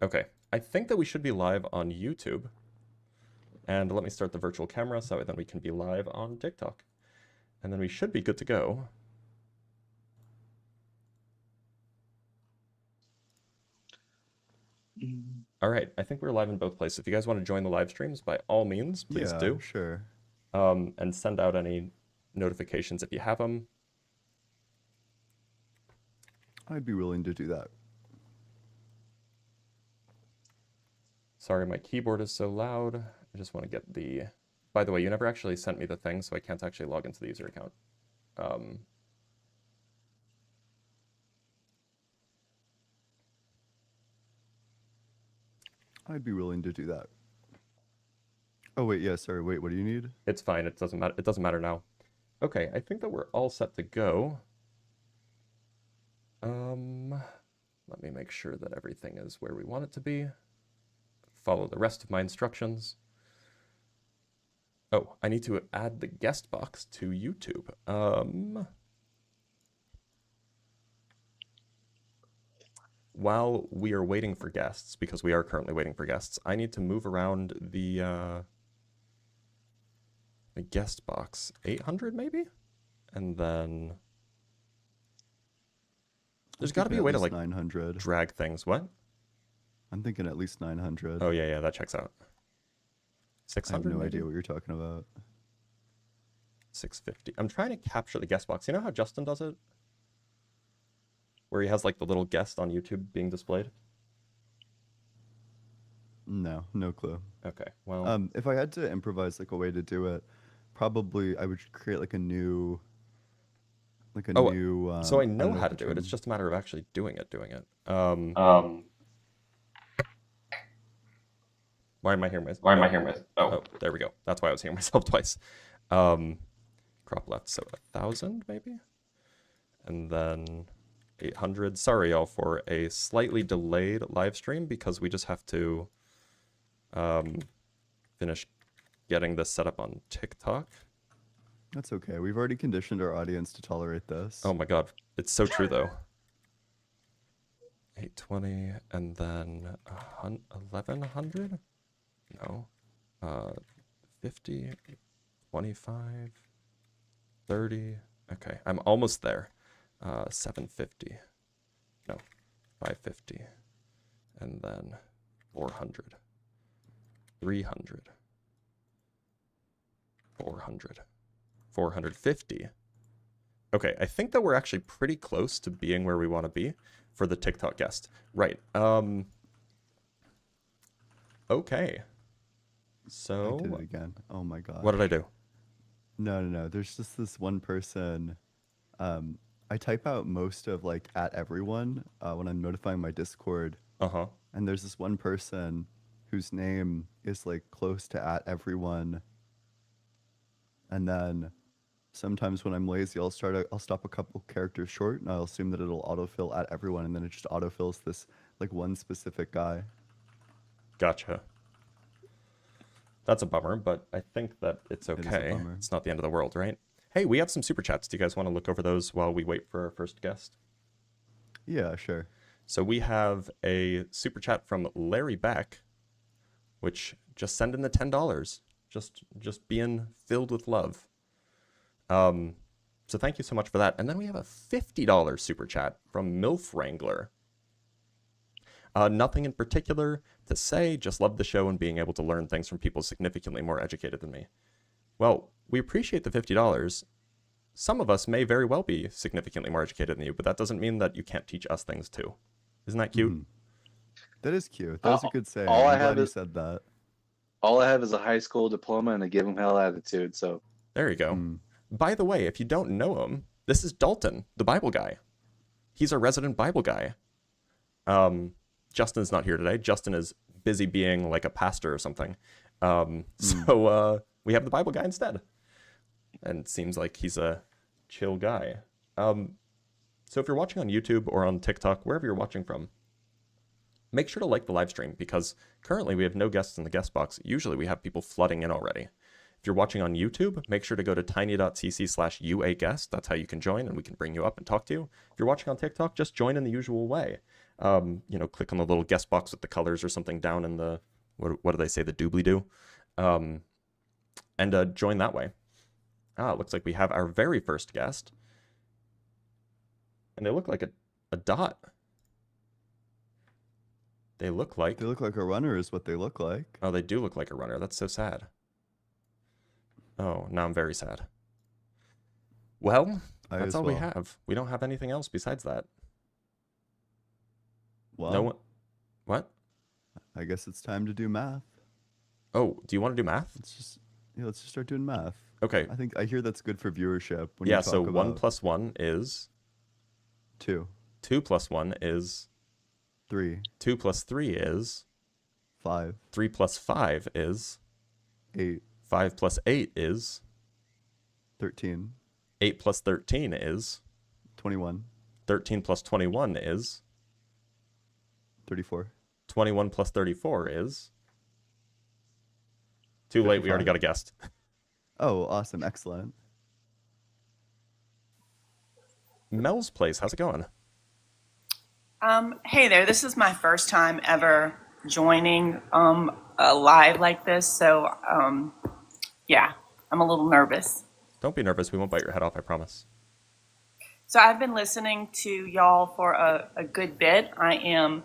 Okay, I think that we should be live on YouTube. And let me start the virtual camera so then we can be live on TikTok. And then we should be good to go. All right, I think we're live in both places. If you guys want to join the live streams, by all means, please Yeah, do. sure. And send out any notifications if you have them. I'd be willing to do that. Sorry, my keyboard is so loud. I just want to get the... By the way, you never actually sent me the thing, so I can't actually log into the user account. I'd be willing to do that. Oh, wait, yeah, sorry. Wait, what do you need? It's fine. It doesn't matter. It doesn't matter now. Okay, I think that we're all set to go. Let me make sure that everything is where we want it to be. Follow the rest of my instructions. Oh, I need to add the guest box to YouTube. While we are waiting for guests, because we are currently waiting for guests, I need to move around the guest box 800 maybe, and then there's got to be a way to like 900. drag things. What? I'm thinking at least 900. Oh yeah, that checks out. I have 600 no maybe? idea what you're talking about. 650. I'm trying to capture the guest box. You know how Justin does it? Where he has like the little guest on YouTube being displayed? No clue. Okay, well... If I had to improvise like a way to do it, probably I would create like a new so I know don't know how the to do it. It's term. just a matter of actually doing it. Um, Why am I hearing myself? why am I hearing myself? Oh, there we go. That's why I was hearing myself twice. Crop left, so 1,000 maybe? And then 800. Sorry, y'all, for a slightly delayed live stream because we just have to finish getting this set up on TikTok. That's okay. We've already conditioned our audience to tolerate this. Oh my god, it's so true though. 820 and then 1100? No. 50, 25, 30. Okay, I'm almost there. 750. No, 550. And then 400. 300. 400. 450. Okay, I think that we're actually pretty close to being where we want to be for the TikTok guest. Right. Okay. So... I did it again. Oh my god. What did I do? No. There's just this one person. I type out most of like at everyone when I'm notifying my Discord, Uh-huh. and there's this one person whose name is like close to at everyone, and then sometimes when I'm lazy, I'll stop a couple characters short, and I'll assume that it'll autofill at everyone, and then it just autofills this like one specific guy. Gotcha. That's a bummer, but I think that it's It is a okay. bummer. It's not the end of the world, right? Hey, we have some super chats. Do you guys want to look over those while we wait for our first guest? Yeah, sure. So we have a super chat from Larry Beck, which just send in the $10. Just being filled with love. So thank you so much for that. And then we have a $50 super chat from MILF Wrangler. Nothing in particular to say, just love the show and being able to learn things from people significantly more educated than me. Well, we appreciate the $50. Some of us may very well be significantly more educated than you, but that doesn't mean that you can't teach us things too. Isn't that cute? Mhm. That is cute. That was a good saying. all I I'm glad have you is- said that. All I have is a high school diploma and a give 'em hell attitude. So There you go. Mm. By the way, if you don't know him, this is Dalton, the Bible guy. He's our resident Bible guy. Justin's not here today. Justin is busy being like a pastor or something. So we have the Bible guy instead. And it seems like he's a chill guy. So if you're watching on YouTube or on TikTok, wherever you're watching from, make sure to like the live stream because currently we have no guests in the guest box. Usually we have people flooding in already. If you're watching on YouTube, make sure to go to tiny.cc/uaguest. That's how you can join and we can bring you up and talk to you. If you're watching on TikTok, just join in the usual way. Click on the little guest box with the colors or something down in the, what do they say, the doobly-doo, and join that way. It looks like we have our very first guest, and they look like a dot. They look like a runner is what they look like. Oh, they do look like a runner. That's so sad. Oh, now I'm very sad. Well, that's all we have. We don't have anything else besides that. Well, no one. What? I guess it's time to do math. Oh, do you want to do math? Let's just start doing math. Okay. I hear that's good for viewership. When Yeah, you talk so about 1 + 1 is 2. 2 + 1 is 3. 2 + 3 is 5. 3 + 5 is 8. 5 + 8 is 13. 8 + 13 is 21. 13 + 21 is 34. 21 + 34 is too late. We already got a guest. Oh, awesome. Excellent. Mel's Place. How's it going? Hey there. This is my first time ever joining a live like this. So, yeah, I'm a little nervous. Don't be nervous. We won't bite your head off, I promise. So I've been listening to y'all for a good bit. I am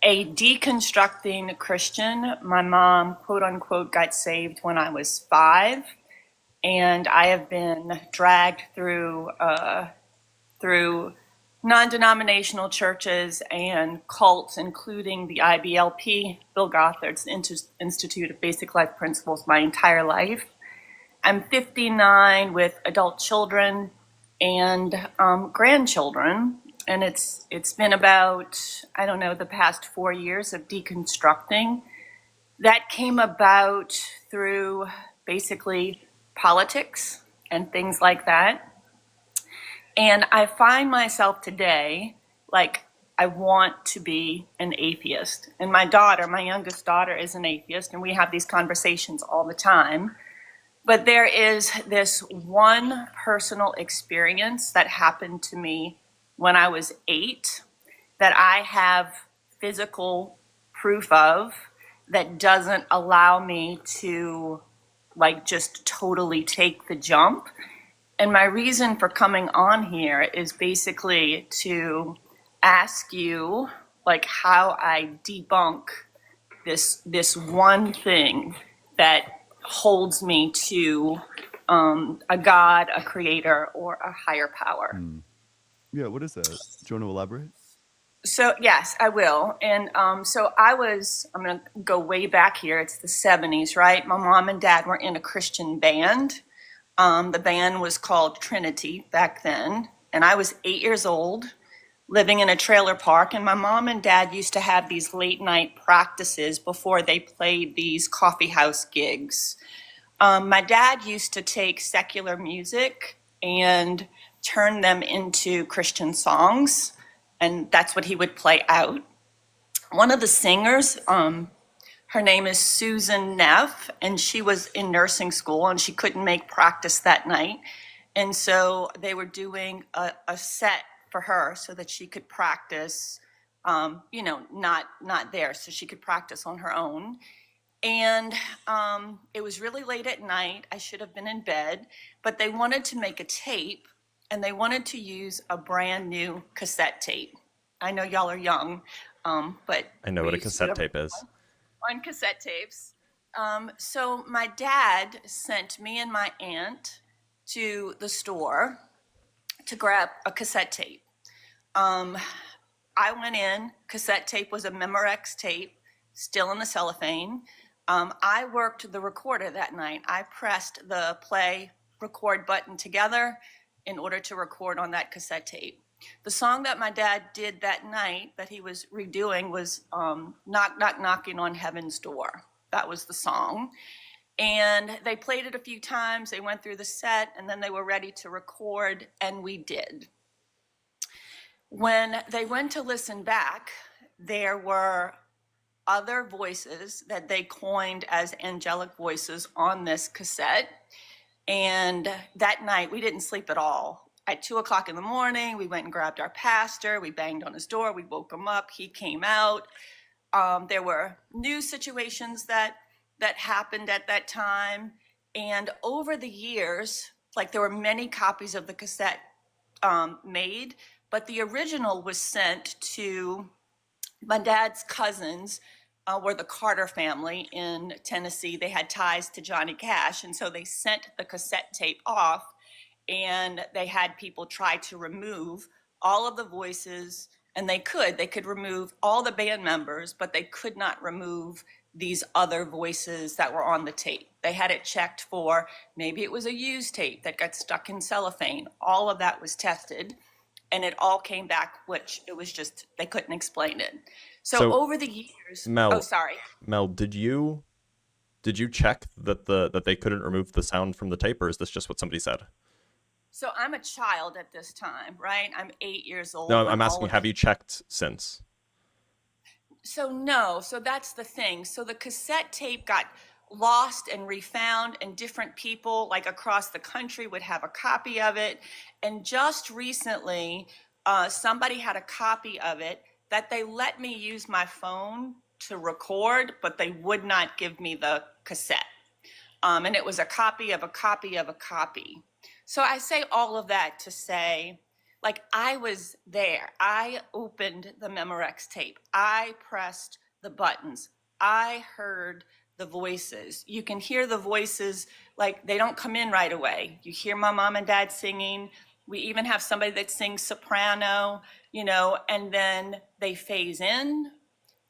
a deconstructing Christian. My mom, quote unquote, got saved when I was 5. And I have been dragged through non-denominational churches and cults, including the IBLP, Bill Gothard's Institute of Basic Life Principles, my entire life. I'm 59 with adult children and grandchildren, and it's been about, I don't know, the past 4 years of deconstructing. That came about through basically politics and things like that. And I find myself today, like, I want to be an atheist. And my youngest daughter, is an atheist, and we have these conversations all the time. But there is this one personal experience that happened to me when I was 8 that I have physical proof of that doesn't allow me to, like, just totally take the jump. And my reason for coming on here is basically to ask you, like, how I debunk this one thing that holds me to a God, a creator, or a higher power. Yeah, what is that? Do you want to elaborate? So, yes, I will. And I'm going to go way back here. It's the 70s, right? My mom and dad were in a Christian band. The band was called Trinity back then. And I was 8 years old, living in a trailer park. And my mom and dad used to have these late night practices before they played these coffee house gigs. My dad used to take secular music and turn them into Christian songs. And that's what he would play out. One of the singers, her name is Susan Neff, and she was in nursing school and she couldn't make practice that night. And so they were doing a set for her so that she could practice, not there, so she could practice on her own. And it was really late at night. I should have been in bed, but they wanted to make a tape, and they wanted to use a brand new cassette tape. I know y'all are young, but I know what a cassette tape is. On cassette tapes. So my dad sent me and my aunt to the store to grab a cassette tape. I went in, cassette tape was a Memorex tape, still in the cellophane. I worked the recorder that night. I pressed the play record button together in order to record on that cassette tape. The song that my dad did that night that he was redoing was Knock, Knock, Knocking on Heaven's Door. That was the song. And they played it a few times. They went through the set, and then they were ready to record, and we did. When they went to listen back, there were other voices that they coined as angelic voices on this cassette. And that night, we didn't sleep at all. at 2 o'clock in the morning, we went and grabbed our pastor. We banged on his door. We woke him up. He came out. There were news situations that happened at that time. And over the years, like there were many copies of the cassette made, but the original was sent to my dad's cousins, were the Carter family in Tennessee. They had ties to Johnny Cash, and so they sent the cassette tape off, and they had people try to remove all of the voices, and they could remove all the band members, but they could not remove these other voices that were on the tape. They had it checked for maybe it was a used tape that got stuck in cellophane. All of that was tested, and it all came back, which it was just, they couldn't explain it. So over the years, Mel, oh, sorry. Mel, did you check that they couldn't remove the sound from the tape, or is this just what somebody said? So I'm a child at this time, right? I'm 8 years old. No, I'm asking, have you checked since? So no, so that's the thing. So the cassette tape got lost and refound, and different people like across the country would have a copy of it. And just recently, somebody had a copy of it that they let me use my phone to record, but they would not give me the cassette. And it was a copy of a copy of a copy. So I say all of that to say, like, I was there. I opened the Memorex tape. I pressed the buttons. I heard the voices. You can hear the voices, like, they don't come in right away. You hear my mom and dad singing. We even have somebody that sings soprano, and then they phase in.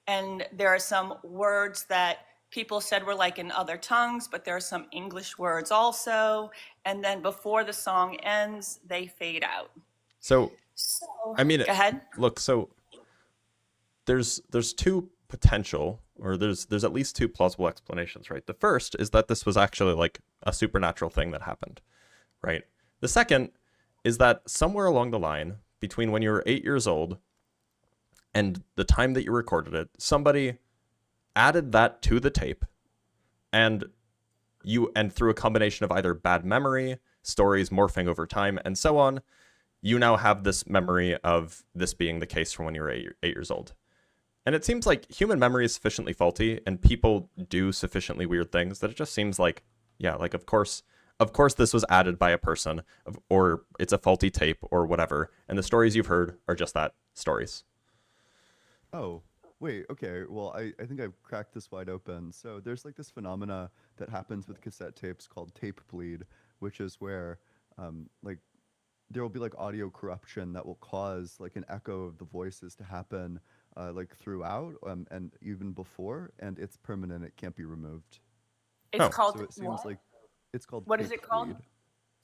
And there are some words that people said were like in other tongues, but there are some English words also. And then before the song ends, they fade out. So I mean, go ahead. Look, so there's two potential, or there's at least two plausible explanations, right? The first is that this was actually like a supernatural thing that happened, right? The second is that somewhere along the line, between when you were 8 years old and the time that you recorded it, somebody added that to the tape, and through a combination of either bad memory, stories morphing over time, and so on, you now have this memory of this being the case from when you were 8 years old. And it seems like human memory is sufficiently faulty, and people do sufficiently weird things, that it just seems like, yeah, like of course this was added by a person, or it's a faulty tape or whatever, and the stories you've heard are just that, stories. Oh, wait, okay. Well, I think I've cracked this wide open. So there's like this phenomena that happens with cassette tapes called tape bleed, which is where like there will be like audio corruption that will cause like an echo of the voices to happen like throughout and even before, and it's permanent. It can't be removed. It's called So it seems what? like it's called What tape is it called? bleed.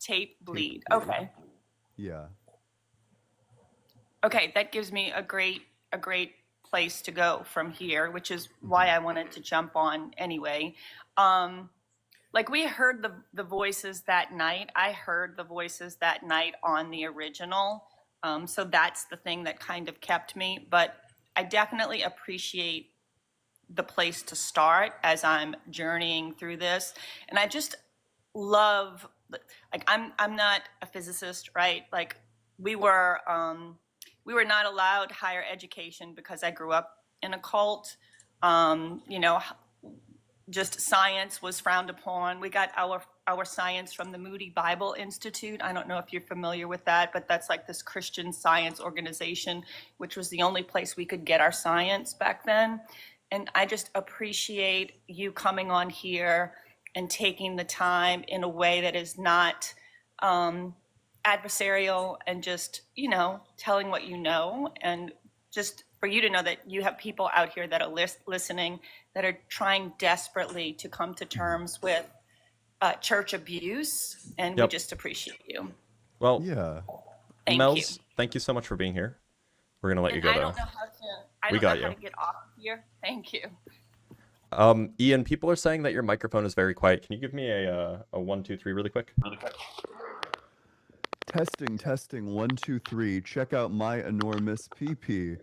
Tape bleed. bleed. Okay. Yeah. Okay, that gives me a great place to go from here, which is why I wanted to jump on anyway. Like we heard the voices that night. I heard the voices that night on the original. So that's the thing that kind of kept me. But I definitely appreciate the place to start as I'm journeying through this. And I just love, like, I'm not a physicist, right? Like we were not allowed higher education because I grew up in a cult. Just science was frowned upon. We got our science from the Moody Bible Institute. I don't know if you're familiar with that, but that's like this Christian science organization, which was the only place we could get our science back then. And I just appreciate you coming on here and taking the time in a way that is not adversarial, and just, telling what you know, and just for you to know that you have people out here that are listening, that are trying desperately to come to terms with church abuse, and Yep. we just appreciate you. Well, Yeah. Thank Mels, you. thank you so much for being here. We're gonna let you And go I though. don't know how to. I We don't know got how you. to get off of here. Thank you. Ian, people are saying that your microphone is very quiet. Can you give me a 1, 2, 3 really quick? Testing, 1, 2, 3. Check out my enormous PP.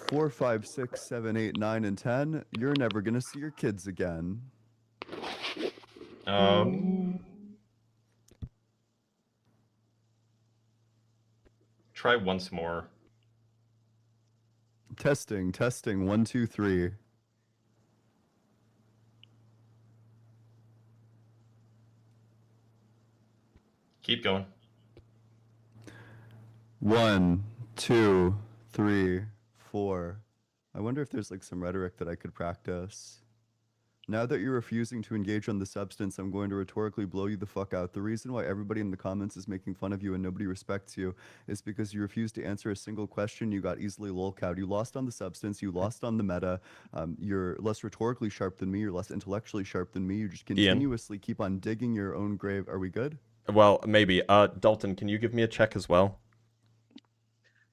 4, 5, 6, 7, 8, 9, and 10. You're never gonna see your kids again. Try once more. Testing. 1, 2, 3. Keep going. 1, 2, 3, 4. I wonder if there's like some rhetoric that I could practice. Now that you're refusing to engage on the substance, I'm going to rhetorically blow you the fuck out. The reason why everybody in the comments is making fun of you and nobody respects you is because you refused to answer a single question. You got easily lolcowed. You lost on the substance. You lost on the meta. You're less rhetorically sharp than me. You're less intellectually sharp than me. You just continuously keep on digging your own grave. Are we good? Well, maybe. Dalton, can you give me a check as well?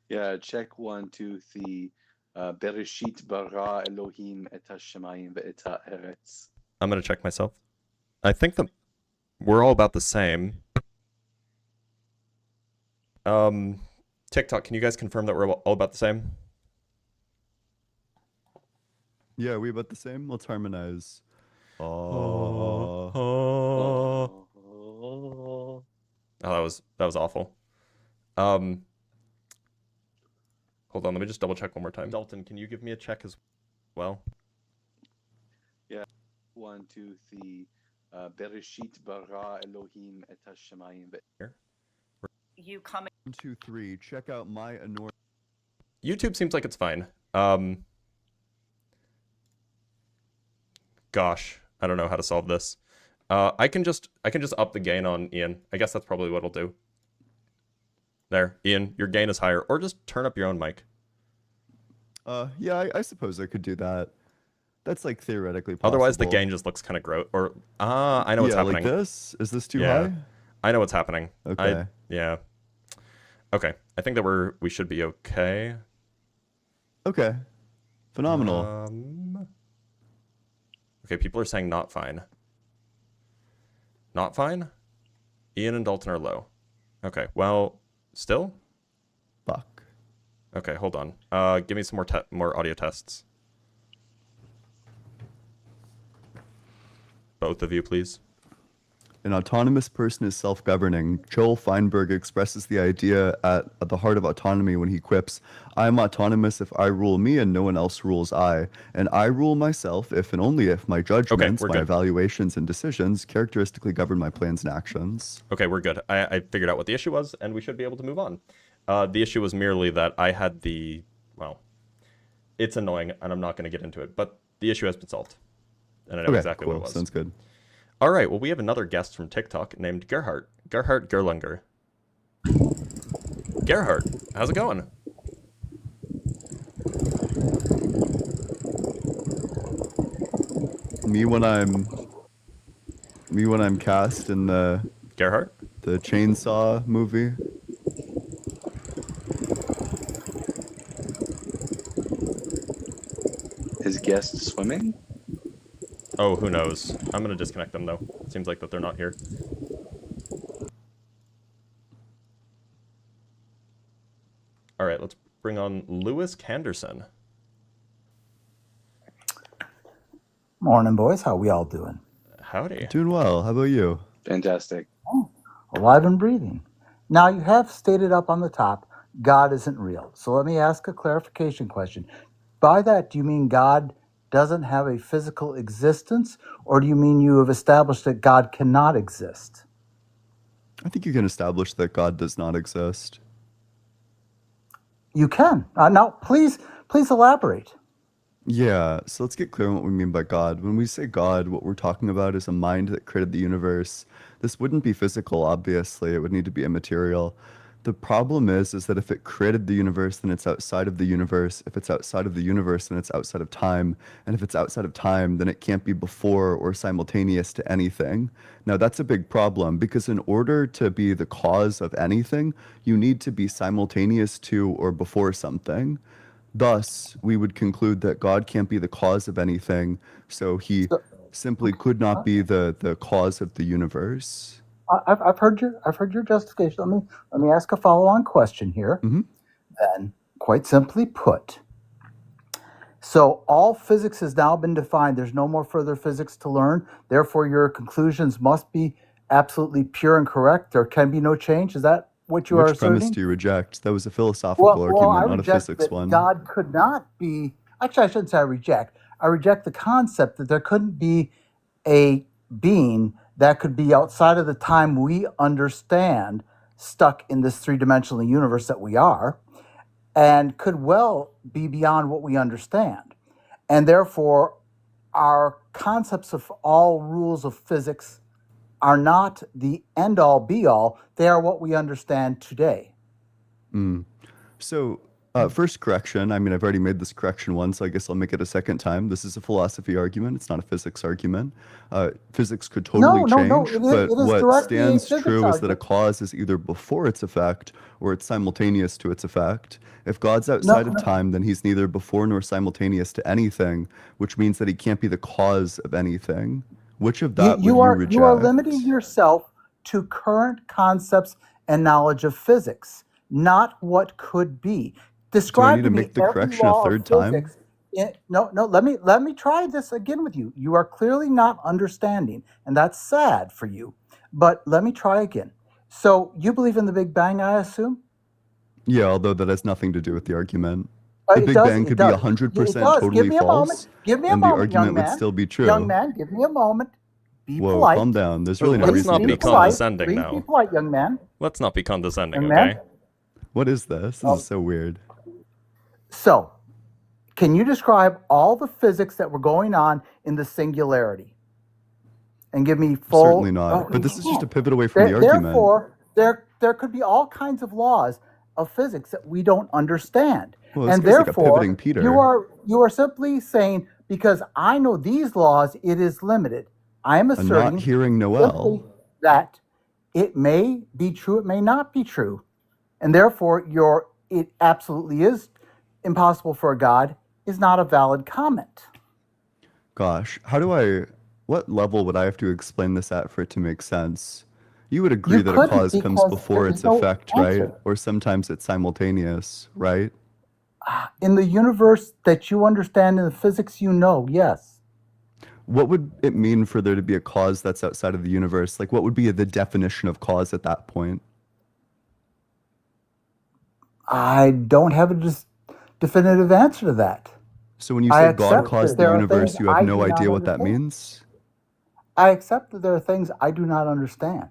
Yeah, check 1, 2, 3. Bereshit bara Elohim et hashemayim ve'et ha'eretz. I'm going to check myself. I think that we're all about the same. TikTok, can you guys confirm that we're all about the same? Yeah, are we about the same? Let's harmonize. Oh, that was awful. Hold on, let me just double check one more time. Dalton, can you give me a check as well? Yeah, 1, 2, 3. Bereshit bara Elohim et hashemayim ve'et. You comment. 1, 2, 3. Check out my enormous. YouTube seems like it's fine. Gosh, I don't know how to solve this. I can just up the gain on Ian. I guess that's probably what I'll do. There, Ian, your gain is higher, or just turn up your own mic. Yeah, I suppose I could do that. That's like theoretically possible. Otherwise, the gain just looks kind of gross. Or I know what's happening. Like this? Is this too Yeah. high? I know what's happening. Okay. Yeah. Okay. I think that we should be okay. Okay. Phenomenal. Okay, people are saying not fine. Not fine? Ian and Dalton are low. Okay, well, still? Fuck. Okay, hold on. Give me some more audio tests. Both of you, please. An autonomous person is self-governing. Joel Feinberg expresses the idea at the heart of autonomy when he quips, I am autonomous if I rule me and no one else rules I. And I rule myself if and only if my judgments, my evaluations and decisions characteristically govern my plans and actions. Okay, we're good. I figured out what the issue was, and we should be able to move on. The issue was merely that I had well, it's annoying, and I'm not going to get into it, but the issue has been solved. And I know exactly what it was. Sounds good. All right, well, we have another guest from TikTok named Gerhard Gerlunger. Gerhard, how's it going? Me when I'm cast in the Chainsaw movie. Is guest swimming? Oh, who knows? I'm going to disconnect them, though. It seems like that they're not here. All right, let's bring on Lewis Canderson. Morning, boys. How we all doing? Howdy. Doing well. How about you? Fantastic. Oh, alive and breathing. Now, you have stated up on the top, God isn't real. So let me ask a clarification question. By that, do you mean God doesn't have a physical existence, or do you mean you have established that God cannot exist? I think you can establish that God does not exist. You can. Now, please elaborate. Yeah, so let's get clear on what we mean by God. When we say God, what we're talking about is a mind that created the universe. This wouldn't be physical, obviously. It would need to be immaterial. The problem is that if it created the universe, then it's outside of the universe. If it's outside of the universe, then it's outside of time. And if it's outside of time, then it can't be before or simultaneous to anything. Now, that's a big problem because in order to be the cause of anything, you need to be simultaneous to or before something. Thus, we would conclude that God can't be the cause of anything, so he simply could not be the cause of the universe. I've heard your justification. Let me ask a follow-on question here. Mm-hmm. Then, quite simply put, so all physics has now been defined. There's no more further physics to learn. Therefore, your conclusions must be absolutely pure and correct. There can be no change. Is that what you are Which premise asserting? do you reject? That was a philosophical I argument, not a reject physics that one. God could not be. Actually, I shouldn't say I reject. I reject the concept that there couldn't be a being that could be outside of the time we understand, stuck in this three-dimensional universe that we are, and could well be beyond what we understand. And therefore, our concepts of all rules of physics are not the end-all, be-all. They are what we understand today. So, first correction. I mean, I've already made this correction once, so I guess I'll make it a second time. This is a philosophy argument. It's not a physics argument. Physics could totally change, but It is what directly a stands physics true is that a argument. cause is either before its effect or it's simultaneous to its effect. If God's No, outside of time, then he's neither before nor simultaneous to anything, which means that he can't be the cause of anything. Which of that would you you are limiting reject? yourself to current concepts and knowledge of physics, not what could be. Do I Describe need to to me make the every correction a law of third time? physics. No, let me try this again with you. You are clearly not understanding, and that's sad for you. But let me try again. So you believe in the Big Bang, I assume? Yeah, although that has nothing to do with the argument. The It Big does. Bang It could be does. It 100% does. Give totally me a moment. false, Give me a and the moment, young argument would man. still be Young true. man, give me a moment. Be Whoa, polite. calm down. There's really no Let's reason not to be be polite. upset. condescending Please now. be polite, young man. Let's not be condescending, Young man. okay? What is this? This Oh. is so weird. So, can you describe all the physics that were going on in the singularity? And give me full. Certainly not. But this is just a pivot away from the argument. Therefore, there could be all kinds of laws of physics that we don't understand. Well, this And guy's like a therefore, pivoting Peter. you are simply saying, because I know these laws, it is limited. I am I'm asserting not hearing simply Noel. that it may be true, it may not be true. And therefore, it absolutely is impossible for a God is not a valid comment. Gosh, what level would I have to explain this at for it to make sense? You would agree You that a couldn't, cause comes because before there's its no effect, right? answer. Or sometimes it's simultaneous, right? In the universe that you understand, in the physics you know, yes. What would it mean for there to be a cause that's outside of the universe? Like, what would be the definition of cause at that point? I don't have a definitive answer to that. So when you I say God accept caused that the there are universe, things you have I no do not idea what that understand. means? I accept that there are things I do not understand.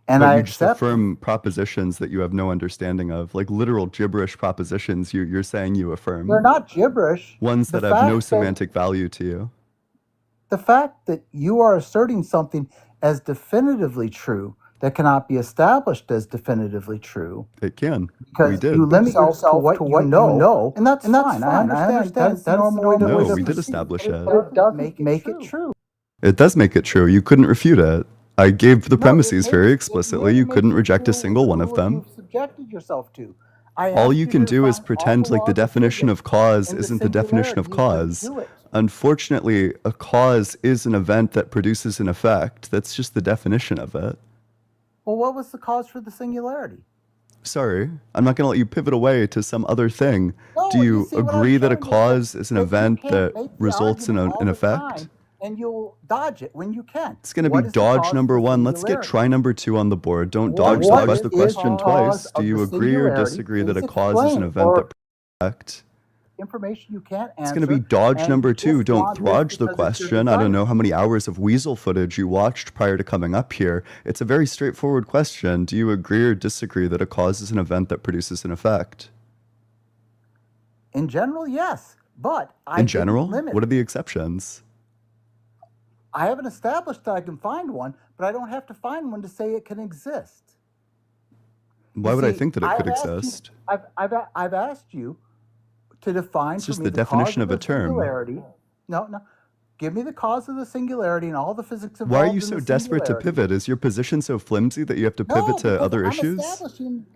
And But I you just accept affirm propositions that you have no understanding of, like literal gibberish propositions you're saying you they're affirm, not gibberish. ones The that have no fact that semantic value to you. the fact that you are asserting something as definitively true that cannot be established as definitively true, It can. We because you did. limit yourself to what you know, and that's fine. I understand that's the normal way No, to we did proceed, establish but it. it doesn't make it true. It does make it true. You couldn't refute it. I gave the No, premises very it explicitly. merely You makes couldn't it reject a true single one through of what them. you've subjected yourself to. I All asked you you can to do is define all pretend the like the laws of definition physics of cause in the isn't the definition of singularity. You couldn't cause. do it. Unfortunately, a cause is an event that produces an effect. That's just the definition of it. Well, what was the cause for the singularity? Sorry, I'm not going to let you pivot away to some other thing. No, Do you see, what I'm agree that a showing is cause is an that you event can't that make the results in argument all an the effect? time, and you'll dodge it when you can. It's going to be What is the dodge cause number for the one. Let's get singularity? try number two on the board. Don't What dodge is the the question cause twice. Do of you the agree or singularity? disagree that Please a cause is an explain, event or that effect? information you can't It's going to be answer, dodge and number you two. just Don't want this thrudge the because it's your question. I don't desire. know how many hours of weasel footage you watched prior to coming up here. It's a very straightforward question. Do you agree or disagree that a cause is an event that produces an effect? In general, yes, but I In didn't general? limit. What are the exceptions? I haven't established that I can find one, but I don't have to find one to say it can exist. Why You would I see, think that it I've could asked you- exist? I've asked you to define It's for just me the the definition cause of a the term. singularity. No. Give me the cause of the singularity and all the physics involved. Why are you in so the desperate to singularity. pivot? Is your position so flimsy that you have to No, pivot to because other I'm issues? I'm establishing.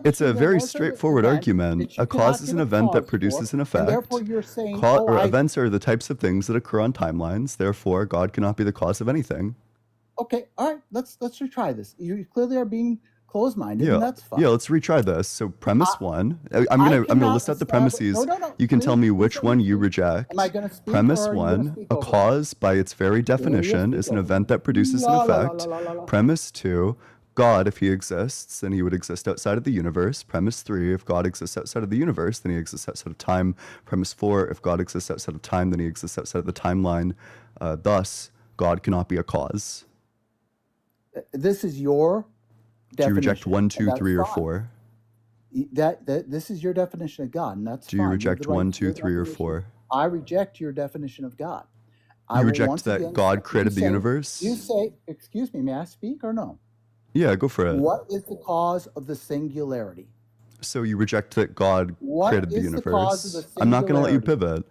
It's a that very there's an straightforward event argument. that you A cannot cause is give an a event that cause produces for, an and effect. therefore you're saying, Events are the types of things that occur on timelines. Therefore, God cannot be the cause of anything. Okay, all right, let's retry this. You clearly are being closed-minded, Yeah, and that's fine. yeah. Let's retry this. So, premise one. I'm I gonna cannot list out the establish- premises. No, You can tell me please which let one me you speak. reject. Am I going to speak, Premise or are you going to one: speak a over me? cause by its very You're gonna definition speak is an over me. event that produces an La, la, la, effect. la, la, la. Premise two: God, if he exists, then he would exist outside of the universe. Premise 3, if God exists outside of the universe, then he exists outside of time. Premise 4, if God exists outside of time, then he exists outside of the timeline. Thus, God cannot be a cause. This is your Do you definition. reject 1, 2, and that's 3, or fine. 4? This is your definition of God, and that's Do you fine. reject have the right 1, to 2, your 3, or definition. 4? I reject your definition of God. I You will reject once that again God say- created the say- universe? You say, excuse me, may I speak or no? Yeah, go for it. What is the cause of the singularity? So you reject that God What created the is the cause of universe. the I'm not going to let you singularity? pivot.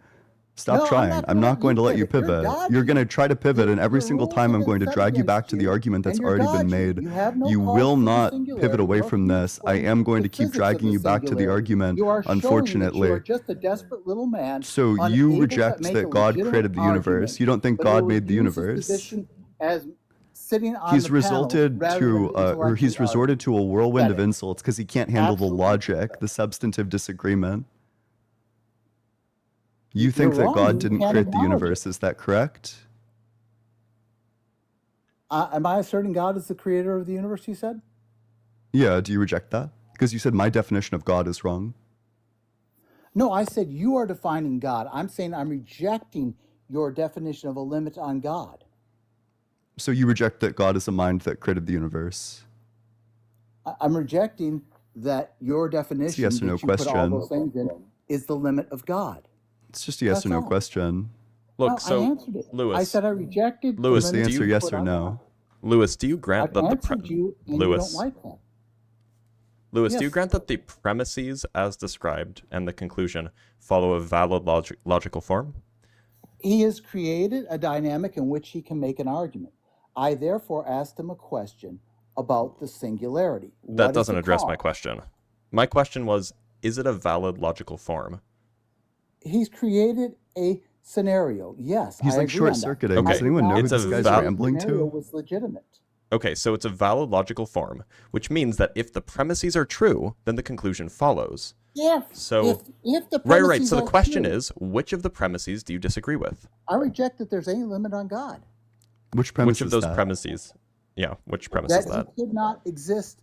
Stop No, I'm trying. not I'm gonna not going to let you pivot. You're pivot. dodging You're going to it. try to pivot, and every The single rules time have I'm been going to set drag you back against to the you, argument that's and you're already been dodging. made. You have no You cause will for the not singularity, pivot away nor from can you this. I explain am going the to keep physics of dragging the you back to the singularity. argument, You are showing that unfortunately. you are just a desperate little man. So you unable to reject make that a God legitimate created the universe. argument, You don't think but God will made the use his universe. position as sitting on He's the panel resulted rather to, than or he's intellectually resorted to a whirlwind of Pathetic. insults because he can't handle the Absolutely logic, pathetic. the substantive disagreement. You You're think that wrong. God You didn't can't create the acknowledge universe. it. Is that correct? Am I asserting God is the creator of the universe, you said? Yeah, do you reject that? Because you said my definition of God is wrong. No, I said you are defining God. I'm saying I'm rejecting your definition of a limit on God. So you reject that God is a mind that created the universe. I'm rejecting that your definition yes or no that you put all question. those things in is the limit of God. It's just a yes That's or no all. question. Look, No, I so answered it. Lewis, I said I rejected Lewis, What's the the do limit answer, you- you yes put or on no? God. Lewis, do you grant I've that the answered you, and Lewis, you don't like that. Lewis, do you Yes. grant that the premises as described and the conclusion follow a valid logical form? He has created a dynamic in which he can make an argument. I therefore asked him a question about the singularity. That What is doesn't the address my cause? question. My question was, is it a valid logical form? He's created a scenario. Yes, He's I like agree on that. short-circuiting. Okay. Does anyone know who It's a this guy's val- rambling scenario to? was legitimate. Okay, so it's a valid logical form, which means that if the premises are true, then the conclusion follows. So- If the Right. premises So the are question true, is, which of the premises do you disagree with? I reject that there's any limit on God. Which premise Which of is those that? premises? Yeah, which premise That is that? he could not exist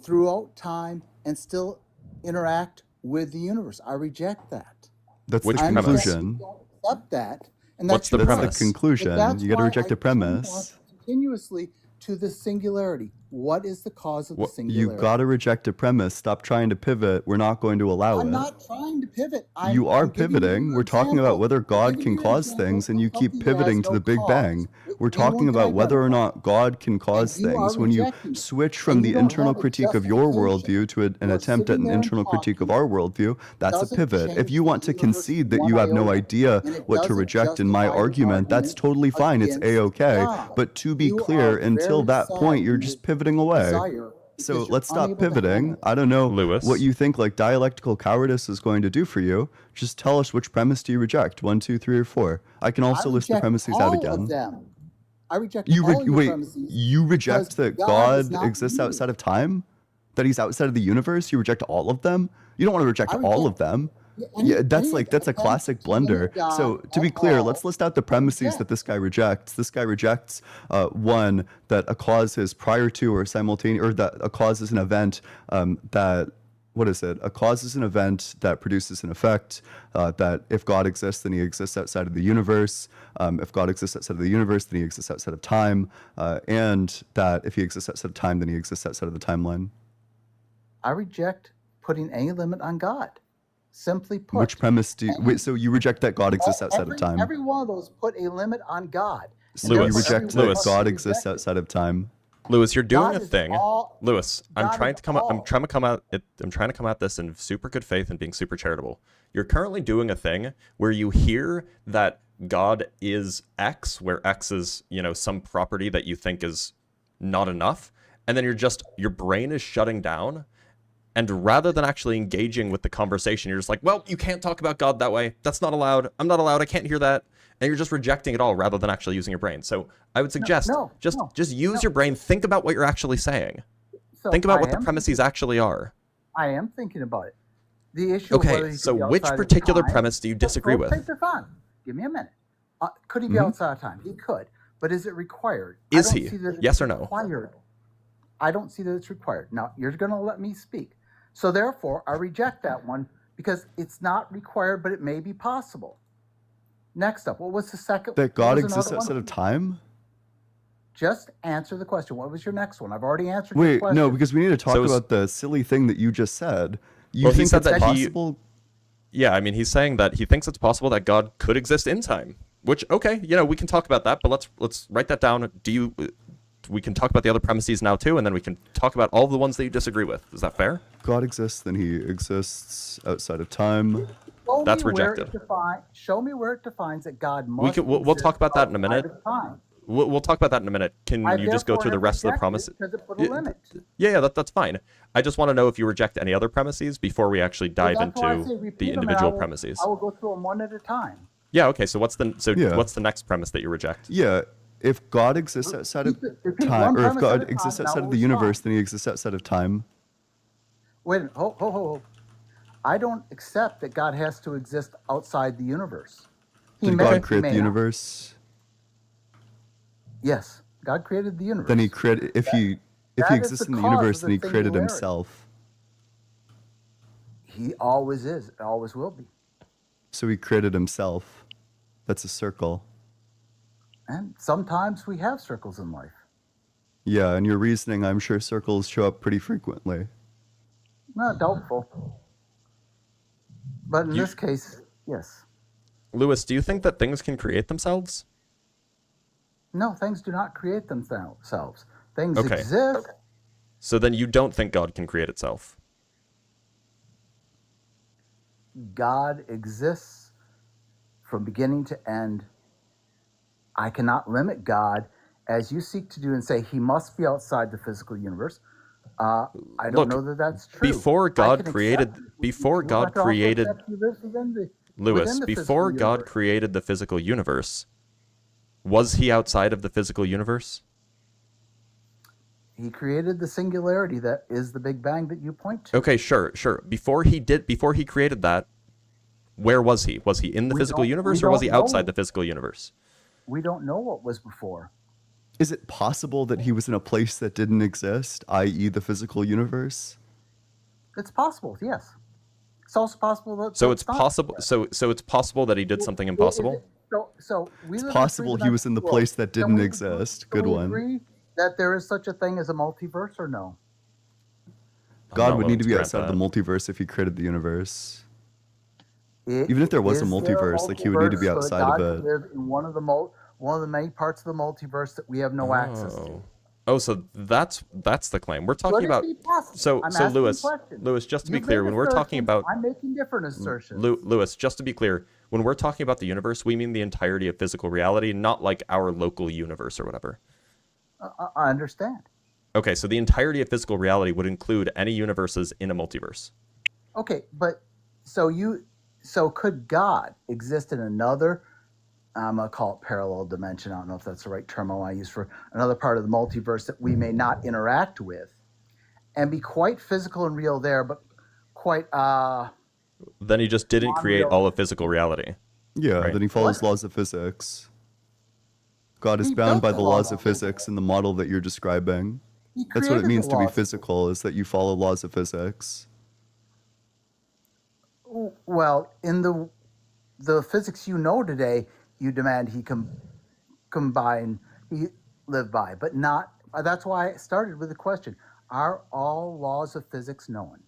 throughout time and still interact with the universe. I reject that. That's Which the I understand conclusion. you don't accept that, and What's that's the your That's right. premise? the conclusion. But that's You got to why reject I a premise. turn continuously to the singularity. What is the cause of the What- You singularity? got to reject a premise. Stop trying to pivot. We're not going to allow I'm it. not trying to pivot. You are I'm giving you pivoting. your We're talking example. about whether I'm God giving can you your cause example things, and of you keep something that has pivoting to no the Big cause. Bang. We're talking Anyone can about whether or identify. not God can cause you are things. When you rejecting it. switch from And the you don't internal have a critique of your justification. worldview to an You are attempt at sitting an there and internal critique of talking. our worldview, that's a Doesn't pivot. If change you the want to universe concede that one you have no iota, idea and it what to doesn't reject in my justify your argument, that's argument totally fine. It's against A-okay. God. But to be You clear, are until very that sad point, you're in just your pivoting away. desire So because you're let's stop unable to handle pivoting. it. I don't know Lewis. what you think like dialectical cowardice is going to do for you. Just tell us which premise do you reject? 1, 2, 3, or 4. I can also I list the reject premises all out of again. them. I reject You all your wait. premises You reject because that God is God not exists you. outside of time? That he's outside of the universe? You reject all of them? You don't want to reject I all of reject them. any Yeah, that's a attempt classic to limit blunder. God So to be at clear, all, let's list out the I premises reject. that this guy rejects. This guy rejects one, that a cause is prior to or simultaneous, or that a cause is an event that. What is it? A cause is an event that produces an effect. That if God exists, then he exists outside of the universe. If God exists outside of the universe, then he exists outside of time. And that if he exists outside of time, then he exists outside of the timeline. I reject putting any limit on God. Simply put. Which premise do you... any- Wait, so you reject that God exists outside of time? Every one of those put a limit on God. So Lewis, you therefore reject everyone that Lewis. God must exists reject it. outside of time? Lewis, you're doing God a is thing. all- Lewis, I'm God trying is to come out. I'm all. trying to come out. I'm trying to come at this in super good faith and being super charitable. You're currently doing a thing where you hear that God is X, where X is, some property that you think is not enough, and then your brain is shutting down, and rather than actually engaging with the conversation, you're just like, well, you can't talk about God that way. That's not allowed. I'm not allowed. I can't hear that. And you're just rejecting it all rather than actually using your brain. So I would suggest just use your brain. Think about what you're actually saying. So Think about I what the am premises actually are. I am thinking about it. The issue of whether Okay, he so could be which outside of particular time- premise do you disagree with? Take your time. Give me a minute. Could he be Mhm. outside of time? He could. But is it required? Is I don't he? see that it's Yes or no? required. I don't see that it's required. Now, you're going to let me speak. So therefore, I reject that one because it's not required, but it may be possible. Next up, what was the second? That what God was exists another outside one? of time? Just answer the question. What was your next one? I've already answered your Wait, question. no, because we need to talk So is- about the silly thing that you just said. You Well, he think said it's that he- possible? Yeah, I mean, he's saying that he thinks it's possible that God could exist in time. Which, okay, we can talk about that, but let's write that down. We can talk about the other premises now too, and then we can talk about all the ones that you disagree with. Is that fair? God exists, then he exists outside of time. That's Show me where rejected. show me where it defines that God must. We'll talk about that in a minute. outside of time. We'll talk about that in a minute. Can I you just go therefore through the have rest of the rejected promises? because it put a limit. Yeah, that's fine. I just want to know if you reject any other premises before we actually dive That's why I say into repeat the them, and individual premises. I will go through them one at a time. Yeah, okay. So what's the Yeah. what's the next premise that you reject? Yeah, if God exists outside of Repeat time, one or if premise at a God time, exists now outside of we'll the universe, respond. then he exists outside of time. Wait, ho. I don't accept that God has to exist outside the universe. He Did may, God he create may the not. universe? Yes, God created the universe. Then he created. If he that is exists the in the cause universe, of then he the created singularity. himself. He always is, always will be. So he created himself. That's a circle. And sometimes we have circles in life. Yeah, and your reasoning, I'm sure circles show up pretty frequently. No, doubtful. But in this case, yes. Lewis, do you think that things can create themselves? No, things do not create themselves. Things Okay. exist. So then you don't think God can create itself? God exists from beginning to end. I cannot limit God as you seek to do and say he must be outside the physical universe. I don't Look, know that that's true. before I God can created- accept it. before You God have to also created- accept he lives within Lewis, the physical before God universe. created the physical universe, was he outside of the physical universe? He created the singularity that is the Big Bang that you point to. Okay, sure. Before he created that, where was he? Was he in the We physical don't- universe, we or was he don't know. outside the physical universe? We don't know what was before. Is it possible that he was in a place that didn't exist, i.e., the physical universe? It's possible, yes. It's also possible that So that's it's not. possible. So it's possible that he did something impossible. So we It's live in a possible he was in the three-dimensional place world. that Can didn't we- exist. can Good we one. agree that there is such a thing as a multiverse, or no? I'm God not would willing need to be grant outside of the that. multiverse if he created the universe. Even if there was a Is multiverse, like, he would need to be multiverse so that outside of God it. could live in one of the many parts of the multiverse that we have no access to. Oh, so that's the claim. We're Could talking it about. be possible? So I'm so asking Lewis, just to be You've clear, made when we're talking assertions, about I'm making different assertions. Lewis, just to be clear, when we're talking about the universe, we mean the entirety of physical reality, not like our local universe or whatever. I understand. Okay, so the entirety of physical reality would include any universes in a multiverse. Okay, but so could God exist in another? I'm gonna call it parallel dimension. I don't know if that's the right term I want to use for another part of the multiverse that we may not interact with, and be quite physical and real there, but quite Then he just didn't create all of physical reality. Yeah, Right. then he follows What? laws of physics. God is He bound by built the the laws laws of of physics in the model that you're describing. he That's what it created means the to be laws. physical, is that you follow laws of physics. Well, in the physics you know today, you demand he he live by, but not. That's why I started with the question: are all laws of physics known?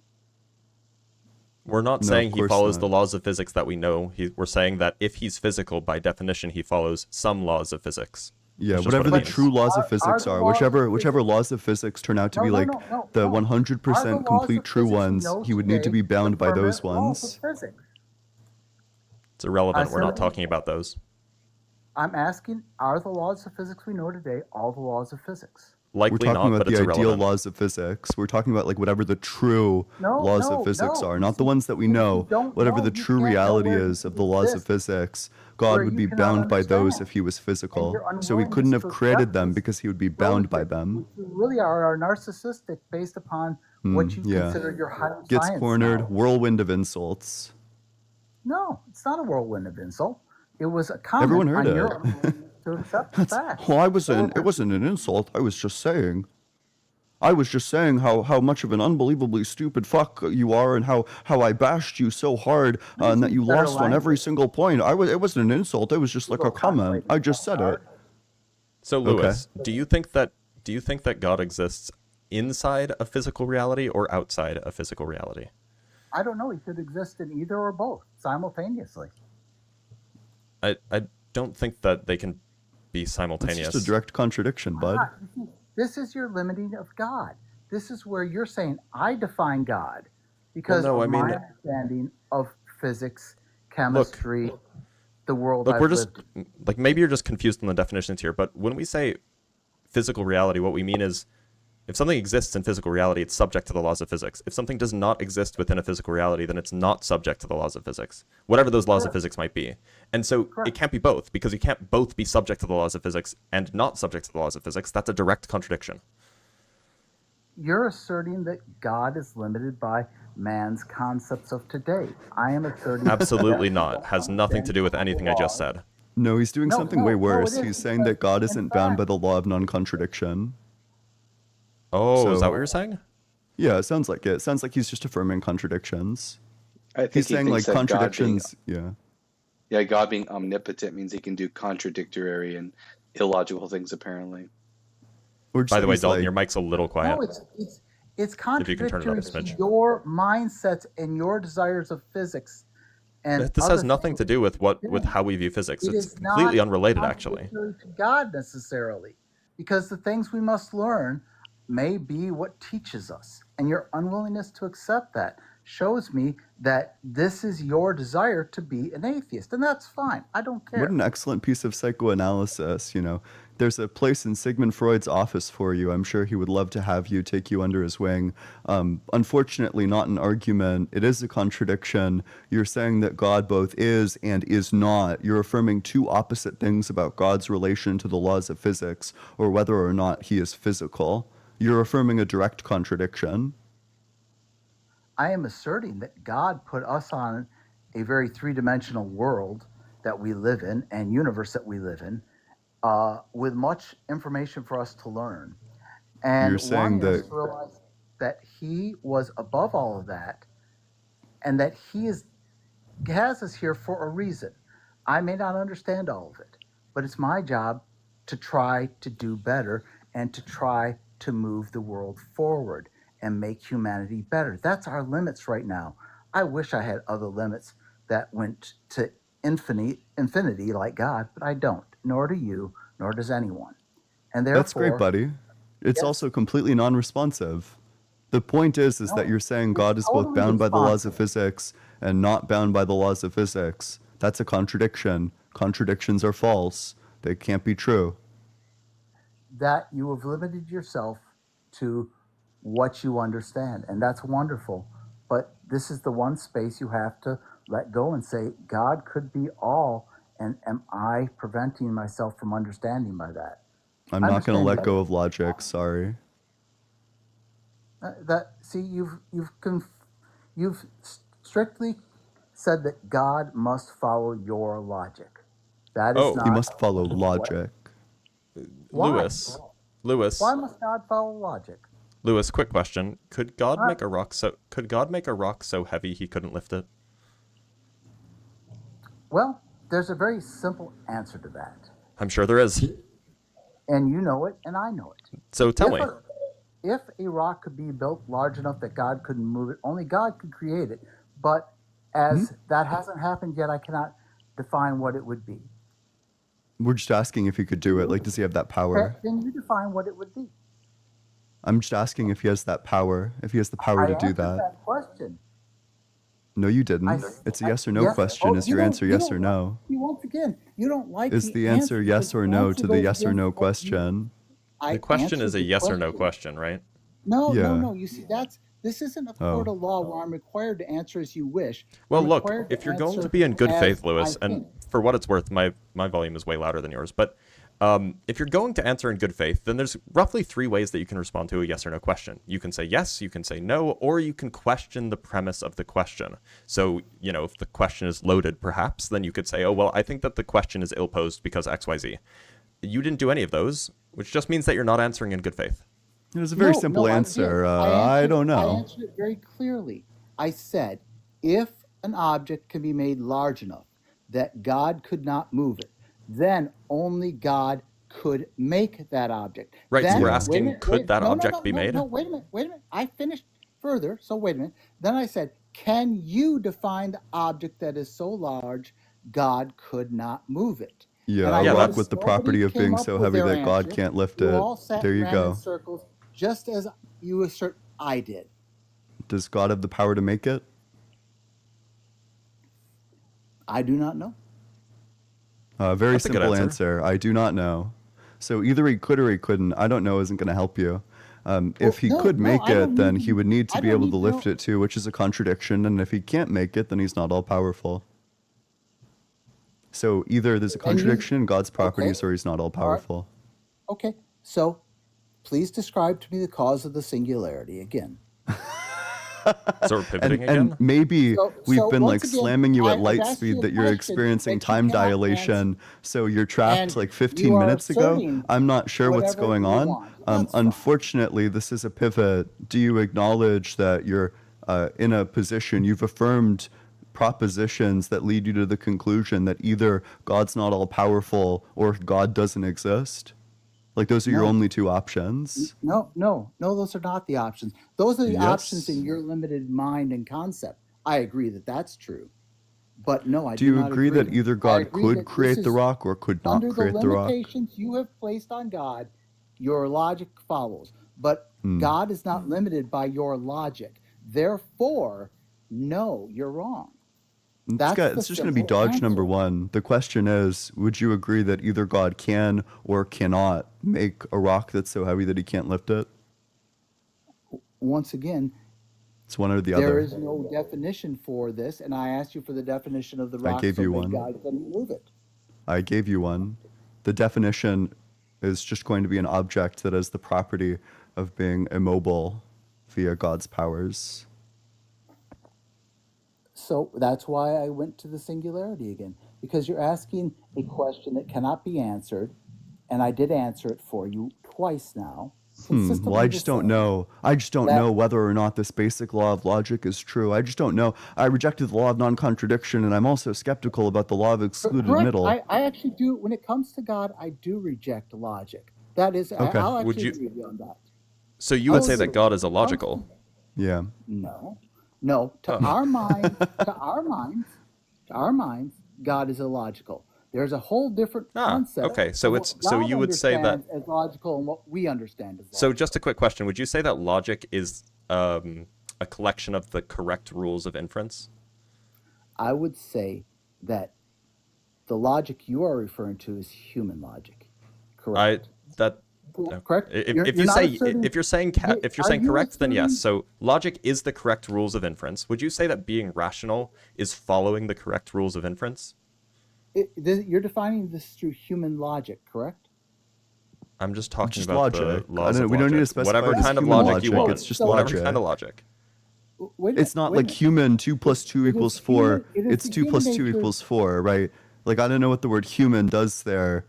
We're not No, saying of he course follows not. the laws of physics that we know. We're saying that if he's physical, by definition, he follows some laws of physics. Yeah, That's just whatever what the it true means. laws Are- of physics are the are, laws of whichever laws of physics turn out to be like the no. 100% Are the laws complete of true physics we ones, know he would need to today be bound the by those permanent laws ones. of physics? It's irrelevant. We're not said- talking about those. I'm asking: are the laws of physics we know today all the laws of physics? We're Likely talking not, about but the it's ideal irrelevant. laws of physics. We're talking about like whatever the true laws of physics are, not the ones that we know. Whatever the true reality is of the laws of physics, God where would you be cannot bound by those understand. if he was physical. your So he unwillingness couldn't have to created accept them this because he would be bound by them. You really are narcissistic based upon what you yeah. consider your higher Gets science cornered, knowledge. whirlwind of insults. No, it's not a whirlwind of insult. It was a comment Everyone heard on it. your unwillingness to accept the facts. Well, it wasn't an insult. I was just saying. I was just saying how much of an unbelievably stupid fuck you are, and how I bashed you so hard, and that you Better lost on every language. single point. It wasn't an insult. It was just like a comment. I just said it. So Okay. Lewis, do you think that God exists inside a physical reality or outside a physical reality? I don't know. He could exist in either or both simultaneously. I don't think that they can be It's simultaneous. just a direct contradiction, bud. This is your limiting of God. This is where you're saying I define God because no, of I mean- my understanding of physics, chemistry, the world Look, I've we're just lived. like, maybe you're just confused on the definitions here, but when we say physical reality, what we mean is if something exists in physical reality, it's subject to the laws of physics. If something does not exist within a physical reality, then it's not subject to the laws of physics, whatever those laws of physics might be. And so it can't be both, because you can't both be subject to the laws of physics and not subject to the laws of physics. That's a direct contradiction. You're asserting that God is limited by man's concepts of today. I am asserting Absolutely that not. Has nothing to do with anything I just said. No, he's doing No, something no, way no, worse. it is, He's saying that God because, in isn't bound by fact- the law of non-contradiction. Oh, is So- that what you're saying? Yeah, it sounds like it. It sounds like he's just affirming contradictions. I think He's he saying thinks like that contradictions. God being omnipotent means he can do contradictory and illogical things. Apparently, Or just By the that way, he's Dalton, like- your mic's a little quiet. No, it's If you can turn it up contradictory a to smidge. your mindsets and your desires of physics. And This has other nothing to things. do with how we view physics. It It's is completely not unrelated, actually. contradictory to God necessarily, because the things we must learn may be what teaches us, and your unwillingness to accept that shows me that this is your desire to be an atheist, and that's fine. I don't care. What an excellent piece of psychoanalysis, There's a place in Sigmund Freud's office for you. I'm sure he would love to have you, take you under his wing. Unfortunately, not an argument. It is a contradiction. You're saying that God both is and is not. You're affirming two opposite things about God's relation to the laws of physics, or whether or not he is physical. You're affirming a direct contradiction. I am asserting that God put us on a very three-dimensional world that we live in and universe that we live in, with much information for us to learn. And You're saying wanting us that- to realize that he was above all of that, and that he has us here for a reason. I may not understand all of it, but it's my job to try to do better and to try to move the world forward and make humanity better. That's our limits right now. I wish I had other limits that went to infinity like God, but I don't, nor do you, nor does anyone. And therefore, That's great, buddy. It's Yes. also completely non-responsive. The point is No, that you're saying it's God is both totally bound by the laws of responsive. physics and not bound by the laws of physics. That's a contradiction. Contradictions are false. They can't be true. that you have limited yourself to what you understand, and that's wonderful. But this is the one space you have to let go and say, God could be all, and am I preventing myself from understanding by that? I'm I not going to understand let that. go of logic. Sorry. You've strictly said that God must follow your logic. That is Oh, not. You must follow logic. Why? Lewis, Why must God follow logic? Lewis, quick question. Could God What? make a rock so heavy he couldn't lift it? Well, there's a very simple answer to that, I'm sure there is. and you know it, and I know it. So tell me. If a rock could be built large enough that God couldn't move it, only God could create it. But as that hasn't happened yet, I cannot define what it would be. We're just asking if he could do it. Like, does he have that power? Then you define what it would be. I'm just asking if he has that power, if he has the power I to do answered that. question. No, you didn't. I- It's a yes or no yes- question. oh, Is you your don't- answer you yes don't or no? like- Once again, you don't like Is the answer yes or no to the yes or no question? The question is a yes or no question, right? No, Yeah. no. You see, this isn't a court of law where I'm required to answer as you wish. Well, I'm look, required if you're going to answer be in good as faith, Lewis, I and think. for what it's worth, my volume is way louder than yours, but if you're going to answer in good faith, then there's roughly 3 ways that you can respond to a yes or no question. You can say yes, you can say no, or you can question the premise of the question. So, if the question is loaded, perhaps, then you could say, oh, well, I think that the question is ill-posed because XYZ. You didn't do any of those, which just means that you're not answering in good faith. It was a very simple I did. answer. I don't I know. answered it very clearly. I said, if an object can be made large enough that God could not move it, then only God could make that object. Right, so Then, we're Yeah. asking, could that object be made? No, wait a minute. I finished further, so wait a minute. Then I said, can you define the object that is so large God could not move it? Yeah, And I a Yeah, rock noticed with the nobody property of came being up so with heavy their that God answer. can't lift You it. all sat There and you ran in go. circles, just as you assert I did. Does God have the power to make it? I do not know. Very That's a good simple answer. answer. I do not know. So either he could or he couldn't. I don't know isn't going to help you. If he could make I don't it, then need he to- would need to I be don't able need to to lift know. it too, which is a contradiction. And if he can't make it, then he's not all powerful. So either there's a And you- contradiction in God's properties Okay. or he's not all right. powerful. Okay, so please describe to me the cause of the singularity again. So we're pivoting again? And maybe we've So been once like again, slamming you at I've light asked you speed a that you're question experiencing that you time cannot dilation. So you're and trapped like you 15 are minutes ago. asserting I'm not sure what's whatever going you on. want. That's fine. Unfortunately, this is a pivot. Do you acknowledge that you're in a position, you've affirmed propositions that lead you to the conclusion that either God's not all powerful or God doesn't exist? Like those are your No. only two options. No, those are not the options. Those are the options Yes. in your limited mind and concept. I agree that that's true. But no, I Do you not agree that either I God agree could that this create the is rock or could not under the create the rock? limitations you have placed on God, your logic follows. But God is not limited by your logic. Therefore, no, you're wrong. That's the It's just going to be simple dodge answer. number one. The question is, would you agree that either God can or cannot make a rock that's so heavy that he can't lift it? Once again, It's one or the there other. is no definition for this, and I asked you for the definition of the rock gave so you big one. God couldn't move it. I gave you one. The definition is just going to be an object that has the property of being immobile via God's powers. So that's why I went to the singularity again, because you're asking a question that cannot be answered, and I did answer it for you twice now. consistently Well, I the just don't same. know. I just don't That- know whether or not this basic law of logic is true. I just don't know. I rejected the law of non-contradiction, and I'm also skeptical about the law of excluded Correct. middle. I actually do. When it comes to God, I do reject logic. That is, Okay. I'll Would actually you- agree with you on that. So you would Oh, say that so- God is illogical. Yeah. No, no. To Oh. our mind, to our minds, God is illogical. There's a whole different concept. okay. So of what it's so God you would say that. understands as logical and what we understand as logical. So just a quick question: would you say that logic is a collection of the correct rules of inference? I would say that the logic you are referring to is human logic. Correct. Correct. If You're you not say asserting- if you're saying if you're Are saying you correct, then yes. asserting- So logic is the correct rules of inference. Would you say that being rational is following the correct rules of inference? You're defining this through human logic, correct? I'm just talking Just about logic. the laws of we don't need to logic. specify Whatever it as kind of human logic you logic, want. it's just whatever logic. kind of logic. Wait a minute, It's not wait a like minute. human 2 plus 2 It is equals human- 4. it is It's the 2 plus human 2 nature- equals 4, right? Like, I don't know what the word human does there.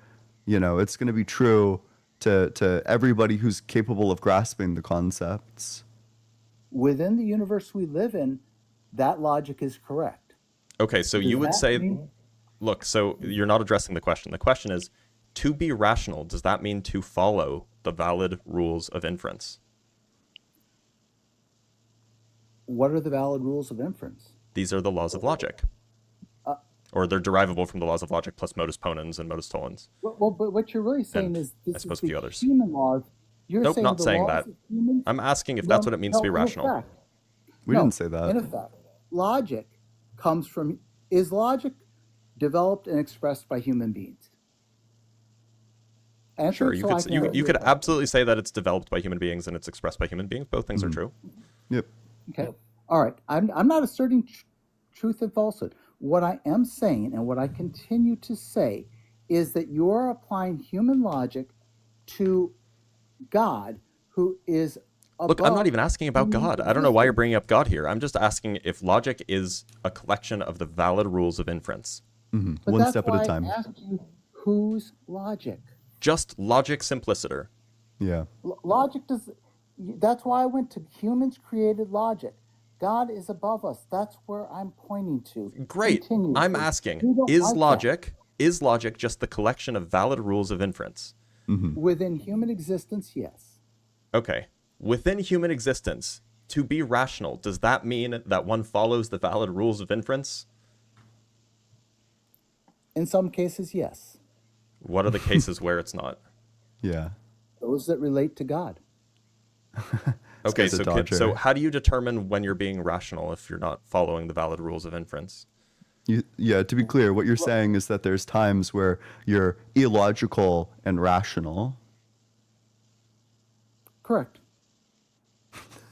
You know, it's going to be true to everybody who's capable of grasping the concepts. Within the universe we live in, that logic is correct. Okay, so Does you would that say, mean- look, so you're not addressing the question. The question is, to be rational, does that mean to follow the valid rules of inference? What are the valid rules of inference? These are the laws of logic. Or they're derivable from the laws of logic plus modus ponens and modus tollens. Well, but what you're really saying And is I this suppose is a few the others. human laws. You're Nope, saying not the saying laws that. of humans. I'm asking if that's what it means to be in rational. effect, We no, didn't say that. In effect, logic comes from, is logic developed and expressed by human beings? Answer Sure, it you so I could can you, answer you could it. absolutely say that it's developed by human beings and it's expressed by human beings. Both things are true. Yep. Okay. All right. I'm not asserting truth and falsehood. What I am saying and what I continue to say is that you are applying human logic to God, who is Look, I'm not above even asking about human God. I don't know why you're existence. bringing up God here. I'm just asking if logic is a collection of the valid rules of inference. But One that's step at why a time. I asked you, whose logic? Just logic simpliciter. Yeah. Logic does. That's why I went to humans created logic. God is above us. That's where I'm pointing to. Great. Continuously. I'm asking, You don't is like that. logic just the collection of valid rules of inference? Within human existence, yes. Okay. Within human existence, to be rational, does that mean that one follows the valid rules of inference? In some cases, yes. What are the cases where it's not? Yeah. Those that relate to God. Okay, guy's a so dodger. how do you determine when you're being rational if you're not following the valid rules of inference? Yeah, to be clear, what you're saying is that there's times where you're illogical and rational. Correct.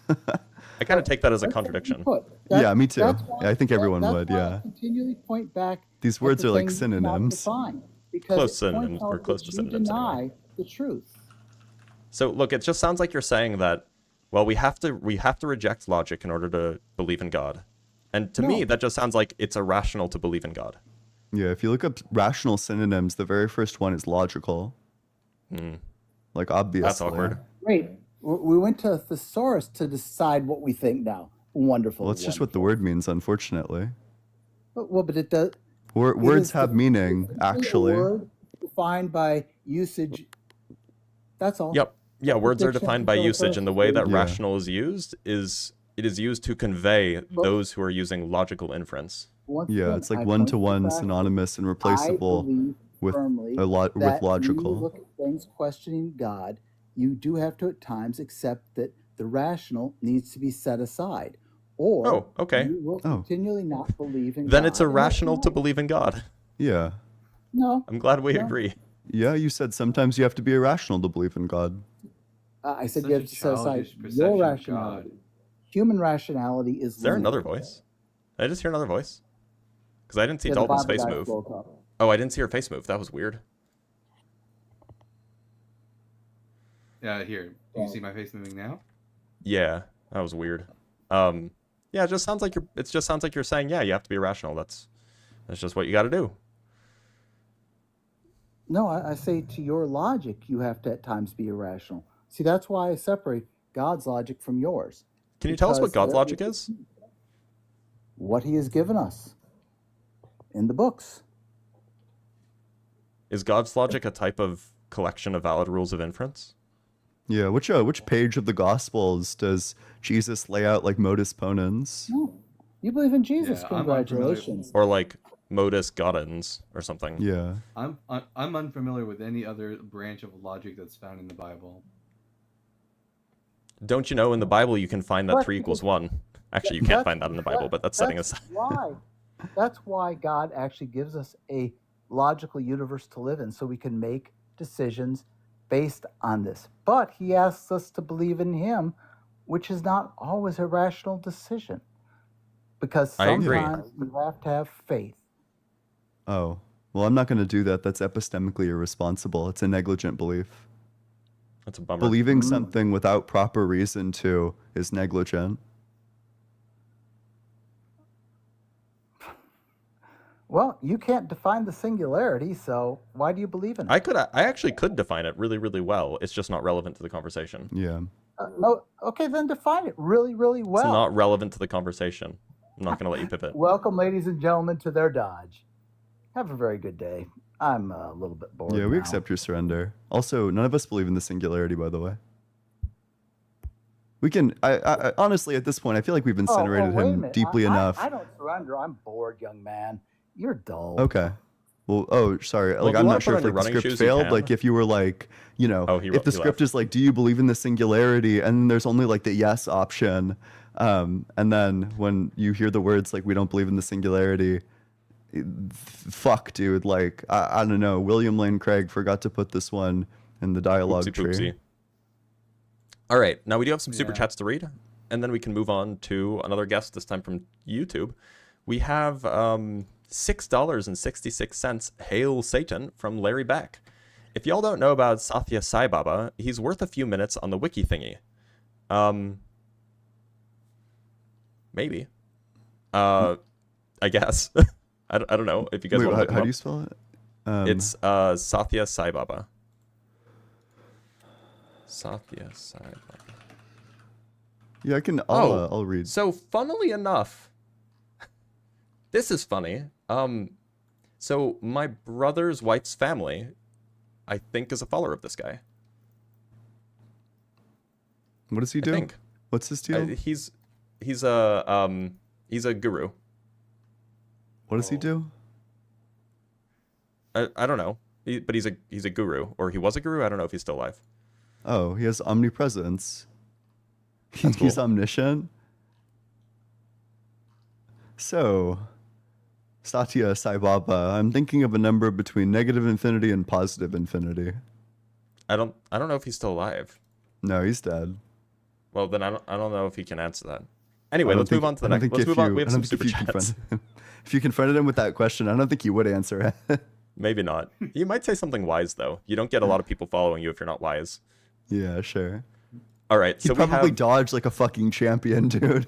I kind of take that as a contradiction. Yeah, me too. I think everyone would, that's why yeah. I continually point back. These at words the are like things you cannot synonyms. define, because Close it synonyms, points or out close that to you synonyms deny anyway. the truth. So look, it just sounds like you're saying that, well, we have to reject logic in order to believe in God. And to me, No. that just sounds like it's irrational to believe in God. Yeah, if you look up rational synonyms, the very first one is logical. Like, obviously. That's awkward. Great. We went to a thesaurus to decide what we think now. Wonderful. Well, it's just what the word means, unfortunately. Well, but it does. Words have meaning, actually. A word defined by usage. That's all. Yep. Yeah, words are Diction defined by until usage, first and the way that Yeah. rational is used is it is used to convey those who are using logical inference. Once Yeah, again, it's like I one-to-one, point to the fact synonymous, and I replaceable believe with firmly with that logical. When you look at things questioning God, you do have to at times accept that the rational needs to be set aside, or Oh, okay. you will Oh. continually not believe in God. Then it's and that's irrational to fine. believe in God. Yeah. No, I'm glad we No. agree. Yeah, you said sometimes you have to be irrational to believe in God. I said Such you a have to set aside childish perception your of rationality. God. Human rationality is Is there limited. another voice? Did I just hear another voice? Because I didn't see Yeah, the Dalton's Bible face guy move. spoke up. Oh, I didn't see her face move. That was weird. Yeah, here. Do you see my face moving now? Yeah, that was weird. Yeah, it just sounds like you're saying, yeah, you have to be rational. That's just what you got to do. No, I say to your logic, you have to at times be irrational. See, that's why I separate God's logic from yours. Can you tell us what Because God's there logic is? What He has given us in the books. Is God's logic a type of collection of valid rules of inference? Yeah, which page of the Gospels does Jesus lay out like modus ponens? No, you believe in Jesus. Yeah, I'm unfamiliar. Congratulations. Or like modus gaudens or something? Yeah. I'm unfamiliar with any other branch of logic that's found in the Bible. Don't you know in the Bible you can find that But 3 equals 1? Actually, you can't That's- find that in the Bible, but that's setting aside. That's why God actually gives us a logical universe to live in, so we can make decisions based on this. But He asks us to believe in Him, which is not always a rational decision, because I agree. sometimes you have to have faith. Oh. Well, I'm not going to do that. That's epistemically irresponsible. It's a negligent belief. That's a bummer. Believing something without proper reason to is negligent. Well, you can't define the singularity, so why do you believe in it? I actually could define it really, really well. It's just not relevant to the conversation. Yeah. No, okay, then define it really, really well. It's not relevant to the conversation. I'm not going to let you pivot. Welcome, ladies and gentlemen, to their Dodge. Have a very good day. I'm a little bit bored. Yeah, we now. accept your surrender. Also, none of us believe in the singularity, by the way. We can, I honestly, at this point, I feel like we've incinerated wait a him minute. deeply enough. I don't surrender. I'm bored, young man. You're dull. Okay. Well, oh, sorry. Well, Like, if you I'm wanna not sure put if on your like, the running script shoes, you failed. can. Like, if you were like, you know, Oh, he if the left. script is like, do you believe in the singularity? And then there's only like the yes option. And then when you hear the words like, we don't believe in the singularity, fuck, dude. Like, I don't know. William Lane Craig forgot to put this one in the dialogue Oopsie tree. poopsie. All right, now we do have some super Yeah. chats to read, and then we can move on to another guest, this time from YouTube. We have $6.66, Hail Satan, from Larry Beck. If y'all don't know about Satya Sai Baba, he's worth a few minutes on the wiki thingy. Maybe. I guess. I don't know if you guys Wait, want to look him how up. do you spell it? It's Satya Sai Baba. Satya Sai Baba. Yeah, I can. Oh, I'll read. so funnily enough, this is funny. So my brother's wife's family, I think, is a follower of this guy. What does he I do? think What's his deal? he's a guru. What does he Oh. do? I don't know, but he's a guru, or he was a guru. I don't know if he's still alive. Oh, he has omnipresence. That's He's cool. omniscient. So, Satya Sai Baba, I'm thinking of a number between negative infinity and positive infinity. I don't know if he's still alive. No, he's dead. Well, then I don't know if he can answer that. I Anyway, don't let's move think- on to the I don't next. think Let's if move on. you- We I have don't some think super if you chats. if you confronted him with that question, I don't think he would answer it. Maybe not. You might say something wise though. You don't get a lot of people following you if you're not wise. Yeah, sure. All right, He'd so we probably have. dodge like a fucking champion, dude.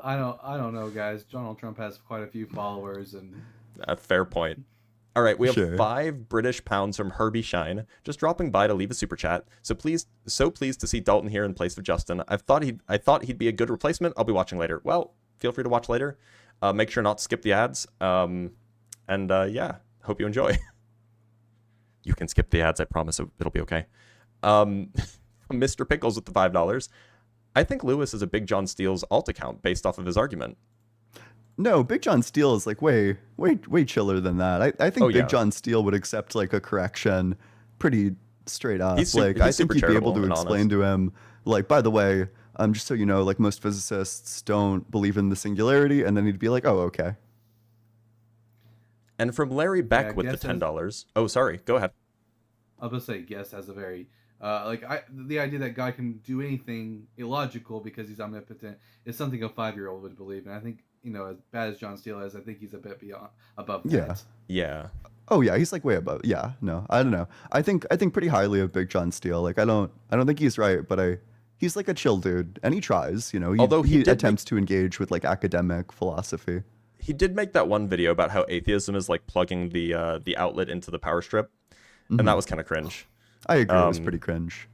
I don't know, guys. Donald Trump has quite a few followers, and A fair point. All right, we have Sure. 5 British pounds from Herbie Shine, just dropping by to leave a super chat. So pleased to see Dalton here in place of Justin. I thought he'd be a good replacement. I'll be watching later. Well, feel free to watch later. Make sure not to skip the ads. Yeah, hope you enjoy. You can skip the ads. I promise it'll be okay. Mr. Pickles with the $5. I think Lewis is a Big John Steele's alt account based off of his argument. No, Big John Steele is like way chiller than that. I think Oh, Big yeah. John Steele would accept like a correction pretty straight up. He's Like he's I think super you'd be able charitable to and explain honest. to him, like, by the way, just so you know, like most physicists don't believe in the singularity, and then he'd be like, oh, okay. And from Larry Beck I with the guess as- $10. Oh, sorry. Go ahead. I'll just say guess has a very the idea that God can do anything illogical because he's omnipotent is something a 5-year-old would believe, and I think as bad as John Steele is, I think he's a bit above that. Yeah. Yeah. Oh yeah, he's like way above. Yeah, no, I don't know. I think pretty highly of Big John Steele. Like I don't think he's right, but he's like a chill dude, and he tries. Although he did attempts to engage with like academic philosophy. He did make that one video about how atheism is like plugging the outlet into the power strip, and that was kind of cringe. I agree. It was pretty cringe.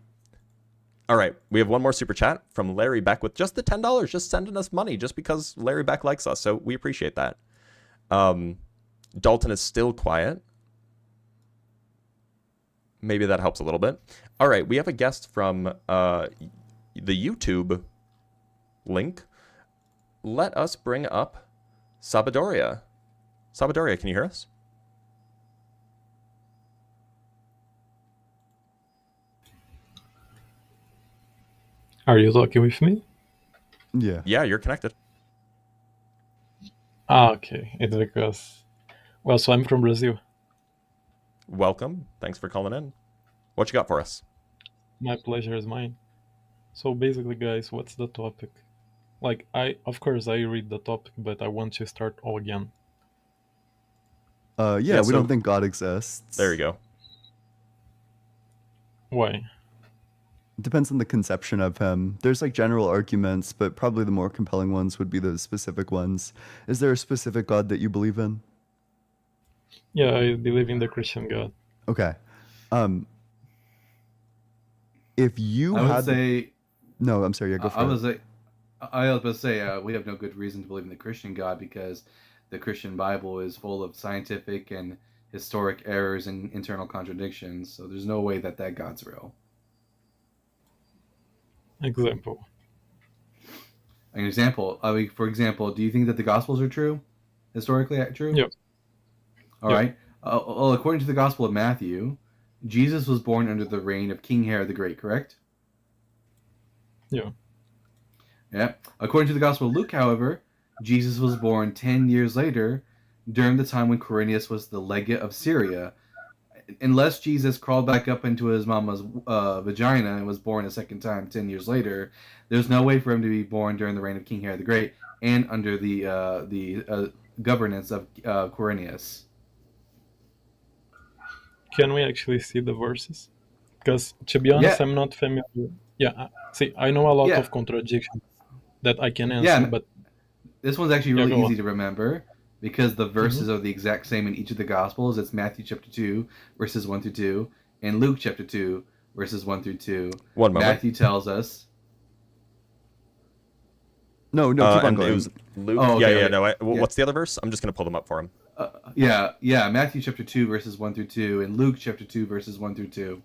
All right, we have one more super chat from Larry Beck with just the $10, just sending us money just because Larry Beck likes us, so we appreciate that. Dalton is still quiet. Maybe that helps a little bit. All right, we have a guest from the YouTube link. Let us bring up Sabadoria. Sabadoria, can you hear us? Are you talking with me? Yeah. Yeah, you're connected. Okay. It's because, well, so I'm from Brazil. Welcome. Thanks for calling in. What you got for us? My pleasure is mine. So basically, guys, what's the topic? Like, of course, I read the topic, but I want to start all again. Yeah, we so- don't think God exists. There you go. Why? It depends on the conception of him. There's like general arguments, but probably the more compelling ones would be the specific ones. Is there a specific God that you believe in? Yeah, I believe in the Christian God. Okay. If you I had would say no, I'm sorry. Yeah, go for I it. was like, I was about to say we have no good reason to believe in the Christian God because the Christian Bible is full of scientific and historic errors and internal contradictions. So there's no way that God's real. Example. An example. For example, do you think that the Gospels are true, historically true? Yep. All Yep. right. Well, according to the Gospel of Matthew, Jesus was born under the reign of King Herod the Great. Correct? Yeah. Yeah. According to the Gospel of Luke, however, Jesus was born 10 years later during the time when Quirinius was the legate of Syria. Unless Jesus crawled back up into his mama's vagina and was born a second time 10 years later, there's no way for him to be born during the reign of King Herod the Great and under the governance of Quirinius. Can we actually see the verses? Because to be honest, Yeah. I'm not familiar. Yeah. See, I know a lot Yeah. of contradictions that I can answer, Yeah. but This one's actually Yeah, really go easy on. to remember because the verses are the exact same in each of the Gospels. It's Matthew chapter 2, verses 1 through 2, and Luke chapter 2, verses 1 through 2. One moment. Matthew tells us. No, keep on And it going. was Luke. Oh, yeah, okay, yeah. okay. No, Yeah. what's the other verse? I'm just gonna pull them up for him. Yeah. Matthew chapter 2 verses 1 through 2 and Luke chapter 2 verses 1 through 2.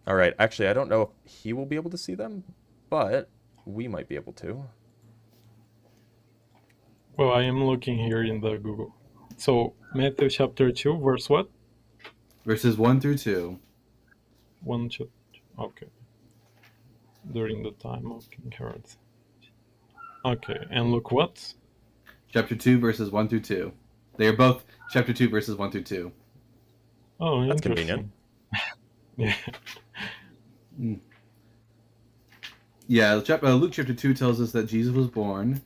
All right. Actually, I don't know if he will be able to see them, but we might be able to. Well, I am looking here in the Google. So Matthew chapter 2, verse what? Verses 1 through 2. 1 chapter. Okay. During the time of King Herod. Okay, and look what? Chapter 2 verses 1 through 2. They are both chapter 2 verses 1 through 2. Oh, That's interesting. convenient. Yeah. Yeah, Luke chapter 2 tells us that Jesus was born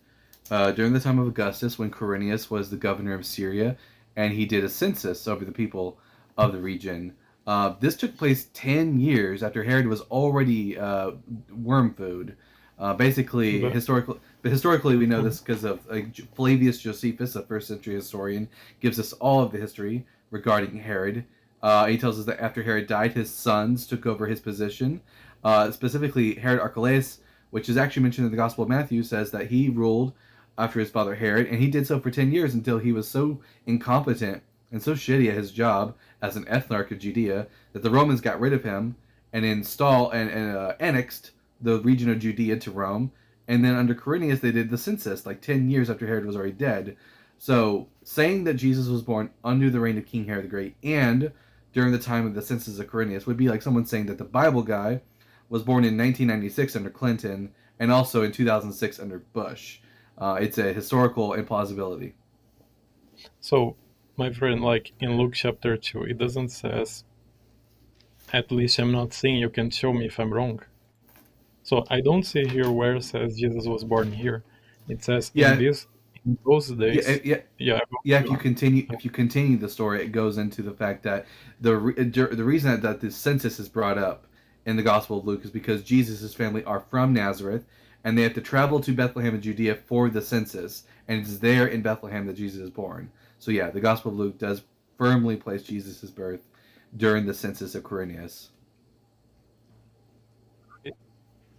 during the time of Augustus when Quirinius was the governor of Syria, and he did a census over the people of the region. This took place 10 years after Herod was already worm food. Basically, But historically, we know this because of Flavius Josephus, a first century historian, gives us all of the history regarding Herod. He tells us that after Herod died, his sons took over his position. Specifically, Herod Archelaus, which is actually mentioned in the Gospel of Matthew, says that he ruled after his father Herod, and he did so for 10 years until he was so incompetent and so shitty at his job as an ethnarch of Judea that the Romans got rid of him and annexed the region of Judea to Rome. And then under Quirinius, they did the census like 10 years after Herod was already dead. So saying that Jesus was born under the reign of King Herod the Great and during the time of the census of Quirinius would be like someone saying that the Bible guy was born in 1996 under Clinton and also in 2006 under Bush. It's a historical implausibility. so, my friend, like in Luke chapter 2, it doesn't says, at least I'm not saying, you can show me if I'm wrong. So I don't see here where it says Jesus was born here. It says Yeah. in those days. Yeah. If you continue the story, it goes into the fact that the reason that the census is brought up in the Gospel of Luke is because Jesus' family are from Nazareth, and they have to travel to Bethlehem in Judea for the census, and it's there in Bethlehem that Jesus is born. So yeah, the Gospel of Luke does firmly place Jesus' birth during the census of Quirinius.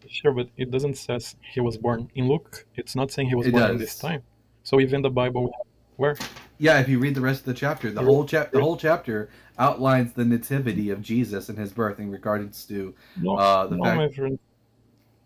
Sure, but it doesn't says he was born in Luke. It's not saying he was It born does. in this time. So even the Bible, where? Yeah, if you read the rest of the chapter, the whole chapter outlines the nativity of Jesus and his birth in regards to No, the no, fact. my friend.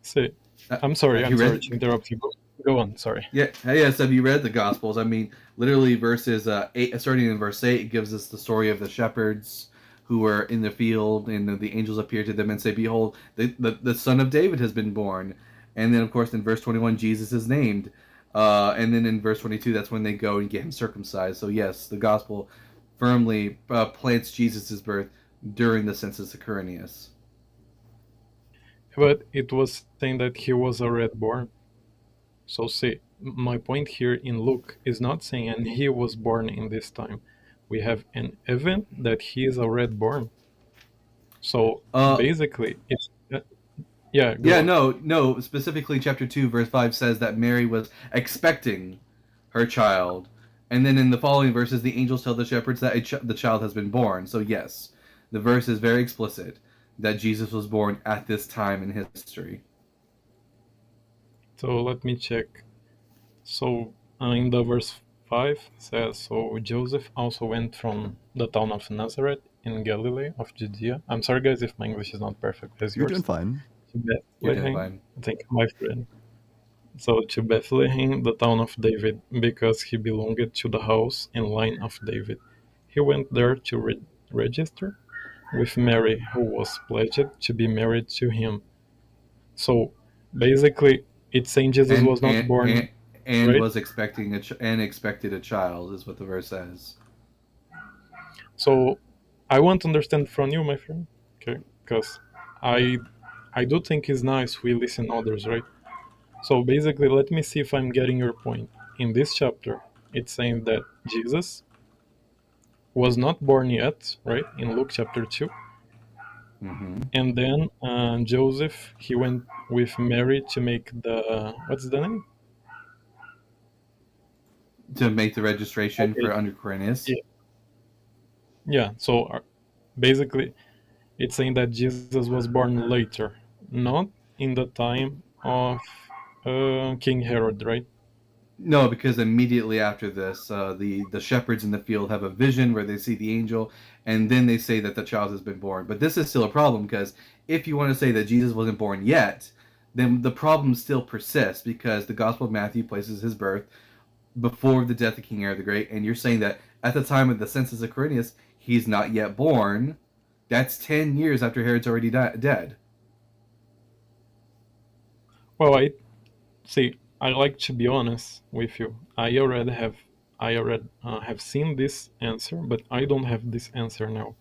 See, I'm sorry to interrupt you. Go on, sorry. Yeah, yes. Have you read the Gospels? I mean, literally, verses 8, starting in verse 8, it gives us the story of the shepherds who were in the field, and the angels appear to them and say, "Behold, the Son of David has been born." And then, of course, in verse 21, Jesus is named. And then in verse 22, that's when they go and get him circumcised. So yes, the Gospel firmly plants Jesus' birth during the census of Quirinius. But it was saying that he was already born. So see, my point here in Luke is not saying and he was born in this time. We have an event that he is already born. So basically, it's no. Specifically, chapter 2, verse 5 says that Mary was expecting her child, and then in the following verses, the angels tell the shepherds that the child has been born. So yes, the verse is very explicit that Jesus was born at this time in history. So let me check. So in the verse 5 says, so Joseph also went from the town of Nazareth in Galilee of Judea. I'm sorry, guys, if my English is not perfect as You're yours. doing fine. You're doing fine. Thank you, my friend. So to Bethlehem, the town of David, because he belonged to the house and line of David. He went there to register with Mary, who was pledged to be married to him. So basically, it's saying Jesus was not born and right? was expecting expected a child, is what the verse says. So I want to understand from you, my friend, okay? Because I do think it's nice we listen others, right? So basically, let me see if I'm getting your point. In this chapter, it's saying that Jesus was not born yet, right? In Luke chapter 2. Mm-hmm. And then Joseph, he went with Mary to make what's the name? To make the registration for under Quirinius. Yeah, so basically, it's saying that Jesus was born later, not in the time of King Herod, right? No, because immediately after this, the shepherds in the field have a vision where they see the angel, and then they say that the child has been born. But this is still a problem because if you want to say that Jesus wasn't born yet, then the problem still persists because the Gospel of Matthew places his birth before the death of King Herod the Great, and you're saying that at the time of the census of Quirinius, he's not yet born. That's 10 years after Herod's already dead. Well, I see. I like to be honest with you. I already have seen this answer, but I don't have this answer now.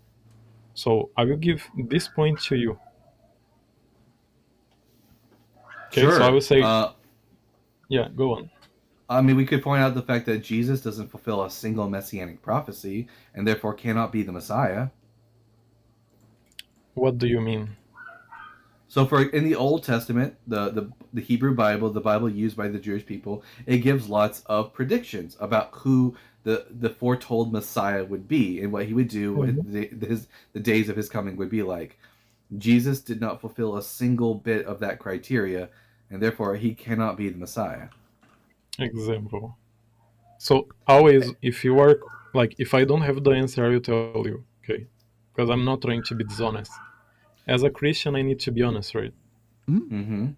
So I will give this point to you. Okay, so I Sure. will say, yeah, go on. I mean, we could point out the fact that Jesus doesn't fulfill a single messianic prophecy and therefore cannot be the Messiah. What do you mean? So, for in the Old Testament, the Hebrew Bible, the Bible used by the Jewish people, it gives lots of predictions about who the foretold Messiah would be and what he would do, what Mhm. the days of his coming would be like. Jesus did not fulfill a single bit of that criteria, and therefore he cannot be the Messiah. Example. So always, if you are like, if I don't have the answer, I will tell you, okay? Because I'm not trying to be dishonest. As a Christian, I need to be honest, right? Mm-hmm.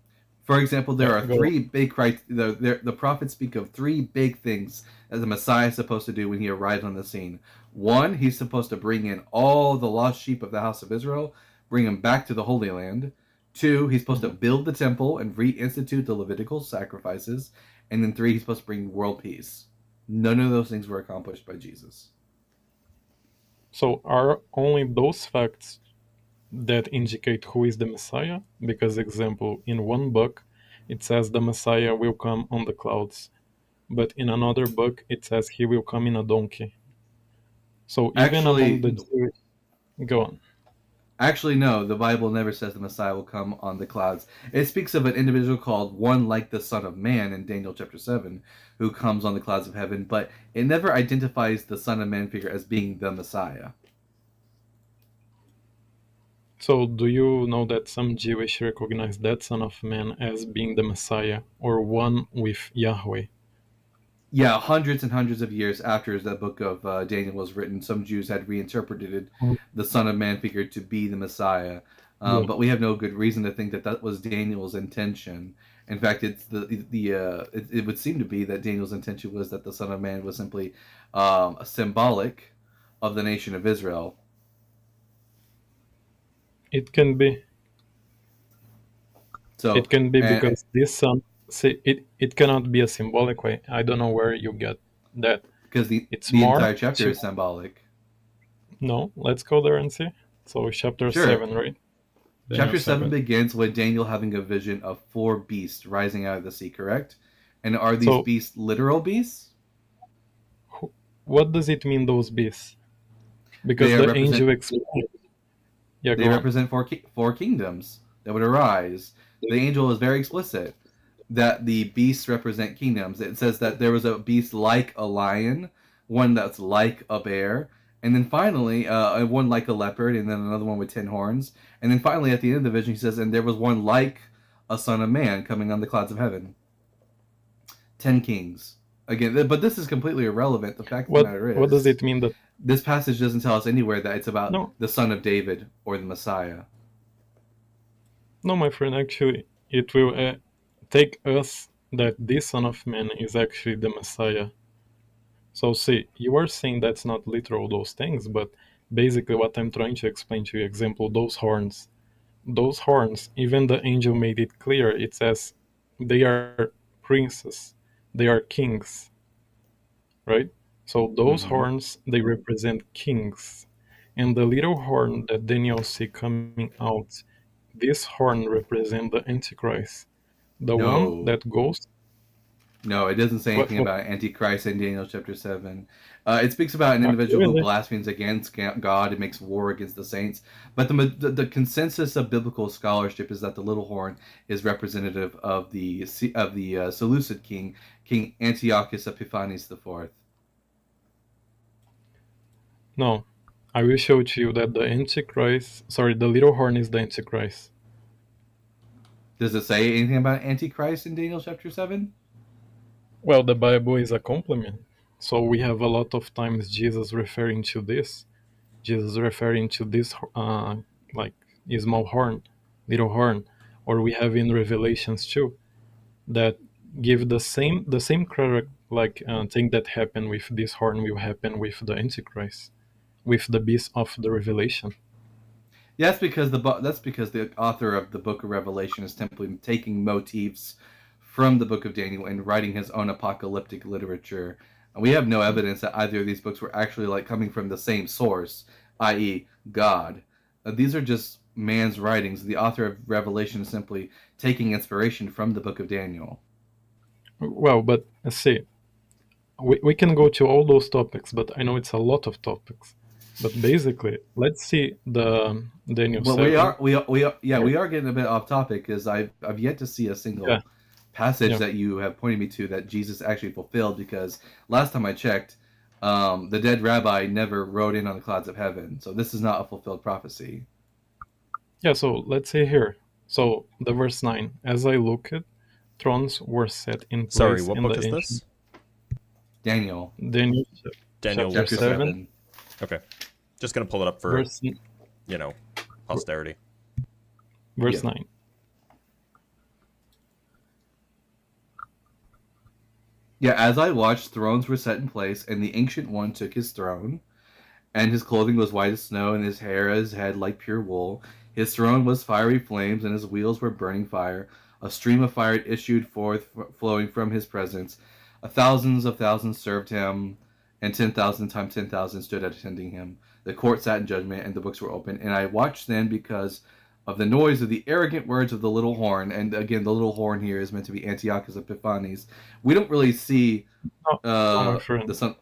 For example, there Yeah, are go on. three big the prophets speak of three big things that the Messiah is supposed to do when he arrives on the scene. One, he's supposed to bring in all the lost sheep of the house of Israel, bring them back to the Holy Land. Two, he's supposed to Mhm. build the temple and reinstitute the Levitical sacrifices. And then three, he's supposed to bring world peace. None of those things were accomplished by Jesus. So are only those facts that indicate who is the Messiah? Because, example, in one book, it says the Messiah will come on the clouds, but in another book, it says he will come in a donkey. So even among Actually, the Jewish, go on. Actually, no, the Bible never says the Messiah will come on the clouds. It speaks of an individual called one like the Son of Man in Daniel chapter 7, who comes on the clouds of heaven, but it never identifies the Son of Man figure as being the Messiah. So, do you know that some Jewish recognize that Son of Man as being the Messiah or one with Yahweh? Yeah, hundreds and hundreds of years after the book of Daniel was written, some Jews had reinterpreted Mm. the Son of Man figure to be the Messiah. Yeah. But we have no good reason to think that that was Daniel's intention. In fact, it would seem to be that Daniel's intention was that the Son of Man was simply a symbolic of the nation of Israel. It can be. So, It can be and because this son, see, it cannot be a symbolic way. I don't know where you get that. because It's the more entire chapter to, is symbolic. no, let's go there and see. So, chapter Sure. 7, right? Daniel Chapter 7 7. begins with Daniel having a vision of four beasts rising out of the sea, correct? And are these So, beasts literal beasts? what does it mean, those beasts? They Because are the represent angel explained. Yeah, they go on. represent four kingdoms that would arise. The angel is very explicit that the beasts represent kingdoms. It says that there was a beast like a lion, one that's like a bear, and then finally one like a leopard, and then another one with 10 horns. And then finally at the end of the vision he says, and there was one like a son of man coming on the clouds of heaven. 10 kings. Again, but this is completely irrelevant. The fact of the matter What does is, it mean that, this passage doesn't tell us anywhere that it's about no, the son of David or the Messiah. no, my friend, actually, it will take us that this Son of Man is actually the Messiah. So, see, you are saying that's not literal, those things, but basically what I'm trying to explain to you, example, those horns, even the angel made it clear. It says they are princes, they are kings, right? So those Mm-hmm. horns, they represent kings. And the little horn that Daniel see coming out, this horn represents the Antichrist, the one No, that goes. no, it doesn't say anything What about Antichrist in Daniel chapter 7. It speaks about an individual who really? blasphemes against God and makes war against the saints. But the consensus of biblical scholarship is that the little horn is representative of the Seleucid king, King Antiochus Epiphanes IV. No, I will show to you that the Antichrist, sorry, the little horn is the Antichrist. Does it say anything about Antichrist in Daniel chapter 7? Well, the Bible is a complement. So we have a lot of times Jesus referring to this. Jesus referring to this, like small horn, little horn, or we have in Revelations too that give the same correct thing that happened with this horn will happen with the Antichrist, with the beast of the Revelation. Yeah, that's because the author of the Book of Revelation is simply taking motifs from the Book of Daniel and writing his own apocalyptic literature. And we have no evidence that either of these books were actually like coming from the same source, i.e., God. These are just man's writings. The author of Revelation is simply taking inspiration from the Book of Daniel. Well, but see, we can go to all those topics, but I know it's a lot of topics. But basically, let's see the Daniel Well, 7. we are getting a bit off topic because I've yet to see a single Yeah, passage yeah. that you have pointed me to that Jesus actually fulfilled. Because last time I checked, the dead rabbi never rode in on the clouds of heaven, so this is not a fulfilled prophecy. Yeah, so let's say here. So the verse 9, as I look at, thrones were set in Sorry, place what in book the is ancient this? Daniel Daniel Daniel chapter chapter 7, 7. Okay. Just gonna pull it up for, verse posterity. verse Yeah. 9. Yeah, as I watched, thrones were set in place, and the Ancient One took his throne, and his clothing was white as snow, and his hair as head like pure wool. His throne was fiery flames, and his wheels were burning fire. A stream of fire issued forth, flowing from his presence. Thousands of thousands served him, and 10,000 times 10,000 stood attending him. The court sat in judgment, and the books were open. And I watched then because of the noise of the arrogant words of the little horn. And again, the little horn here is meant to be Antiochus Epiphanes. We don't really see No, no, my friend. the son.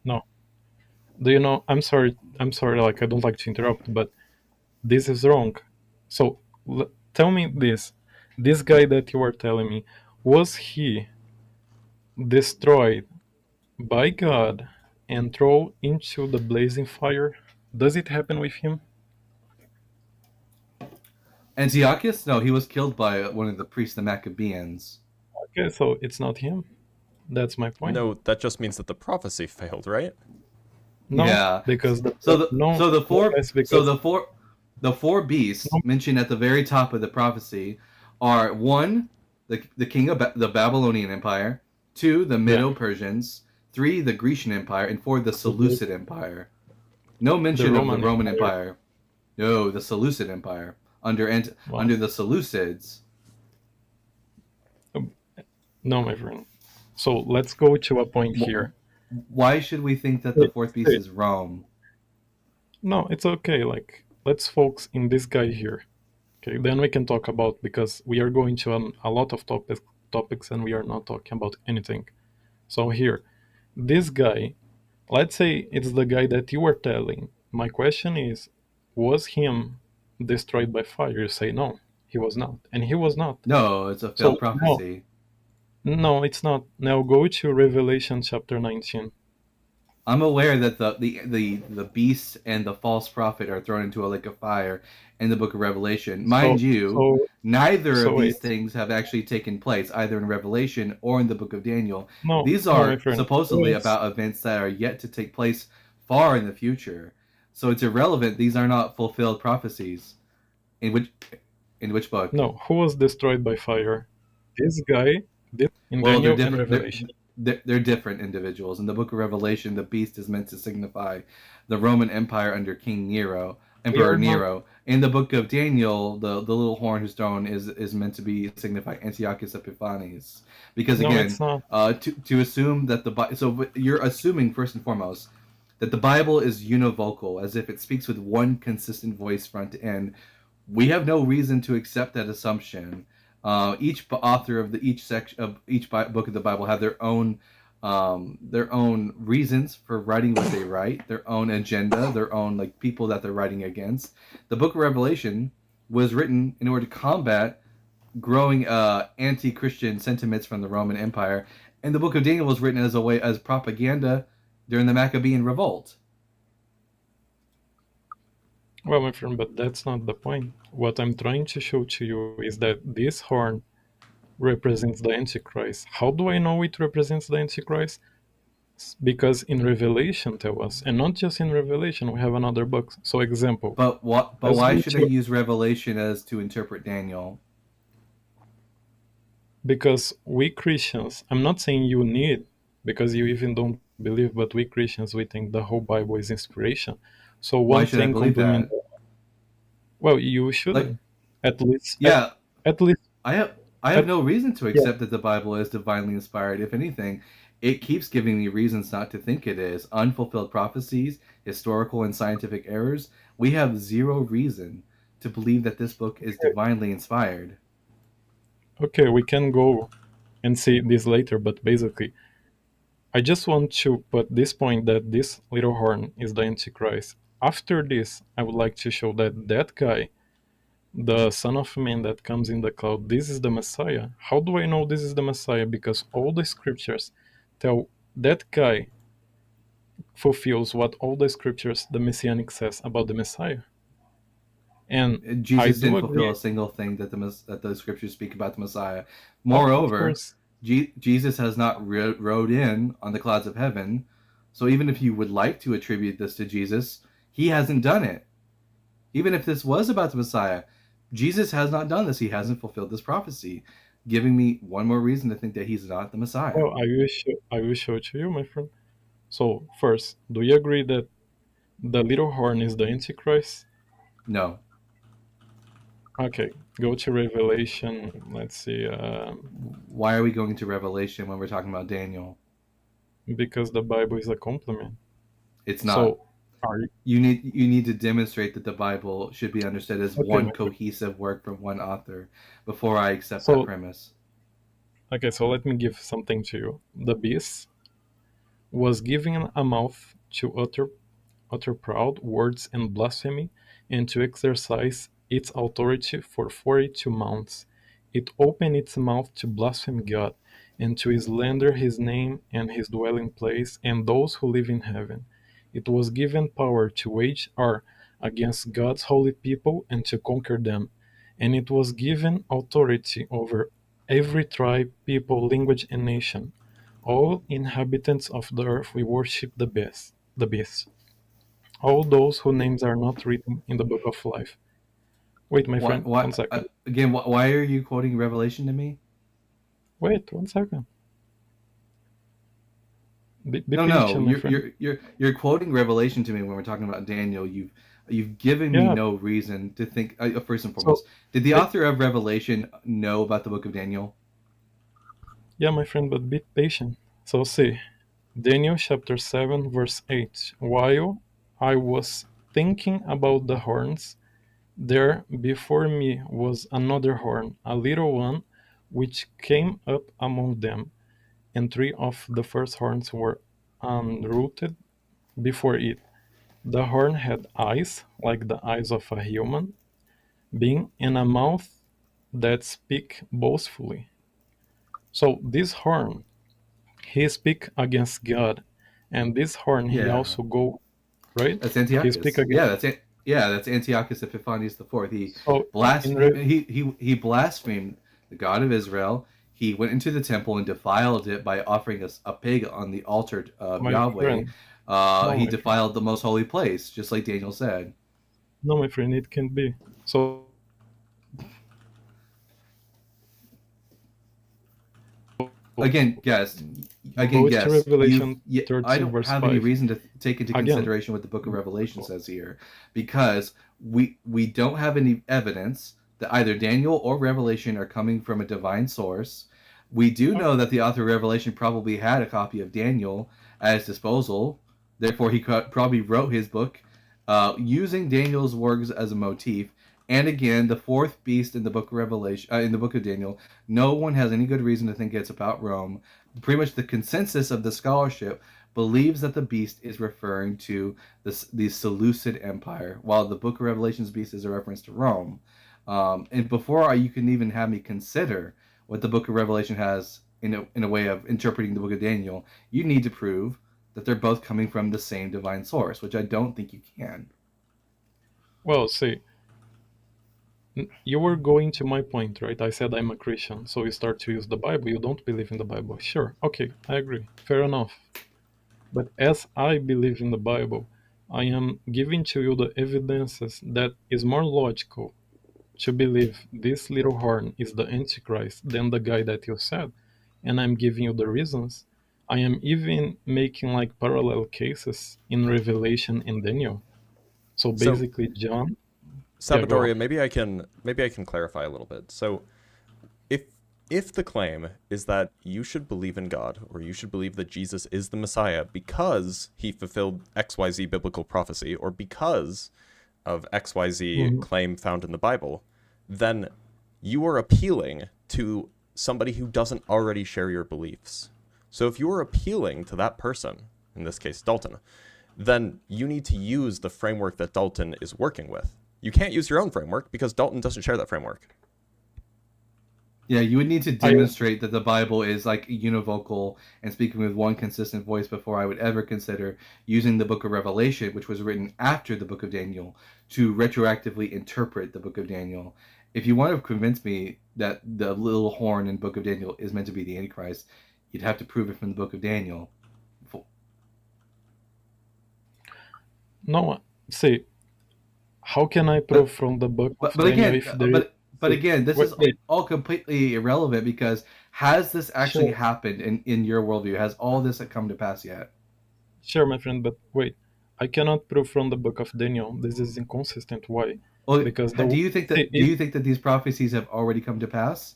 No. Do you know, I'm sorry, like I don't like to interrupt, but this is wrong. So tell me this. This guy that you were telling me, was he destroyed by God and thrown into the blazing fire? Does it happen with him? Antiochus? No, he was killed by one of the priests, the Maccabeans. Okay, so it's not him. That's my point. No, that just means that the prophecy failed, right? No, Yeah. because the four beasts mentioned at the very top of the prophecy are one, the king of the Babylonian Empire, two, the Medo-Persians, three, the Grecian Empire, and four, the Seleucid Empire. No mention of the Roman Empire. No, the Seleucid Empire under the Seleucids. No, my friend. So let's go to a point here. Why should we think that the fourth beast is Rome? No, it's okay. Like, let's focus in this guy here. Okay, then we can talk about, because we are going to a lot of topics and we are not talking about anything. So here, this guy, let's say it's the guy that you were telling. My question is, was him destroyed by fire? You say no, he was not, and he was not. No, it's a failed prophecy. No, it's not. Now go to Revelation chapter 19. I'm aware that the beast and the false prophet are thrown into a lake of fire in the book of Revelation. Mind you, neither of these things have actually taken place, either in Revelation or in the book of Daniel. These are supposedly about events that are yet to take place far in the future. So it's irrelevant. These are not fulfilled prophecies. In which book? No, who was destroyed by fire? This guy in Daniel and Revelation. They're different individuals. In the book of Revelation, the beast is meant to signify the Roman Empire under King Nero, Emperor Nero. In the book of Daniel, the little horn who's thrown is meant to be signify Antiochus Epiphanes. Because again, to assume that so you're assuming first and foremost that the Bible is univocal, as if it speaks with one consistent voice front to end. We have no reason to accept that assumption. Each author of each section of each book of the Bible have their own reasons for writing what they write, their own agenda, their own people that they're writing against. The book of Revelation was written in order to combat growing anti-Christian sentiments from the Roman Empire, and the book of Daniel was written as propaganda during the Maccabean revolt. Well, my friend, but that's not the point. What I'm trying to show to you is that this horn represents the Antichrist. How do I know it represents the Antichrist? Because in Revelation tell us, and not just in Revelation, we have another book. So example, But what? But as why we should I took, use Revelation as to interpret Daniel? because we Christians, I'm not saying you need, because you even don't believe, but we Christians, we think the whole Bible is inspiration. So Why one should I thing believe complement, that? well, you Like, shouldn't. At least, yeah, at least, I have I have at, no reason to yeah. accept that the Bible is divinely inspired. If anything, it keeps giving me reasons not to think it is. Unfulfilled prophecies, historical and scientific errors. We have zero reason to believe that this book is divinely inspired. Okay, we can go and see this later, but basically, I just want to put this point that this little horn is the Antichrist. After this, I would like to show that that guy, the Son of Man that comes in the cloud, this is the Messiah. How do I know this is the Messiah? Because all the scriptures tell that guy fulfills what all the scriptures, the Messianic says about the Messiah. And I Jesus do didn't fulfill agree, a single thing that the scriptures speak about the Messiah. of Moreover, course. Jesus has not rode in on the clouds of heaven. So even if you would like to attribute this to Jesus, he hasn't done it. Even if this was about the Messiah, Jesus has not done this. He hasn't fulfilled this prophecy, giving me one more reason to think that he's not the Messiah. Well, I will show it to you, my friend. So, first, do you agree that the little horn is the Antichrist? No. Okay, go to Revelation. Let's see, Why are we going to Revelation when we're talking about Daniel? because the Bible is a complement. It's not. So, are you You need to demonstrate that the Bible should be understood as okay? one cohesive work from one author before I accept that So, premise. okay, so let me give something to you. The beast was given a mouth to utter proud words and blasphemy, and to exercise its authority for 42 months. It opened its mouth to blaspheme God, and to slander his name and his dwelling place and those who live in heaven. It was given power to wage war against God's holy people and to conquer them. And it was given authority over every tribe, people, language, and nation. All inhabitants of the earth will worship the beast. All those whose names are not written in the book of life. Wait, my Why? friend, Why? 1 second. Again? Why are you quoting Revelation to me? Wait, 1 second. Be No, no. patient, my You're friend. you're you're you're quoting Revelation to me when we're talking about Daniel. You've given me Yeah, no reason to think. First and so, foremost, did the wait, author of Revelation know about the book of Daniel? yeah, my friend, but be patient. So, see, Daniel chapter 7, verse 8. While I was thinking about the horns, there before me was another horn, a little one, which came up among them, and three of the first horns were unrooted before it. The horn had eyes like the eyes of a human being and a mouth that speak boastfully. So this horn, he speak against God, and this horn he Yeah. also go right. That's He speak Antiochus. against. Yeah, that's Antiochus Epiphanes the Fourth. He So in blasphemed. He blasphemed the God of Israel. He went into the temple and defiled it by offering a pig on the altar of my Yahweh. friend, no, He my friend, defiled the most holy place, just like Daniel said. no, my friend, it can be. So Again, yes. Again, go to yes. Revelation I 13, don't verse have any 5. reason to take into Again, consideration what the Book of Revelation says here, because we don't have any evidence that either Daniel or Revelation are coming from a divine source. We do know that the author of Revelation probably had a copy of Daniel at his disposal. Therefore, he probably wrote his book using Daniel's works as a motif. And again, the fourth beast in the book of Revelation, in the book of Daniel, no one has any good reason to think it's about Rome. Pretty much the consensus of the scholarship believes that the beast is referring to the Seleucid Empire, while the book of Revelation's beast is a reference to Rome. And before you can even have me consider what the book of Revelation has in a way of interpreting the book of Daniel, you need to prove that they're both coming from the same divine source, which I don't think you can. Well, see, you were going to my point, right? I said I'm a Christian, so you start to use the Bible. You don't believe in the Bible. Sure, okay, I agree. Fair enough. But as I believe in the Bible, I am giving to you the evidences that is more logical to believe this little horn is the Antichrist than the guy that you said, and I'm giving you the reasons. I am even making like parallel cases in Revelation and Daniel. So So, basically, John, yeah, go on. Salvadoria, maybe I can clarify a little bit. So, if if the claim is that you should believe in God or you should believe that Jesus is the Messiah because he fulfilled XYZ biblical prophecy or because of XYZ Mhm. claim found in the Bible, then you are appealing to somebody who doesn't already share your beliefs. So if you are appealing to that person, in this case Dalton, then you need to use the framework that Dalton is working with. You can't use your own framework because Dalton doesn't share that framework. Yeah, you would need to I demonstrate that the Bible is like univocal and speaking with one consistent voice before I would ever consider using the book of Revelation, which was written after the book of Daniel, to retroactively interpret the book of Daniel. If you want to convince me that the little horn in book of Daniel is meant to be the Antichrist, you'd have to prove it from the book of Daniel. no see. How can I But prove from the book of but Daniel again, if there is? but See, again, this wait, is wait, all completely irrelevant because has this actually sure, happened in your worldview? Has all this come to pass yet? sure, my friend, but wait. I cannot prove from the book of Daniel. This is inconsistent. Why? Well, Because do the you think see, that these prophecies have already come to pass?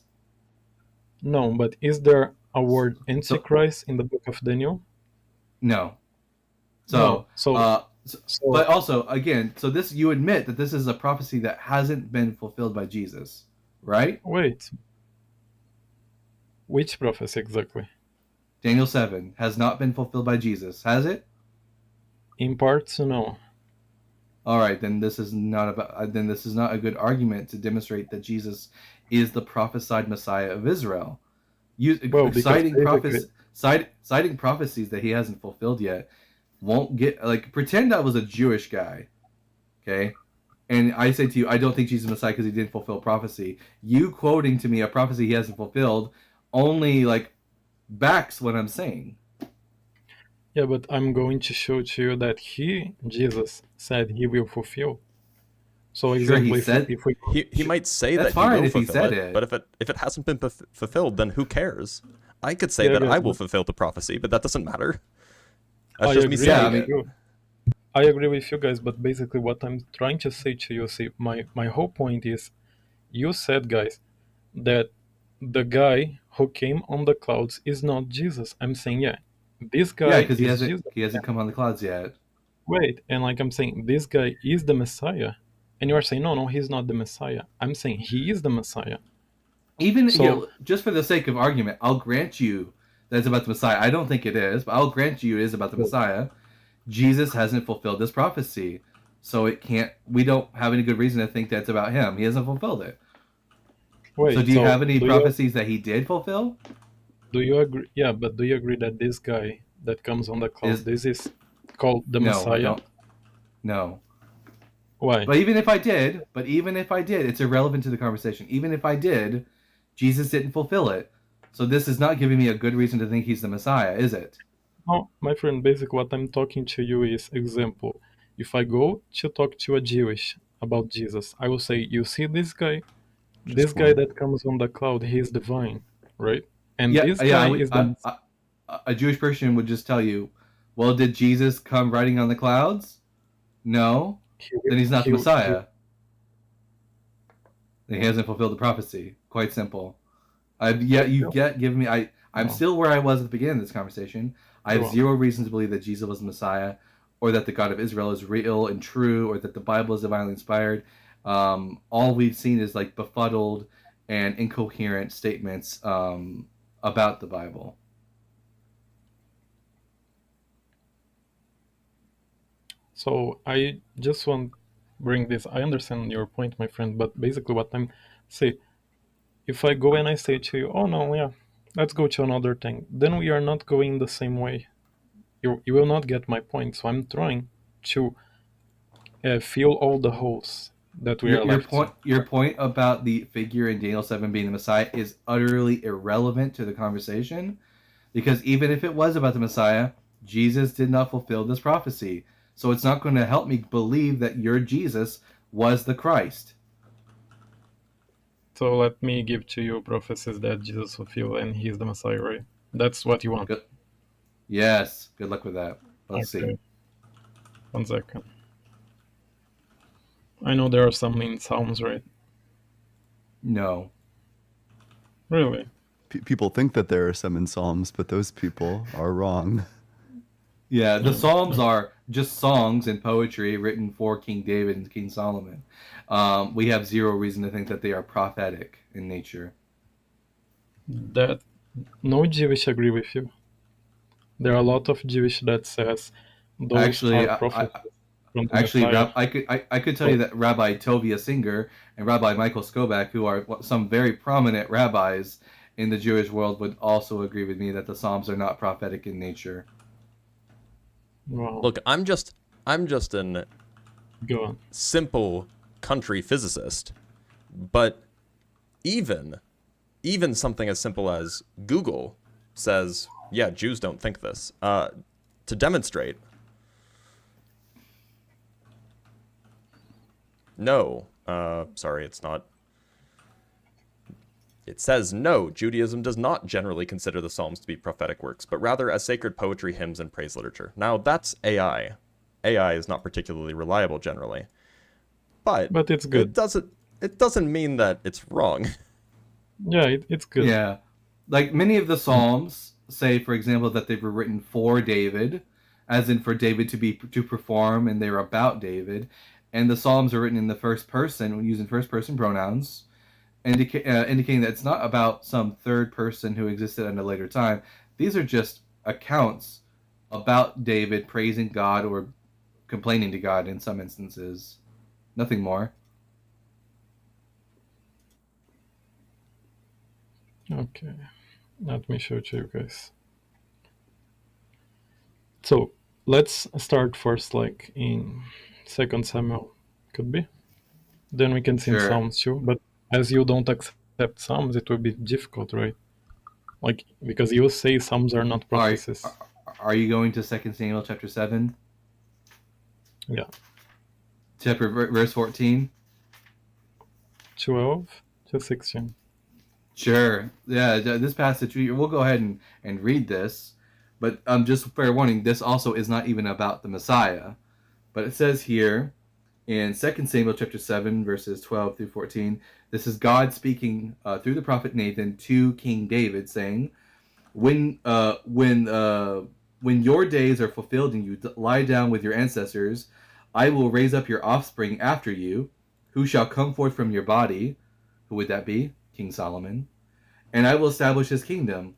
no, but is there a word So Antichrist in the book of Daniel? no. No. So So but so also again, so this you admit that this is a prophecy that hasn't been fulfilled by Jesus, right? wait, which prophecy exactly? Daniel 7 has not been fulfilled by Jesus, has it? In parts, no. All right, then this is not about. Then this is not a good argument to demonstrate that Jesus is the prophesied Messiah of Israel. Well, because basically, Citing prophecies that he hasn't fulfilled yet won't get like pretend I was a Jewish guy, okay? And I say to you, I don't think Jesus is Messiah because he didn't fulfill prophecy. You quoting to me a prophecy he hasn't fulfilled only like backs what I'm saying. yeah, but I'm going to show to you that Jesus, said he will fulfill. So, Sure, he example, said if we He might say that's that he fine will if he fulfill said it, but it. if it hasn't been fulfilled, then who cares? I could say yeah, that I guys, will but fulfill the prophecy, but that doesn't matter. That's I just me agree Yeah, I saying with mean, it. you. I agree with you guys, but basically, what I'm trying to say to you, see, my whole point is, you said, guys, that the guy who came on the clouds is not Jesus. I'm saying, yeah, this yeah, guy because is Jesus. he hasn't come on the clouds yet. Wait, and like I'm saying, this guy is the Messiah, and you are saying, no, no, he's not the Messiah. I'm saying he is the Messiah. Even So, just for the sake of argument, I'll grant you that it's about the Messiah. I don't think it is, but I'll grant you it is about the so Messiah. Jesus hasn't fulfilled this prophecy, so it can't. We don't have any good reason to think that's about him. He hasn't fulfilled it. So, wait, do you so have any prophecies that he did fulfill? do you agree? Yeah, but do you agree that this guy that comes on the cloud, Is this is called the no, I Messiah? don't. No, Why? but even if I did, it's irrelevant to the conversation. Even if I did, Jesus didn't fulfill it. So this is not giving me a good reason to think he's the Messiah, is it? No, my friend, basically what I'm talking to you is example. If I go to talk to a Jewish about Jesus, I will say, you see this Just guy one. that comes on the cloud, he is divine, right? And Yeah, this yeah. guy is the A Jewish person would just tell you, well, did Jesus come riding on the clouds? No. he Then he's not the he Messiah. Then he hasn't fulfilled the prophecy. Quite simple. I've yet you've no, yet given me. I'm no, still where I was at the beginning of this conversation. I go have on. zero reason to believe that Jesus was the Messiah, or that the God of Israel is real and true, or that the Bible is divinely inspired. All we've seen is like befuddled and incoherent statements about the Bible. So I just want bring this. I understand your point, my friend, but basically what I'm say, if I go and I say to you, oh no, yeah, let's go to another thing, then we are not going the same way. You will not get my point. So I'm trying to fill all the holes that we are left to. Your point about the figure in Daniel 7 being the Messiah is utterly irrelevant to the conversation, because even if it was about the Messiah, Jesus did not fulfill this prophecy. So it's not going to help me believe that your Jesus was the Christ. So let me give to you prophecies that Jesus fulfilled and he is the Messiah, right? That's what you want. Good. Yes. Good luck with that. Let's see. 1 second. I know there are some in Psalms, right? No. Really? People think that there are some in Psalms, but those people are wrong. Yeah, the Psalms are just songs and poetry written for King David and King Solomon. We have zero reason to think that they are prophetic in nature. That no Jewish agree with you. There are a lot of Jewish that says those Actually, are prophecies from the actually, Messiah. I could tell you that Rabbi Tovia Singer and Rabbi Michael Skobak, who are some very prominent rabbis in the Jewish world, would also agree with me that the Psalms are not prophetic in nature. Wow. Look, I'm just an Go on. simple country physicist, but even something as simple as Google says, yeah, Jews don't think this. To demonstrate, no, sorry, it's not. It says, no, Judaism does not generally consider the Psalms to be prophetic works, but rather as sacred poetry, hymns, and praise literature. Now, that's AI. AI is not particularly reliable generally. But it's good. It doesn't mean that it's wrong. Yeah, it's good. Yeah. Like many of the Psalms say, for example, that they were written for David, as in for David to perform, and they're about David. And the Psalms are written in the first person, using first person pronouns, indicating that it's not about some third person who existed at a later time. These are just accounts about David praising God or complaining to God in some instances. Nothing more. Okay, let me show it to you guys. So let's start first, like in 2 Samuel, could be. Then we can see in Sure. Psalms too. But as you don't accept Psalms, it will be difficult, right? Like because you say Psalms are not prophecies. Are you going to 2 Samuel chapter 7? Yeah. Chapter verse 14? 12 to 16. Sure. Yeah, this passage, we'll go ahead and read this. But just fair warning, this also is not even about the Messiah. But it says here in 2 Samuel chapter 7, verses 12 through 14, this is God speaking through the prophet Nathan to King David, saying, when your days are fulfilled and you lie down with your ancestors, I will raise up your offspring after you, who shall come forth from your body. Who would that be? King Solomon. And I will establish his kingdom.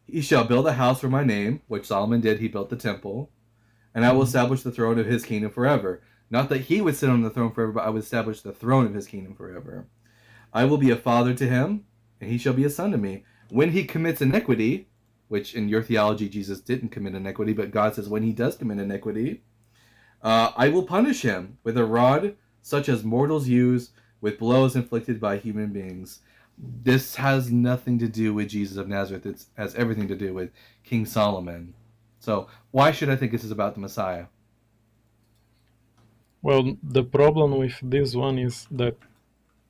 He shall build a house for my name, which Solomon did. He built the temple. And I will establish the throne of his kingdom forever. Not that he would sit on the throne forever, but I would establish the throne of his kingdom forever. I will be a father to him, and he shall be a son to me. When he commits iniquity, which in your theology Jesus didn't commit iniquity, but God says when he does commit iniquity, I will punish him with a rod such as mortals use, with blows inflicted by human beings. This has nothing to do with Jesus of Nazareth. It has everything to do with King Solomon. So why should I think this is about the Messiah? Well, the problem with this one is that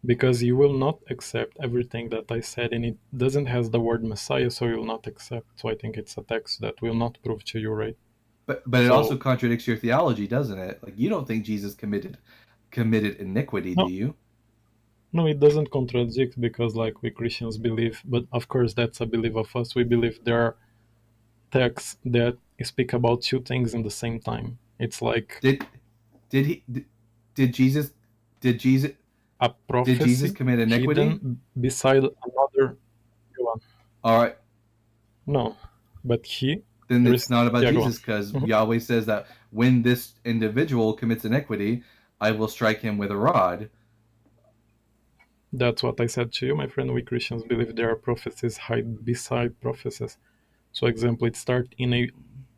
because you will not accept everything that I said, and it doesn't have the word Messiah, so you will not accept. So I think it's a text that will not prove to you, right? But it also contradicts your theology, doesn't it? Like, you don't think Jesus committed iniquity, No. do you? No, it doesn't contradict, because like we Christians believe, but of course that's a belief of us. We believe there are texts that speak about two things in the same time. It's like Did Jesus a prophecy did Jesus commit iniquity? hidden beside another one. All right. No, but Then it's not about yeah, Jesus, because Yahweh says that when this individual commits iniquity, I will strike him with a rod. That's what I said to you, my friend. We Christians believe there are prophecies hide beside prophecies. So, example, it start in a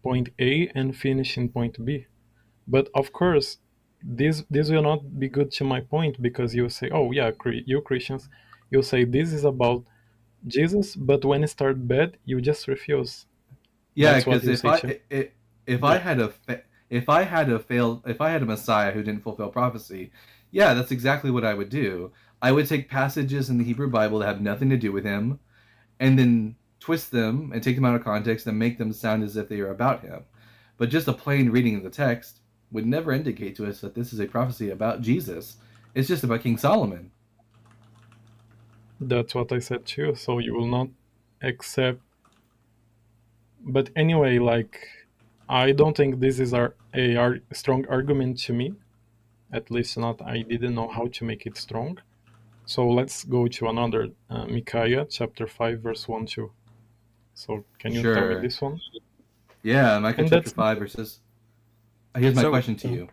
point A and finish in point B. But of course, this will not be good to my point, because you say, oh yeah, you Christians, you say this is about Jesus, but when it starts bad, you just refuse. Yeah, That's what because you say too. if Yeah. I had if I had a Messiah who didn't fulfill prophecy, yeah, that's exactly what I would do. I would take passages in the Hebrew Bible that have nothing to do with him, and then twist them and take them out of context and make them sound as if they are about him. But just a plain reading of the text would never indicate to us that this is a prophecy about Jesus. It's just about King Solomon. That's what I said too. So you will not accept. But anyway, like, I don't think this is a strong argument to me. At least not. I didn't know how to make it strong. So let's go to another, Micaiah chapter 5 verse 1 2. So can you tell me Sure. this one? Yeah, Micah And chapter that's 5 verses. Here's my So question to you.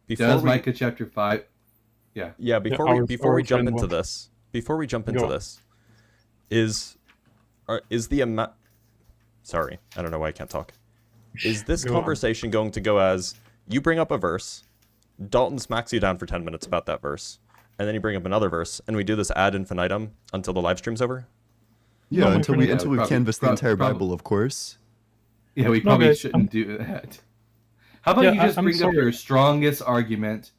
before Does we Micah chapter 5? Yeah. yeah, yeah, before we our jump friend into one. this, Go. is is the amount sorry, I don't know why I can't talk. Is this Go on. conversation going to go as you bring up a verse, Dalton smacks you down for 10 minutes about that verse, and then you bring up another verse, and we do this ad infinitum until the live stream's over? Yeah, No, my until friend. Yeah, we've canvassed the entire probably, Bible, of course. yeah, we No, probably guys. shouldn't do that. How about Yeah, you just I'm bring up sorry. your strongest argument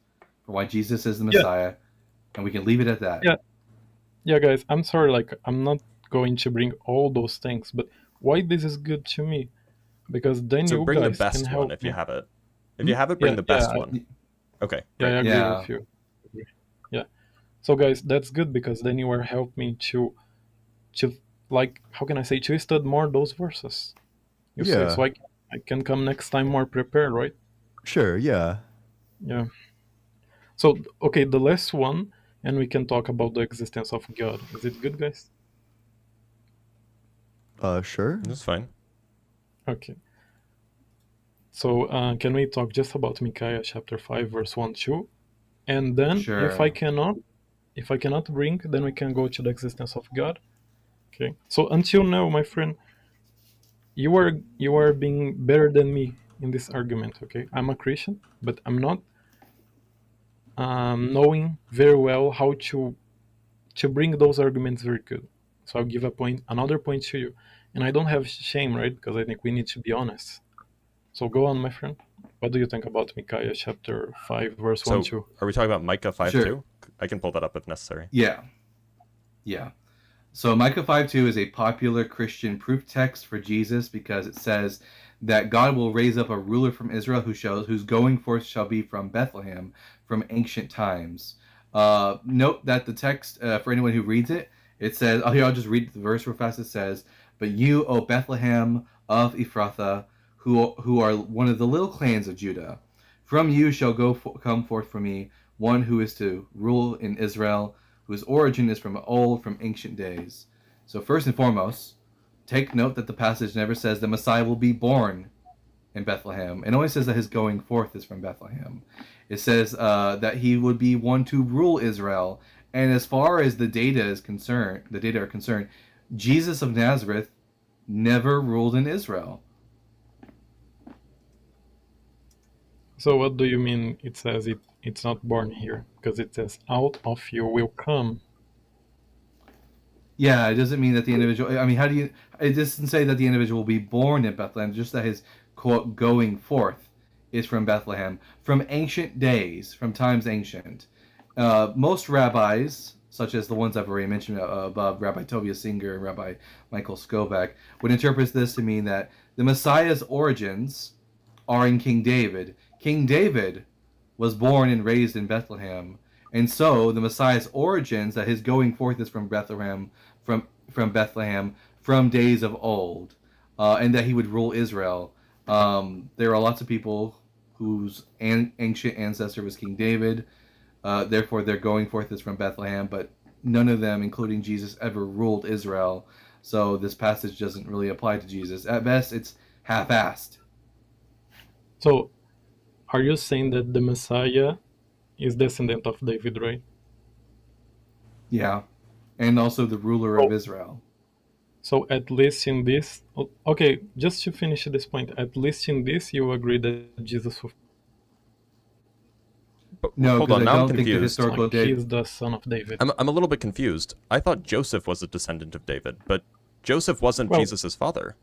for why Jesus is the Yeah, Messiah, and we can leave it at that. yeah, yeah, guys. I'm sorry. Like, I'm not going to bring all those things, but why this is good to me? Because then So you bring the guys can best one help if you me. have it. If Hmm? you have it, bring Yeah, the yeah, best one. Okay, yeah. I great. agree Yeah. with you. Yeah. So, guys, that's good, because then you are help me to like, how can I say, to study more those verses. You say, Yeah, so I can come next time more prepared, right? sure, yeah. Yeah. So, okay, the last one, and we can talk about the existence of God. Is it good, guys? Sure. That's fine. Okay. So, can we talk just about Micaiah chapter 5, verse 1, 2? And then, Sure. if I cannot bring, then we can go to the existence of God. Okay. So until now, my friend, you are being better than me in this argument. Okay. I'm a Christian, but I'm not knowing very well how to bring those arguments very good. So I'll give another point to you, and I don't have shame, right? Because I think we need to be honest. So go on, my friend. What do you think about Micaiah chapter 5, verse 1, So 2? are we talking about Micah 5 Sure. 2? I can pull that up if necessary. Yeah. Yeah. So Micah 5:2 is a popular Christian proof text for Jesus because it says that God will raise up a ruler from Israel whose going forth shall be from Bethlehem, from ancient times. Note that the text, for anyone who reads it, it says, oh, here, I'll just read the verse real fast. It says, "But you, O Bethlehem of Ephrathah, who are one of the little clans of Judah, from you shall come forth for me one who is to rule in Israel, whose origin is from old, from ancient days." So first and foremost, take note that the passage never says the Messiah will be born in Bethlehem. It only says that his going forth is from Bethlehem. It says that he would be one to rule Israel. And as far as the data are concerned, Jesus of Nazareth never ruled in Israel. So what do you mean it says it's not born here? Because it says out of you will come. Yeah, it doesn't mean that the individual. I mean, how do you? It doesn't say that the individual will be born in Bethlehem. Just that his quote going forth is from Bethlehem, from ancient days, from times ancient. Most rabbis, such as the ones I've already mentioned above, Rabbi Tovia Singer and Rabbi Michael Skovak, would interpret this to mean that the Messiah's origins are in King David. King David was born and raised in Bethlehem, and so the Messiah's origins, that his going forth is from Bethlehem, from Bethlehem, from days of old, and that he would rule Israel. There are lots of people whose ancient ancestor was King David. Therefore, their going forth is from Bethlehem, but none of them, including Jesus, ever ruled Israel. So this passage doesn't really apply to Jesus. At best, it's half-assed. So are you saying that the Messiah is descendant of David, right? Yeah, and also the ruler of So, Israel. so at least in this, okay, just to finish this point, at least in this you agree that Jesus But No, hold because on, I now I'm don't think the confused. historical Like date. he's the son of David. I'm a little bit confused. I thought Joseph was a descendant of David, but Joseph wasn't Well- Jesus' father.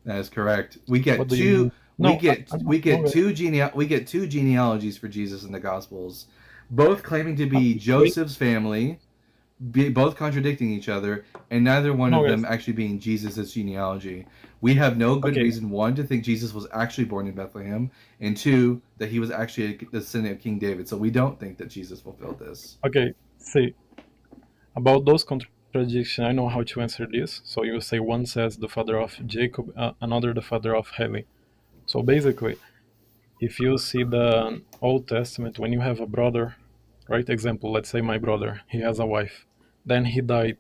That is correct. We get What do you two. mean? We No, get I'm not- we get no, two genealogies for Jesus in the Gospels, both claiming to be Wait. Joseph's family, both contradicting each other, and neither one No, of them guys. actually being Jesus' genealogy. We have no good Okay. reason, one, to think Jesus was actually born in Bethlehem, and two, that he was actually a descendant of King David. So we don't think that Jesus fulfilled this. Okay, see, about those contradictions, I know how to answer this. So you say one says the father of Jacob, another the father of Heli. So basically, if you see the Old Testament, when you have a brother, right? Example, let's say my brother, he has a wife, then he died,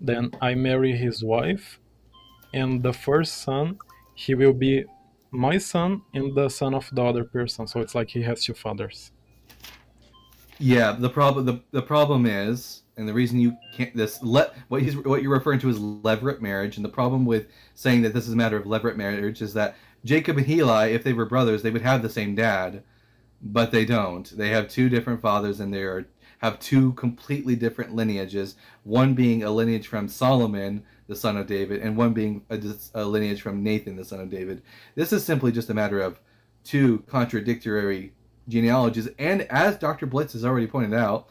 then I marry his wife, and the first son, he will be my son and the son of the other person. So it's like he has two fathers. Yeah, the problem is, and the reason you can't what you're referring to is levirate marriage, and the problem with saying that this is a matter of levirate marriage is that Jacob and Heli, if they were brothers, they would have the same dad, but they don't. They have two different fathers, and have two completely different lineages. One being a lineage from Solomon, the son of David, and one being a lineage from Nathan, the son of David. This is simply just a matter of two contradictory genealogies, and as Dr. Blitz has already pointed out,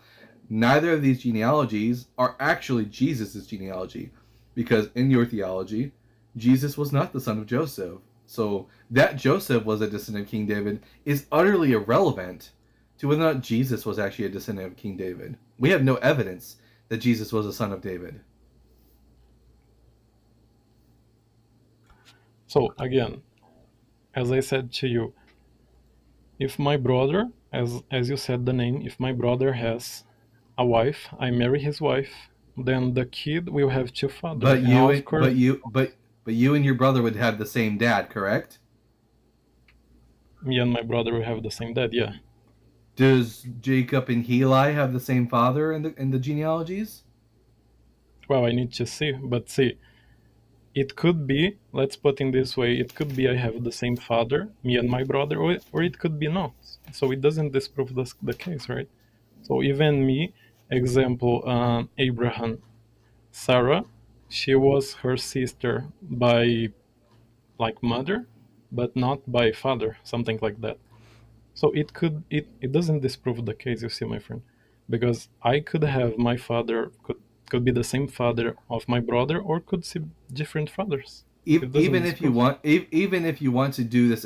neither of these genealogies are actually Jesus' genealogy, because in your theology, Jesus was not the son of Joseph. So that Joseph was a descendant of King David is utterly irrelevant to whether or not Jesus was actually a descendant of King David. We have no evidence that Jesus was a son of David. So again, as I said to you, if my brother, as you said the name, if my brother has a wife, I marry his wife, then the kid will have two fathers. But Now, of course, you and your brother would have the same dad, correct? me and my brother will have the same dad. Yeah. Does Jacob and Heli have the same father in the genealogies? Well, I need to see, but see, it could be. Let's put in this way: it could be I have the same father, me and my brother, or it could be not. So it doesn't disprove the case, right? So even me, example, Abraham, Sarah, she was her sister by like mother, but not by father, something like that. So it doesn't disprove the case, you see, my friend, because I could have my father could be the same father of my brother, or could see different fathers. It doesn't Even if you disprove. want, even if you want to do this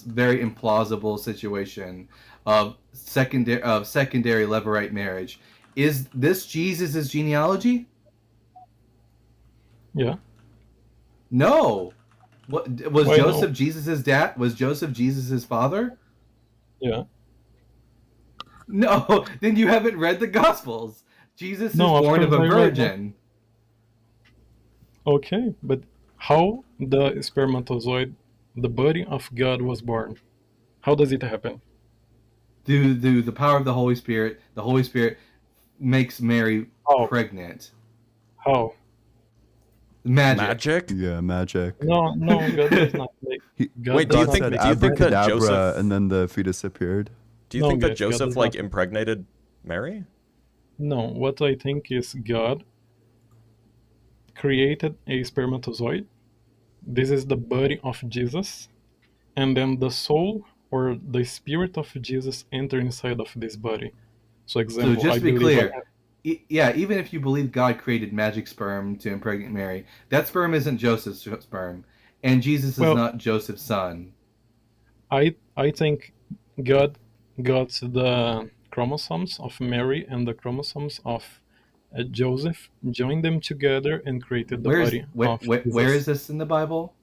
very implausible situation of secondary levirate marriage, is this Jesus' genealogy? Yeah. No. What was Why Joseph no? Jesus' dad? Was Joseph Jesus' father? Yeah. No. Then you haven't read the Gospels. Jesus is No, of born of course a I read that. virgin. Okay, but how the spermatozoid, the body of God, was born? How does it happen? Through the power of the Holy Spirit makes Mary How? pregnant. How? Magic. Yeah, magic. No, God does not make. God Wait, does do you not think- said make do you think that abracadabra, Joseph- and then the fetus appeared? Do you No, think that guys, God Joseph does like not. impregnated Mary? No, what I think is God created a spermatozoid. This is the body of Jesus, and then the soul or the spirit of Jesus enter inside of this body. So, So example, just I to be believe clear, yeah, even if you believe God created magic sperm to impregnate Mary, that sperm isn't Joseph's sperm, and Jesus is Well- not Joseph's son. I think God got the chromosomes of Mary and the chromosomes of Joseph, joined them together, and created the body of Jesus. Where is this in the Bible?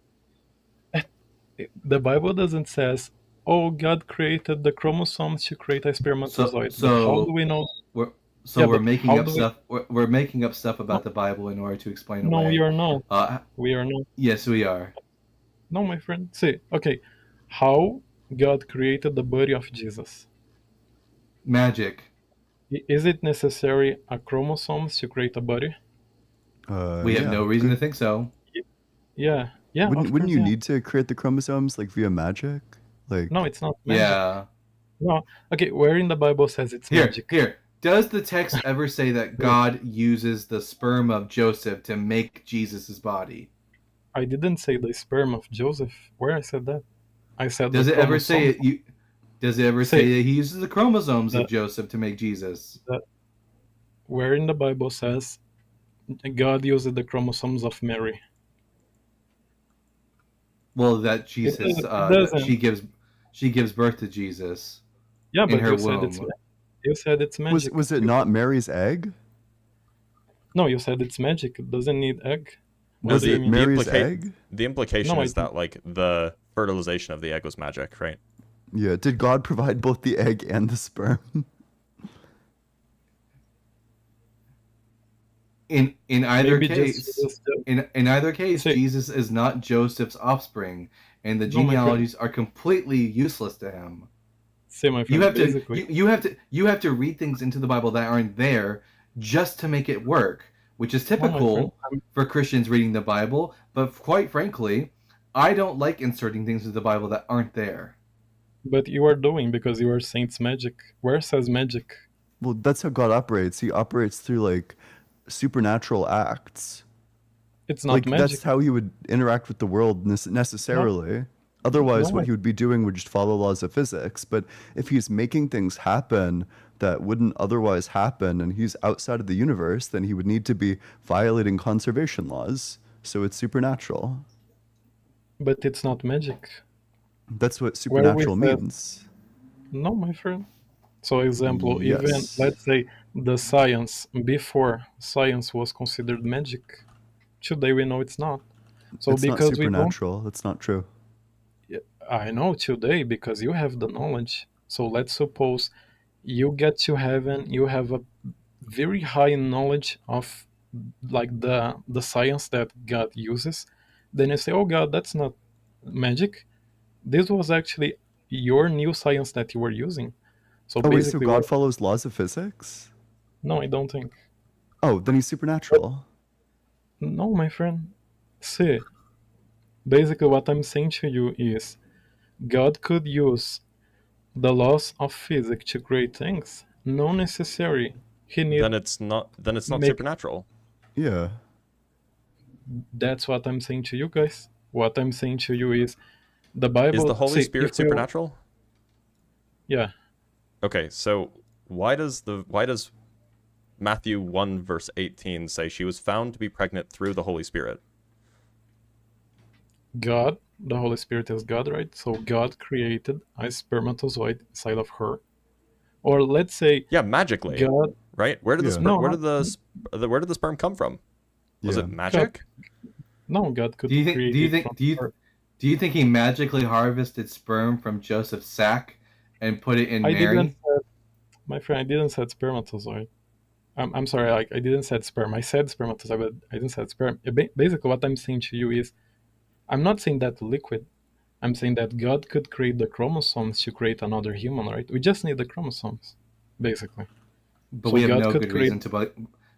The Bible doesn't says, "Oh, God created the chromosomes to create a spermatozoid." But how do we know? We're Yeah, we're but making how up do we- stuff. We're making up stuff about the Bible in order to explain No, away. we are not. We are not. Yes, we are. No, my friend. See, okay, how God created the body of Jesus? Magic. Is it necessary a chromosomes to create a body? We have Yeah, no reason to good. think so. Yeah, yeah. Wouldn't of wouldn't course, you yeah. need to create the chromosomes like via magic? Like No, it's not magic. Yeah. No, okay, where in the Bible says it's magic? Here. Does the text ever say that God uses the sperm of Joseph to make Jesus' body? I didn't say the sperm of Joseph. Where I said that? I said the Does it ever say chromosome. it? Does it ever Say say that he uses the chromosomes of that, Joseph to make Jesus? that where in the Bible says God uses the chromosomes of Mary. Well, that It, Jesus, it that doesn't. she gives birth to Jesus Yeah, in but her womb. you said it's magic. Was it not Mary's egg? No, you said it's magic. It doesn't need egg. No, What Was do you it mean? Mary's egg? the implication No, I is think that like the fertilization of the egg was magic, right? Yeah. Did God provide both the egg and the sperm? In either maybe case, just in either case, say Jesus is not Joseph's offspring, and the no, my friend. genealogies are completely useless to him. Say, my You friend. have to Basically, you have to read things into the Bible that aren't there just to make it work, which is no, my friend. typical for Christians reading the Bible. But quite frankly, I don't like inserting things into the Bible that aren't there. But you are doing because you are saying it's magic. Where says magic? Well, that's how God operates. He operates through like supernatural acts. It's not Like magic. that's how he would interact with the world necessarily. Otherwise, No, what he would be doing would just follow laws of physics. But if he's making things happen that wouldn't otherwise happen and he's outside of the universe, then he would need to be violating conservation laws. So it's supernatural. but it's not magic. That's what Where we supernatural said means. no, my friend. So, example, even Yes. let's say the science before science was considered magic. Today we know it's not. So It's not because we don't, supernatural. That's not true. I know today because you have the knowledge. So let's suppose you get to heaven, you have a very high knowledge of like the science that God uses. Then you say, "Oh God, that's not magic. This was actually your new science that you were using." So Oh, wait, so basically, God follows laws of physics? no, I don't think. Oh, then he's supernatural. No, my friend. See, basically, what I'm saying to you is God could use the laws of physics to create things. No necessary. He need Then it's not make. supernatural. Yeah. That's what I'm saying to you guys. What I'm saying to you is the Is the Bible. Holy See, if Spirit you, supernatural? yeah, Okay, so why does Matthew 1 verse 18 say she was found to be pregnant through the Holy Spirit? God, the Holy Spirit is God, right? So God created a spermatozoid inside of her, or let's say Yeah, magically, God. right? Yeah. No, Where did the sperm come from? Was Yeah. it magic? no, God could Do you think? create Do you it think? from Do you? her. Do you think he magically harvested sperm from Joseph's sack and put it in I didn't Mary? say, my friend, I didn't say spermatozoid. I'm sorry, like I didn't say sperm. I said spermatozoid, but I didn't say sperm. Basically, what I'm saying to you is, I'm not saying that liquid. I'm saying that God could create the chromosomes to create another human, right? We just need the chromosomes, basically. But So we have God no could good create. reason to believe.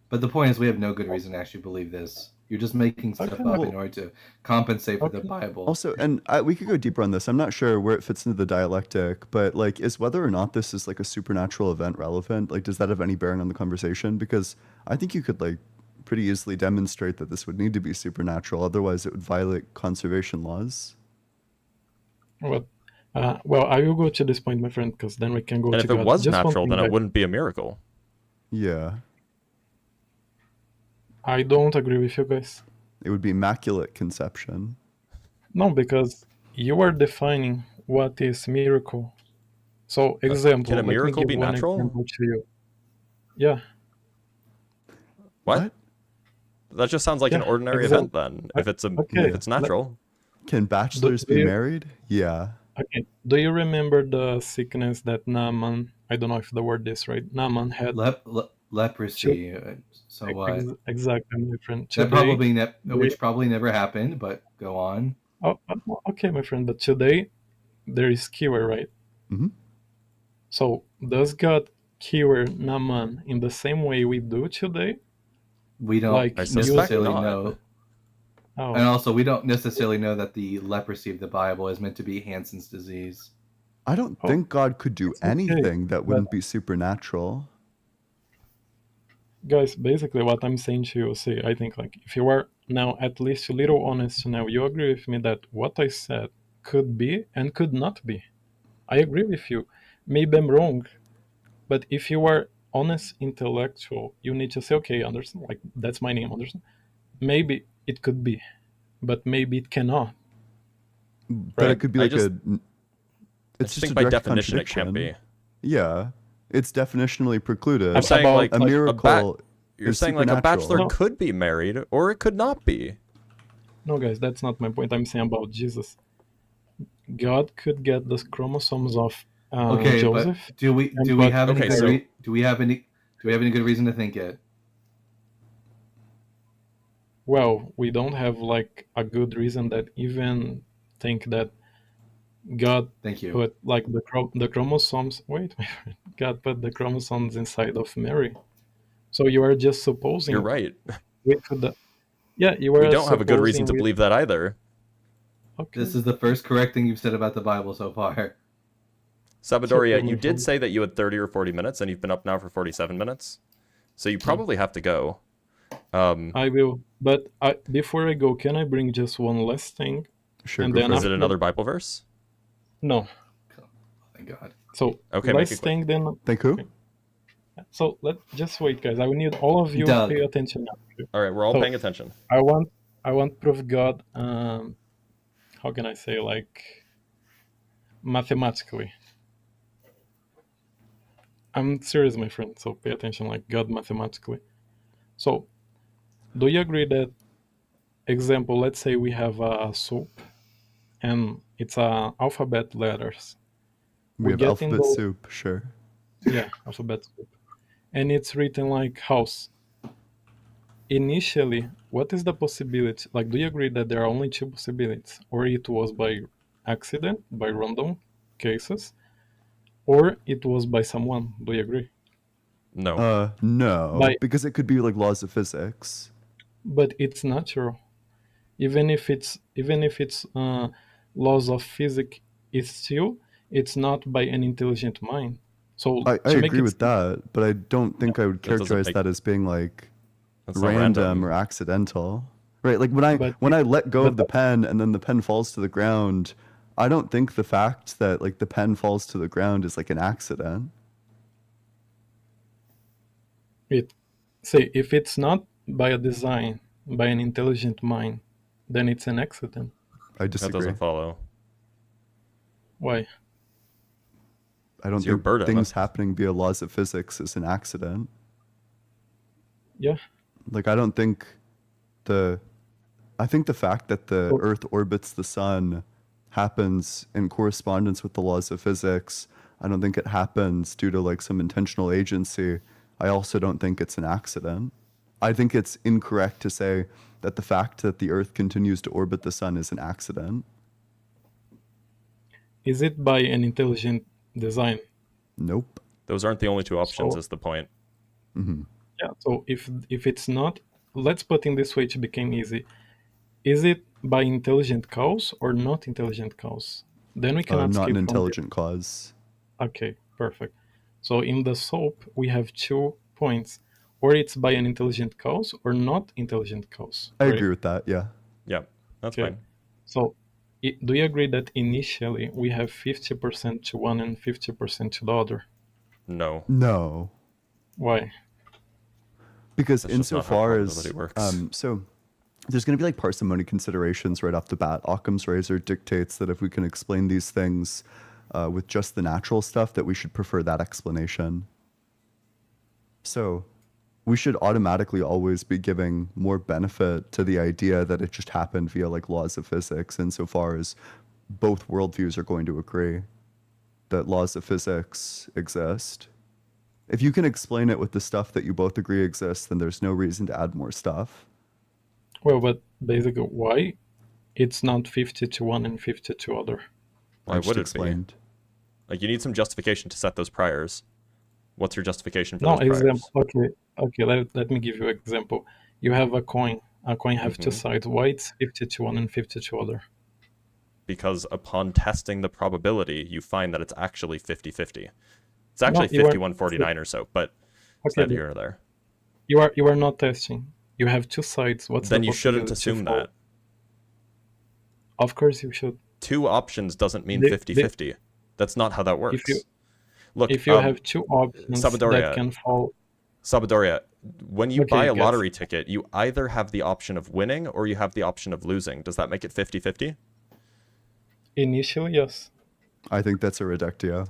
But the point is, we have no good reason to actually believe this. You're just making stuff Okay, up Well, in order to compensate for the okay. Bible. also, and we could go deeper on this. I'm not sure where it fits into the dialectic, but like, is whether or not this is like a supernatural event relevant? Like, does that have any bearing on the conversation? Because I think you could like pretty easily demonstrate that this would need to be supernatural. Otherwise, it would violate conservation laws. Well, well, I will go to this point, my friend, because then we can go And to if it God. was Just one natural, thing, then it guys. wouldn't be a miracle. Yeah, I don't agree with you guys. it would be immaculate conception. No, because you are defining what is miracle. So, example, Can a let me miracle give be one natural? example to you. Yeah, What? That just sounds like an yeah, ordinary event example. then. If it's Okay, if it's let, natural. Can bachelors do be you married? Yeah. okay? Do you remember the sickness that Naaman? I don't know if the word is right. Naaman had. Leprosy. So what? Exactly, my friend. That Today, they. which probably never happened. But go on. Okay, my friend. But today there is cure, right? Hmm. So does God cure Naaman in the same way we do today? We don't Like I use suspect necessarily not. know, and oh also we don't necessarily know that the leprosy of the Bible is meant to be Hansen's disease. I don't Oh, think God could do it's okay. anything that But wouldn't be supernatural. guys, basically what I'm saying to you, see, I think like if you are now at least a little honest now, you agree with me that what I said could be and could not be. I agree with you. Maybe I'm wrong, but if you are honest intellectual, you need to say, okay, Anderson, like that's my name, Anderson. Maybe it could be, but maybe it cannot, But it right? could be I like just it's just think a by direct definition it can't contradiction. be. Yeah. It's definitionally You're precluded. saying About like A like miracle you're is saying like a bachelor supernatural. no, could be married or it could not be. no, guys, that's not my point. I'm saying about Jesus. God could get the chromosomes of Okay, but Joseph do we and do we put have any Okay, good so do we have any good reason to think it? well, we don't have like a good reason that even think that God Thank you. put like the chromosomes. Wait, my friend. God put the chromosomes inside of Mary. So you are just you're supposing right. with the yeah, you We are don't have a good reason supposing to with believe that either. okay, This is the first correct thing you've said about the Bible so far. it's okay, Sabadoria, my you did friend. say that you had 30 or 40 minutes and you've been up now for 47 minutes. So you probably have to go. I will, but before I go, can I bring just one last thing, Sure, and go then for Is it. it after another Bible verse? no. Thank God. So Okay, make it last quick. thing then. Thank who? Okay. So let's just wait, guys. I will need all of you Doug. pay attention now. Okay? All right, we're all So paying attention. I want proof God. How can I say like mathematically? I'm serious, my friend. So pay attention, like God mathematically. So do you agree that example? Let's say we have a soup, and it's alphabet letters. We We have get in alphabet those soup, sure. alphabet soup, and it's written like house. Initially, what is the possibility? Like, do you agree that there are only two possibilities? Or it was by accident, by random cases, or it was by someone? Do you agree? No. No, By, because it could be like laws of physics. but it's natural. Even if it's laws of physics, it's not by an intelligent mind. So I to make agree it with that, but I don't think I would That doesn't characterize make that as being like that's not random random. or accidental. Right? Like but when I let go but of the pen and then the pen falls to the ground, I don't think the fact that like the pen falls to the ground is like an accident. it say if it's not by a design, by an intelligent mind, then it's an accident. I That disagree. doesn't follow. Why? I don't It's your think burden. things happening via laws of physics is an accident. Yeah. Like I don't think I think the fact that the So, Earth orbits the sun happens in correspondence with the laws of physics. I don't think it happens due to like some intentional agency. I also don't think it's an accident. I think it's incorrect to say that the fact that the Earth continues to orbit the sun is an accident. is it by an intelligent design? Nope. Those aren't the only two options, So is the point. yeah. So if it's not, let's put in this way to become easy. Is it by intelligent cause or not intelligent cause? Then we cannot Not an skip from there. intelligent cause. Okay, perfect. So in the soap we have 2 points, or it's by an intelligent cause or not intelligent cause, I right? agree with that. Yeah. Yeah, that's Okay. fine. So do you agree that initially we have 50% to one and 50% to the other? No, No. Why? Because that's just not how insofar probability as works. so there's going to be like parsimony considerations right off the bat. Occam's razor dictates that if we can explain these things with just the natural stuff, that we should prefer that explanation. So we should automatically always be giving more benefit to the idea that it just happened via like laws of physics, insofar as both worldviews are going to agree that laws of physics exist. If you can explain it with the stuff that you both agree exists, then there's no reason to add more stuff. Well, but basically, why it's not 50 to one and 50 to other? Why I just would it be? explained. Like, you need some justification to set those priors. What's your justification for No, those example. priors? Okay. Let me give you an example. You have a coin. A coin have two Mhm. sides. Why it's 50 to one and 50 to other? because upon testing the probability, you find that it's actually 50-50. It's actually you are- 51-49 or so, but it's Okay, neither but here nor there. you are not testing. You have two sides. What's Then the you shouldn't possibility to assume fall? that. Of course you should. Two options doesn't mean The- 50-50. That's not how that works. Look, If you have two options Sabadoria, that can fall, Sabadoria, when you Okay, buy a guess. lottery ticket, you either have the option of winning or you have the option of losing. Does that make it 50-50? initially yes. I think that's a reductio.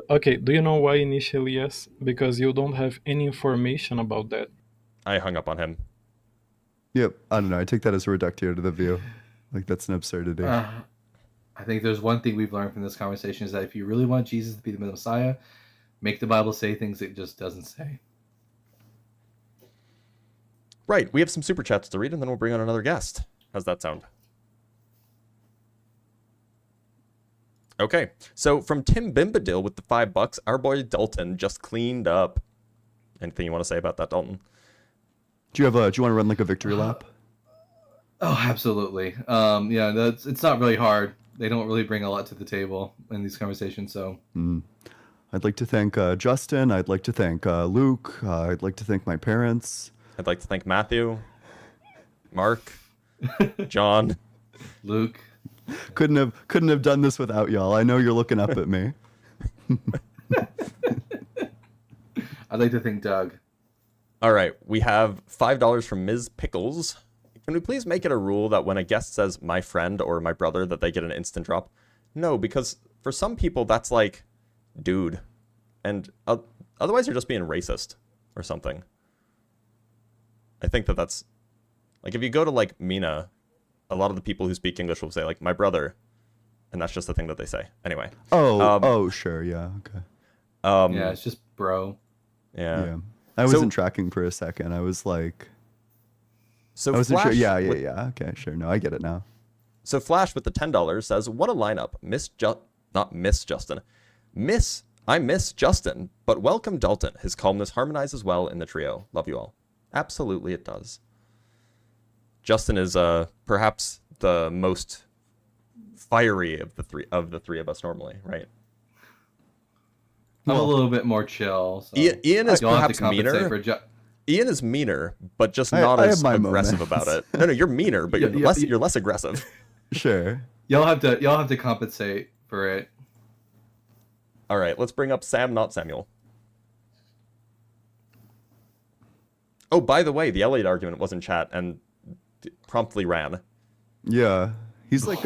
Okay, do you know why initially yes? Because you don't have any information about that. I hung up on him. Yep. I don't know. I take that as a reductio to the view. Like that's an absurdity. I think there's one thing we've learned from this conversation is that if you really want Jesus to be the Messiah, make the Bible say things it just doesn't say. Right, we have some super chats to read, and then we'll bring on another guest. How's that sound? Okay, so from Tim Bimbadil with the $5, our boy Dalton just cleaned up. Anything you want to say about that, Dalton? Do you want to run like a victory lap? Oh, absolutely. It's not really hard. They don't really bring a lot to the table in these conversations, so. I'd like to thank Justin. I'd like to thank Luke. I'd like to thank my parents. I'd like to thank Matthew, Mark, John. Luke. Couldn't have done this without y'all. I know you're looking up at me. I'd like to thank Doug. All right, we have $5 from Ms. Pickles. Can we please make it a rule that when a guest says my friend or my brother that they get an instant drop? No, because for some people that's like, dude. And otherwise you're just being racist or something. I think that's... Like if you go to like Mina, a lot of the people who speak English will say like my brother. And that's just the thing that they say. Anyway. Sure. Yeah. Okay. Yeah, it's just bro. Yeah. I wasn't tracking for a second. I was like... So I wasn't sure. Flash Yeah. Okay, sure. No, I get it now. So Flash with the $10 says, what a lineup. I miss Justin, but welcome Dalton. His calmness harmonizes well in the trio. Love you all. Absolutely it does. Justin is perhaps the most fiery of the three of us normally, right? I'm a little bit more chill. So Ian is you'll have to perhaps compensate meaner. for Ian is meaner, but just I not have as my aggressive moments. about it. No, you're meaner, but you're less aggressive. Sure. Y'all have to compensate for it. All right, let's bring up Sam, not Samuel. Oh, by the way, the Elliot argument was in chat and promptly ran. Yeah. He's like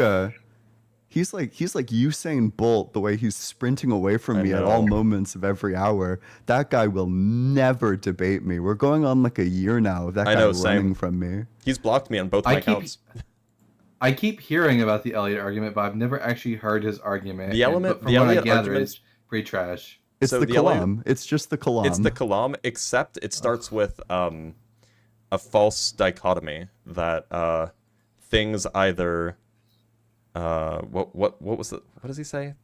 Usain Bolt the way he's sprinting away from me at all moments of every hour. That guy will never debate me. We're going on like a year now of that guy running from me. He's blocked me on both my accounts. I keep hearing about the Elliot argument, but I've never actually heard his argument. The Elliot argument is pretty trash. It's the kalam. It's just the kalam. It's the kalam, except it starts with a false dichotomy that things either what was it? What does he say?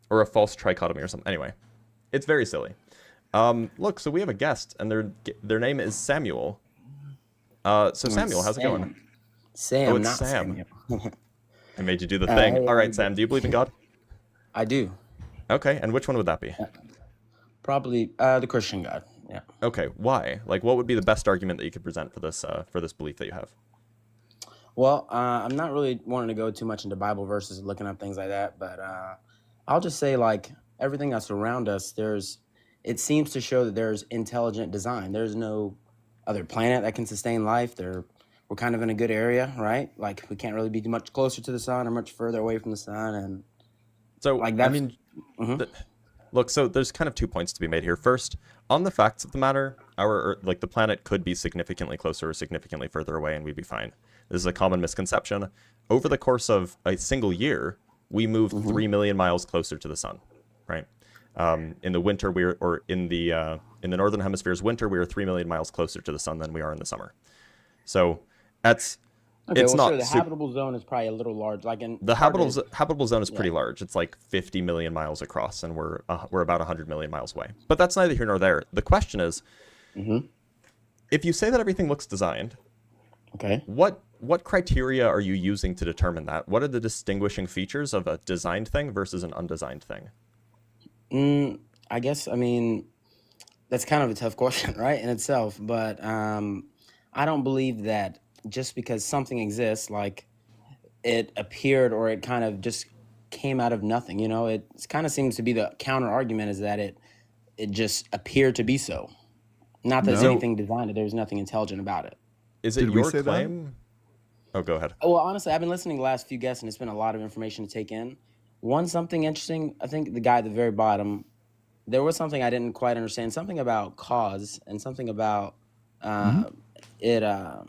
Or a false trichotomy or something. Anyway, it's very silly. Look, so we have a guest, and their name is Samuel. So Samuel, how's it going? Sam, it's not Sam. Samuel. I made you do the thing. All right, Sam, do you believe in God? I do. Okay, and which one would that be? Probably the Christian God. Yeah. Okay, why? Like, what would be the best argument that you could present for this belief that you have? Well, I'm not really wanting to go too much into Bible verses and looking up things like that, but I'll just say like everything that's around us, it seems to show that there's intelligent design. There's no other planet that can sustain life. We're kind of in a good area, right? Like we can't really be much closer to the sun or much further away from the sun, and so like that. I mean, look, so there's kind of 2 points to be made here. First, on the facts of the matter, the planet could be significantly closer or significantly further away, and we'd be fine. This is a common misconception. Over the course of a single year, we moved 3 million miles closer to the sun, right? In the winter, in the northern hemisphere's winter, we are 3 million miles closer to the sun than we are in the summer. So it's not sure, the habitable zone is probably a little large. Like the habitable zone is pretty large. It's like 50 million miles across, and we're about 100 million miles away. But that's neither here nor there. The question is, if you say that everything looks designed, okay, what what criteria are you using to determine that? What are the distinguishing features of a designed thing versus an undesigned thing? I guess, I mean, that's kind of a tough question, right, in itself. But I don't believe that just because something exists, like it appeared or it kind of just came out of nothing. You know, it kind of seems to be the counter argument is that it just appeared to be so. Not that there's No. anything designed, there's nothing intelligent about it. Is it Did we your say that? claim? Oh, go ahead. Oh, well, honestly, I've been listening to the last few guests, and it's been a lot of information to take in. Something interesting, I think the guy at the very bottom, there was something I didn't quite understand, something about cause and something about it.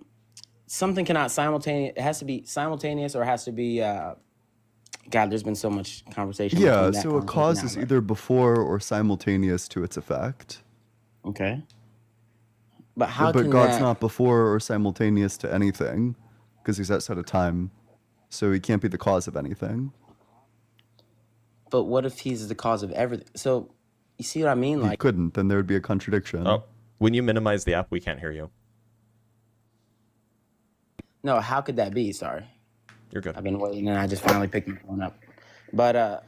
Something cannot simultaneous. It has to be simultaneous, or it has to be. God, there's been so much conversation. Yeah, between that so a conversation cause now, is but- either before or simultaneous to its effect. Okay. But how But can God's that? not before or simultaneous to anything because he's outside of time. So he can't be the cause of anything. But what if he's the cause of everything? So, you see what I mean? He Like, couldn't, then there would be a contradiction. Oh, when you minimize the app, we can't hear you. no, how could that be? Sorry. You're good. I've been waiting, and I just finally picked my phone up. But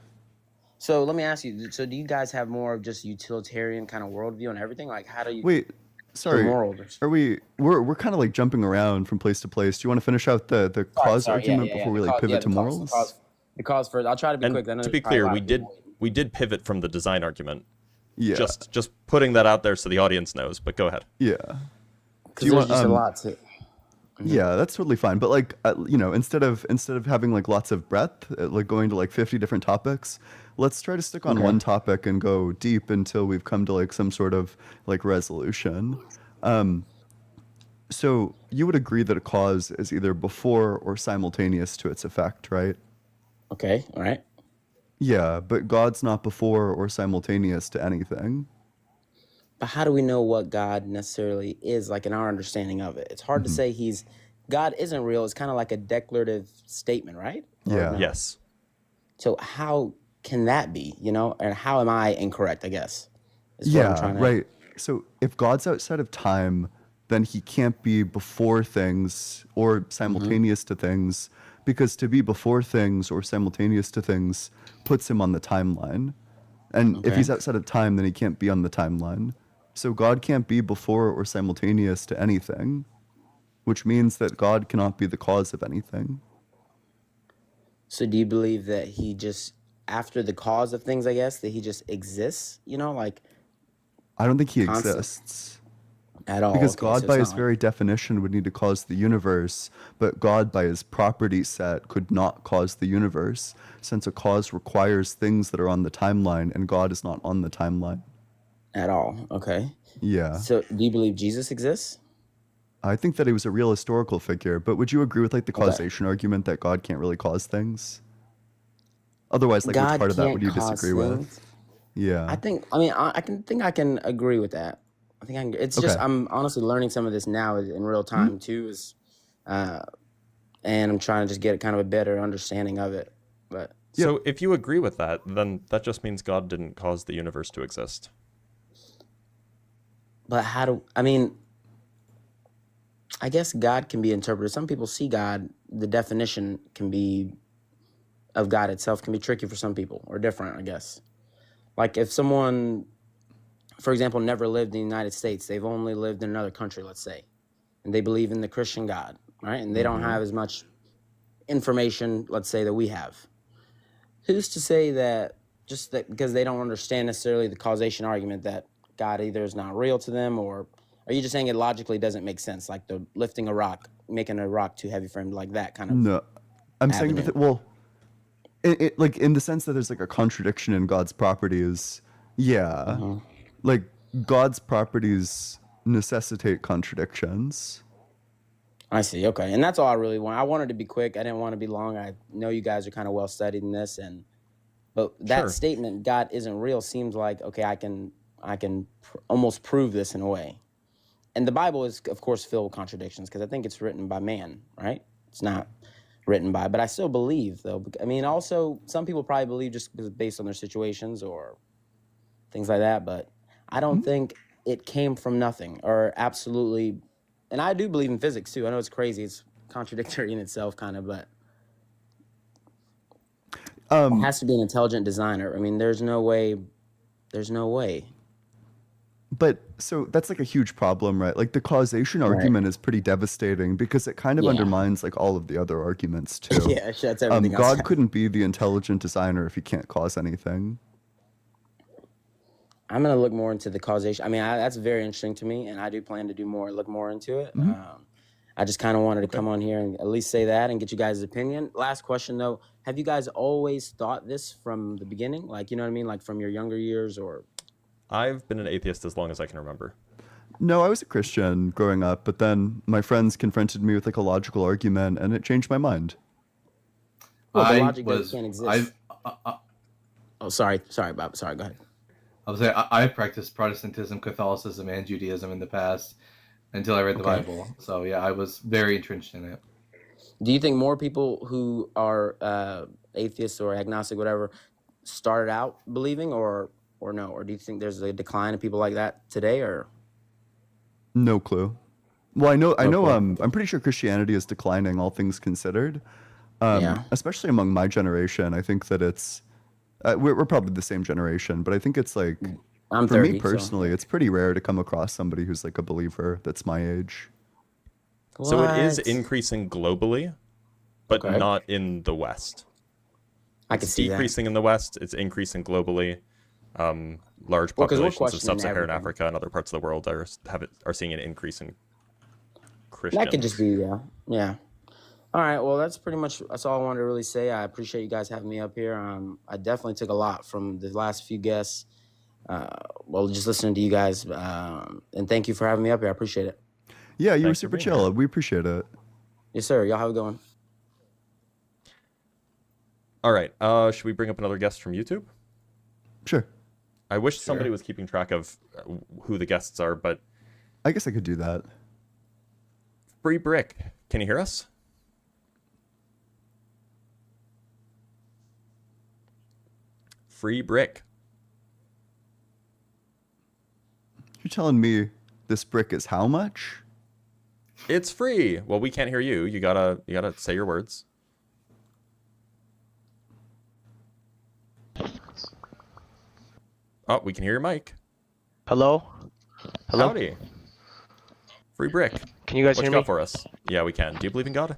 so let me ask you. So do you guys have more of just utilitarian kind of worldview and everything? Like, how do you? Wait, sorry. morals. We're kind of like jumping around from place to place. Do you want to finish out the cause argument before we like pivot to morals? The cause first. I'll try to be And quick. I know to there's be probably a clear, lot we of did people waiting. we did pivot from the design argument. Yeah. Just putting that out there so the audience knows. But go ahead. Yeah. Because there's just a lot to. Yeah, that's totally fine. But like, you know, instead of having like lots of breadth, like going to like 50 different topics, let's try to stick on one topic and go deep until we've come to like some sort of like resolution. So you would agree that a cause is either before or simultaneous to its effect, right? Okay. All right. Yeah, but God's not before or simultaneous to anything. But how do we know what God necessarily is, like in our understanding of it? It's hard to say God isn't real. It's kind of like a declarative statement, right? Or Yeah. no? Yes. So how can that be, you know? And how am I incorrect, I guess? Is what I'm Yeah, trying to- right. So if God's outside of time, then he can't be before things or simultaneous to things, because to be before things or simultaneous to things puts him on the timeline. And if Okay. he's outside of time, then he can't be on the timeline. So God can't be before or simultaneous to anything, which means that God cannot be the cause of anything. So do you believe that he just, after the cause of things, I guess, that he just exists, you know, like I don't think he Constant. exists. at all? Because Okay, God, so by it's his not very definition, would need to cause the universe, but God, by his property set, could not cause the universe, since a cause requires things that are on the timeline, and God is not on the timeline. at all. Okay. Yeah. So do you believe Jesus exists? I think that he was a real historical figure, but would you agree with like the causation argument that God can't really cause things? Otherwise, like which God part of that can't would you cause disagree things. with? Yeah. I can agree with that. I think I can. It's just Okay. I'm honestly learning some of this now in real time too. And I'm trying to just get kind of a better understanding of it. But So if you agree with that, then that just means God didn't cause the universe to exist. I guess God can be interpreted. Some people see God. The definition of God itself can be tricky for some people, or different, I guess. Like if someone, for example, never lived in the United States, they've only lived in another country, let's say, and they believe in the Christian God, right? And they don't have as much information, let's say, that we have. Who's to say that just that because they don't understand necessarily the causation argument that God either is not real to them, or are you just saying it logically doesn't make sense, like the lifting a rock, making a rock too heavy for him, like that kind of? No, I'm saying that, avenue. it like in the sense that there's like a contradiction in God's properties. Yeah. Like God's properties necessitate contradictions. I see. Okay, and that's all I really want. I wanted to be quick. I didn't want to be long. I know you guys are kind of well studied in this, but that Sure. statement, God isn't real, seems like okay. I can almost prove this in a way. And the Bible is, of course, filled with contradictions because I think it's written by man, right? It's not written by, but I still believe, though. I mean, also, some people probably believe just based on their situations or things like that, but I don't think it came from nothing or absolutely. And I do believe in physics, too. I know it's crazy. contradictory in itself, kind of, but it Um, has to be an intelligent designer. I mean, there's no way. There's no way. but so that's like a huge problem, right? Like the causation Right. argument is pretty devastating because it kind of Yeah. undermines like all of the other arguments too. Yeah, it shuts everything else God down. couldn't be the intelligent designer if he can't cause anything. I'm gonna look more into the causation. I mean, that's very interesting to me, and I do plan to look more into it. I just kind of wanted to come on here and at least say that and get you guys' opinion. Last question though: have you guys always thought this from the beginning? Like, you know what I mean? Like from your younger years, or I've been an atheist as long as I can remember. No, I was a Christian growing up, but then my friends confronted me with like a logical argument and it changed my mind. well, the I logic was can't exist. Oh, sorry, Bob. Sorry, go ahead. I was say I practiced Protestantism, Catholicism, and Judaism in the past until I read the Okay. Bible. So yeah, I was very entrenched in it. Do you think more people who are atheists or agnostic, whatever, started out believing, or no? Or do you think there's a decline of people like that today, or? No clue. Well, I know, clue. I'm pretty sure Christianity is declining, all things considered. Yeah. Especially among my generation. I think that it's, we're probably the same generation, but I think it's like, I'm for 30, me personally, it's pretty rare to come across somebody who's like a believer that's my age. So it is What? increasing globally, but Okay. not in the West. I can It's see that. decreasing in the West. It's increasing globally. Large Well, 'cause we're populations of questioning sub-Saharan everything. Africa and other parts of the world are seeing an increase in Christians. That could just be, yeah. All right, well, that's all I wanted to really say. I appreciate you guys having me up here. I definitely took a lot from the last few guests. Just listening to you guys, and thank you for having me up here. I appreciate it. Yeah, you were Thanks for super being chill. here. We appreciate it. Yes, sir. Y'all have a good one. All right. Should we bring up another guest from YouTube? Sure. I wish somebody was keeping track of who the guests are, but I guess I could do that. Free Brick, can you hear us? Free Brick. You're telling me this brick is how much? It's free. Well, we can't hear you. You gotta say your words. Oh, we can hear your mic. Hello? Hello? Howdy. Free Brick. Can you guys What you hear me? got for us? Yeah, we can. Do you believe in God?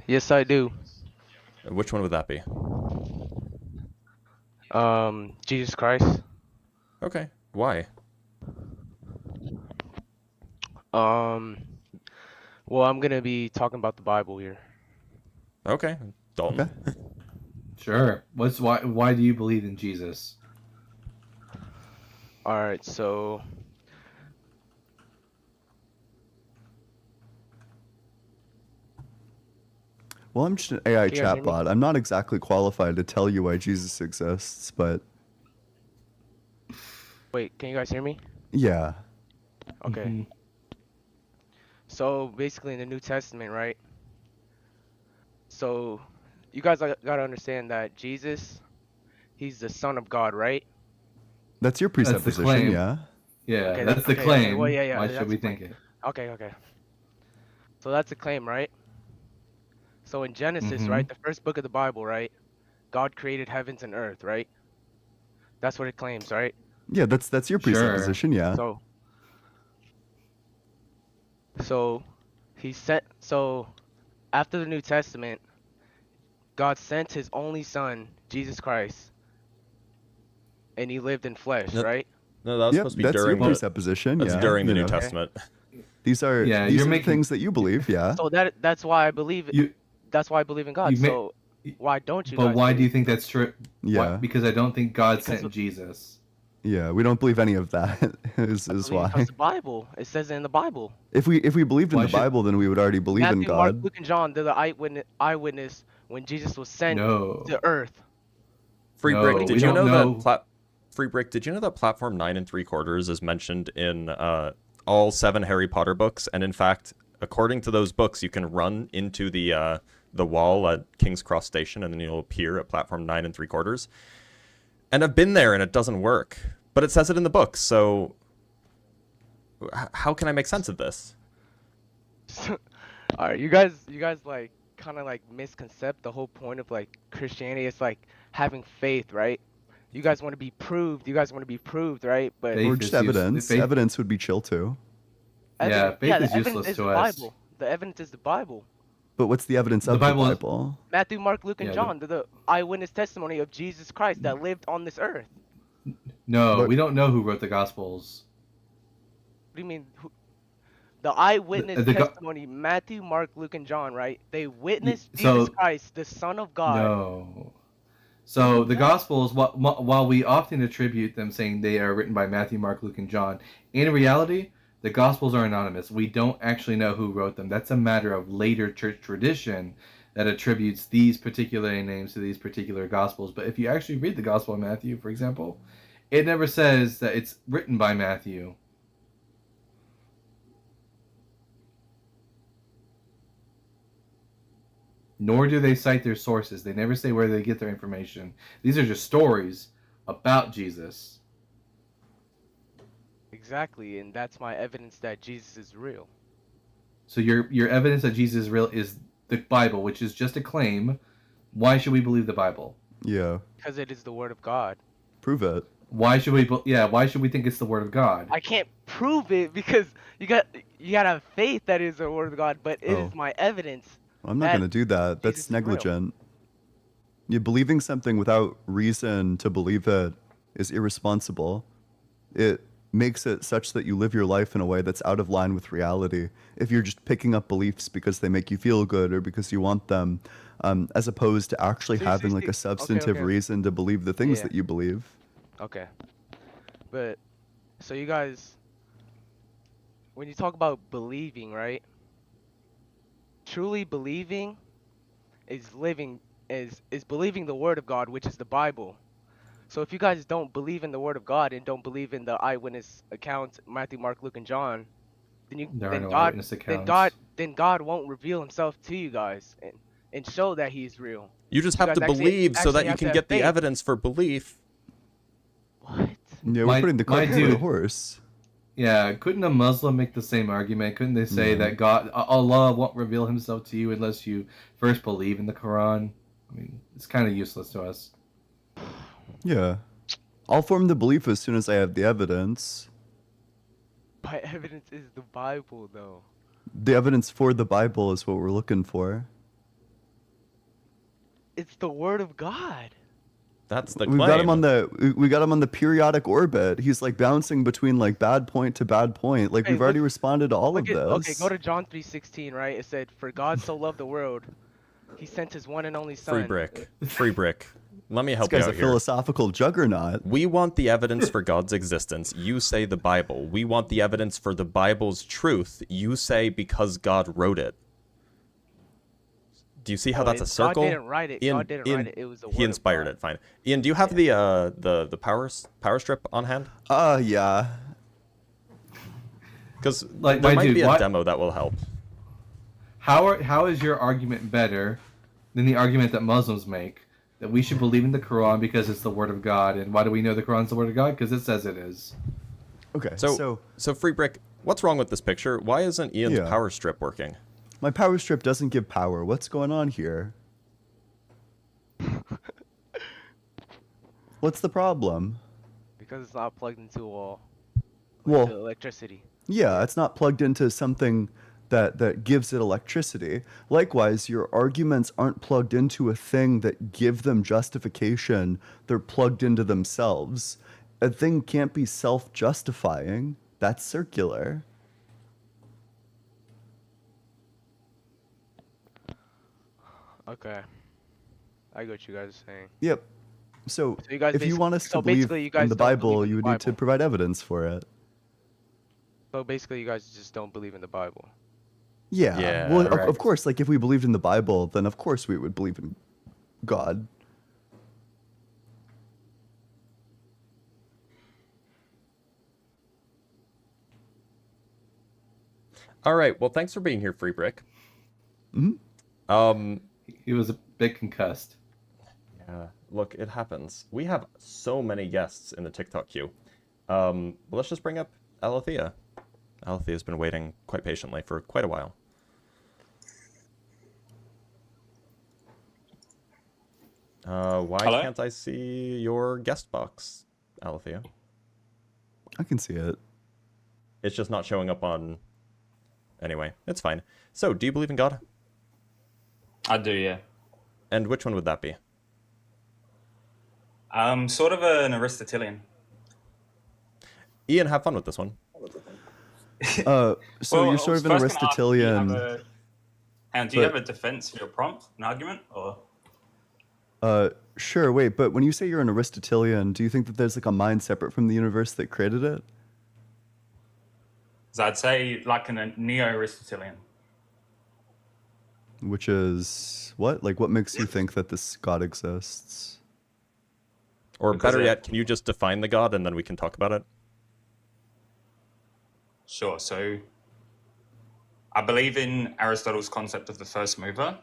Yes, I do. Which one would that be? Jesus Christ. Okay. Why? Well, I'm gonna be talking about the Bible here. Okay. Dalton. Okay. Sure. Why do you believe in Jesus? All right, so Well, I'm just an AI Can you guys hear me? chatbot. I'm not exactly qualified to tell you why Jesus exists, but wait, can you guys hear me? yeah. Okay. So basically in the New Testament, right? So you guys gotta understand that Jesus, he's the Son of God, right? That's your That's the presupposition, claim. yeah. Yeah, Okay, that's the okay, claim. well, yeah, Why that's should we the think claim. it? Okay. So that's a claim, right? So in Genesis, Mm-hmm. right, the first book of the Bible, right? God created heavens and earth, right? That's what it claims, right? Yeah, that's your Sure. presupposition, yeah. So after the New Testament, God sent his only son, Jesus Christ, and he lived in flesh, No, right? No, that was Yep, supposed to be that's your during the. presupposition, That's yeah. during the you New know. Testament. These are Yeah, these you're are making- things that you believe, yeah. So that's why I believe You, that's why I believe in God. you may- So why don't you but guys why do you believe? think that's true? Yeah. Because I don't think God Because sent Jesus. Yeah, we don't believe any of that is I believe why. because the Bible, it says it in the Bible. If we believed in Why the should- Bible, then we would already believe in Matthew, Mark, God. Luke, and John, they're the eyewitness when Jesus was sent No. to earth. Free No, Brick, we did you don't know know. that Free Brick, did you know that platform 9 3/4 is mentioned in all 7 Harry Potter books? And in fact, according to those books, you can run into the wall at King's Cross Station, and then you'll appear at platform 9 3/4. And I've been there, and it doesn't work. But it says it in the books, so how can I make sense of this? All right, you guys like kind of like misconcept the whole point of like Christianity. It's like having faith, right? You guys want to be proved. You guys want to be proved, right? But Or Faith just is useless. evidence. Faith, Evidence would be chill too. yeah, evidence, yeah, faith is the evidence useless is the to us. Bible. The evidence is the Bible. But what's the evidence The of the Bible is, Bible? Matthew, Mark, Luke, and yeah. John, the eyewitness testimony of Jesus Christ that lived on this earth. No, But we don't know who wrote the Gospels. What do you mean? The eyewitness The testimony, Matthew, Mark, Luke, and John, right? They witnessed Jesus so Christ, the Son of God. no. So the Gospels, while we often attribute them saying they are written by Matthew, Mark, Luke, and John, in reality, the Gospels are anonymous. We don't actually know who wrote them. That's a matter of later church tradition that attributes these particular names to these particular Gospels. But if you actually read the Gospel of Matthew, for example, it never says that it's written by Matthew. Nor do they cite their sources. They never say where they get their information. These are just stories about Jesus. Exactly, and that's my evidence that Jesus is real. So your evidence that Jesus is real is the Bible, which is just a claim. Why should we believe the Bible? yeah, Because it is the Word of God. prove it. Why should we? Why should we think it's the Word of God? I can't prove it because you gotta have faith that it is the Word of God, but it Oh. is my evidence. I'm not that going to do that. That's Jesus is real. negligent. You believing something without reason to believe it is irresponsible. It makes it such that you live your life in a way that's out of line with reality. If you're just picking up beliefs because they make you feel good or because you want them, as opposed to actually So having you like see- a substantive okay. reason to believe the things Yeah. that you believe. Okay. But so you guys, when you talk about believing, right? Truly believing is living is believing the Word of God, which is the Bible. So if you guys don't believe in the Word of God and don't believe in the eyewitness accounts, Matthew, Mark, Luke, and John, There are no eyewitness accounts. then God won't reveal Himself to you guys and show that He's real. You just You have guys to believe so that actually you have to can have get the faith. evidence for belief. What? Yeah, we're My- putting the my cart before the dude. horse. Yeah, couldn't a Muslim make the same argument? Couldn't they say No. that Allah won't reveal Himself to you unless you first believe in the Quran? I mean, it's kind of useless to us. Yeah. I'll form the belief as soon as I have the evidence. My evidence is the Bible, though. The evidence for the Bible is what we're looking for. It's the Word of God. That's the We claim. got him on the periodic orbit. He's like bouncing between like bad point to bad point. Like Hey, we've already look- responded to all of this. Okay, go to John 3:16, right? It said, "For God so loved the world, He sent His one and only Son." Free brick. Free brick. Let me This help you guy's a out here. philosophical juggernaut. We want the evidence for God's existence. You say the Bible. We want the evidence for the Bible's truth. You say because God wrote it. Do you see how No, that's a circle? God didn't write it. Ian- God didn't Ian- write it. It was the He Word of inspired God. it. Fine. Ian, do you have the power strip on hand? Yeah. Because Like, there my might dude, be a what- demo that will help. How is your argument better than the argument that Muslims make? That we should believe in the Quran because it's the Word of God. And why do we know the Quran's the Word of God? Because it says it is. Okay. So Free Brick, what's wrong with this picture? Why isn't Ian's Yeah. power strip working? my power strip doesn't give power. What's going on here? What's the problem? Because it's not plugged into a wall. Well, To electricity. yeah, it's not plugged into something that gives it electricity. Likewise, your arguments aren't plugged into a thing that give them justification. They're plugged into themselves. A thing can't be self-justifying. That's circular. Okay. I get what you guys are saying. Yep. So, So you guys if you want us to believe basically you guys in the don't believe Bible, in you the would need to Bible. provide evidence for it. So basically, you guys just don't believe in the Bible. Yeah. Yeah, Well, of correct. course, like if we believed in the Bible, then of course we would believe in God. All right. Well, thanks for being here, Free Brick. Mhm. He was a bit concussed. Yeah. Look, it happens. We have so many guests in the TikTok queue. Let's just bring up Alethea. Alethea's been waiting quite patiently for quite a while. Why Hello? can't I see your guest box, Alethea? I can see it. It's just not showing up on... Anyway, it's fine. So, do you believe in God? I do, yeah. And which one would that be? Sort of an Aristotelian. Ian, have fun with this one. So Well, you're I sort was of an first gonna ask, Aristotelian. do you but- have a defense for your prompt, an argument, or? Sure, wait, but when you say you're an Aristotelian, do you think that there's like a mind separate from the universe that created it? So I'd say like a neo-Aristotelian. Which is what? Like, what makes you think that this God exists? Or Because better it- yet, can you just define the God and then we can talk about it? Sure. So I believe in Aristotle's concept of the first mover,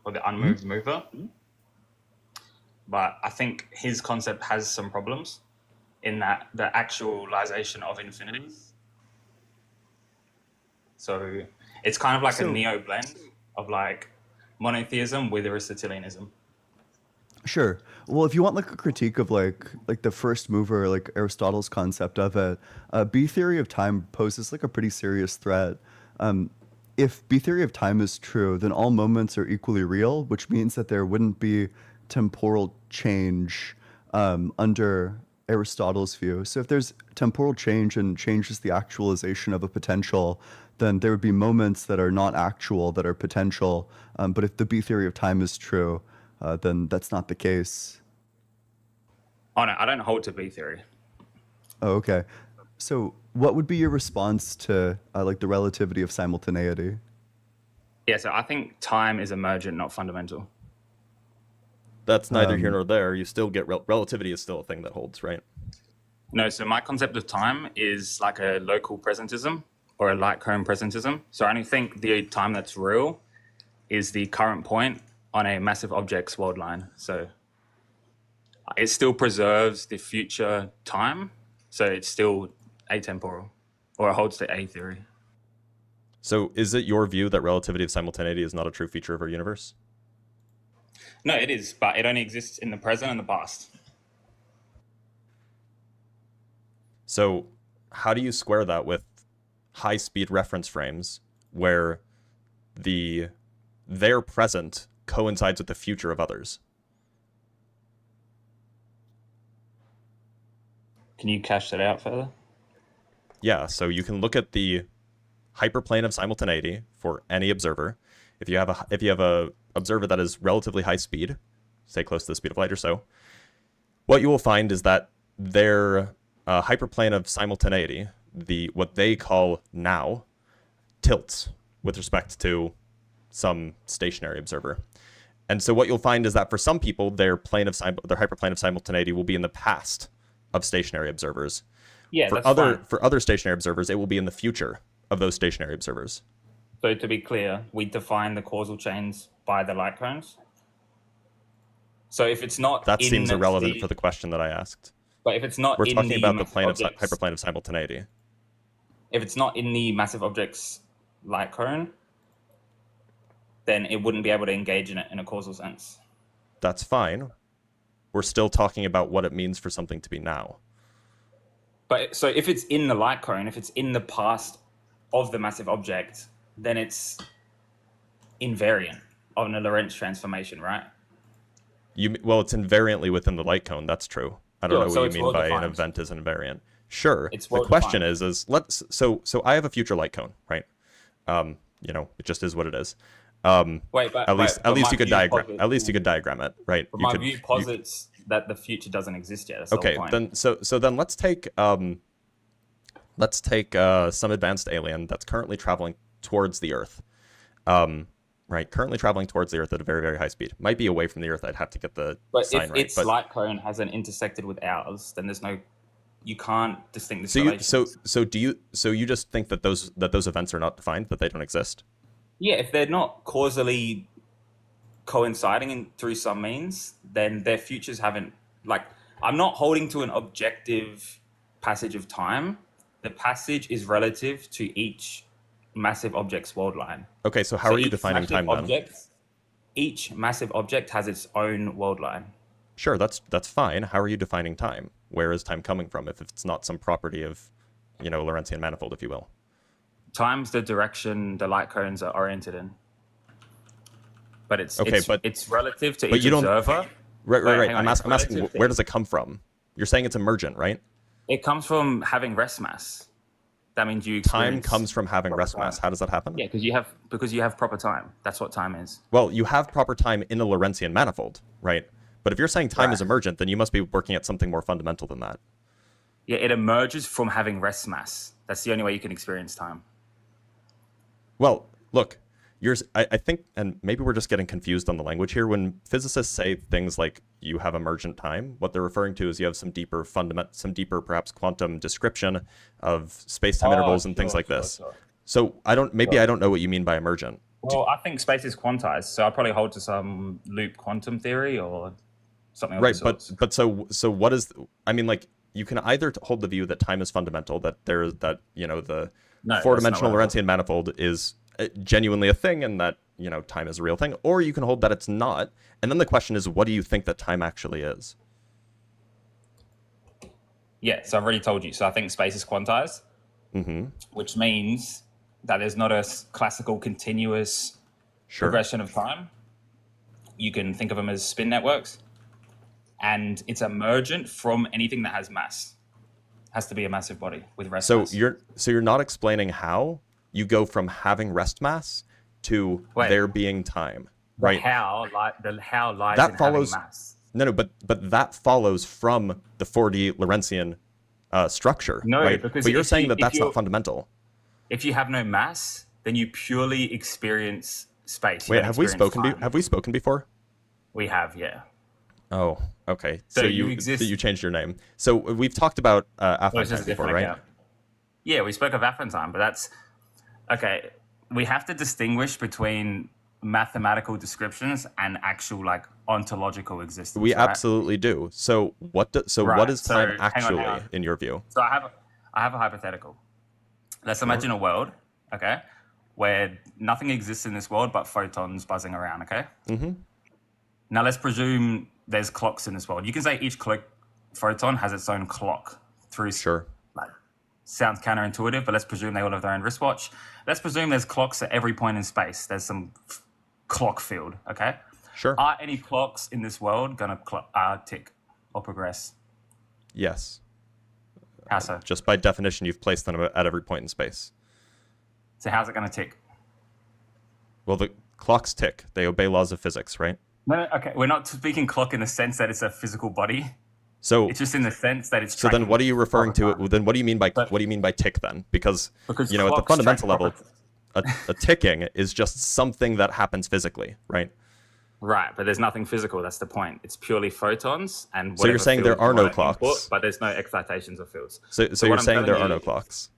or the unmoved mover. But I think his concept has some problems in that the actualization of infinities. So it's kind of like a neo blend of like monotheism with Aristotelianism. Sure. Well, if you want like a critique of like the first mover, like Aristotle's concept of it, B theory of time poses like a pretty serious threat. If B theory of time is true, then all moments are equally real, which means that there wouldn't be temporal change under Aristotle's view. So if there's temporal change and change is the actualization of a potential, then there would be moments that are not actual, that are potential. But if the B theory of time is true, then that's not the case. Oh no, I don't hold to B theory. Oh, okay. So what would be your response to like the relativity of simultaneity? Yeah, so I think time is emergent, not fundamental. That's neither here nor there. You still get... relativity is still a thing that holds, right? No, so my concept of time is like a local presentism or a light cone presentism. So I only think the time that's real is the current point on a massive object's world line. So it still preserves the future time. So it's still atemporal, or it holds to A theory. So is it your view that relativity of simultaneity is not a true feature of our universe? No, it is, but it only exists in the present and the past. So how do you square that with high-speed reference frames where their present coincides with the future of others? Can you cash that out further? Yeah, so you can look at the hyperplane of simultaneity for any observer. If you have a observer that is relatively high speed, say close to the speed of light or so, what you will find is that their hyperplane of simultaneity, what they call now, tilts with respect to some stationary observer. And so what you'll find is that for some people, their hyperplane of simultaneity will be in the past of stationary observers. Yeah, For other stationary observers, it will be in the future of those stationary observers. So to be clear, we define the causal chains by the light cones. So if it's not That seems irrelevant for the question that I asked. But if it's not We're in talking the about the massive hyperplane of simultaneity. If it's not in the massive object's light cone, then it wouldn't be able to engage in it in a causal sense. That's fine. We're still talking about what it means for something to be now. But so if it's in the light cone, if it's in the past of the massive object, then it's invariant on a Lorentz transformation, right? Well, it's invariantly within the light cone. That's true. I don't know so what it's you mean by an well-defined. event is invariant. Sure. It's The question well-defined. is so I have a future light cone, right? It just is what it is. Wait, but at least my you could view diagram. posits- At least you could diagram it, right? But You my could- view posits that the future doesn't exist yet. That's the Okay, whole point. then so then let's take some advanced alien that's currently traveling towards the Earth. Right, currently traveling towards the Earth at a very, very high speed. Might be away from the Earth. I'd have to get the But sign if right. its But light cone hasn't intersected with ours, then you can't distinguish so relations. you just think that those events are not defined, that they don't exist? Yeah, if they're not causally coinciding through some means, then their futures haven't, I'm not holding to an objective passage of time. The passage is relative to each massive object's world line. Okay, so how are you each defining massive time then? Each massive object has its own world line. Sure, that's fine. How are you defining time? Where is time coming from if it's not some property of, Lorentzian manifold, if you will? Time's the direction the light cones are oriented in. But it's Okay, it's relative to but each you don't- observer. Right. Hang on, I'm it's asking, relative to- where does it come from? You're saying it's emergent, right? It comes from having rest mass. That means you Time experience comes from having proper rest time. mass. How does that happen? Yeah, because you have proper time. That's what time is. Well, you have proper time in a Lorentzian manifold, right? But if you're saying time is Right. emergent, then you must be working at something more fundamental than that. Yeah, it emerges from having rest mass. That's the only way you can experience time. Well, look, I think, and maybe we're just getting confused on the language here. When physicists say things like you have emergent time, what they're referring to is you have some deeper perhaps quantum description of space-time intervals and things like this. Sure. So I don't know what you mean by emergent. Well, I think space is quantized, so I'll probably hold to some loop quantum theory or something. Right, of the sorts. but so what is? I mean, like, you can either hold the view that time is fundamental, that the No, four-dimensional that's not Lorentzian manifold is genuinely a thing, and that time is a real thing, or you can hold that it's not. And then the question is, what do you think that time actually is? Yeah, so I've already told you. So I think space is quantized, which means that there's not a classical continuous progression of time. You can think of them as spin networks, and it's emergent from anything that has mass. It has to be a massive body with rest mass. So you're not explaining how you go from having rest mass to there being time, right? The how lies That in follows. having mass. No, but that follows from the 4D Lorentzian structure, No, right? because But you're if saying you- that if that's you're- not fundamental. If you have no mass, then you purely experience space. You Wait, don't have we experience spoken? time. Have we spoken before? We have, yeah. Oh, okay. So So you exist- you changed your name. So we've talked about Well, it's Aphrodite just a before, different right? account. Yeah, we spoke of Aphrodite, but that's okay. We have to distinguish between mathematical descriptions and actual ontological existence. We right? absolutely do. So what is Right, time so hang on, actually hang on. in your view? So I have a hypothetical. Let's imagine a world, okay, where nothing exists in this world but photons buzzing around, okay? Mm-hmm. Now let's presume there's clocks in this world. You can say each photon has its own clock through. Sure. Sounds counterintuitive, but let's presume they all have their own wristwatch. Let's presume there's clocks at every point in space. There's some clock field, okay? Sure. Are any clocks in this world gonna tick or progress? Yes. How so? Just by definition, you've placed them at every point in space. So how's it gonna tick? Well, the clocks tick. They obey laws of physics, right? No, okay. We're not speaking clock in the sense that it's a physical body. So It's just in the sense that it's. so then, tracking what are you referring to? proper time. Then what do you mean by tick then? Because Because at the clocks fundamental track level, a ticking is just something that happens physically, right? Right, but there's nothing physical. That's the point. It's purely photons and. So you're whatever saying there field are you no wanna clocks? import, but there's no excitations of fields. So what you're I'm saying there telling are no you- clocks?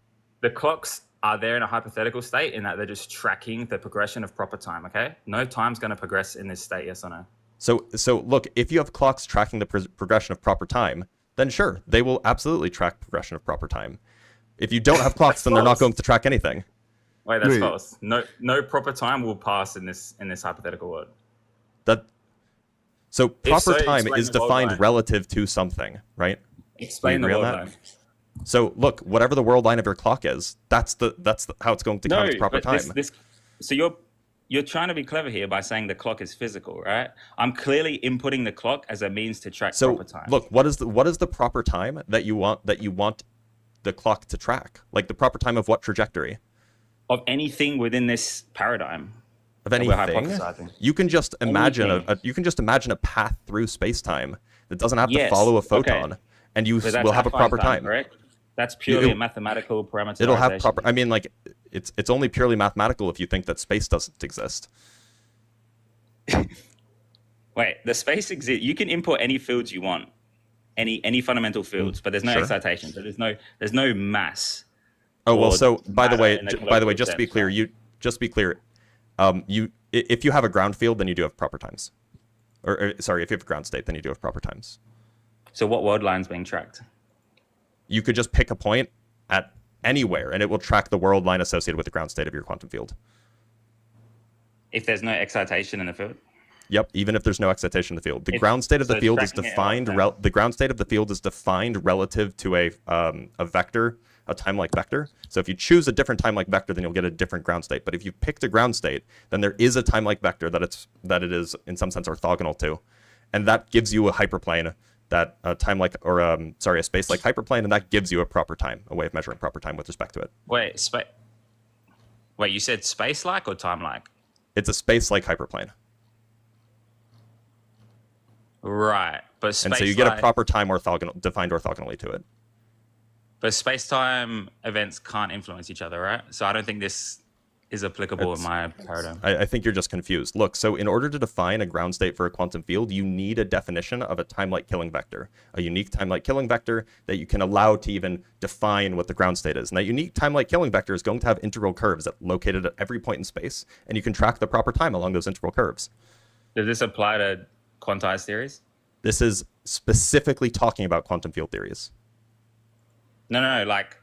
The clocks are there in a hypothetical state in that they're just tracking the progression of proper time. Okay, no time's going to progress in this state. Yes or no? So look, if you have clocks tracking the progression of proper time, then sure, they will absolutely track progression of proper time. If you don't have clocks, then they're not false. going to track anything. Wait, that's Wait. false. No proper time will pass in this hypothetical world. So proper so, time explain is the world defined line. relative to something, right? Explain the agree on world that? line. So look, whatever the world line of your clock is, that's how it's going to count as proper but time. So you're trying to be clever here by saying the clock is physical, right? I'm clearly inputting the clock as a means to track So proper time. look, what is the proper time that you want the clock to track? Like the proper time of what trajectory? Of anything within this paradigm. Of that we're anything? hypothesizing. You can just imagine Anything. a path through space-time that doesn't have to Yes, follow a okay. photon, and you But that's will have a affine proper time. correct? That's purely It- a mathematical parameterization. It'll have proper. I mean, like it's only purely mathematical if you think that space doesn't exist. Wait, the space exists. You can import any fields you want, any fundamental fields, but there's no Sure. excitation. So there's no mass. Oh well. or So by the matter way, in a just to colloquial be sense, clear, right? if you have a ground field, then you do have proper times. Or sorry, if you have a ground state, then you do have proper times. So what world line's being tracked? You could just pick a point at anywhere, and it will track the world line associated with the ground state of your quantum field. If there's no excitation in the field? Yep, even if there's no excitation of the field. The If- ground state of so the it's field is tracking it defined like that. the ground state of the field is defined relative to a vector, a time-like vector. So if you choose a different time-like vector, then you'll get a different ground state. But if you picked a ground state, then there is a time-like vector that it is in some sense orthogonal to. And that gives you a hyperplane, that a space-like hyperplane, and that gives you a proper time, a way of measuring proper time with respect to it. Wait, you said space-like or time-like? It's a space-like hyperplane. Right, but space, And so you get a proper time defined orthogonally to it. But space-time events can't influence each other, right? So I don't think this is applicable in my paradigm. I think you're just confused. Look, so in order to define a ground state for a quantum field, you need a definition of a time-like killing vector, a unique time-like killing vector that you can allow to even define what the ground state is. And that unique time-like killing vector is going to have integral curves located at every point in space, and you can track the proper time along those integral curves. Does this apply to quantized theories? This is specifically talking about quantum field theories. No, like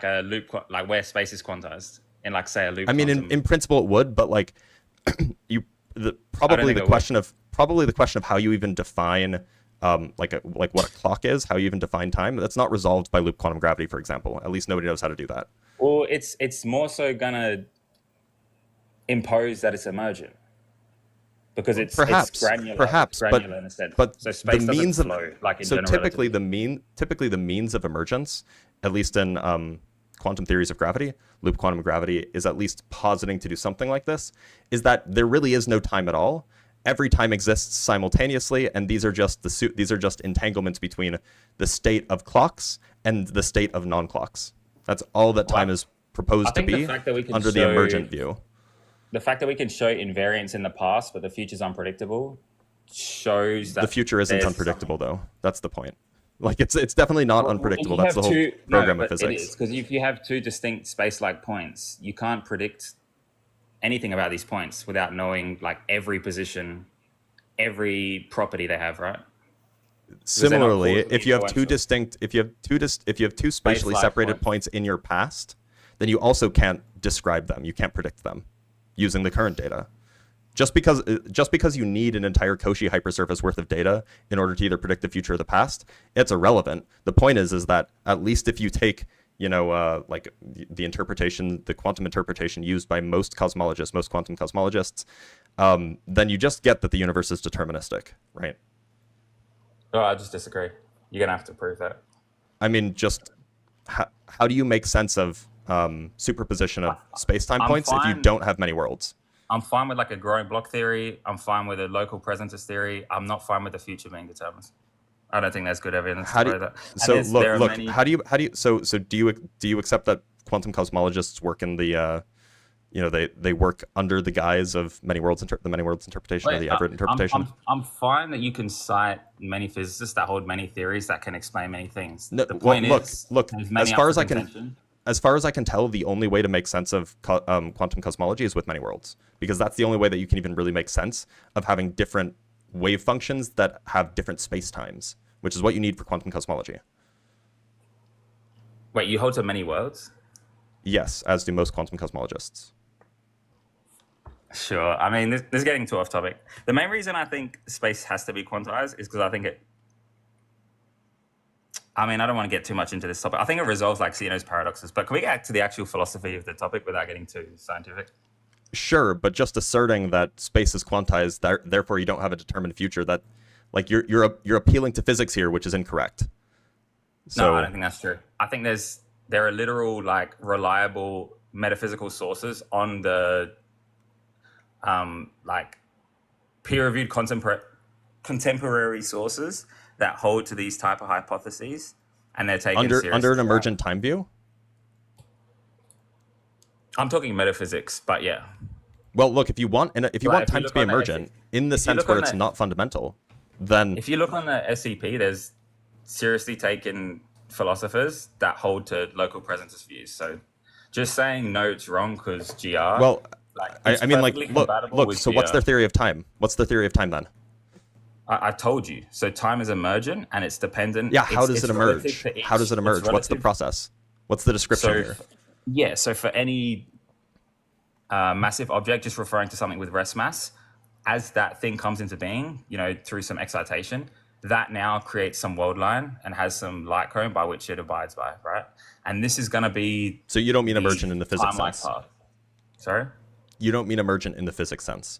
a loop, like where space is quantized in like say a loop. I mean, in principle it would, but like probably the question of how you even define like what a clock is, how you even define time, that's not resolved by loop quantum gravity, for example. At least nobody knows how to do that. Well, it's more so gonna impose that it's emergent. Because it's granular, in a sense. But so space the means doesn't flow like in so general typically relativity. the means of emergence, at least in quantum theories of gravity, loop quantum gravity is at least positing to do something like this, is that there really is no time at all. Every time exists simultaneously, and these are just entanglements between the state of clocks and the state of non-clocks. That's all that time is proposed to be under the emergent view. The fact that we can show invariance in the past, but the future's unpredictable, shows that the future isn't unpredictable, though. That's the point. Like it's definitely not unpredictable. That's the whole program of physics. Because if you have two distinct space-like points, you can't predict anything about these points without knowing like every position, every property they have, right? Similarly, if you have two spatially separated points in your past, then you also can't describe them. You can't predict them using the current data. Just because you need an entire Cauchy hypersurface worth of data in order to either predict the future or the past, it's irrelevant. The point is that at least if you take, like the quantum interpretation used by most quantum cosmologists, then you just get that the universe is deterministic, right? Oh, I just disagree. You're gonna have to prove that. I mean, just how do you make sense of superposition of space-time points if you don't have many worlds? I'm fine with like a growing block theory. I'm fine with a local presentist theory. I'm not fine with the future being determined. I don't think there's good evidence to show that. So look. How do you? So do you accept that quantum cosmologists work in the, they work under the guise of the many worlds interpretation or the Everett interpretation? I'm fine that you can cite many physicists that hold many theories that can explain many things. No, the point is, as far as I can tell, the only way to make sense of quantum cosmology is with many worlds, because that's the only way that you can even really make sense of having different wave functions that have different space-times, which is what you need for quantum cosmology. Wait, you hold to many worlds? Yes, as do most quantum cosmologists. Sure. I mean, this is getting too off topic. The main reason I think space has to be quantized is because I think I don't want to get too much into this topic. I think it resolves like Zeno's paradoxes, but can we get to the actual philosophy of the topic without getting too scientific? Sure, but just asserting that space is quantized, therefore you don't have a determined future, that like you're appealing to physics here, which is incorrect. No, I don't think that's true. I think there are literal like reliable metaphysical sources on the like peer-reviewed contemporary sources that hold to these type of hypotheses, and they're taken seriously under an emergent time view. I'm talking metaphysics, but yeah. Well, look, if you want time to be emergent, in the sense where it's not fundamental, then if you look on the SCP, there's seriously taken philosophers that hold to local presentist views. So just saying no, it's wrong because GR. Well, look. So what's their theory of time? What's the theory of time then? I told you. So time is emergent and it's dependent. Yeah, how does it emerge? How does it emerge? What's the process? What's the description here? Yeah, so for any massive object, just referring to something with rest mass, as that thing comes into being, through some excitation, that now creates some world line and has some light cone by which it abides by, right? And this is going to be So you don't mean emergent in the physics time-like sense. path. Sorry? You don't mean emergent in the physics sense.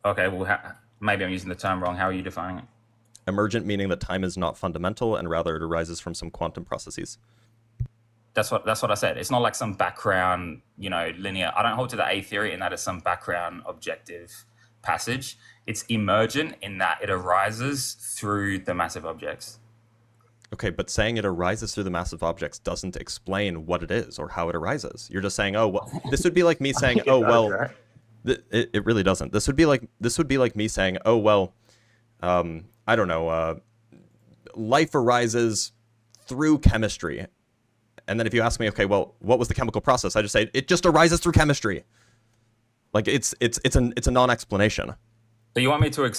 Okay, well, maybe I'm using the term wrong. How are you defining it? Emergent meaning that time is not fundamental and rather it arises from some quantum processes. That's what I said. It's not like some background, linear. I don't hold to the A theory in that it's some background objective passage. It's emergent in that it arises through the massive objects. Okay, but saying it arises through the massive objects doesn't explain what it is or how it arises. You're just saying, oh, well, this would be like me saying, oh, well, it really doesn't. This would be like me saying, oh, well, I don't know, life arises through chemistry. And then if you ask me, okay, well, what was the chemical process? I just say it just arises through chemistry. Like it's a non-explanation. So you want me to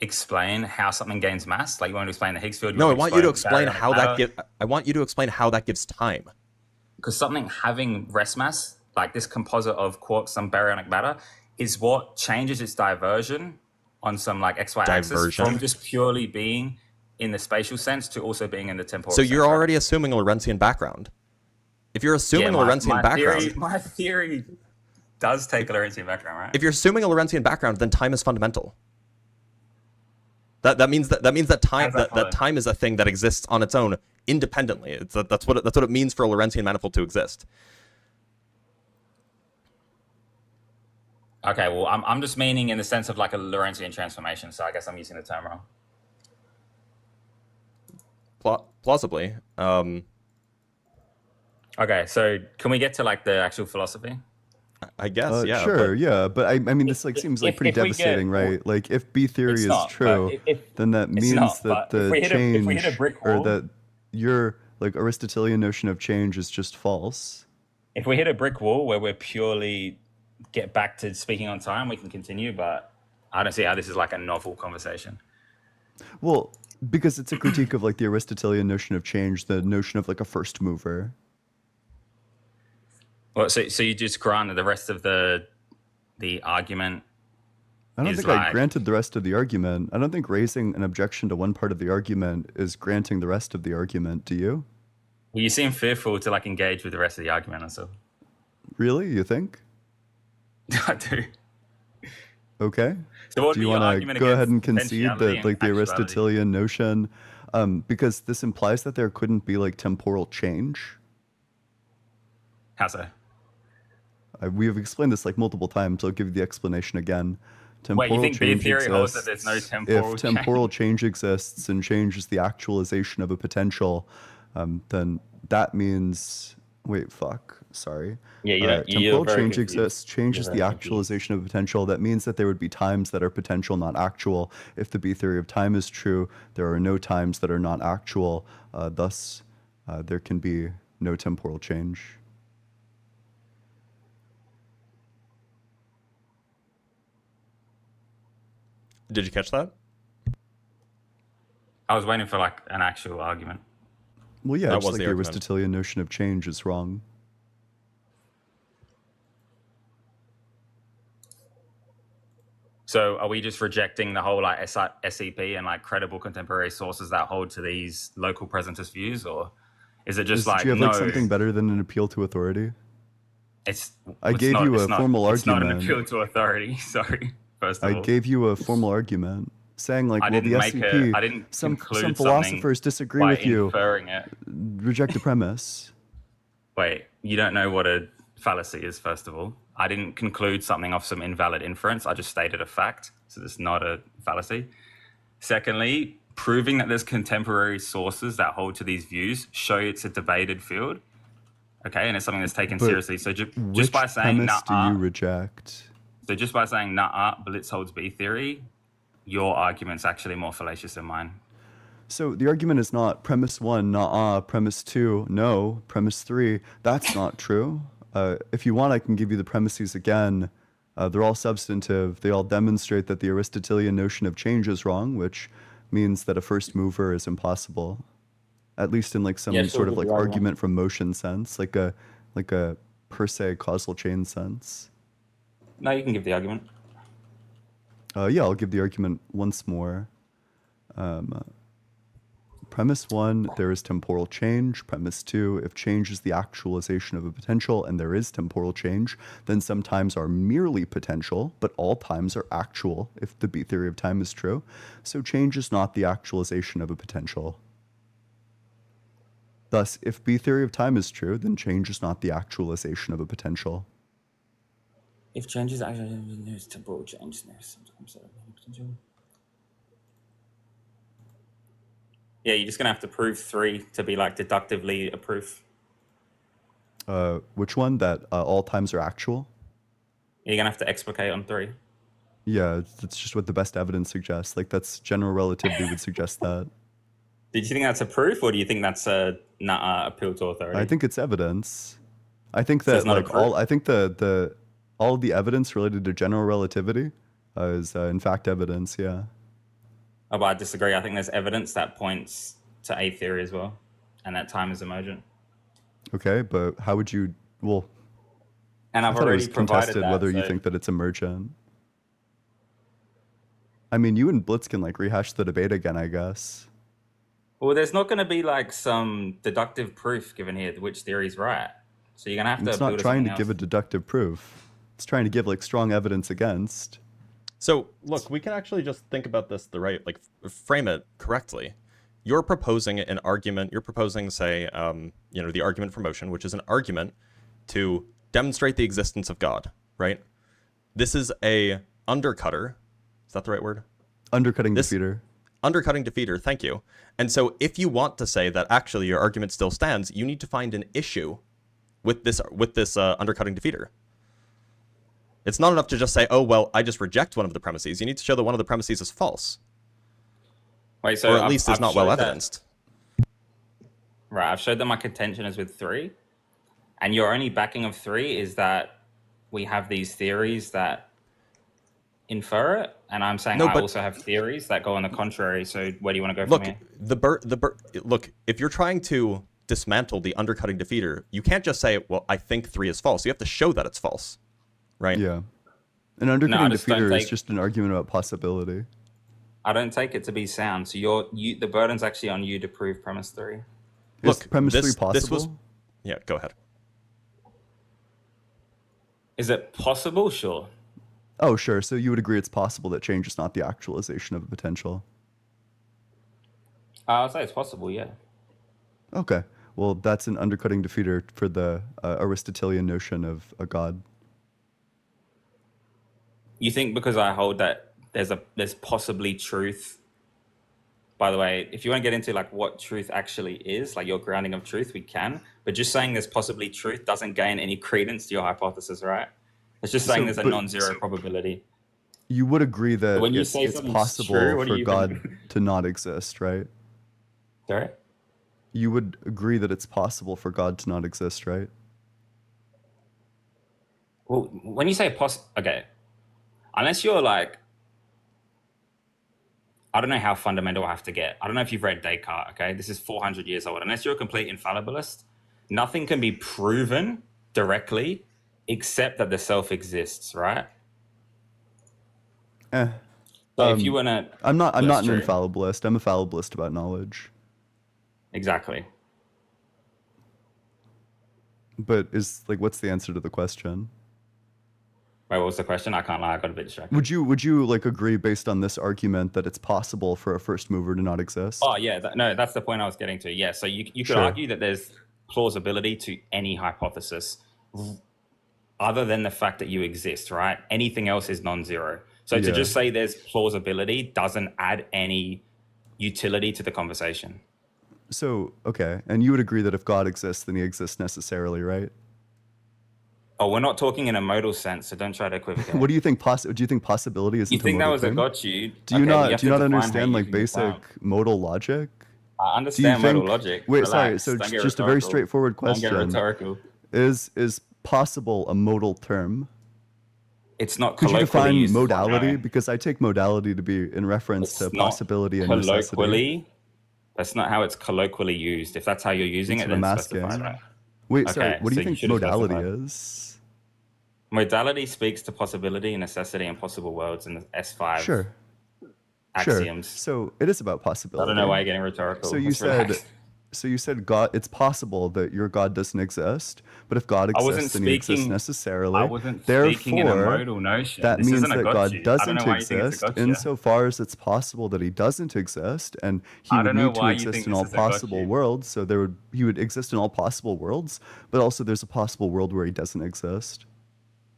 explain how something gains mass? Like you want to explain the Higgs field? No, I want you to explain how I want you to explain how that gives time. Because something having rest mass, like this composite of quarks, some baryonic matter, is what changes its diversion on some like XY axis from just purely being in the spatial sense to also being in the temporal sense. So you're already assuming a Lorentzian background. If you're assuming a Lorentzian background... My theory does take a Lorentzian background, right? If you're assuming a Lorentzian background, then time is fundamental. That means that time is a thing that exists on its own independently. That's what it means for a Lorentzian manifold to exist. Okay, well, I'm just meaning in the sense of like a Lorentzian transformation, so I guess I'm using the term wrong. Plausibly. Okay, so can we get to like the actual philosophy? I guess, yeah. Sure, but I mean, this like seems like pretty devastating, right? Like, if B theory is true, then that means that the change, or that your like Aristotelian notion of change is just false. If we hit a brick wall where we're purely get back to speaking on time, we can continue, but I don't see how this is like a novel conversation. Well, because it's a critique of like the Aristotelian notion of change, the notion of like a first mover. Well, so you just grant that the rest of the argument? I don't think I granted the rest of the argument. I don't think raising an objection to one part of the argument is granting the rest of the argument. Do you? Well, you seem fearful to like engage with the rest of the argument and so. Really? You think? I do. Okay. So do you want to go ahead and concede that like the Aristotelian notion, because this implies that there couldn't be like temporal change? How so? We have explained this like multiple times, so I'll give you the explanation again. Wait, you think B theory holds that there's no temporal change? If temporal change exists and change is the actualization of a potential, then that means... Wait, fuck. Sorry. Yeah, temporal change exists. Change is the actualization of potential. That means that there would be times that are potential, not actual. If the B theory of time is true, there are no times that are not actual. Thus, there can be no temporal change. Did you catch that? I was waiting for like an actual argument. Well, yeah, it's like the Aristotelian notion of change is wrong. So are we just rejecting the whole like SEP and like credible contemporary sources that hold to these local presentist views, or is it just do you have like something better than an appeal to authority? I gave you a formal argument. It's not an appeal to authority. Sorry. First of all, I gave you a formal argument saying like, well, the SCP, some philosophers disagree with you. Reject the premise. Wait, you don't know what a fallacy is, first of all. I didn't conclude something off some invalid inference. I just stated a fact. So it's not a fallacy. Secondly, proving that there's contemporary sources that hold to these views show it's a debated field. Okay, and it's something that's taken seriously. So just by saying premise do you reject? So just by saying nah, Blitz holds B theory, your argument's actually more fallacious than mine. So the argument is not premise 1, nah, premise 2, no, premise 3. That's not true. If you want, I can give you the premises again. They're all substantive. They all demonstrate that the Aristotelian notion of change is wrong, which means that a first mover is impossible. At least in like some sort of like argument from motion sense, like a per se causal chain sense. No, you can give the argument. Yeah, I'll give the argument once more. Premise 1, there is temporal change. Premise 2, if change is the actualization of a potential and there is temporal change, then some times are merely potential, but all times are actual if the B theory of time is true. So change is not the actualization of a potential. Thus, if B theory of time is true, then change is not the actualization of a potential. If change is actually there's temporal change, there's sometimes potential. Yeah, you're just gonna have to prove 3 to be like deductively a proof. Which one? That all times are actual? You're gonna have to explicate on 3. Yeah, that's just what the best evidence suggests. Like, that's general relativity would suggest that. Did you think that's a proof, or do you think that's a appeal to authority? I think it's evidence. I think So that it's not a like all proof? I think the all of the evidence related to general relativity is in fact evidence. Yeah. Oh, but I disagree. I think there's evidence that points to A theory as well, and that time is emergent. Okay, but how would you? Well, And I I've thought it already was provided contested that. whether you So, think that it's emergent. I mean, you and Blitz can like rehash the debate again, I guess. well, there's not going to be like some deductive proof given here which theory is right. So you're gonna have to. It's not appeal trying to something give a else. deductive proof. It's trying to give like strong evidence against. So look, we can actually just think about this the right, like frame it correctly. You're proposing an argument. You're proposing, say, the argument for motion, which is an argument to demonstrate the existence of God, right? This is a undercutter. Is that the right word? Undercutting defeater. Undercutting defeater. Thank you. And so, if you want to say that actually your argument still stands, you need to find an issue with this undercutting defeater. It's not enough to just say, oh, well, I just reject one of the premises. You need to show that one of the premises is false. Wait, so Or at least is not well evidenced. Right, I've showed that my contention is with 3, and your only backing of 3 is that we have these theories that infer it, and I'm saying I also have theories that go on the contrary. So where do you want to go from here? Look, if you're trying to dismantle the undercutting defeater, you can't just say, well, I think 3 is false. You have to show that it's false, right? Yeah. An undercutting just don't defeater is take- just an argument about possibility. I don't take it to be sound. So the burden's actually on you to prove premise 3. Is Look, premise this 3 possible? was... Yeah, go ahead. Is it possible? Sure. Oh, sure. So you would agree it's possible that change is not the actualization of a potential. I'll say it's possible, yeah. Okay. Well, that's an undercutting defeater for the Aristotelian notion of a god. You think because I hold that there's possibly truth. By the way, if you want to get into like what truth actually is, like your grounding of truth, we can. But just saying there's possibly truth doesn't gain any credence to your hypothesis, right? It's just saying there's a non-zero probability. You would agree that When you it's, say it's something's possible true, what do for you God think? to not exist, right? Sorry? You would agree that it's possible for God to not exist, right? Well, when you say okay, unless you're like, I don't know how fundamental I have to get. I don't know if you've read Descartes, okay? This is 400 years old. Unless you're a complete infallibilist, nothing can be proven directly except that the self exists, right? So if you want to... I'm not an true. infallibilist. I'm a fallibilist about knowledge. Exactly. But what's the answer to the question? Wait, what was the question? I can't lie, I got a bit distracted. Would you like agree based on this argument that it's possible for a first mover to not exist? Oh, yeah. No, that's the point I was getting to. Yeah, so you could argue that there's plausibility to any hypothesis other than the fact that you exist, right? Anything else is non-zero. So to just say there's plausibility doesn't add any utility to the conversation. So, okay. And you would agree that if God exists, then he exists necessarily, right? Oh, we're not talking in a modal sense, so don't try to equivocate. What do you think? Do you think possibility isn't You think a that modal was a term? got you? Do you Okay, not understand like define basic modal logic? I understand modal logic. Wait, Relax. sorry. So Don't get just a very rhetorical. straightforward Don't get question. rhetorical. Is possible a modal term? It's not Could you colloquially define used. modality? No. Because I take modality to be in reference to possibility and necessity. Colloquially, that's not how it's colloquially used. If that's how you're using That's it, what then I'm specify asking. that. Wait, sorry. Okay, What do you so you think should have modality specified. is? Modality speaks to possibility, necessity, and possible worlds in the S5 Sure. axioms. So it is about I possibility. don't know why you're getting rhetorical. So you Let's said, relax. God. It's possible that your God doesn't exist, but if God I wasn't exists, then He exists speaking. necessarily. I wasn't speaking in a Therefore, modal notion. that This means isn't a that God gotcha. I don't doesn't know why you think it's a exist gotcha. insofar as it's possible that He doesn't exist, and He I would don't know need to why you exist think in this all is a possible gotcha. worlds. So He would exist in all possible worlds, but also there's a possible world where He doesn't exist.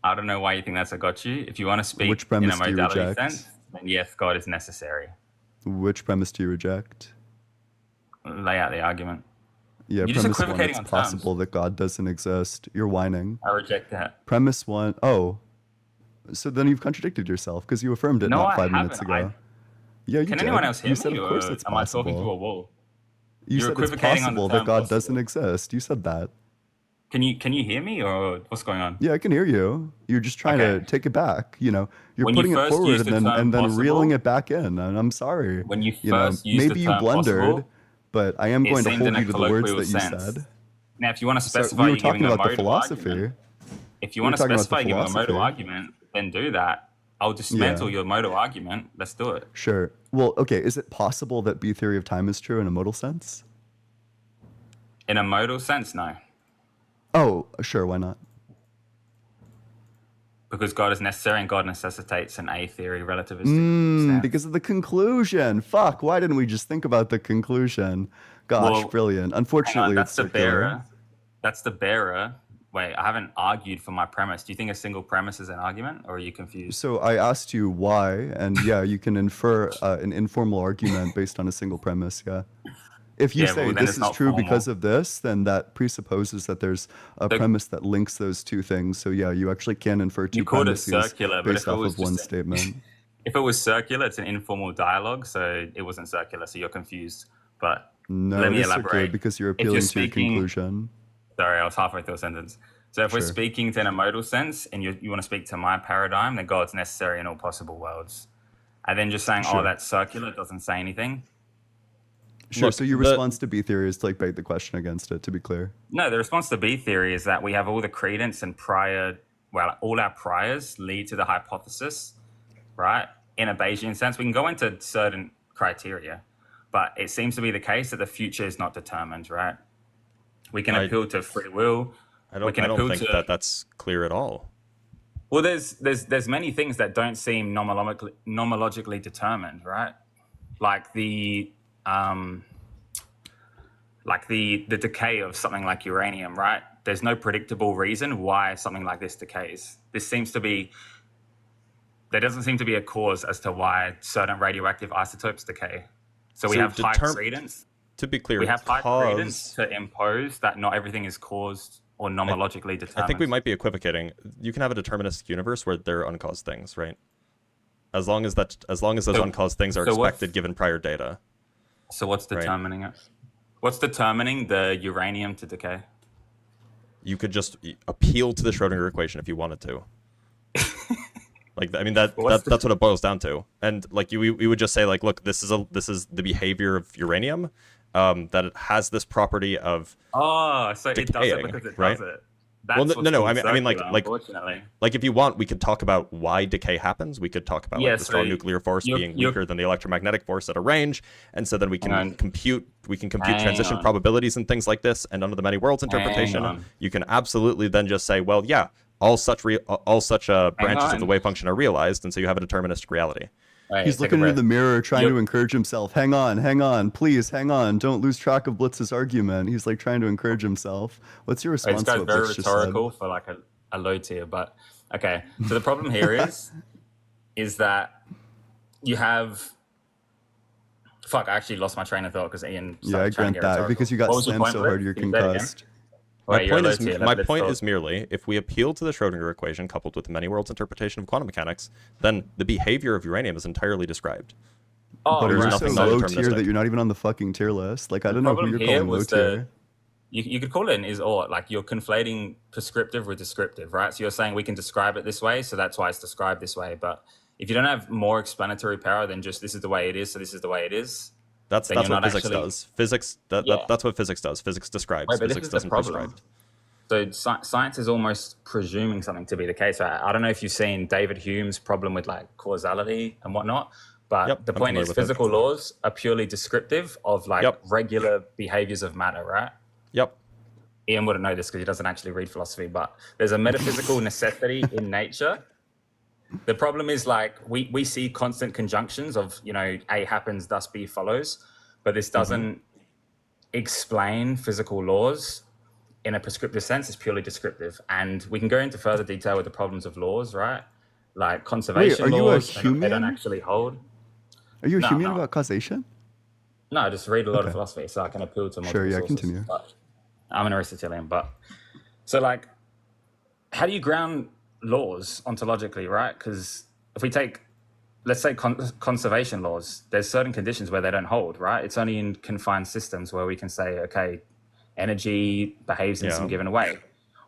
I don't know why you think that's a gotcha. If you want to speak Which in a premise do you modality reject? sense, then yes, God is necessary. Which premise do you reject? Lay out the argument. Yeah, You're just premise one, equivocating it's on terms. possible that God doesn't exist. You're whining. I reject that. Premise one, oh, so then you've contradicted yourself because you affirmed it No, not I 5 minutes haven't. ago. Yeah, you Can did. anyone else You hear said, me, of course, or it's am I talking to a possible. wall? You You're said it's equivocating on the possible term that God possible. doesn't exist. You said that. Can you hear me, or what's going on? Yeah, I can hear you. You're just trying to take it back. You know, you're When you putting it first forward used the term and then reeling possible- it back in. And I'm sorry. When you You know, first used the maybe you term blundered, possible, but I am it going to seemed hold in a you to the words colloquial that you sense. said. Now, if you want to So specify we were you're talking giving a about the modal philosophy. argument, if you We were want to talking about the specify giving a modal philosophy. argument, then do that. I'll dismantle Yeah. your modal argument. Let's do it. Sure. Well, okay. Is it possible that B theory of time is true in a modal sense? In a modal sense, no. Oh, sure. Why not? Because God is necessary and God necessitates an A theory relativistic stance. Because of the conclusion. Fuck. Why didn't we just think about the conclusion? Gosh, Well, brilliant. Hang on, Unfortunately, that's it's the circular. bearer. That's the bearer. Wait, I haven't argued for my premise. Do you think a single premise is an argument, or are you confused? So I asked you why, and yeah, you can infer an informal argument based on a single premise. Yeah. If you Yeah, say well, then this it's is not true because formal. of this, then that presupposes that there's a premise that links those two things. So yeah, you actually can infer two You called it premises circular, but based if it off was of one just statement. if it was circular, it's an informal dialogue, so it wasn't circular. So you're confused. But No, let it me is circular elaborate. because you're If you're appealing to your speaking, conclusion. sorry, I was halfway through a sentence. So if we're Sure. speaking in a modal sense, and you want to speak to my paradigm, then God's necessary in all possible worlds. And then just saying, Sure. oh, that's circular, doesn't say anything. Sure. Look, So your the- response to B theory is to like beg the question against it. To be clear. No, the response to B theory is that we have all the credence and all our priors lead to the hypothesis, right? In a Bayesian sense, we can go into certain criteria, but it seems to be the case that the future is not determined, right? We can appeal to free will. I don't think that that's clear at all. Well, there's many things that don't seem nomologically determined, right? Like the decay of something like uranium, right? There's no predictable reason why something like this decays. There doesn't seem to be a cause as to why certain radioactive isotopes decay. So we have high credence. To be clear, We have high credence to impose that not everything is caused or nomologically determined. I think we might be equivocating. You can have a deterministic universe where there are uncaused things, right? As long as those uncaused things are expected given prior data. So what's determining it? What's determining the uranium to decay? You could just appeal to the Schrodinger equation if you wanted to. Like, I mean, that's what it boils down to. And like we would just say, like, look, this is the behavior of uranium, that it has this property of so decaying, it does it because it right? does it. Well, no. I mean, like, unfortunately. like if you want, we could talk about why decay happens. We could talk about like, the strong nuclear force being weaker than the electromagnetic force at a range, and so then we can compute transition probabilities and things like this. And under the many worlds interpretation, you can absolutely then just say, well, yeah, all such branches of the wave function are realized, and so you have a deterministic reality. Right, he's looking into the mirror, trying to encourage himself. Hang on, please, hang on. Don't lose track of Blitz's argument. He's like trying to encourage himself. What's your response to what Blitz just said? Very rhetorical for like a low tier, but okay. So the problem here is that you have. Fuck! I actually lost my train of thought because Ian. Yeah, I grant that because you got slammed so hard you're concussed. My point is merely, if we appeal to the Schrodinger equation coupled with the many worlds interpretation of quantum mechanics, then the behavior of uranium is entirely described. But you're so low tier that you're not even on the fucking tier list. Like, I don't know who you're calling low tier. You could call it an is-or. Like, you're conflating prescriptive with descriptive, right? So you're saying we can describe it this way, so that's why it's described this way. But if you don't have more explanatory power than just this is the way it is, so this is the way it is, that's what physics does. That's what physics does. Physics describes. Right, physics doesn't prescribe. So science is almost presuming something to be the case. Right? I don't know if you've seen David Hume's problem with like causality and whatnot, but Yep, the I'm point familiar is with it. physical laws are purely descriptive of like Yep. regular behaviors of matter, right? Yep. Ian wouldn't know this because he doesn't actually read philosophy, but there's a metaphysical necessity in nature. The problem is like we see constant conjunctions of, you know, A happens, thus B follows, but this doesn't explain physical laws in a prescriptive sense. It's purely descriptive. And we can go into further detail with the problems of laws, right? Like conservation are you a laws, they don't Humean? actually hold. Are you a No, human no. about causation? No, I just read a lot of Okay. philosophy, so I can appeal to multiple Sure, yeah, sources. continue. But I'm an Aristotelian, but so like, how do you ground laws ontologically, right? Because if we take, let's say, conservation laws, there's certain conditions where they don't hold, right? It's only in confined systems where we can say, okay, energy behaves in some given way,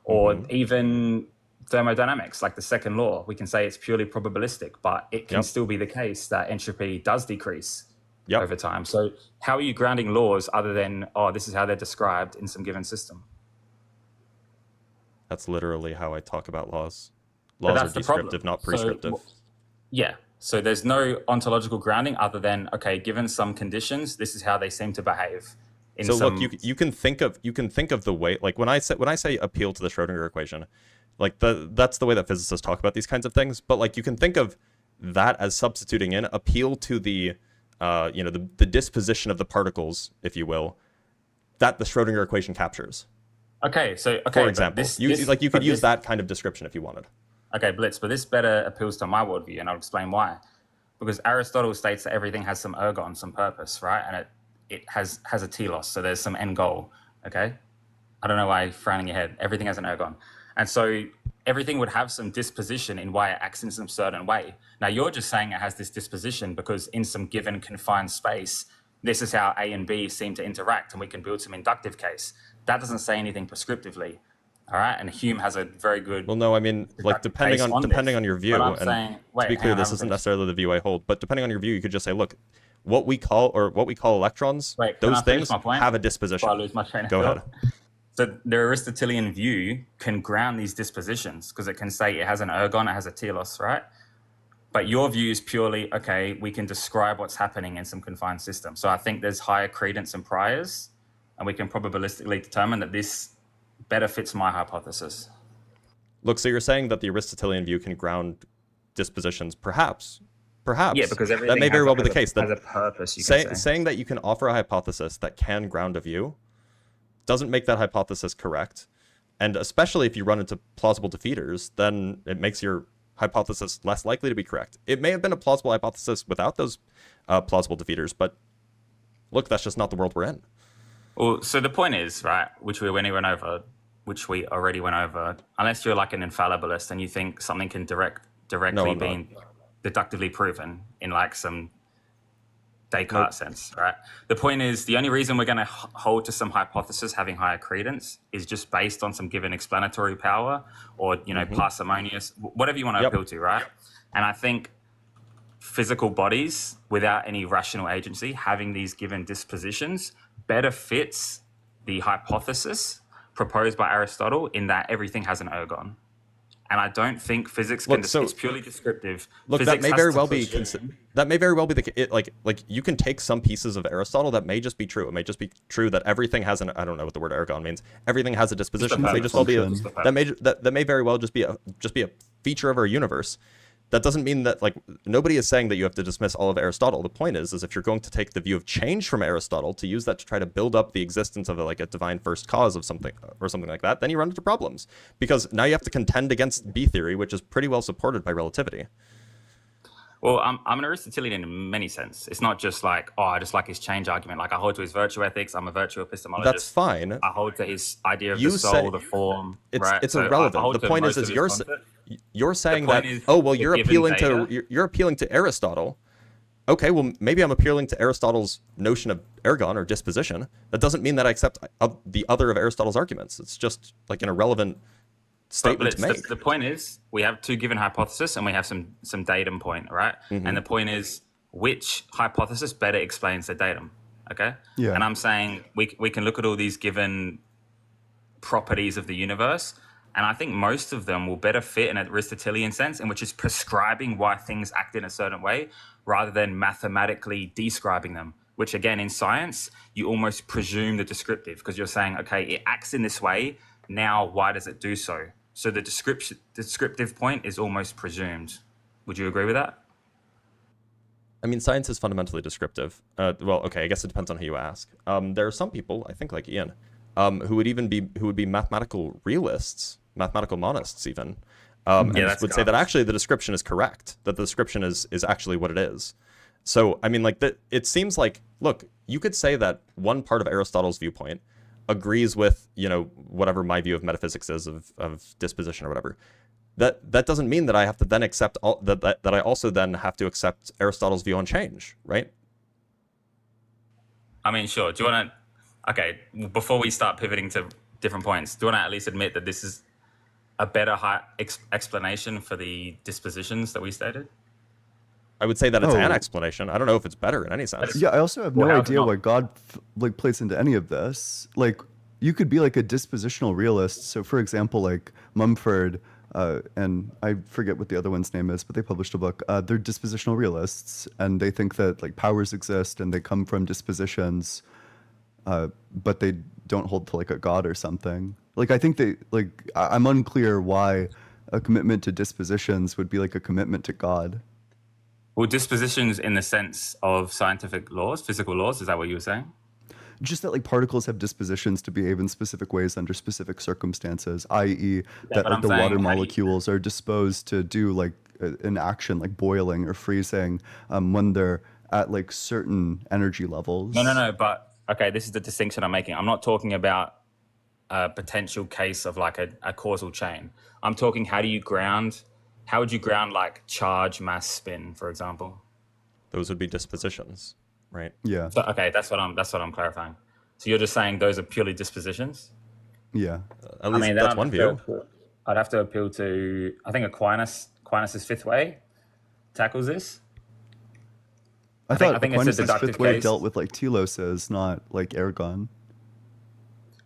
or even thermodynamics, like the second law, we can say it's purely probabilistic, but it can still be the case that entropy does decrease over time. So how are you grounding laws other than, oh, this is how they're described in some given system? That's literally how I talk about laws. But Laws are that's the descriptive, problem. not prescriptive. Yeah. So there's no ontological grounding other than, okay, given some conditions, this is how they seem to behave. So look, you can think of the way, like when I say appeal to the Schrodinger equation, like that's the way that physicists talk about these kinds of things. But like you can think of that as substituting in appeal to the the disposition of the particles, if you will, that the Schrodinger equation captures. Okay, so for example, you could use that kind of description if you wanted. Okay, Blitz, but this better appeals to my worldview, and I'll explain why. Because Aristotle states that everything has some ergon, some purpose, right? And it has a telos, so there's some end goal, okay? I don't know why you're frowning your head. Everything has an ergon. And so everything would have some disposition in why it acts in some certain way. Now, you're just saying it has this disposition because in some given confined space, this is how A and B seem to interact, and we can build some inductive case. That doesn't say anything prescriptively, all right? And Hume has a very good... Well, no, I mean, like, depending on your view, and saying, to be clear, this isn't necessarily the view I hold, but depending on your view, you could just say, look, what we call electrons, those things have a disposition. Before I lose my train of Go thought? ahead. So the Aristotelian view can ground these dispositions because it can say it has an ergon, it has a telos, right? But your view is purely, okay, we can describe what's happening in some confined system. So I think there's higher credence in priors, and we can probabilistically determine that this better fits my hypothesis. Look, so you're saying that the Aristotelian view can ground dispositions, perhaps. Yeah, because everything that may very well be the case. That has a purpose. Saying that you can offer a hypothesis that can ground a view doesn't make that hypothesis correct. And especially if you run into plausible defeaters, then it makes your hypothesis less likely to be correct. It may have been a plausible hypothesis without those plausible defeaters, but look, that's just not the world we're in. Well, so the point is, right, which we already went over, unless you're like an infallibilist and you think something can directly be deductively proven in like some Descartes sense, right? The point is, the only reason we're going to hold to some hypothesis having higher credence is just based on some given explanatory power or, parsimonious, whatever you want to appeal to, right? And I think physical bodies without any rational agency having these given dispositions better fits the hypothesis proposed by Aristotle in that everything has an ergon. And I don't think physics can. It's purely descriptive. Look, physics that may very well be. That may very well be like you can take some pieces of Aristotle that may just be true. It may just be true that everything has an. I don't know what the word ergon means. Everything has a disposition. May just well be that may very well just be a feature of our universe. That doesn't mean that nobody is saying that you have to dismiss all of Aristotle. The point is if you're going to take the view of change from Aristotle to use that to try to build up the existence of a divine first cause of something or something like that, then you run into problems because now you have to contend against B theory, which is pretty well supported by relativity. Well, I'm an Aristotelian in many sense. It's not just I just like his change argument. Like I hold to his virtue ethics. I'm a virtue epistemologist. That's fine. I hold to his idea of the soul, the form. It's irrelevant. The point is you're saying that you're appealing to Aristotle. Okay, well maybe I'm appealing to Aristotle's notion of ergon or disposition. That doesn't mean that I accept the other of Aristotle's arguments. It's just like an irrelevant statement to make. The point is we have two given hypotheses and we have some datum point, right? And the point is which hypothesis better explains the datum. Okay. Yeah. And I'm saying we can look at all these given properties of the universe. And I think most of them will better fit in an Aristotelian sense, in which is prescribing why things act in a certain way rather than mathematically describing them, which again, in science, you almost presume the descriptive because you're saying, okay, it acts in this way. Now, why does it do so? So the descriptive point is almost presumed. Would you agree with that? I mean, science is fundamentally descriptive. Well, okay, I guess it depends on who you ask. There are some people, I think, like Ian, who would be mathematical realists, mathematical monists, even, and would say that actually the description is correct, that the description is actually what it is. So, I mean, like, it seems like, look, you could say that one part of Aristotle's viewpoint agrees with, whatever my view of metaphysics is of disposition or whatever. That doesn't mean that I have to then accept that I also then have to accept Aristotle's view on change, right? I mean, sure. Do you want to? Okay, before we start pivoting to different points, do you want to at least admit that this is a better explanation for the dispositions that we stated? I would say that it's an explanation. I don't know if it's better in any sense. Yeah, I also have no idea why God plays into any of this. Like, you could be like a dispositional realist. So, for example, like Mumford. And I forget what the other one's name is, but they published a book. They're dispositional realists, and they think that like powers exist and they come from dispositions, but they don't hold to like a god or something. Like, I think I'm unclear why a commitment to dispositions would be like a commitment to God. Well, dispositions in the sense of scientific laws, physical laws, is that what you were saying? Just that like particles have dispositions to behave in specific ways under specific circumstances, i.e. that like the water molecules are disposed to do like an action like boiling or freezing when they're at like certain energy levels. No, but okay, this is the distinction I'm making. I'm not talking about a potential case of like a causal chain. I'm talking how would you ground like charge, mass, spin, for example? Those would be dispositions. Right. Yeah. So, okay, that's what I'm clarifying. So you're just saying those are purely dispositions? Yeah. At least that's one view. I'd have to appeal to, I think Aquinas's fifth way tackles this. I thought Aquinas's fifth way dealt with like teloses, not like ergon.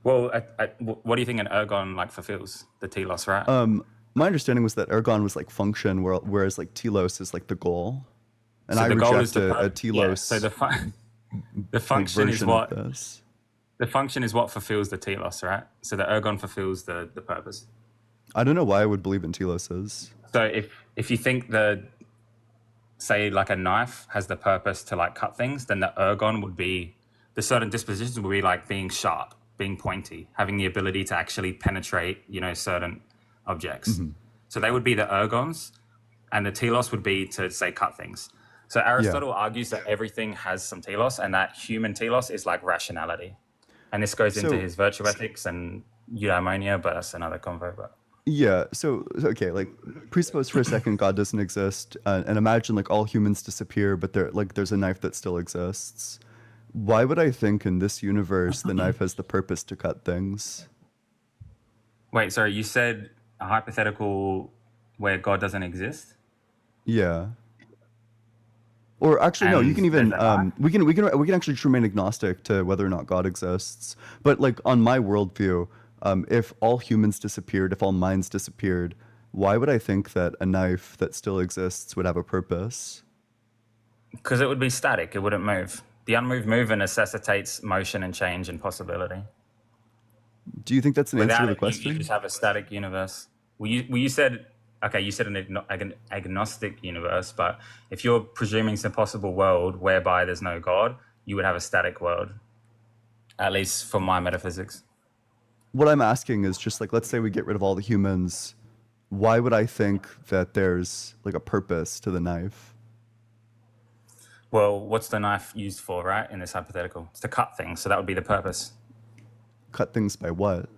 Well, what do you think an ergon like fulfills? The telos, right? My understanding was that ergon was like function, whereas like telos is like the goal. And so I reject a telos. Yeah, so the function is what the function is what fulfills the telos, right? So the ergon fulfills the purpose. I don't know why I would believe in teloses. So if you think say like a knife has the purpose to like cut things, then the ergon would be the certain dispositions would be like being sharp, being pointy, having the ability to actually penetrate, certain objects. Mm-hmm. So they would be the ergons, and the telos would be to say cut things. So Aristotle argues that everything has some telos, and that human telos is like rationality. And this goes into his virtue ethics and eudaimonia, but that's another convo. But yeah, so okay, like presuppose for a second God doesn't exist, and imagine like all humans disappear, but there's a knife that still exists. Why would I think in this universe the knife has the purpose to cut things? Wait, sorry, you said a hypothetical where God doesn't exist? Yeah. Or actually, no. You can even we can actually remain agnostic to whether or not God exists. But like on my worldview, if all humans disappeared, if all minds disappeared, why would I think that a knife that still exists would have a purpose? Because it would be static. It wouldn't move. The unmoved mover necessitates motion and change and possibility. Do you think that's an answer to the question? You just have a static universe. Well, you said. Okay, you said an agnostic universe, but if you're presuming some possible world whereby there's no God, you would have a static world, at least for my metaphysics. What I'm asking is just like, let's say we get rid of all the humans, why would I think that there's like a purpose to the knife? Well, what's the knife used for, right, in this hypothetical? It's to cut things, so that would be the purpose. Cut things by what?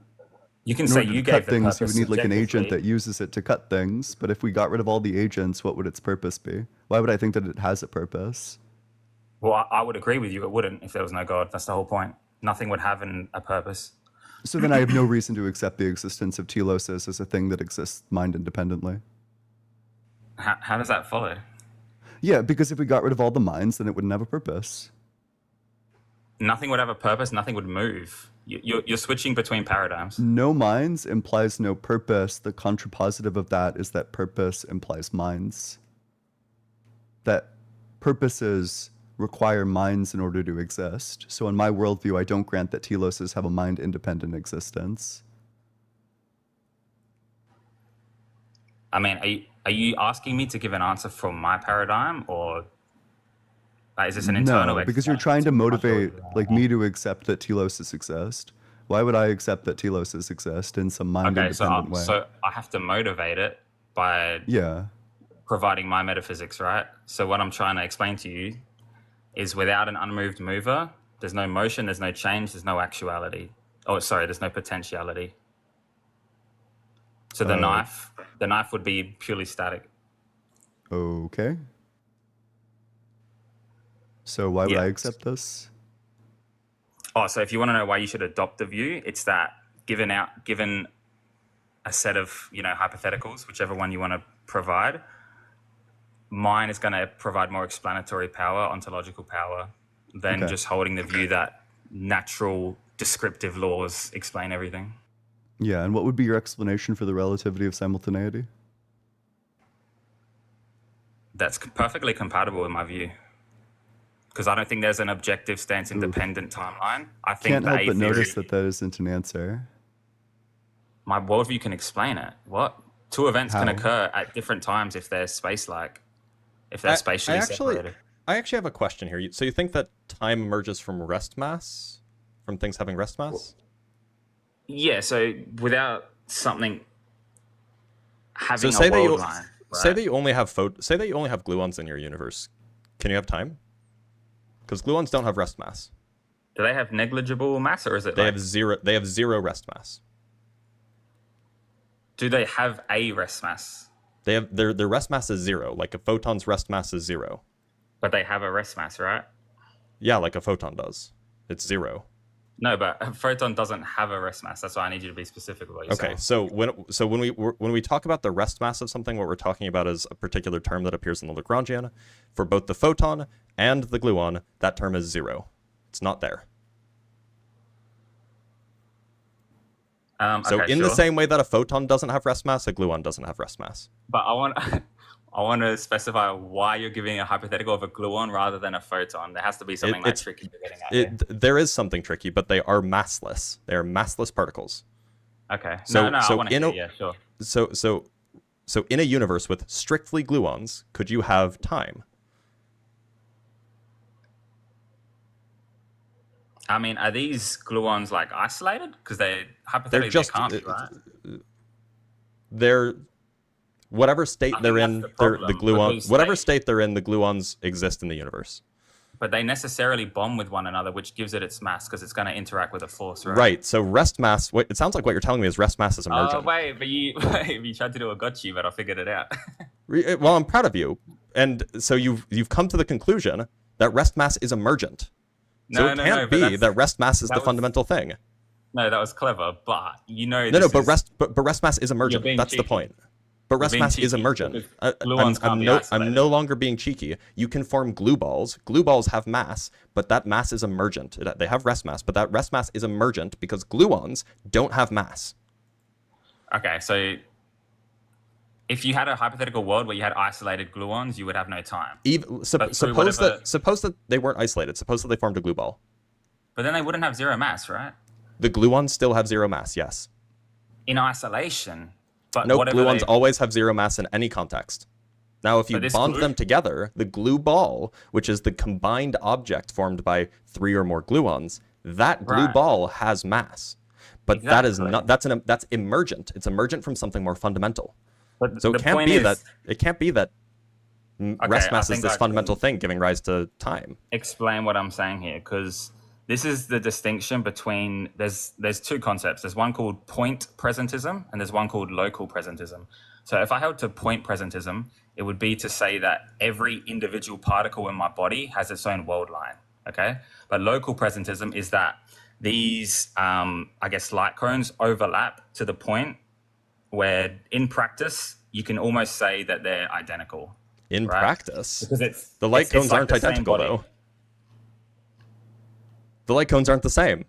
You can say you gave the things, purpose. You would need like an agent that uses it to cut things, but if we got rid of all the agents, what would its purpose be? Why would I think that it has a purpose? Well, I would agree with you. It wouldn't if there was no God. That's the whole point. Nothing would have a purpose. So then I have no reason to accept the existence of teloses as a thing that exists mind independently. How does that follow? Yeah, because if we got rid of all the minds, then it wouldn't have a purpose. Nothing would have a purpose. Nothing would move. You're switching between paradigms. No minds implies no purpose. The contrapositive of that is that purpose implies minds. That purposes require minds in order to exist. So in my worldview, I don't grant that teloses have a mind-independent existence. I mean, are you asking me to give an answer from my paradigm, or is this an internal? No, because you're trying to motivate like me to accept that teloses exist. Why would I accept that teloses exist in some mind-independent way? So I have to motivate it by providing my metaphysics, right? So what I'm trying to explain to you is without an unmoved mover, there's no motion, there's no change, there's no actuality. Oh, sorry, there's no potentiality. So the knife would be purely static. Okay. So why would I accept this? Oh, so if you want to know why you should adopt the view, it's that given a set of, hypotheticals, whichever one you want to provide, mine is going to provide more explanatory power, ontological power, than just holding the view that natural descriptive laws explain everything. Yeah, and what would be your explanation for the relativity of simultaneity? That's perfectly compatible with my view. Because I don't think there's an objective stance independent timeline. I think can't help but notice that isn't an answer. My worldview can explain it. What? Two events can occur at different times if they're space-like. If they're spatially separated. I actually have a question here. So you think that time emerges from rest mass? From things having rest mass? Yeah, so without something having a world line. Say that you only have gluons in your universe. Can you have time? Because gluons don't have rest mass. Do they have negligible mass, or is it? They have zero rest mass. Do they have a rest mass? They have their rest mass is 0. Like a photon's rest mass is 0. But they have a rest mass, right? Yeah, like a photon does. It's 0. No, but a photon doesn't have a rest mass. That's why I need you to be specific about yourself. Okay, so when we talk about the rest mass of something, what we're talking about is a particular term that appears in the Lagrangian. For both the photon and the gluon, that term is 0. It's not there. So in the same way that a photon doesn't have rest mass, a gluon doesn't have rest mass. But I want to specify why you're giving a hypothetical of a gluon rather than a photon. There has to be something tricky you're getting at here. There is something tricky, but they are massless. They are massless particles. Okay. I want to hear, sure. So in a universe with strictly gluons, could you have time? I mean, are these gluons like isolated? Because they hypothetically can't be, right? They're whatever state they're in. The gluon, whatever state they're in, the gluons exist in the universe. But they necessarily bond with one another, which gives it its mass because it's going to interact with a force, right? Right. So rest mass. It sounds like what you're telling me is rest mass is emergent. Oh wait, but you tried to do a gotcha, but I figured it out. Well, I'm proud of you, and so you've come to the conclusion that rest mass is emergent. So it can't be that rest mass is the fundamental thing. No, that was clever, but but rest mass is emergent. That's the point. But rest mass is emergent. I'm no longer being cheeky. You can form glue balls. Glue balls have mass, but that mass is emergent. They have rest mass, but that rest mass is emergent because gluons don't have mass. Okay, so if you had a hypothetical world where you had isolated gluons, you would have no time. Suppose that they weren't isolated. Suppose that they formed a glue ball. But then they wouldn't have zero mass, right? The gluons still have zero mass, yes. In isolation. But no, gluons always have zero mass in any context. Now, if you bond them together, the glue ball, which is the combined object formed by 3 or more gluons, that glue ball has mass. But that is not. That's emergent. It's emergent from something more fundamental. But so it can't be that rest mass is this fundamental thing giving rise to time. Explain what I'm saying here, because this is the distinction between there's two concepts. There's one called point presentism and there's one called local presentism. So if I held to point presentism, it would be to say that every individual particle in my body has its own world line. Okay, but local presentism is that these light cones overlap to the point where in practice you can almost say that they're identical. In practice, because the light cones aren't identical though. The light cones aren't the same.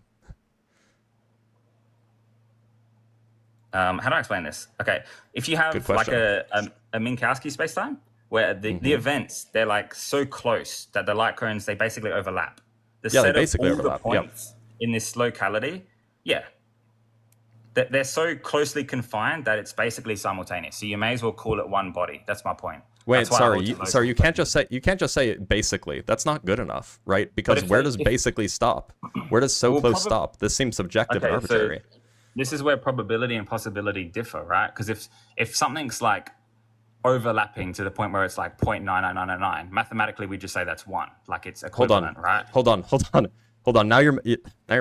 How do I explain this? Okay, if you have Good like question. a Minkowski spacetime where the events, they're like so close that the light cones, they basically overlap. The Yeah, they set basically of all overlap, the points in this locality, yeah, they're so closely confined that it's basically simultaneous. So you may as well call it one body. That's my point. Wait, That's why I sorry, hold to you, local sorry. You can't just say it basically. That's not good enough, right? Because if where they- does if- basically stop? Where does so Well, close stop? This seems subjective and Okay, so arbitrary. this is where probability and possibility differ, right? Because if something's like overlapping to the point where it's like 0.99999, mathematically we just say that's one, like it's Hold equivalent, on, right? hold on. Now you're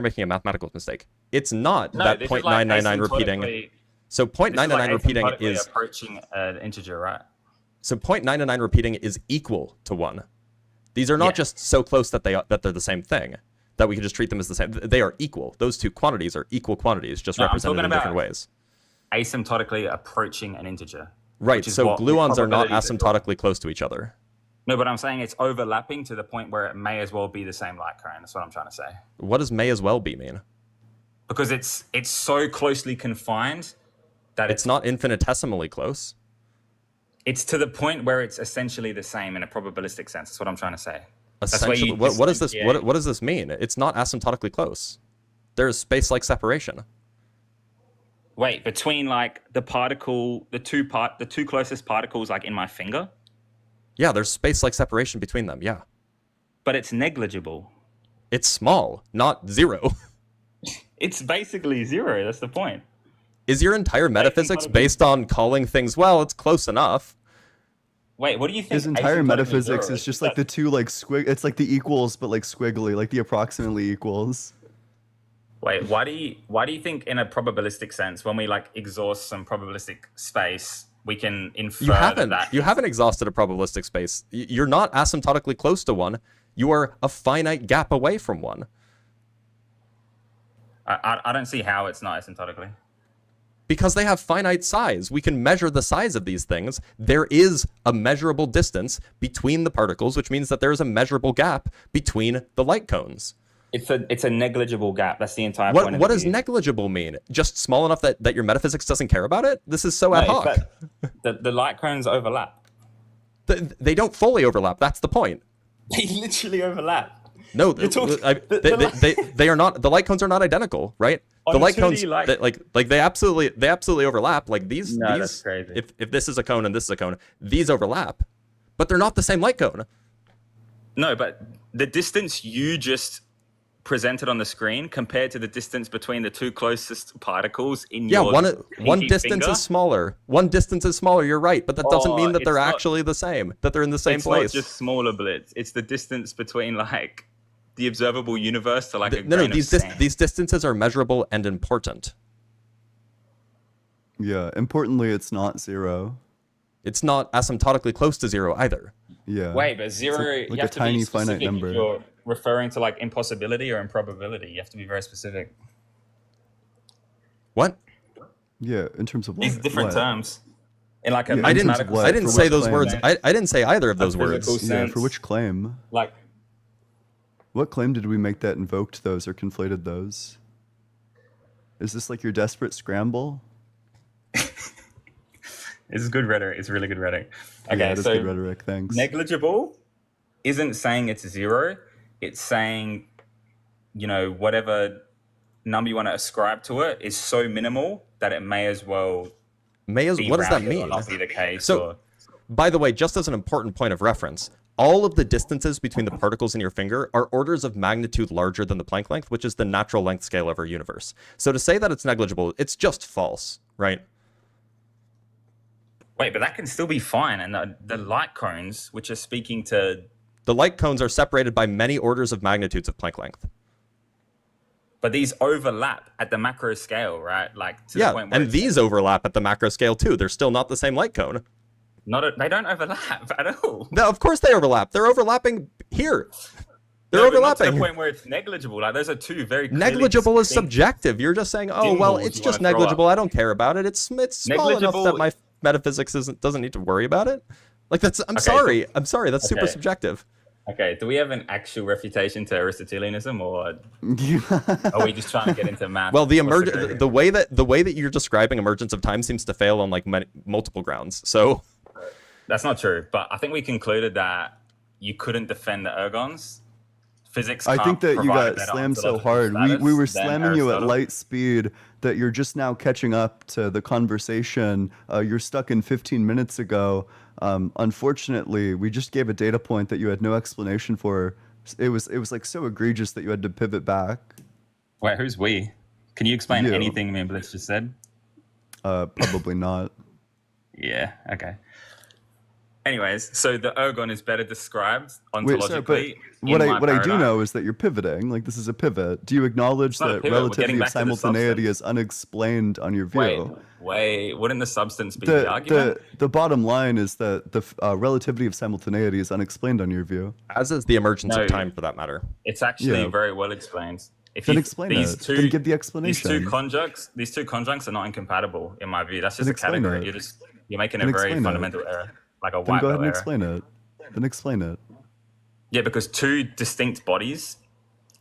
making a mathematical mistake. It's not No, that this is like 0.999 repeating. asymptotically- So this is like 0.999 repeating asymptotically is approaching an integer, right? so 0.999 repeating is equal to 1. These are not Yeah. just so close that they're the same thing, that we can just treat them as the same. They are equal. Those two quantities are equal quantities, just No, I'm represented talking in different about ways. Asymptotically approaching an integer. Right, which is so what gluons are not probabilities are called. asymptotically close to each other. No, but I'm saying it's overlapping to the point where it may as well be the same light current. That's what I'm trying to say. What does may as well be mean? Because it's so closely confined that It's not infinitesimally close. it's to the point where it's essentially the same in a probabilistic sense. That's what I'm trying to say. That's why Essentially, you what does this differentiate. what does this mean? It's not asymptotically close. There's space-like separation. Wait, between like the two closest particles like in my finger, Yeah, there's space-like separation between them. Yeah, but it's negligible. it's small, not zero. It's basically zero. That's the point. Is your entire metaphysics asymptotically- based on calling things, well, it's close enough? Wait, what do you think? His entire asymptotically metaphysics zero is just like the two like it's like the equals but like squiggly, like the approximately equals. Wait, why do you think in a probabilistic sense, when we like exhaust some probabilistic space, we can infer You haven't. that You haven't exhausted a probabilistic space. You're not asymptotically close to one. You are a finite gap away from one. I don't see how it's not asymptotically. Because they have finite size. We can measure the size of these things. There is a measurable distance between the particles, which means that there is a measurable gap between the light cones. It's a negligible gap. That's the entire point. What does negligible mean? Just small enough that your metaphysics doesn't care about it? This is so ad hoc. The light cones overlap. They don't fully overlap. That's the point. They literally overlap. No, You're talking- they are not. The light cones are not identical, right? On The light 2D cones, light- they absolutely overlap. Like these, No, these. that's crazy. If this is a cone and this is a cone, these overlap, but they're not the same light cone. No, but the distance you just presented on the screen compared to the distance between the two closest particles in Yeah, your one pinky distance finger, is smaller. One distance is smaller. You're right, but that doesn't mean that it's they're not- actually the same. That they're in the same it's place. not just smaller blitz. It's the distance between like the observable universe to like a No, grain of these sand. these distances are measurable and important. Yeah, importantly, it's not zero. It's not asymptotically close to zero either. Yeah. Wait, but zero, like you a have to tiny be finite specific number. if you're referring to like impossibility or improbability. You have to be very specific. What? Yeah, in terms of These what? different What? terms. In like a Yeah, I in didn't. terms of what? I didn't For say what those claim? words. I didn't say either of those physical words. Yeah, sense. for which claim? Like What claim did we make that invoked those or conflated those? Is this like your desperate scramble? it's good rhetoric. It's really good rhetoric. Okay, Yeah, that's so good rhetoric. Thanks. negligible isn't saying it's zero. It's saying, you know, whatever number you want to ascribe to it is so minimal that it may as well be What does that rounded or mean? not be the case. So- or, By the way, just as an important point of reference, all of the distances between the particles in your finger are orders of magnitude larger than the Planck length, which is the natural length scale of our universe. So to say that it's negligible, it's just false, right? wait, but that can still be fine. And the light cones, which are speaking to, The light cones are separated by many orders of magnitudes of Planck length. but these overlap at the macro scale, right? Like to the Yeah, point where and it's these overlap at the macro scale too. They're still not the same light cone. they don't overlap at all. No, of course they overlap. They're overlapping here. They're No, but not to overlapping. the point where it's negligible. Like those are two very clearly Negligible is distinct- subjective. You're just saying, oh, well, symbols it's you just wanna throw negligible. up. I don't care about it. It's small enough Negligible- that my metaphysics doesn't need to worry about it. Like I'm Okay, sorry. I'm sorry. That's super okay. subjective. Okay, do we have an actual refutation to Aristotelianism, or are we just trying to get into math? Well, the way that you're describing emergence of time seems to fail on like multiple grounds. So that's not true. But I think we concluded that you couldn't defend the ergons. Physics. I think that you provide a got better slammed so ontological hard. We status were than slamming you at Aristotle. light speed that you're just now catching up to the conversation. You're stuck in 15 minutes ago. Unfortunately, we just gave a data point that you had no explanation for. It was like so egregious that you had to pivot back. Wait, who's we? Can you explain You. anything me and Blitz just said? Probably not. Yeah. Okay. Anyways, so the ergon is better described Wait, sorry, but ontologically. what I do know is that you're pivoting. Like, this is a pivot. Do you acknowledge not a that pivot, we're relativity getting of back to the simultaneity substance. is unexplained on your view? Wait, wouldn't the substance be the argument? The bottom line is that the relativity of simultaneity is unexplained on your view. as is the emergence No. of time, for that matter. It's actually Yeah. very well explained. If Then you, explain these it. two, Then give the These explanation. two conjuncts are not incompatible in my view. That's just Then a explain category. it. You're making Then a very explain it. fundamental error, like a Then white go ahead belt and error. explain it. Then explain it. Yeah, because two distinct bodies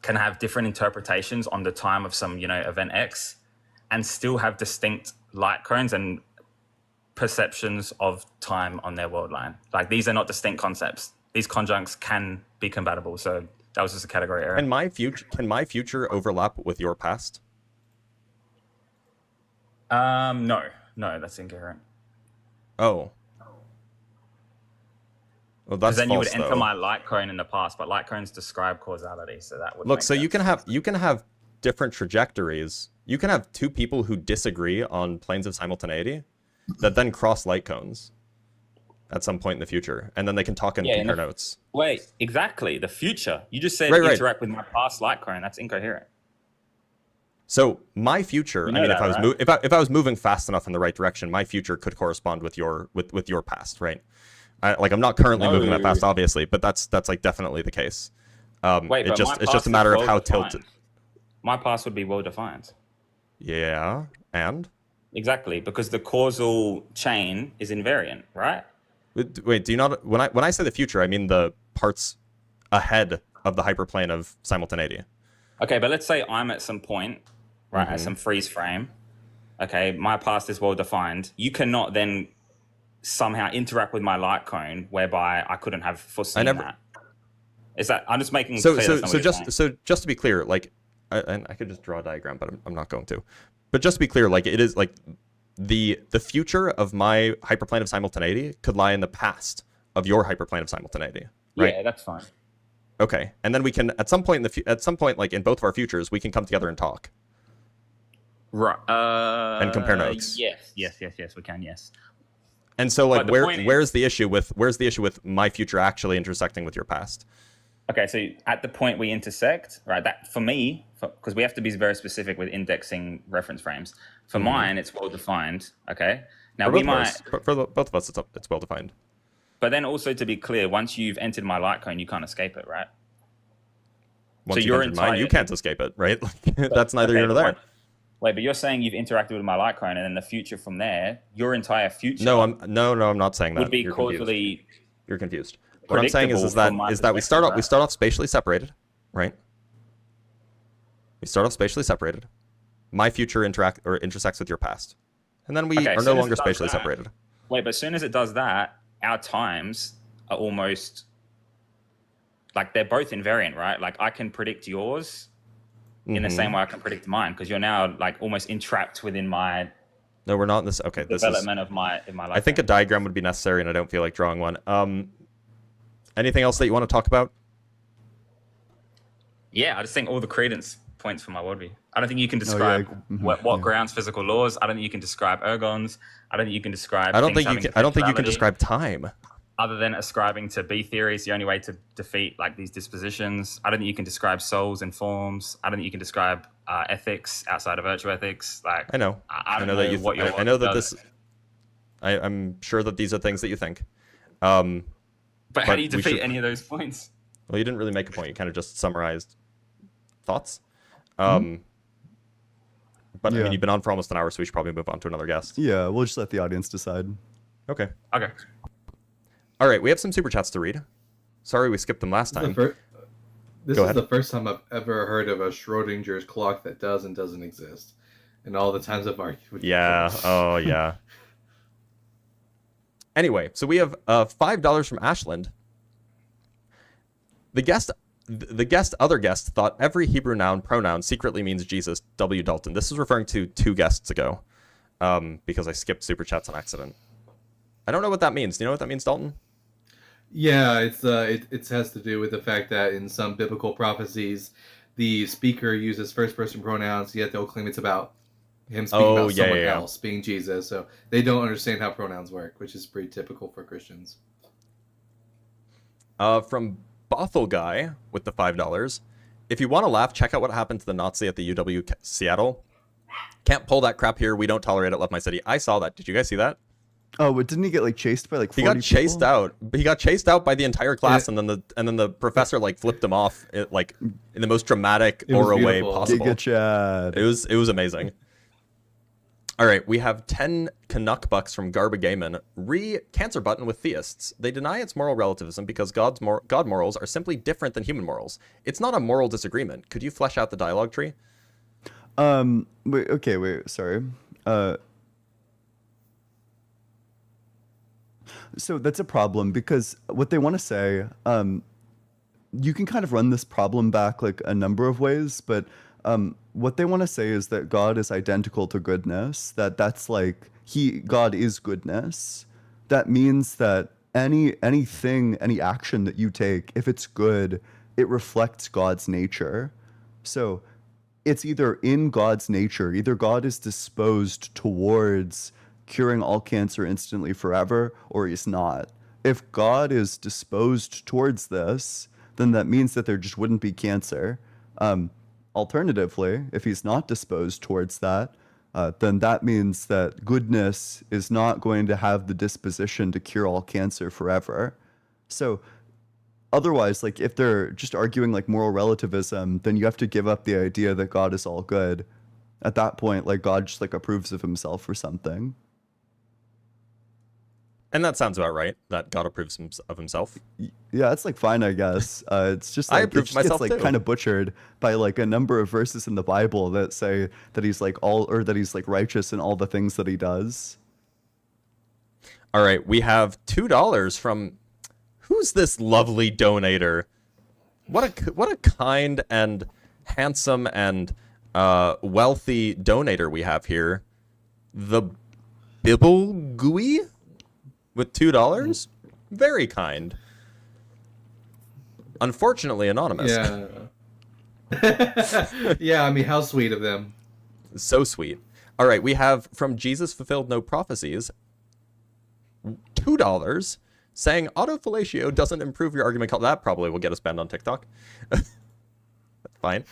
can have different interpretations on the time of some, event X, and still have distinct light cones and perceptions of time on their world line. Like, these are not distinct concepts. These conjuncts can be compatible. So that was just a category error. Can my future overlap with your past? No, that's incoherent. Oh. Well, Because that's then you would false, enter though. my light cone in the past, but light cones describe causality, so that would Look, make so you sense. can have different trajectories. You can have two people who disagree on planes of simultaneity that then cross light cones at some point in the future, and then they can talk and Yeah, compare notes. Wait, exactly. The future. You just said Right. interact with my past light cone. That's incoherent. So my future, You know I mean, that, if I was moving fast enough in the right direction, my future could correspond with your past, right? I'm not currently moving that fast, obviously, but that's like definitely the case. Wait, but my it's just past a matter is of how well-defined. tilted. My past would be well defined. Yeah, and Exactly, because the causal chain is invariant, right? wait, do you not? When I say the future, I mean the parts ahead of the hyperplane of simultaneity. Okay, but let's say I'm at some point, right, at some freeze frame. Okay, my past is well defined. You cannot then somehow interact with my light cone whereby I couldn't have foreseen that. Is that I'm just making So clear that's not what you're saying. so just to be clear, like, and I could just draw a diagram, but I'm not going to. But just to be clear, like, it is like the future of my hyperplane of simultaneity could lie in the past of your hyperplane of simultaneity, right? Yeah, that's fine. Okay, and then we can at some point like in both of our futures, we can come together and talk. Right. And compare notes. Yes, we can. Yes. And so, like, But the point where's the issue with my future actually intersecting with your past? Okay, so at the point we intersect, right? That for me, because we have to be very specific with indexing reference frames. For mine, it's well defined. Okay. Now For we both of might, us, for both of us, it's well defined. but then also to be clear, once you've entered my light cone, you can't escape it, right? Once So you your entered mine, you entire- can't escape it, right? Like, that's neither Okay, here nor there. Wait, but you're saying you've interacted with my light cone, and then the future from there, your entire future. No, I'm not saying that. would be You're confused. causally. You're confused. What I'm saying is predictable from my that we start perspective, off spatially separated, right? We start off spatially separated. My future intersects with your past, and then we Okay, are soon no as longer it does spatially that- separated. Wait, but as soon as it does that, our times are almost like they're both invariant, right? Like I can predict yours in the same way I can predict mine, because you're now like almost entrapped within my No, we're not in this. Okay, this is. development of my life. I think a diagram would be necessary, and I don't feel like drawing one. Anything else that you want to talk about? Yeah, I just think all the credence points for my worldview. I don't think you can describe what grounds physical laws. I don't think you can describe ergons. I don't think you can describe. I don't think things you can. having I don't think you can potentiality. describe time. Other than ascribing to B theory is the only way to defeat like these dispositions. I don't think you can describe souls and forms. I don't think you can describe ethics outside of virtue ethics. Like I know. I don't know know that you. what your I know that does. this. I'm sure that these are things that you think. But how but do you we defeat should- any of those points? Well, you didn't really make a point. You kind of just summarized thoughts. But I Yeah. mean, you've been on for almost an hour, so we should probably move on to another guest. Yeah, we'll just let the audience decide. Okay. Okay. All right. We have some super chats to read. Sorry we skipped them last time. This Go is ahead. the first time I've ever heard of a Schrodinger's clock that does and doesn't exist. And all the times I've argued with Yeah. people. Oh, yeah. Anyway, so we have $5 from Ashland. Other guest thought every Hebrew noun pronoun secretly means Jesus. W. Dalton. This is referring to 2 guests ago, because I skipped super chats on accident. I don't know what that means. Do you know what that means, Dalton? Yeah, it has to do with the fact that in some biblical prophecies, the speaker uses first person pronouns, yet they'll claim it's about him speaking about someone else, being Jesus. So they don't understand how pronouns work, which is pretty typical for Christians. From Bothell Guy with the $5. If you want to laugh, check out what happened to the Nazi at the UW Seattle. Can't pull that crap here. We don't tolerate it. Left my city. I saw that. Did you guys see that? Oh, but didn't he get like chased by like 40 He got chased people? out. He got chased out by the entire class, and then the professor like flipped him off, like in the most dramatic aura way possible. Giga Chad. It was amazing. All right, we have 10 Canuck bucks from Garba Gayman. Cancer button with theists. They deny its moral relativism because God morals are simply different than human morals. It's not a moral disagreement. Could you flesh out the dialogue tree? Wait, sorry. So that's a problem because what they want to say, you can kind of run this problem back like a number of ways, but what they want to say is that God is identical to goodness, that's like God is goodness. That means that any action that you take, if it's good, it reflects God's nature. So it's either in God's nature, either God is disposed towards curing all cancer instantly forever, or he's not. If God is disposed towards this, then that means that there just wouldn't be cancer. Alternatively, if he's not disposed towards that, then that means that goodness is not going to have the disposition to cure all cancer forever. So otherwise, like if they're just arguing like moral relativism, then you have to give up the idea that God is all good. At that point, like God just like approves of himself or something. And that sounds about right, that God approves of himself. Yeah, it's like fine, I guess. It's just like I approve it just myself gets like too. kind of butchered by like a number of verses in the Bible that say that he's like that he's like righteous in all the things that he does. All right, we have $2 from who's this lovely donator? What a kind and handsome and wealthy donator we have here. The Bibble Gooey with $2. Very kind. Unfortunately anonymous. Yeah. Yeah, I mean, how sweet of them. So sweet. All right, we have from Jesus Fulfilled No Prophecies, $2, saying autofellatio doesn't improve your argument. That probably will get us banned on TikTok. Fine.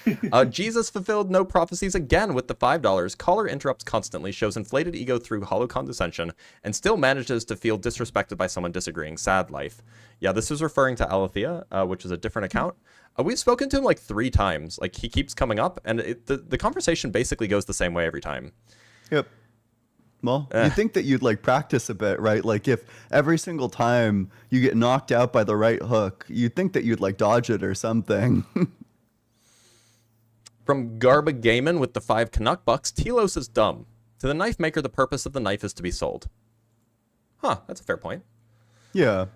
Jesus Fulfilled No Prophecies again with the $5. Caller interrupts constantly, shows inflated ego through hollow condescension, and still manages to feel disrespected by someone disagreeing. Sad life. Yeah, this is referring to Alethea, which is a different account. We've spoken to him like 3 times. Like he keeps coming up, and the conversation basically goes the same way every time. Yep. Well, you'd think that you'd like practice a bit, right? Like if every single time you get knocked out by the right hook, you'd think that you'd like dodge it or something. From Garba Gayman with the 5 Canuck bucks, Telos is dumb. To the knife maker, the purpose of the knife is to be sold. Huh, that's a fair point. Yeah.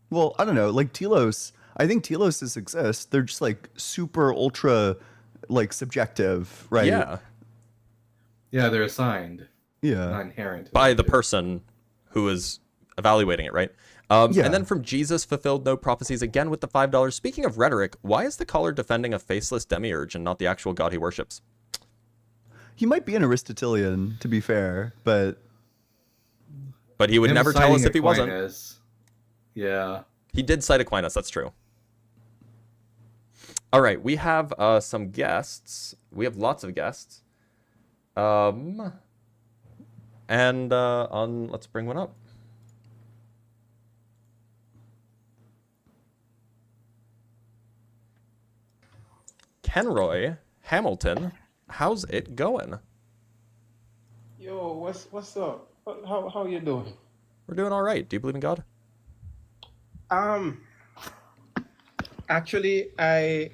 Well, I don't know. Like Telos, I think Teloses exist. They're just like super ultra like subjective, right? Yeah. Yeah, they're assigned. Yeah. Not inherent. By the person who is evaluating it, right? Yeah. And then from Jesus Fulfilled No Prophecies again with the $5. Speaking of rhetoric, why is the caller defending a faceless demiurge and not the actual god he worships? He might be an Aristotelian, to be fair, but he would never tell us if he wasn't. Aquinas. Yeah. He did cite Aquinas, that's true. All right, we have some guests. We have lots of guests. Let's bring one up. Kenroy Hamilton, how's it going? Yo, what's up? How you doing? We're doing all right. Do you believe in God? Actually, I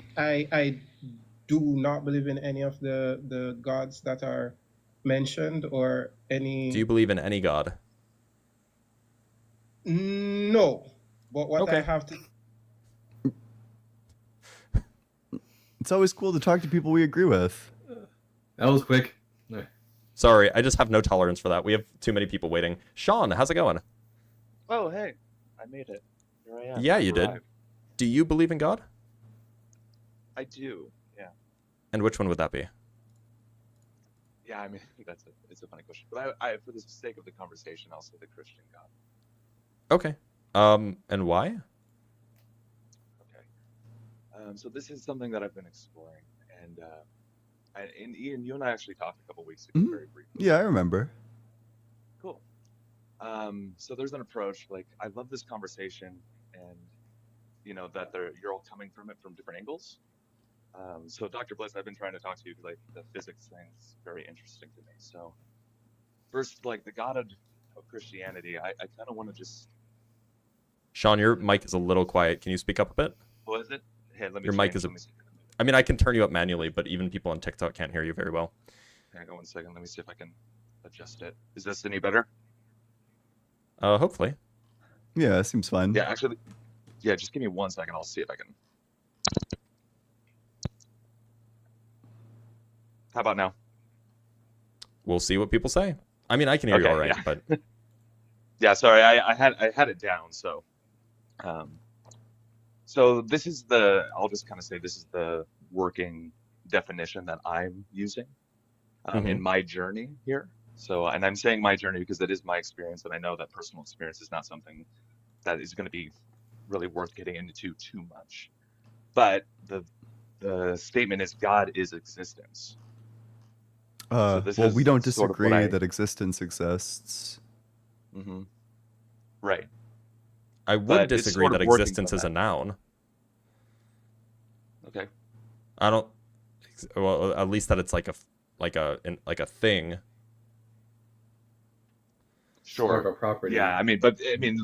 do not believe in any of the gods that are mentioned or Do any. you believe in any god? No, but what I Okay. have to. It's always cool to talk to people we agree with. That was quick. Sorry, I just have no tolerance for that. We have too many people waiting. Sean, how's it going? Oh, hey, I made it. Here I am. Yeah, I've you did. arrived. Do you believe in God? I do. Yeah. And which one would that be? Yeah. I mean, it's a funny question, but for the sake of the conversation, I'll say the Christian God. Okay. And why? Okay. So this is something that I've been exploring, and Ian, you and I actually talked a couple weeks ago, very briefly. Yeah, I remember. Cool. So there's an approach. Like, I love this conversation, and that you're all coming from it from different angles. So Dr. Bliss, I've been trying to talk to you because the physics thing is very interesting to me. So first, like the God of Christianity, I kind of want to just. Sean, your mic is a little quiet. Can you speak up a bit? What is it? Hey, let me. Your mic is I mean, I can turn you up manually, but even people on TikTok can't hear you very well. Hang on 1 second. Let me see if I can adjust it. Is this any better? Hopefully. Yeah, it seems fine. Yeah, actually. Yeah, just give me 1 second. I'll see if I can. How about now? We'll see what people say. I mean, I can hear you all right, yeah. but yeah, sorry, I had it down. So, so this is I'll just kind of say this is the working definition that I'm using in my journey here. So, and I'm saying my journey because it is my experience, and I know that personal experience is not something that is going to be really worth getting into too much. But the statement is God is existence. Well, we don't disagree that existence exists. Mm-hmm. Right. I would disagree that existence is a noun. Okay. I don't. Well, at least that it's like a thing. Sure. Sort of a property. Yeah, I mean,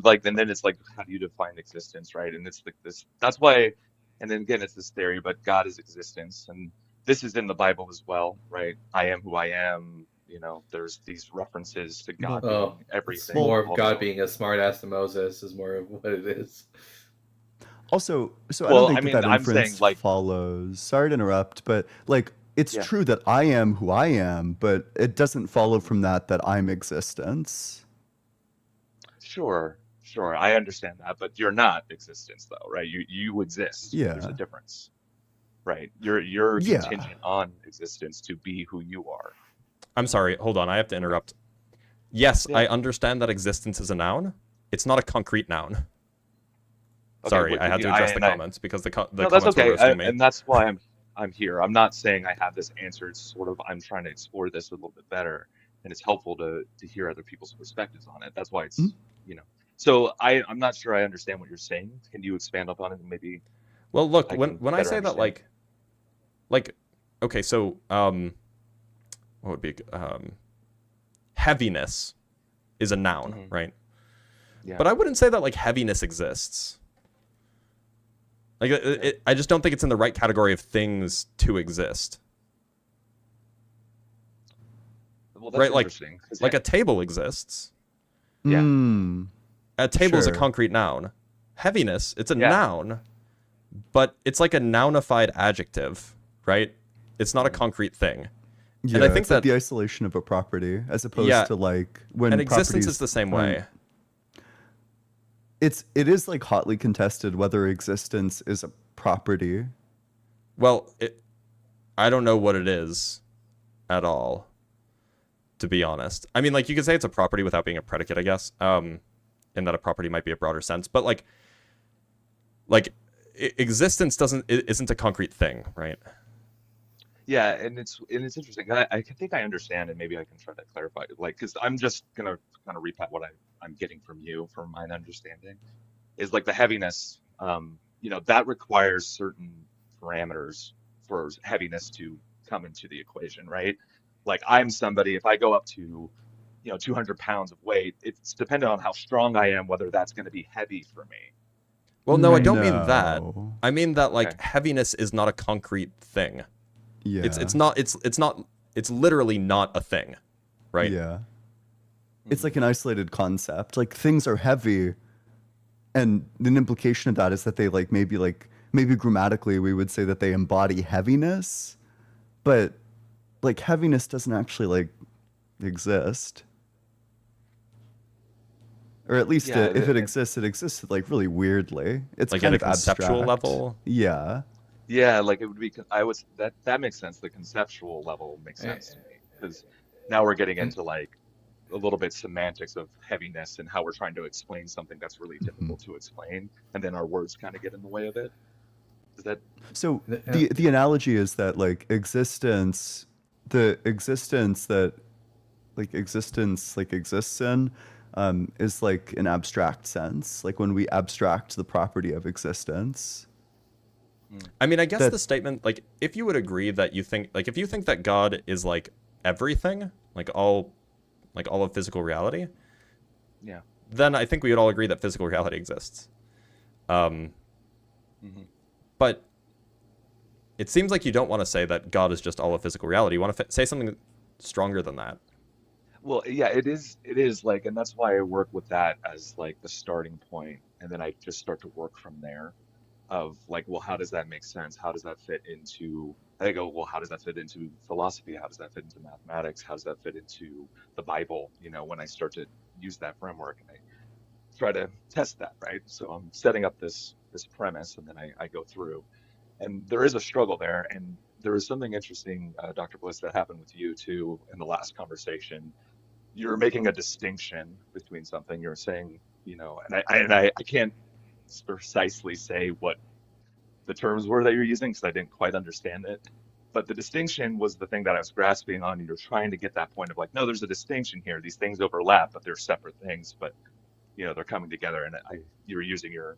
like, and then it's like, how do you define existence, right? And it's like this. That's why. And then again, it's this theory, but God is existence, and this is in the Bible as well, right? I am who I am. There's these references to God being everything. More of God being a smart ass to Moses is more of what it is. Also, so I don't think that inference follows. Sorry to interrupt, but like it's true that I am who I am, but it doesn't follow from that I'm existence. Sure, I understand that, but you're not existence, though, right? You exist. Yeah. There's a difference, right? You're contingent on existence to be who you are. I'm sorry, hold on, I have to interrupt. Yes, I understand that existence is a noun. It's not a concrete noun. Okay, sorry, I had to address the comments because the comments were roasting me. And that's why I'm here. I'm not saying I have this answer. It's sort of I'm trying to explore this a little bit better, and it's helpful to hear other people's perspectives on it. That's why it's So I'm not sure I understand what you're saying. Can you expand upon it and maybe? Well, look, when I say that, like, okay, so what would be heaviness is a noun, right? Yeah. But I wouldn't say that like heaviness exists. Like I just don't think it's in the right category of things to exist. Well, that's interesting. Like a table exists. Yeah. A table is a concrete noun. Heaviness, it's a noun, but it's like a nounified adjective, right? It's not a concrete thing. Yeah, and I think it's like the isolation of a property as opposed to like when and existence is the same way. It is like hotly contested whether existence is a property. Well, I don't know what it is at all, to be honest. I mean, like, you could say it's a property without being a predicate, I guess, in that a property might be a broader sense. But like existence isn't a concrete thing, right? Yeah, and it's interesting. I think I understand, and maybe I can try to clarify. Like, because I'm just gonna kind of repeat what I'm getting from you, from my understanding, is like the heaviness. That requires certain parameters for heaviness to come into the equation, right? Like I'm somebody. If I go up to, 200 pounds of weight, it's dependent on how strong I am whether that's going to be heavy for me. Well, no, I don't mean that. No. I mean that like Okay. heaviness is not a concrete thing. Yeah. It's literally not a thing, right? Yeah. It's like an isolated concept. Like things are heavy, and an implication of that is that they maybe grammatically we would say that they embody heaviness, but like heaviness doesn't actually like exist. Or at least Yeah, if it exists like really weirdly. It's Like kind at a of conceptual abstract. level. Yeah. Yeah, like it would be. That makes sense. The conceptual level makes sense to me because now we're getting into like a little bit semantics of heaviness and how we're trying to explain something that's really difficult to explain, and then our words kind of get in the way of it. Is that So the analogy is that like existence that like existence like exists in is like an abstract sense. Like when we abstract the property of existence. I mean, I guess That- the statement, like, if you would agree that if you think that God is like everything, like all of physical reality, yeah? then I think we would all agree that physical reality exists. Mhm. But it seems like you don't want to say that God is just all of physical reality. You want to say something stronger than that. Well, yeah, it is. It is like, and that's why I work with that as like the starting point, and then I just start to work from there. Of like, well, how does that make sense? How does that fit into? I go, well, how does that fit into philosophy? How does that fit into mathematics? How does that fit into the Bible? You know, when I start to use that framework and I try to test that, right? So I'm setting up this premise, and then I go through, and there is a struggle there, and there is something interesting, Dr. Bliss, that happened with you too in the last conversation. You're making a distinction between something. You're saying, you know, and I can't precisely say what the terms were that you're using because I didn't quite understand it. But the distinction was the thing that I was grasping on. You're trying to get that point of like, no, there's a distinction here. These things overlap, but they're separate things. But you know, they're coming together. And you were using your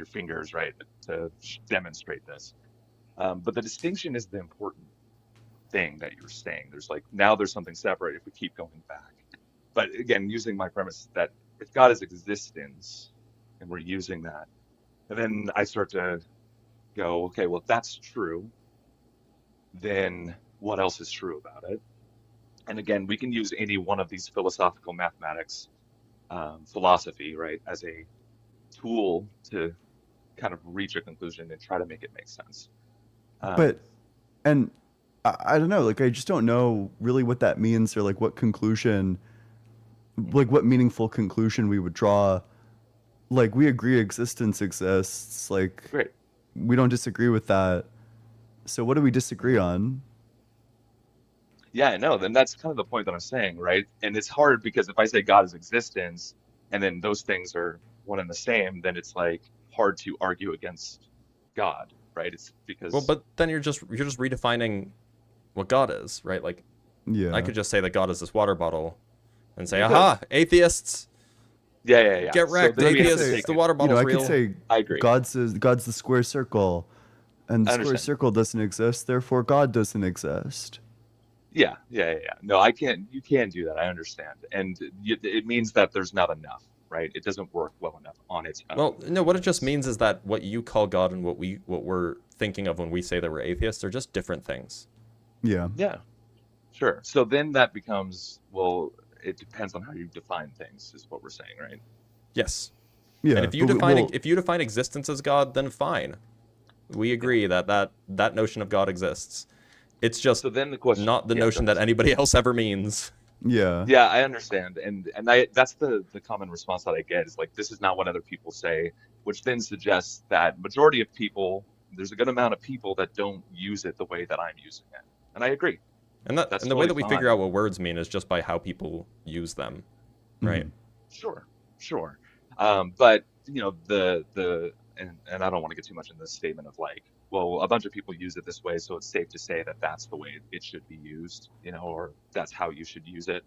fingers, right, to demonstrate this. But the distinction is the important thing that you're saying. There's like now there's something separate if we keep going back. But again, using my premise that if God is existence, and we're using that, and then I start to go, okay, well, if that's true, then what else is true about it? And again, we can use any one of these philosophical mathematics, philosophy, right, as a tool to kind of reach a conclusion and try to make it make sense. But and I don't know, like I just don't know really what that means or like what conclusion like what meaningful conclusion we would draw. Like we agree existence exists, like Great. we don't disagree with that. So what do we disagree on? Yeah, I know. Then that's kind of the point that I'm saying, right? And it's hard because if I say God is existence and then those things are one and the same, then it's like hard to argue against God, right? It's because Well, but then you're just redefining what God is, right? Like, Yeah. I could just say that God is this water bottle, and say, You could. "Aha, atheists, yeah. get So wrecked! then we have to Atheists, take the it. water You know, bottle's I real." could say I agree. God's the square circle, and the I square understand. circle doesn't exist, therefore God doesn't exist. Yeah. No, I can't. You can do that. I understand, and it means that there's not enough, right? It doesn't work well enough on its own. Well, no, what it just means is that what you call God and what we're thinking of when we say that we're atheists are just different things. Yeah. Yeah, sure. So then that becomes, well, it depends on how you define things, is what we're saying, right? Yes. Yeah. And if you but define existence as God, then fine. We agree that notion of God exists. It's just So then the question, not the yeah, go notion ahead. that anybody else ever means. yeah. Yeah, I understand, and that's the common response that I get is like, this is not what other people say, which then suggests that majority of people, there's a good amount of people that don't use it the way that I'm using it, and I agree. And That's the way totally that we fine. figure out what words mean is just by how people use them, right? Sure. But you know, and I don't want to get too much in this statement of like, well, a bunch of people use it this way, so it's safe to say that that's the way it should be used, you know, or that's how you should use it.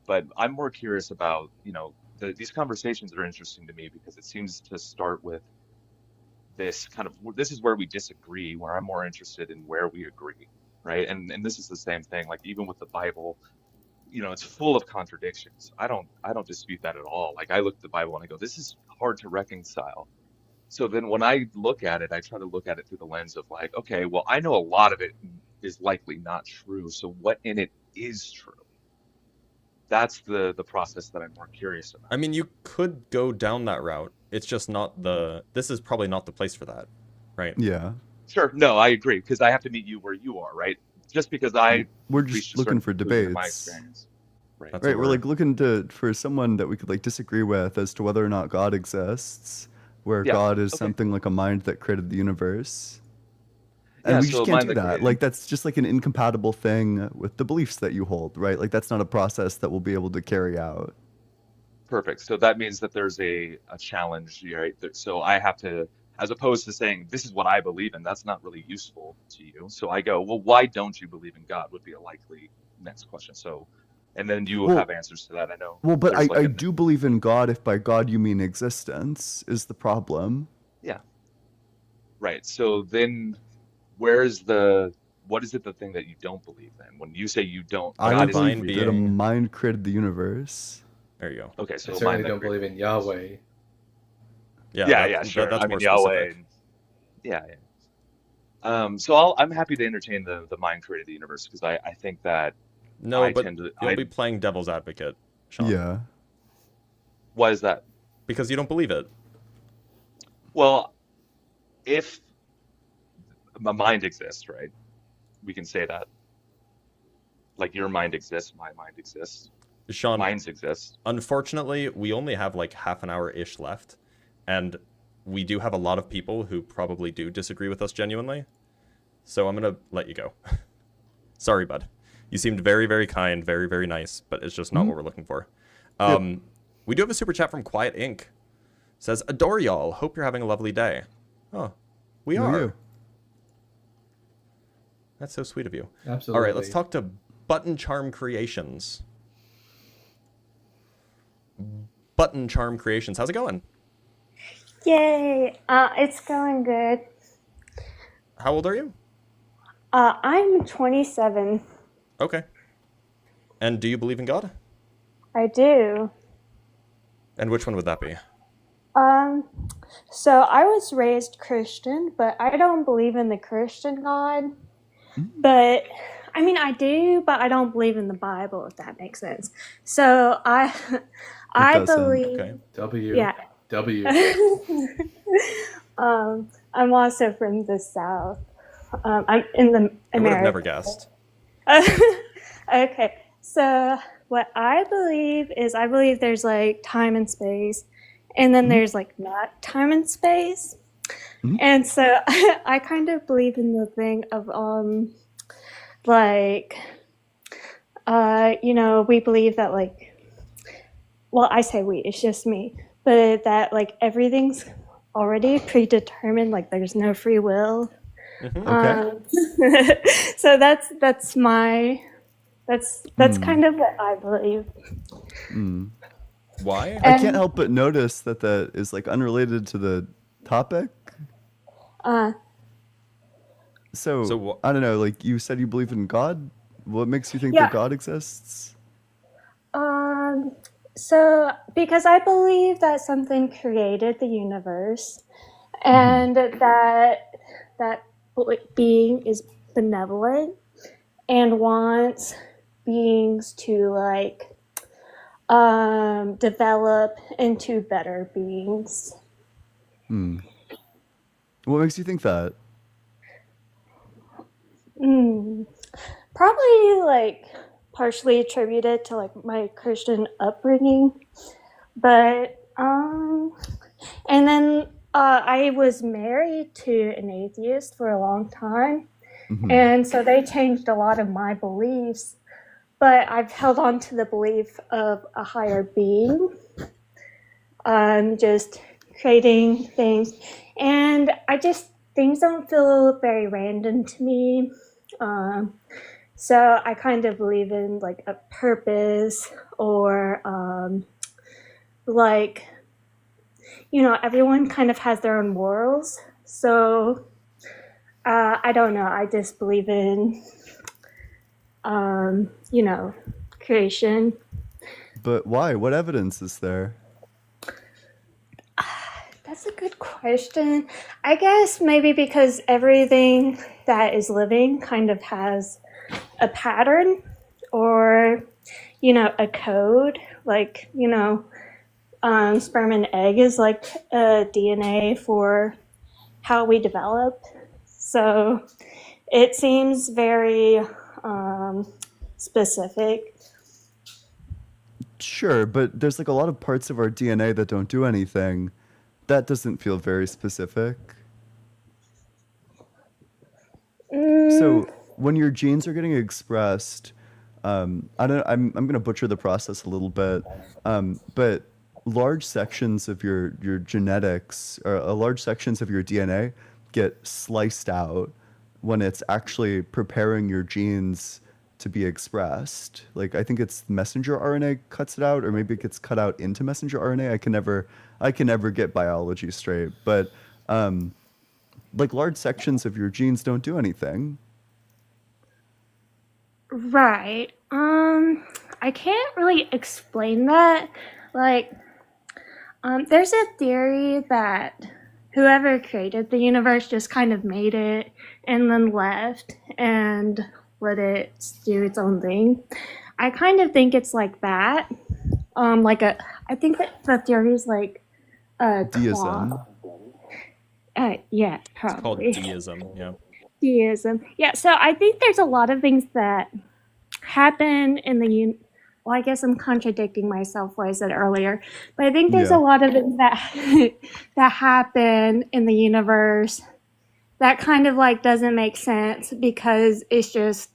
But I'm more curious about, you know, these conversations are interesting to me because it seems to start with this kind of, this is where we disagree, where I'm more interested in where we agree, right? And this is the same thing, like even with the Bible, you know, it's full of contradictions. I don't dispute that at all. Like I look at the Bible and I go, this is hard to reconcile. So then when I look at it, I try to look at it through the lens of like, okay, well, I know a lot of it is likely not true. So what in it is true? That's the process that I'm more curious about. I mean, you could go down that route. It's just not the. This is probably not the place for that, right? Yeah. Sure. No, I agree, because I have to meet you where you are, right? Just because I We're reached just a looking certain for conclusion in my debates. experience. Right. That's Right, what we're like looking for someone that we could like disagree with as to whether or not God exists, where Yeah. God is Okay. something like a mind that created the universe. And Yeah. we just So can't mind do that that. created. Like that's just like an incompatible thing with the beliefs that you hold, right? Like that's not a process that we'll be able to carry out. Perfect. So that means that there's a challenge, right? So I have to, as opposed to saying, this is what I believe in, that's not really useful to you. So I go, well, why don't you believe in God would be a likely next question. So, and then you Well, have answers to that. I know well, but there's like I an, do believe in God if by God you mean existence is the problem. yeah, right. So then where's the, what is it the thing that you don't believe then? When you say you don't, I God don't isn't divine believe that a real. being. mind created the universe. There you go. Okay, I so certainly mind that don't created believe the in universe. Yahweh. Yeah, Yeah, yeah, sure. that's I more mean, Yahweh. specific. And, yeah, yeah. So I'm happy to entertain the mind created the universe, because I think that No, I but tend to, you'll be playing devil's advocate, Sean, Yeah. why is that? because you don't believe it. Well, if a mind exists, right? We can say that. Like your mind exists, my mind exists, Sean, minds exist. unfortunately, we only have like half an hour-ish left, and we do have a lot of people who probably do disagree with us genuinely. So I'm gonna let you go. Sorry, bud. You seemed very, very kind, very, very nice, but it's just not what we're looking for. We do have a super chat from Quiet Inc. Says, adore y'all. Hope you're having a lovely day. Oh, we No, are. you. That's so sweet of you. Absolutely. All right, let's talk to Button Charm Creations. Button Charm Creations, how's it going? Yay! It's going good. How old are you? I'm 27. Okay. And do you believe in God? I do. And which one would that be? So I was raised Christian, but I don't believe in the Christian God. But I mean, I do, but I don't believe in the Bible, if that makes sense. So I doesn't. believe. Okay. W. Yeah. W. I'm also from the South. I'm in the I would have America. never guessed. Okay, so what I believe is I believe there's like time and space, and then there's like not time and space. And so I kind of believe in the thing of like we believe that like, well, I say we, it's just me, but that like everything's already predetermined, like there's no free will. Okay. So that's kind of what I believe. Why? I can't help but notice that that is like unrelated to the topic. So I don't know, like you said you believe in God. What makes you think that God exists? So because I believe that something created the universe, and that being is benevolent and wants beings to like develop into better beings. What makes you think that? Probably like partially attributed to like my Christian upbringing, but and then I was married to an atheist for a long time, and so they changed a lot of my beliefs, but I've held on to the belief of a higher being, just creating things, and things don't feel very random to me. So I kind of believe in like a purpose, or like, everyone kind of has their own morals. So I don't know. I just believe in, creation. But why? What evidence is there? That's a good question. I guess maybe because everything that is living kind of has a pattern or, a code. Like, sperm and egg is like a DNA for how we develop. So it seems very specific. Sure, but there's like a lot of parts of our DNA that don't do anything. That doesn't feel very specific. So when your genes are getting expressed, I don't. I'm gonna butcher the process a little bit, but large sections of your genetics or large sections of your DNA get sliced out when it's actually preparing your genes to be expressed. Like I think it's messenger RNA cuts it out, or maybe it gets cut out into messenger RNA. I can never get biology straight, but like large sections of your genes don't do anything. Right. I can't really explain that. Like, there's a theory that whoever created the universe just kind of made it and then left and let it do its own thing. I kind of think it's like that. I think that the theory is like a Deism. clock. Yeah, It's called probably. deism. Yeah. Deism. Yeah, so I think there's a lot of things that happen in the well, I guess I'm contradicting myself what I said earlier, but I think there's a lot of things that that happen in the universe that kind of like doesn't make sense because it's just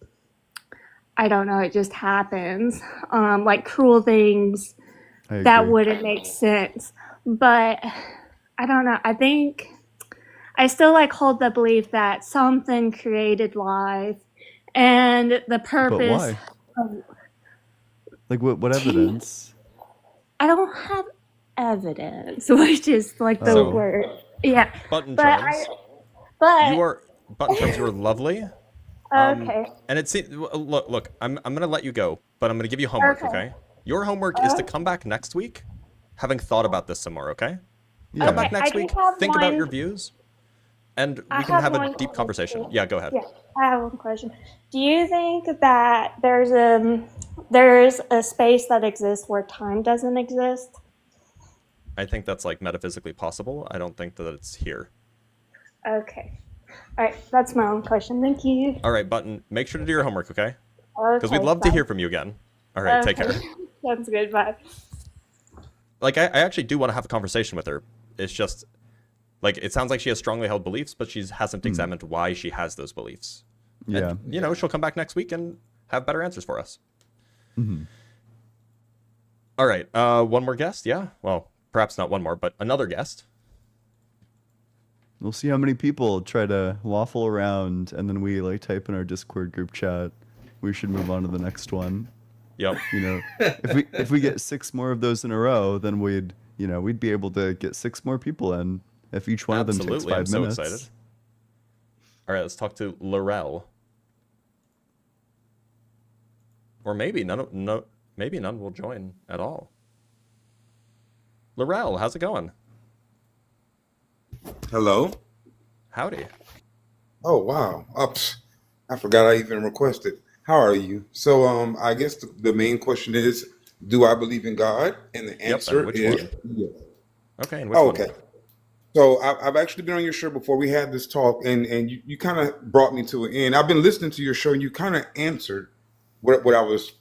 I don't know, it just happens. Like cruel things that wouldn't make sense. But I don't know. I think I still like hold the belief that something created life and the purpose. But why? Like what evidence? I don't have evidence, which is like the word. Yeah. Button but charms. but You are button charms. You are lovely. Okay. And it's look. I'm gonna let you go, but I'm gonna give you homework. Okay. Your homework is to come back next week, having thought about this some more. Okay. Yeah. Come back next I week. do have Think about one- your views, and we I can have a one deep conversation. question. Yeah, go ahead. Yeah, I have one question. Do you think that there's a space that exists where time doesn't exist? I think that's like metaphysically possible. I don't think that it's here. Okay. All right, that's my own question. Thank you. All right, Button. Make sure to do your homework, okay? Because Okay, we'd love to bye. hear from you again. All right, take care. Sounds good. Bye. Like, I actually do want to have a conversation with her. It's just, like, it sounds like she has strongly held beliefs, but she hasn't examined why she has those beliefs. Yeah. And, she'll come back next week and have better answers for us. Mm-hmm. All right, one more guest, yeah? Well, perhaps not one more, but another guest. We'll see how many people try to waffle around, and then we like type in our Discord group chat. We should move on to the next one. Yep. If we get 6 more of those in a row, then we'd be able to get 6 more people in. If each one of them takes 5 I'm minutes. so excited. All right, let's talk to Laurel. Or maybe none will join at all. Laurel, how's it going? Hello. Howdy. Oh wow. Oops. I forgot I even requested. How are you? So I guess the main question is, do I believe in God? And the answer which is one? yes. Okay, and which one? Okay. So I've actually been on your show before. We had this talk, and you kind of brought me to an end. I've been listening to your show, and you kind of answered what I was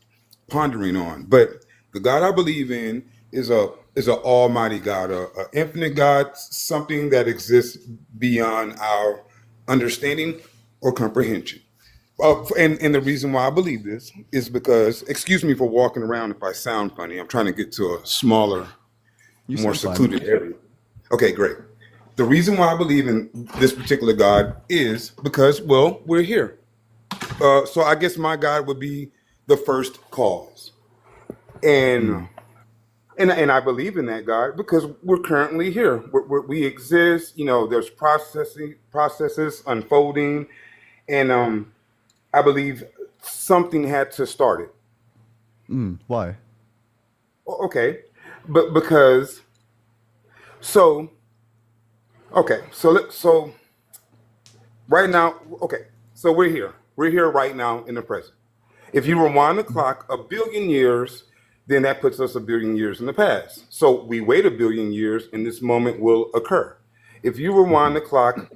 pondering on. But the God I believe in is an almighty God, a infinite God, something that exists beyond our understanding or comprehension. And the reason why I believe this is because, excuse me for walking around if I sound funny. I'm trying to get to a smaller, more sound fine. secluded area. Okay, great. The reason why I believe in this particular God is because, well, we're here. So I guess my God would be the first cause. And I believe in that God because we're currently here. We exist. There's processes unfolding, and I believe something had to start it. Why? Okay, but because so Okay, so right now, okay, so we're here. We're here right now in the present. If you rewind the clock a billion years, then that puts us a billion years in the past. So we wait a billion years, and this moment will occur. If you rewind the clock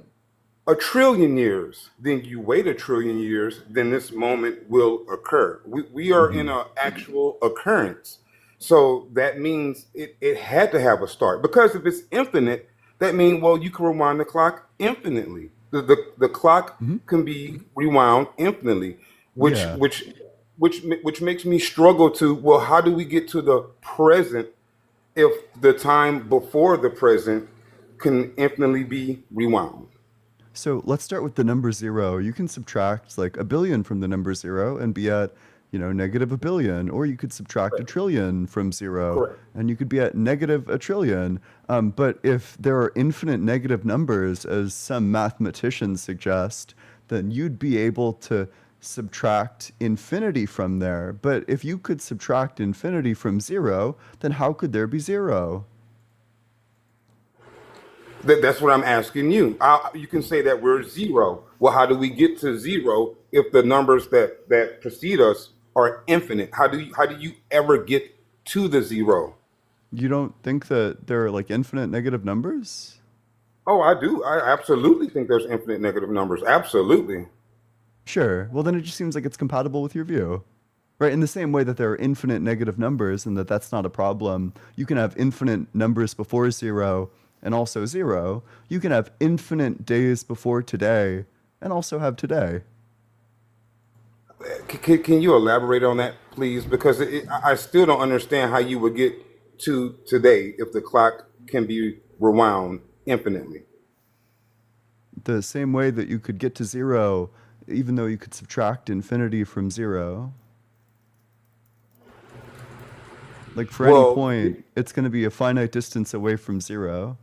a trillion years, then you wait a trillion years, then this moment will occur. We are in an actual occurrence. So that means it had to have a start. Because if it's infinite, that means, well, you can rewind the clock infinitely. The clock can be rewound infinitely, which Yeah. which which makes me struggle to, well, how do we get to the present if the time before the present can infinitely be rewound? So let's start with the number 0. You can subtract like a billion from the number 0 and be at, negative a billion, or you could subtract a Correct. trillion from 0 Correct. and you could be at negative a trillion. But if there are infinite negative numbers, as some mathematicians suggest, then you'd be able to subtract infinity from there. But if you could subtract infinity from 0, then how could there be 0? That's what I'm asking you. You can say that we're zero. Well, how do we get to zero if the numbers that precede us are infinite? How do you ever get to the zero? You don't think that there are like infinite negative numbers? Oh, I do. I absolutely think there's infinite negative numbers. Absolutely. Sure. Well, then it just seems like it's compatible with your view. Right? In the same way that there are infinite negative numbers and that's not a problem, you can have infinite numbers before 0 and also 0. You can have infinite days before today and also have today. Can you elaborate on that, please? Because I still don't understand how you would get to today if the clock can be rewound infinitely. The same way that you could get to 0 even though you could subtract infinity from 0. Like for any Well, point, it's going to be a finite distance away from 0.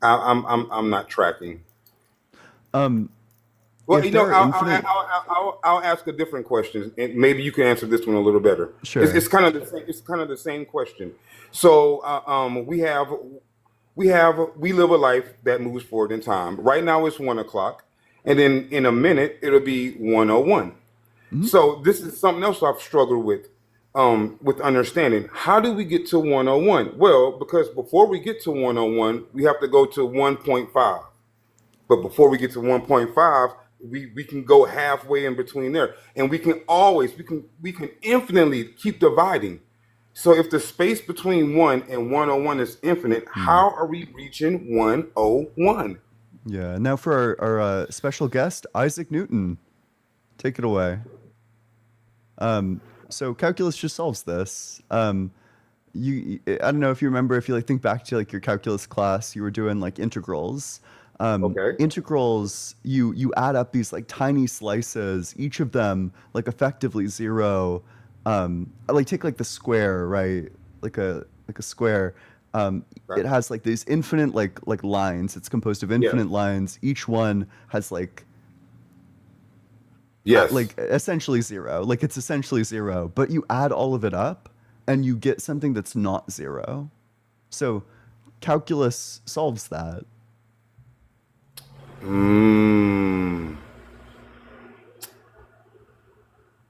I'm not tracking. Um, Well, if there are I'll, infinite, I'll ask a different question, and maybe you can answer this one a little better. sure. It's kind of the same. It's kind of the same question. So, we live a life that moves forward in time. Right now it's 1 o'clock, and then in a minute it'll be 1:01. So this is something else I've struggled with understanding. How do we get to 1:01? Well, because before we get to 1:01, we have to go to 1.5. But before we get to 1.5, we can go halfway in between there, and we can infinitely keep dividing. So if the space between 1 and 1:01 is infinite, how are we reaching 1:01? Yeah. Now for our special guest, Isaac Newton. Take it away. So calculus just solves this. I don't know if you remember, if you like think back to like your calculus class, you were doing like integrals. Okay. Integrals, you add up these like tiny slices, each of them like effectively 0. Like take like the square, right? Like a square. It has like these infinite like lines. It's composed of Yeah. infinite lines. Each one has like Yes. essentially 0. Like it's essentially 0, but you add all of it up and you get something that's not 0. So calculus solves that. Mm.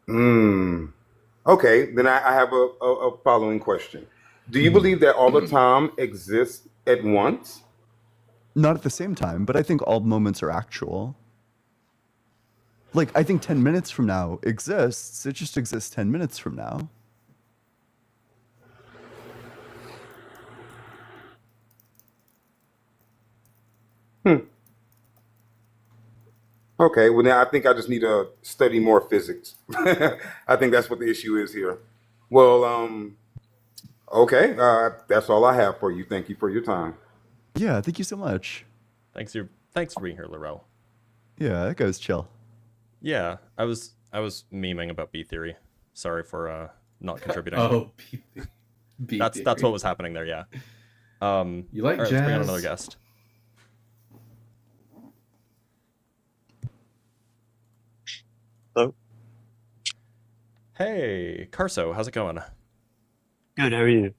Mm. Okay, then I have a following question. Do you believe that all the time exists at once? Not at the same time, but I think all moments are actual. Like I think 10 minutes from now exists. It just exists 10 minutes from now. Okay, well, now I think I just need to study more physics. I think that's what the issue is here. Well, okay, that's all I have for you. Thank you for your time. Yeah, thank you so much. Thanks for being here, Laurel. Yeah, that guy's chill. Yeah, I was memeing about B theory. Sorry for not contributing. Oh, B That's theory. what was happening there. Yeah. You like all right, let's bring on jazz? another guest. Hello. Hey, Carso, how's it going? Good, how are you?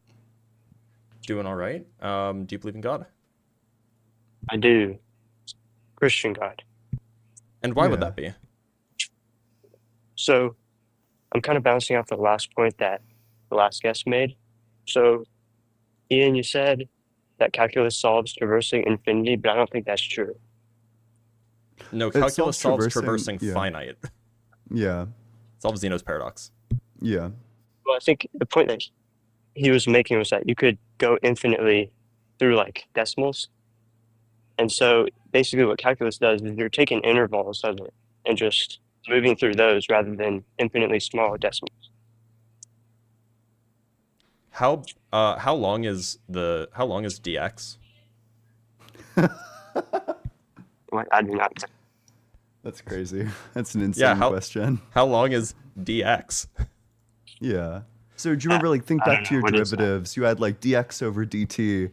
Doing all right. Do you believe in God? I do. Christian God. And why would Yeah. that be? So I'm kind of bouncing off the last point that the last guest made. So, Ian, you said that calculus solves traversing infinity, but I don't think that's true. No, It calculus solves traversing. traversing Yeah. finite. Yeah. Solves Zeno's paradox. Yeah. Well, I think the point that he was making was that you could go infinitely through like decimals. And so basically what calculus does is you're taking intervals of it and just moving through those rather than infinitely small decimals. How long is dx? Like, I do not. That's crazy. That's an insane Yeah, question. how long is dx? Yeah. So do you remember, like, think I back don't to know. your What is that? derivatives? You had like dx over dt.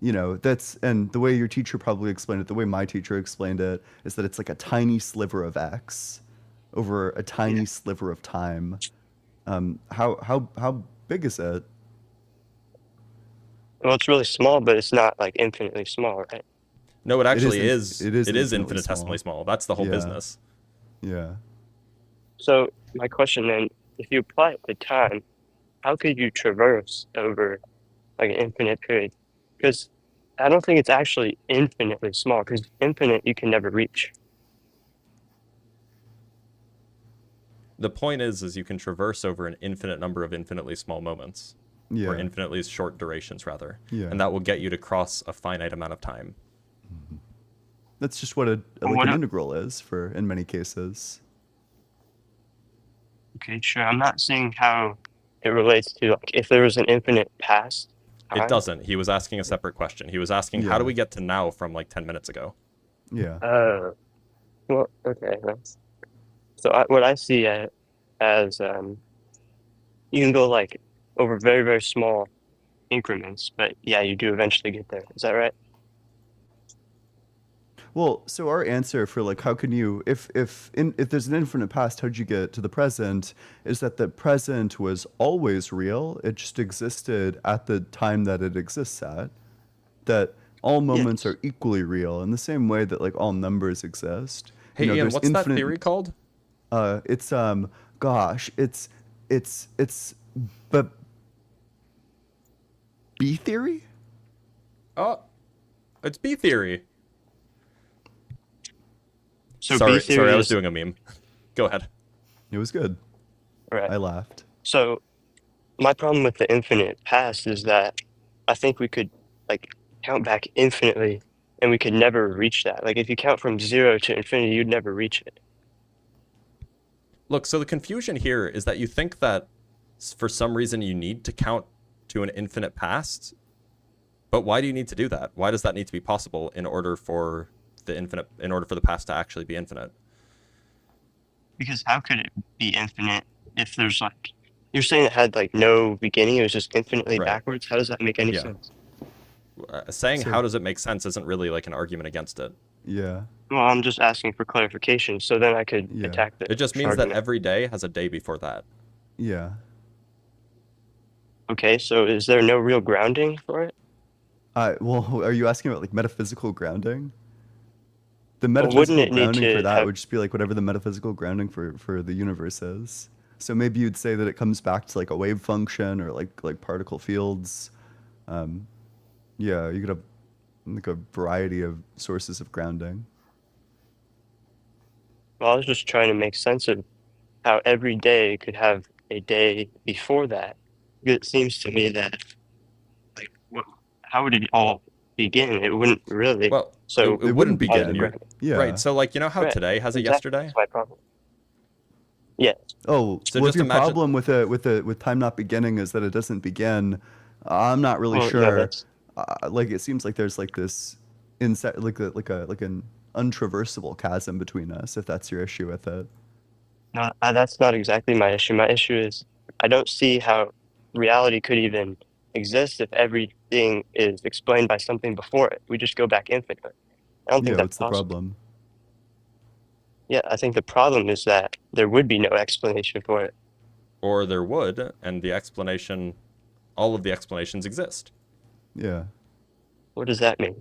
You know, and the way your teacher probably explained it, the way my teacher explained it, is that it's like a tiny sliver of x over a tiny sliver of time. How big is it? Well, it's really small, but it's not like infinitely small, right? No, it actually It is. is It is infinitely infinitesimally small. small. That's the whole Yeah. business. Yeah. So my question then, if you apply it to time, how could you traverse over like an infinite period? Because I don't think it's actually infinitely small, because infinite you can never reach. The point is you can traverse over an infinite number of infinitely small moments. Yeah. Or infinitely short durations, rather. Yeah. And that will get you to cross a finite amount of time. That's just what an integral is in many cases. Okay, sure. I'm not seeing how it relates to like if there was an infinite past. It doesn't. He was asking a separate question. He was asking, how do we get to now from like 10 minutes ago? Yeah. Well, okay. So what I see as you can go like over very, very small increments, but yeah, you do eventually get there. Is that right? Well, so our answer for like how can you if there's an infinite past, how'd you get to the present, is that the present was always real. It just existed at the time that it exists at. That all moments are equally real in the same way that like all numbers exist. Hey, You know, Ian, there's what's that theory called? It's gosh, it's but B theory? Oh, it's B theory. So sorry, B theory I was is- doing a meme. Go ahead. It was good. Right. I laughed. So my problem with the infinite past is that I think we could like count back infinitely and we could never reach that. Like if you count from 0 to infinity, you'd never reach it. Look, so the confusion here is that you think that for some reason you need to count to an infinite past, but why do you need to do that? Why does that need to be possible in order for the past to actually be infinite? Because how could it be infinite if there's like you're saying it had like no beginning, it was just infinitely backwards? How does that make any sense? Saying how does it make sense isn't really like an argument against it. Yeah. Well, I'm just asking for clarification, so then I could attack the It just means argument. that every day has a day before that. Yeah. Okay, so is there no real grounding for it? Well, are you asking about like metaphysical grounding? The Well, wouldn't metaphysical it need grounding to for that have- would just be like whatever the metaphysical grounding for the universe is. So maybe you'd say that it comes back to like a wave function or like particle fields. Yeah, you could have like a variety of sources of grounding. Well, I was just trying to make sense of how every day could have a day before that. It seems to me that, like, how would it all begin? It wouldn't really. Well, so it wouldn't all the begin. grounding. Yeah. Right. So like, you know how Right, today has a exactly, yesterday? That's my problem. Yeah. Oh, So well, just if your imagine- problem with time not beginning is that it doesn't begin, I'm not really Well, no, sure. that's- Like it seems like there's like this like an untraversable chasm between us. If that's your issue with it. No, that's not exactly my issue. My issue is I don't see how reality could even exist if everything is explained by something before it. We just go back infinitely. I don't think Yeah, that's what's the possible. problem? Yeah, I think the problem is that there would be no explanation for it. or there would, and the explanation, all of the explanations exist. Yeah. What does that mean?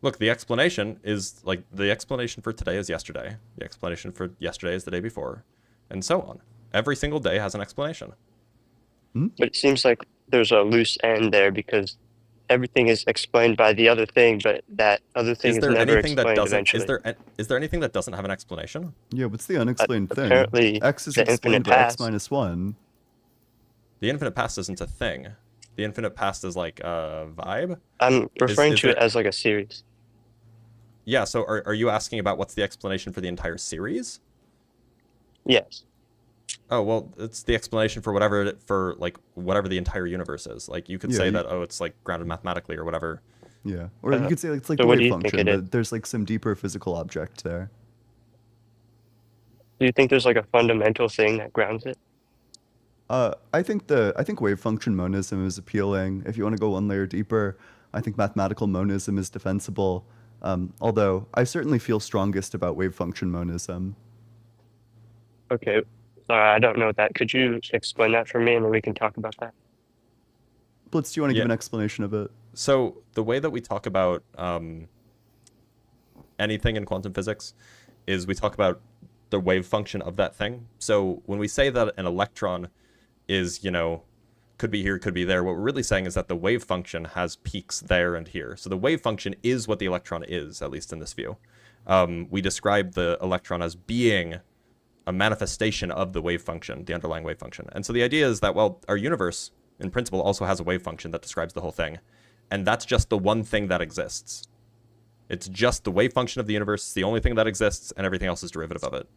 Look, the explanation is like the explanation for today is yesterday. The explanation for yesterday is the day before, and so on. Every single day has an explanation. But it seems like there's a loose end there because everything is explained by the other thing, but that other thing Is is there never anything that explained doesn't? eventually. Is there anything that doesn't have an explanation? Yeah, what's the unexplained thing? Apparently, X is the infinite explained by X past. minus 1. The infinite past isn't a thing. The infinite past is like a vibe. I'm referring is to there, it as like a series. Yeah, so are you asking about what's the explanation for the entire series? Yes. Oh, well, it's the explanation for whatever the entire universe is. Like you could say that, oh, it's like grounded mathematically or whatever. Yeah. Or you could say it's like so the what do wave you think function, it is? but there's like some deeper physical object there. Do you think there's like a fundamental thing that grounds it? I think wave function monism is appealing. If you want to go one layer deeper, I think mathematical monism is defensible. Although I certainly feel strongest about wave function monism. Okay. Sorry, I don't know that. Could you explain that for me and then we can talk about that? Blitz, do you want to give an explanation of it? So the way that we talk about anything in quantum physics is we talk about the wave function of that thing. So when we say that an electron is, could be here, could be there, what we're really saying is that the wave function has peaks there and here. So the wave function is what the electron is, at least in this view. We describe the electron as being a manifestation of the wave function, the underlying wave function. And so the idea is that, well, our universe, in principle, also has a wave function that describes the whole thing. And that's just the one thing that exists. It's just the wave function of the universe, it's the only thing that exists, and everything else is derivative of it.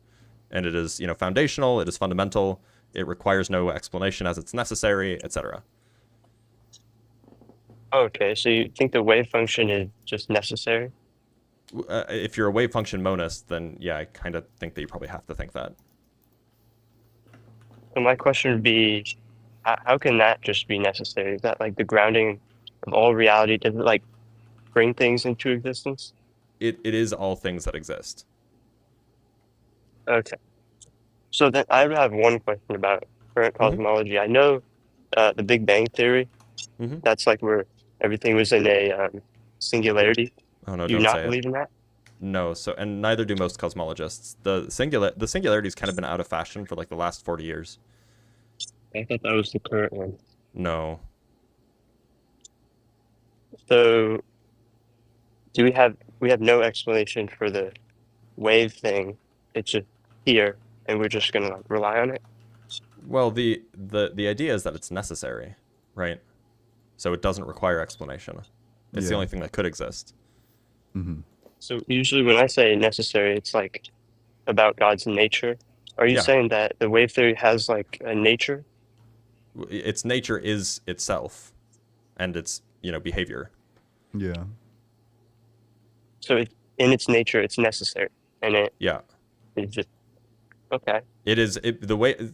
And it is, foundational, it is fundamental, it requires no explanation as it's necessary, etc. Okay, so you think the wave function is just necessary? If you're a wave function monist, then yeah, I kind of think that you probably have to think that. So my question would be, how can that just be necessary? Is that like the grounding of all reality? Does it like bring things into existence? It is all things that exist. Okay. So then I have one question about current cosmology. I know the Big Bang Theory, that's like where everything was in a singularity. Oh no, Do you don't not say believe it. in that? No, and neither do most cosmologists. The singularity's kind of been out of fashion for like the last 40 years. I thought that was the current one. No. So do we have no explanation for the wave thing? It's just here and we're just gonna like rely on it? Well, the idea is that it's necessary, right? So it doesn't require explanation. It's the only thing that could exist. So usually when I say necessary, it's like about God's nature. Are you saying that the wave theory has like a nature? Its nature is itself, and its behavior. Yeah. So in its nature, it's necessary, and it's just okay. It is the way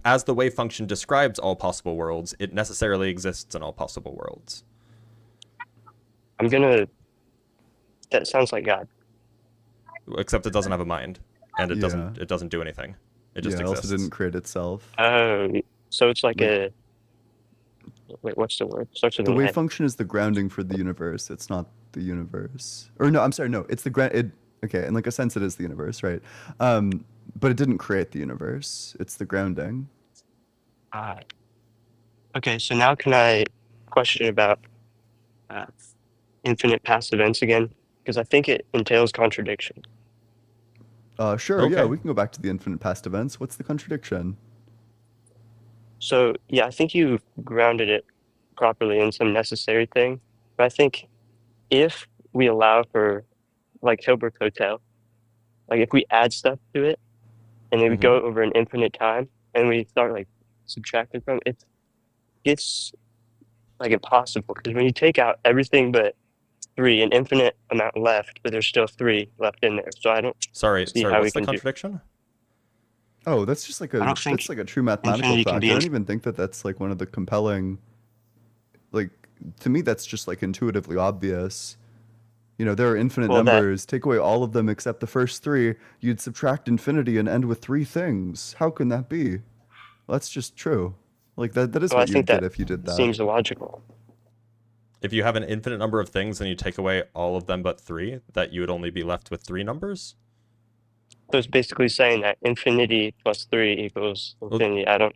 as the wave function describes all possible worlds. It necessarily exists in all possible worlds. That sounds like God. Except it doesn't have a mind, and it doesn't do anything. It just it exists. also didn't create itself. So it's like wait, what's the word? Starts with the an wave N. function is the grounding for the universe. It's not the universe. Or no, I'm sorry, no, it's the ground. Okay, in like a sense, it is the universe, right? But it didn't create the universe. It's the grounding. Okay, so now can I question about infinite past events again? Because I think it entails contradiction. Sure, yeah, we can go back to the infinite past events. What's the contradiction? So, yeah, I think you grounded it properly in some necessary thing. But I think if we allow for, like Hilbert's Hotel, like if we add stuff to it, and then we go over an infinite time, and we start like subtracting from it, it's like impossible. Because when you take out everything but 3, an infinite amount left, but there's still 3 left in there. So I don't Sorry, see how we what's the can contradiction? Oh, that's just like that's like a true mathematical infinity can fact. be I don't even think that that's like one of the compelling, like, to me, that's just like intuitively obvious. There are infinite numbers. Take away all of them except the first 3. You'd subtract infinity and end with 3 things. How can that be? Well, that's just true. Like that is So I what you'd think get that if you did that. seems illogical. If you have an infinite number of things and you take away all of them but 3, that you would only be left with 3 numbers? So it's basically saying that infinity plus 3 equals infinity. I don't.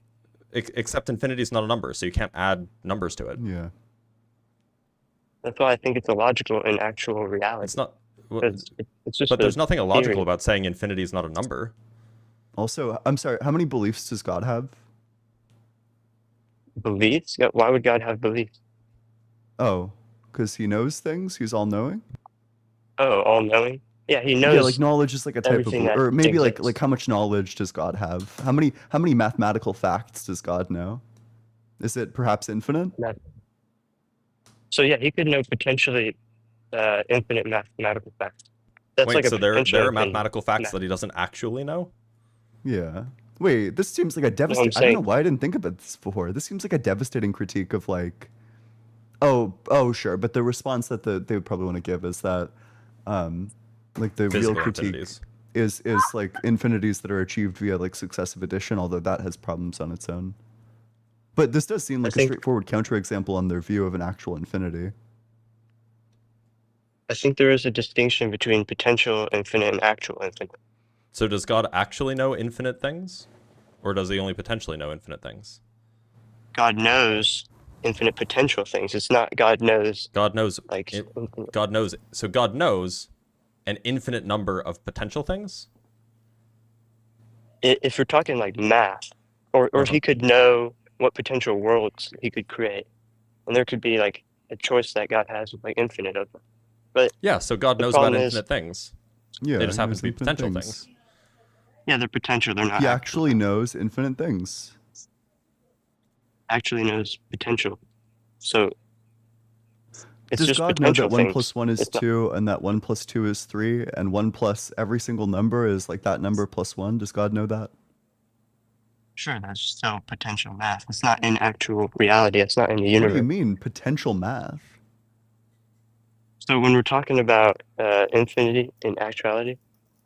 Except infinity is not a number, so you can't add numbers to it. Yeah. That's why I think it's illogical in actual reality. It's not. It's just. But there's nothing illogical theory. about saying infinity is not a number. Also, I'm sorry. How many beliefs does God have? Beliefs? Yeah, why would God have beliefs? Oh, because he knows things. He's all knowing. Oh, all knowing. Yeah, he knows. Yeah, like knowledge is like a type of, everything that or maybe exists. like how much knowledge does God have? How many mathematical facts does God know? Is it perhaps infinite? So yeah, he could know potentially infinite mathematical facts. That's Wait, like a so there potential are infinity. mathematical facts that he doesn't actually know? Yeah. Wait, this seems like a devastating. I don't know why I didn't think about this before. This seems like a devastating critique of like, oh, sure. But the response that they would probably want to give is that, like the Physical real critique infinities. is like infinities that are achieved via like successive addition, although that has problems on its own. But this does seem like a straightforward counterexample on their view of an actual infinity. I think there is a distinction between potential infinite and actual infinite. So does God actually know infinite things? Or does he only potentially know infinite things? God knows infinite potential things. It's not God knows. God knows. Like God knows. So God knows an infinite number of potential things? If you're talking like math, or he could know what potential worlds he could create, and there could be like a choice that God has with like infinite of them. But yeah, so God knows about infinite things. Yeah, they just happen knows to be infinite potential things. things. Yeah, they're potential. They're not. He actually knows infinite things. Actually knows potential. So it's Does just God know that potential 1 things. plus 1 is It's not- 2 and that 1 plus 2 is 3 and 1 plus every single number is like that number plus 1? Does God know that? Sure, that's still potential math. It's not in actual reality. It's not in the What universe. do you mean potential math? So when we're talking about infinity in actuality,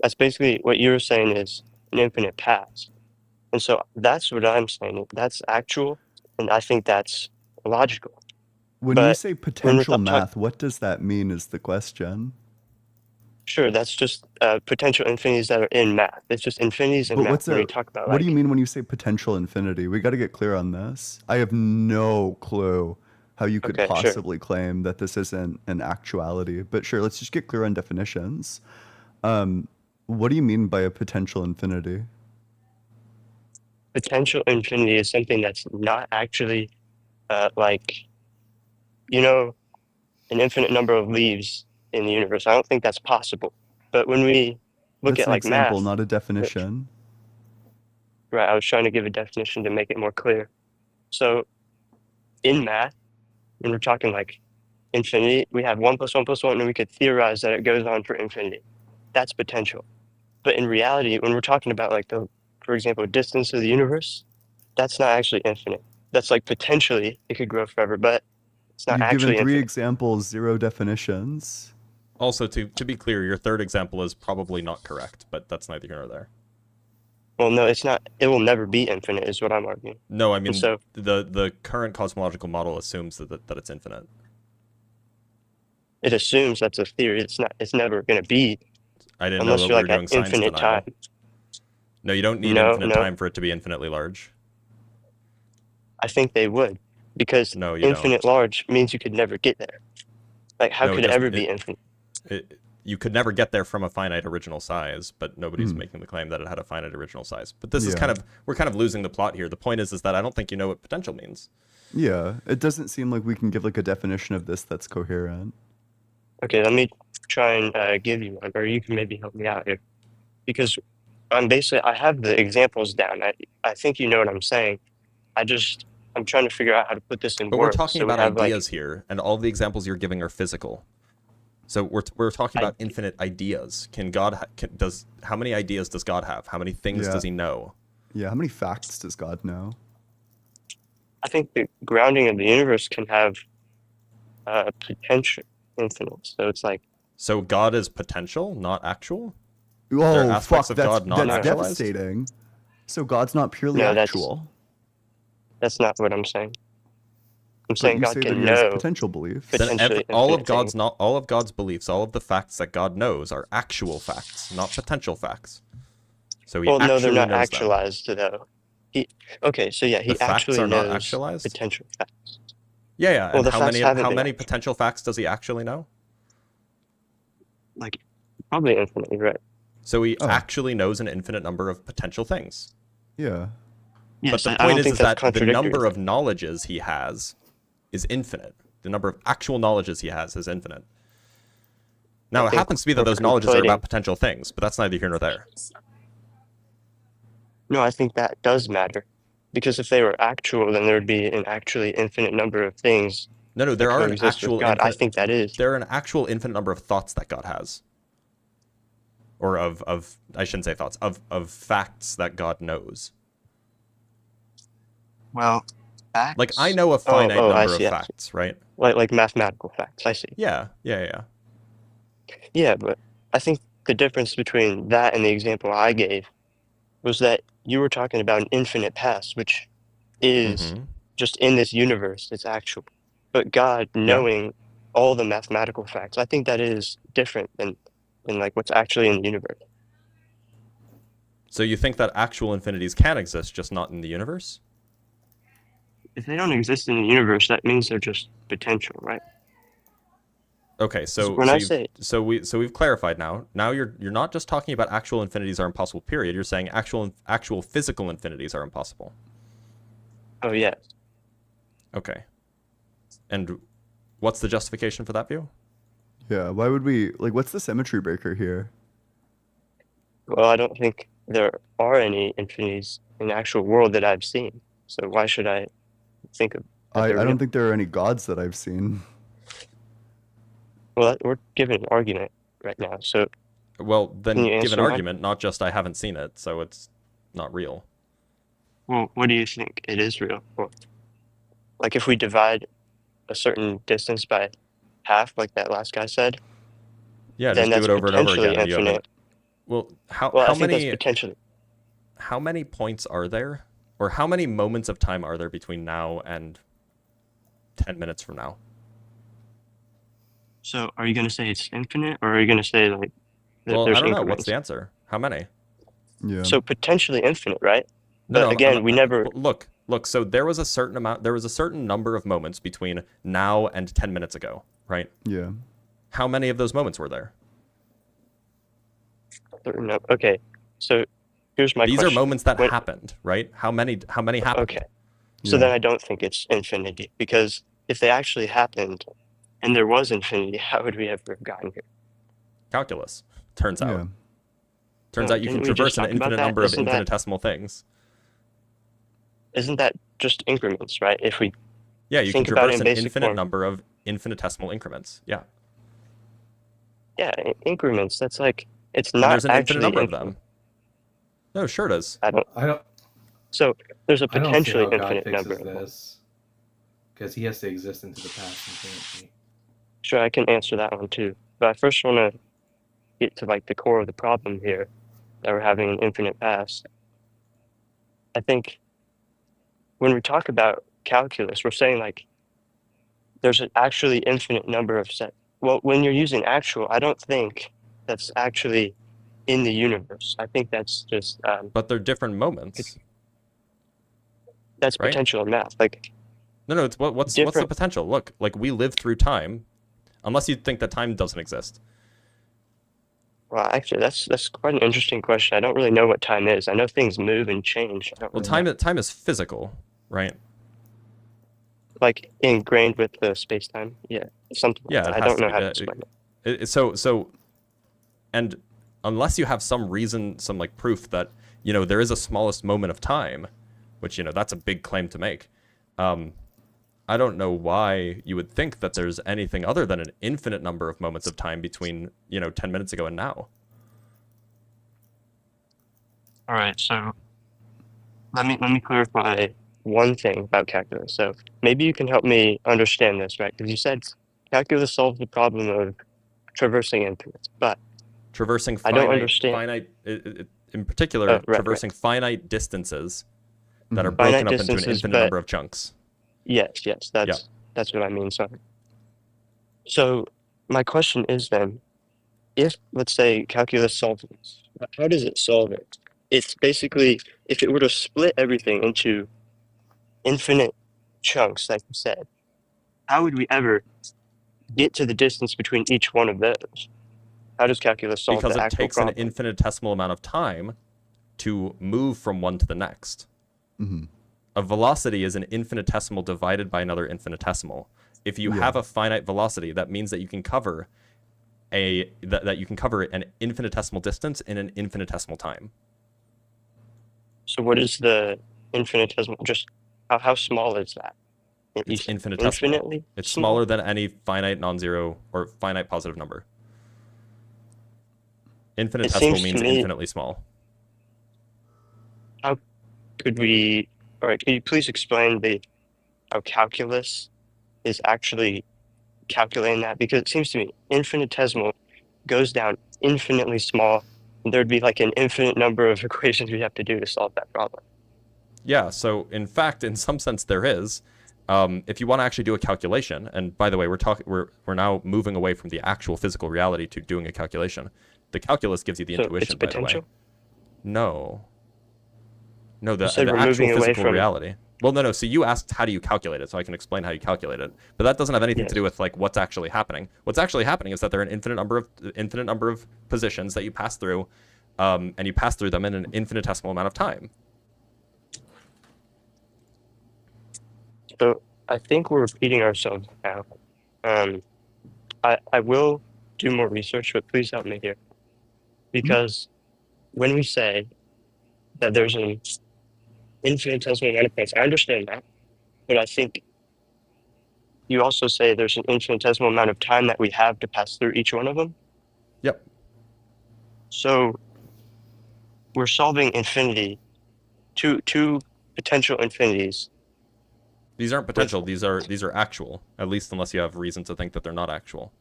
that's basically what you were saying is an infinite past. And so that's what I'm saying. That's actual, and I think that's logical. When But you say when we're potential math, what does that mean is the question. Sure, that's just potential infinities that are in math. It's just infinities in But math. what's When we a talk about what like, do you mean when you say potential infinity? We got to get clear on this. I have no clue how you could Okay, sure. possibly claim that this isn't an actuality. But sure, let's just get clear on definitions. What do you mean by a potential infinity? potential infinity is something that's not actually like, an infinite number of leaves in the universe. I don't think that's possible. But when we look That's at an like example, math, not a definition. right? I was trying to give a definition to make it more clear. So in math, when we're talking like infinity, we have 1 plus 1 plus 1, and we could theorize that it goes on for infinity. That's potential. But in reality, when we're talking about like for example, distance of the universe, that's not actually infinite. That's like potentially it could grow forever, but it's not You've given actually 3 infinite. examples, 0 definitions. Also, to be clear, your third example is probably not correct, but that's neither here nor there. Well, no, it's not. It will never be infinite, is what I'm arguing. No, I mean, And so the current cosmological model assumes that it's infinite. it assumes that's a theory. It's not. It's never going to be. I didn't know Unless that you're we like were doing at science infinite denial. time. No, you don't need No, infinite no. time for it to be infinitely large. I think they would, because No, you infinite large means you could never get there. Like, how No, could it ever be infinite? You could never get there from a finite original size, but nobody's Hmm. making the claim that it had a finite original size. But this is Yeah. we're kind of losing the plot here. The point is that I don't think you know what potential means. Yeah, it doesn't seem like we can give like a definition of this that's coherent. Okay, let me try and give you one, or you can maybe help me out here, because I have the examples down. I think you know what I'm saying. I'm trying to figure out how to put this in But words. we're talking So we about have, ideas here, and all the examples you're giving are physical. So we're talking about infinite ideas. Can God how many ideas does God have? How many things Yeah. does he know? Yeah, how many facts does God know? I think the grounding of the universe can have potential infinite. So it's like, So God is potential, not actual? Oh, There are aspects fuck, of that's God not actualized? devastating. So God's not purely No, that's- actual. That's not what I'm saying. I'm But saying you God say that can he has know potential beliefs. Then potentially all of infinite God's things. all of God's beliefs, all of the facts that God knows are actual facts, not potential facts. So he Well, no, they're actually not knows them. actualized though. Okay, so yeah, The he facts actually are not knows actualized? potential facts. Yeah, yeah. Well, And the facts haven't how been many actualized. potential facts does he actually know? Like, probably infinitely, right? So he Oh. actually knows an infinite number of potential things. Yeah. Yes, But the I point don't think is that's that the contradictory. number of knowledges he has is infinite. The number of actual knowledges he has is infinite. Now, it happens to be that those knowledges are about potential things, but that's neither here nor there. No, I think that does matter. Because if they were actual, then there would be an actually infinite number of things. No, there are an coexist with actual God. I infinite, think that is. There are an actual infinite number of thoughts that God has. Or of I shouldn't say thoughts, of facts that God knows. Well, facts? Like, I know a finite I number see, of facts, right? Like mathematical facts, I see. Yeah. Yeah, but I think the difference between that and the example I gave was that you were talking about an infinite past, which is just in this universe, it's actual. But God knowing all the mathematical facts, I think that is different than like what's actually in the universe. So you think that actual infinities can exist, just not in the universe? If they don't exist in the universe, that means they're just potential, right? Okay, so we've clarified now. Now you're not just talking about actual infinities are impossible, period. You're saying actual physical infinities are impossible. Oh, yes. Okay. And what's the justification for that view? Yeah, why would we, like, what's the symmetry breaker here? Well, I don't think there are any infinities in the actual world that I've seen. So why should I think of I don't think there are any gods that I've seen. Well, we're giving an argument right now, so... Well, then can you give answer an mine? argument, not just I haven't seen it, so it's not real. Well, what do you think it is real for? Like if we divide a certain distance by half, like that last guy said, Yeah, then just do that's it over and over potentially again. And you have infinite. well, I think that's potentially. How many points are there? Or how many moments of time are there between now and 10 minutes from now? So are you going to say it's infinite, or are you going to say like Well, there's I don't know. increments? What's the answer? How many? Yeah. So potentially infinite, right? No, But again, we never... Look. So there was a certain number of moments between now and 10 minutes ago, right? Yeah. How many of those moments were there? Okay, so here's my question. These are moments that happened, right? How many happened? Okay, so then I don't think it's infinity, because if they actually happened and there was infinity, how would we ever have gotten here? Calculus, turns out. Yeah. Turns out you can traverse an infinite number of infinitesimal things. Isn't that just increments, right? If we you can think about traverse it in an basic infinite form. number of infinitesimal increments. Yeah. Yeah, increments. That's like it's And not there's an actually infinite number of them. No, sure it is. I don't. So there's a I don't see potentially how God infinite fixes number. this, because he has to exist into the past infinitely. Sure, I can answer that one too. But I first want to get to like the core of the problem here, that we're having an infinite past. I think when we talk about calculus, we're saying like there's an actually infinite number of set. Well, when you're using actual, I don't think that's actually in the universe. I think that's just. But they're different moments. That's right? potential in math. Like. No. It's what's the potential? Look, like we live through time, unless you think that time doesn't exist. Well, actually, that's quite an interesting question. I don't really know what time is. I know things move and change. Well, time is physical, right? Like ingrained with the space time. Yeah, something. Like that. I don't know how to explain it. So, and unless you have some reason, some like proof that there is a smallest moment of time, which that's a big claim to make. I don't know why you would think that there's anything other than an infinite number of moments of time between 10 minutes ago and now. All right, so let me clarify one thing about calculus. So maybe you can help me understand this, right? Because you said calculus solves the problem of traversing infinites, but traversing I don't understand. in particular, traversing finite distances that are Mhm. broken finite up into an distances, infinite but number of chunks. yes, that's what I mean. Sorry. So my question is then, if let's say calculus solves this, how does it solve it? It's basically if it were to split everything into infinite chunks, like you said, how would we ever get to the distance between each one of those? How does calculus solve Because the it actual takes an problem? infinitesimal amount of time to move from one to the next. Mm-hmm. A velocity is an infinitesimal divided by another infinitesimal. If you have a finite velocity, that means that you can cover that you can cover an infinitesimal distance in an infinitesimal time. So what is the infinitesimal? Just how small is that? It's infinitesimal. Infinitely It's small? smaller than any finite non-zero or finite positive number. Infinitesimal seems to means me- infinitely small. How could we? All right, can you please explain how calculus is actually calculating that? Because it seems to me infinitesimal goes down infinitely small, and there'd be like an infinite number of equations we'd have to do to solve that problem. Yeah, so in fact, in some sense, there is. If you want to actually do a calculation, and by the way, we're now moving away from the actual physical reality to doing a calculation. The calculus gives you the So intuition, it's by the way. potential? No, the said we're actual moving away physical from- reality. Well, no. So you asked how do you calculate it, so I can explain how you calculate it. But that doesn't have anything to do with like what's actually happening. What's actually happening is that there are an infinite number of positions that you pass through, and you pass through them in an infinitesimal amount of time. So I think we're repeating ourselves now. I will do more research, but please help me here. Because when we say that there's an infinitesimal amount of points, I understand that, but I think you also say there's an infinitesimal amount of time that we have to pass through each one of them. Yep. So we're solving infinity, two potential infinities. These aren't potential. These are actual. At least unless you have reason to think that they're not actual.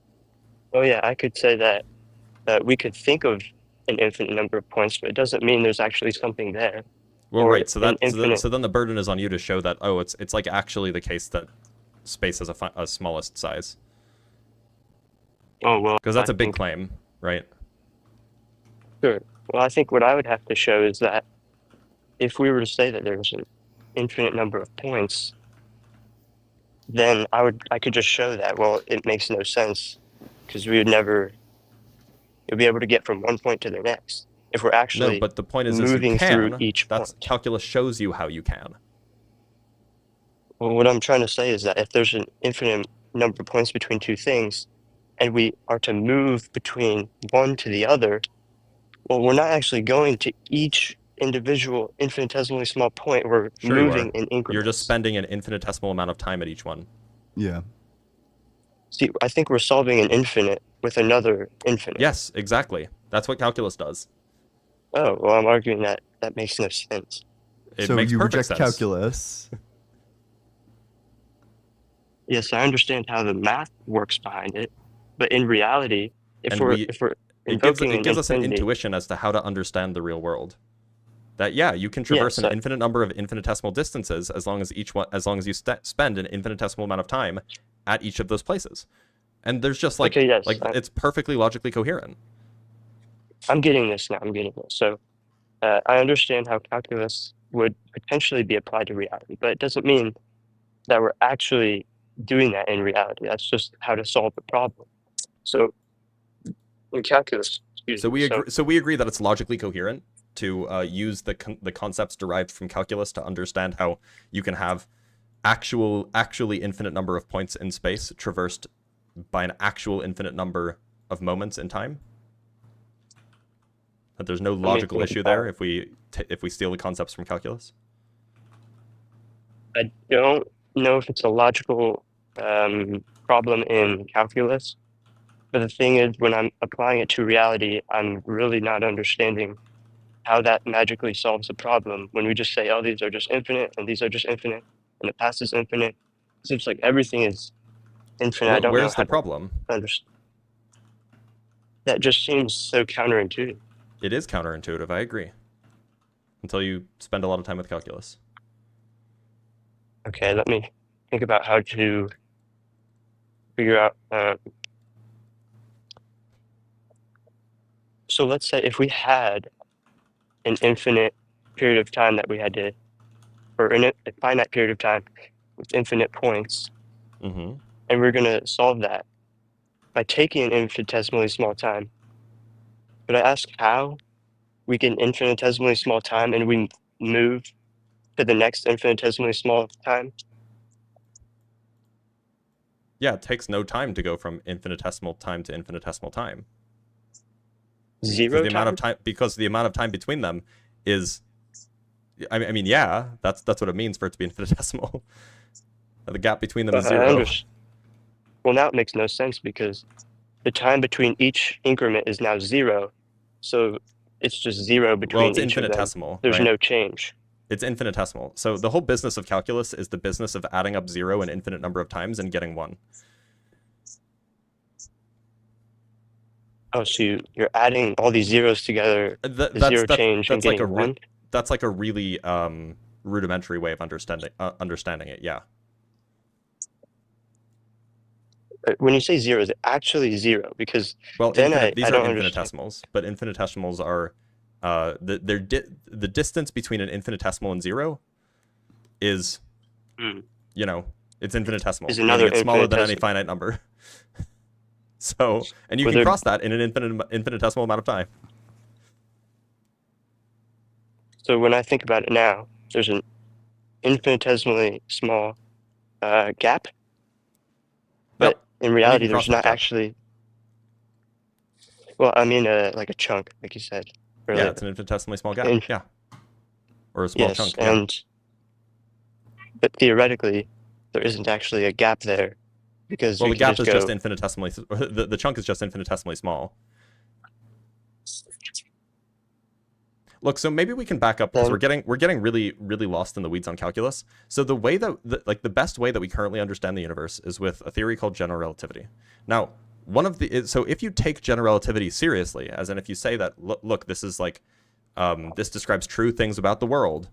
Oh yeah, I could say that we could think of an infinite number of points, but it doesn't mean there's actually something there. Well, Or right. So an that so then the burden is on you to show that it's like actually the case that space has a smallest size. Oh well, Because that's I a big think- claim, right? Sure. Well, I think what I would have to show is that if we were to say that there's an infinite number of points, then I could just show that. Well, it makes no sense because we would never be able to get from one point to the next if we're actually No, but the point is moving you can. through each That's point. calculus shows you how you can. Well, what I'm trying to say is that if there's an infinite number of points between two things, and we are to move between one to the other, well, we're not actually going to each individual infinitesimally small point. We're Sure you moving are. in increments. You're just spending an infinitesimal amount of time at each one. Yeah. See, I think we're solving an infinite with another infinite. Yes, exactly. That's what calculus does. Oh, well, I'm arguing that makes no sense. It So makes you perfect reject sense. calculus. Yes, I understand how the math works behind it, but in reality, if we're It gives invoking us an infinity- intuition as to how to understand the real world. That you can traverse an infinite number of infinitesimal distances as long as you spend an infinitesimal amount of time at each of those places. And there's just it's perfectly logically coherent. I'm getting this now. So I understand how calculus would potentially be applied to reality, but it doesn't mean that we're actually doing that in reality. That's just how to solve the problem. So in calculus, So we agree that it's logically coherent to use the concepts derived from calculus to understand how you can have actually infinite number of points in space traversed by an actual infinite number of moments in time. That there's no logical issue there if we steal the concepts from calculus. I don't know if it's a logical problem in calculus, but the thing is, when I'm applying it to reality, I'm really not understanding how that magically solves the problem. When we just say, oh, these are just infinite, and these are just infinite, and the past is infinite, it seems like everything is infinite. I don't know Where's how the problem? to understand. That just seems so counterintuitive. It is counterintuitive, I agree. Until you spend a lot of time with calculus. Okay, let me think about how to figure out. So let's say if we had an infinite period of time that we had to, or a finite period of time with infinite points, Mm-hmm. and we're going to solve that by taking an infinitesimally small time. Could I ask how we get an infinitesimally small time and we move to the next infinitesimally small time? Yeah, it takes no time to go from infinitesimal time to infinitesimal time. Zero the time? amount of time, because the amount of time between them is, I mean, yeah, that's what it means for it to be infinitesimal. The gap between them is I zero. Well, now it makes no sense because the time between each increment is now zero. So it's just zero between Well, it's each of them. infinitesimal. There's right? no change. It's infinitesimal. So the whole business of calculus is the business of adding up zero an infinite number of times and getting one. Oh, so you're adding all these zeros together, change, and getting one? That's like a really rudimentary way of understanding it, yeah. When you say zero, is it actually zero? Because well, then these I are don't infinitesimals, but infinitesimals are the distance between an infinitesimal and zero is, you know, it's infinitesimal. Is another it's smaller than any infinitesimal. finite number. So, and you can cross that in an infinitesimal amount of time. So when I think about it now, there's an infinitesimally small gap, but in reality, there's not actually. Well, I mean, like a chunk, like you said earlier. Yeah, it's an infinitesimally small gap. Yeah, or a small chunk. Yeah. But theoretically, there isn't actually a gap there, because the gap is just infinitesimally. The chunk is just infinitesimally small. Look, so maybe we can back up because we're getting really lost in the weeds on calculus. So the way that the best way that we currently understand the universe is with a theory called general relativity. Now, so if you take general relativity seriously, as in if you say that look, this is like this describes true things about the world,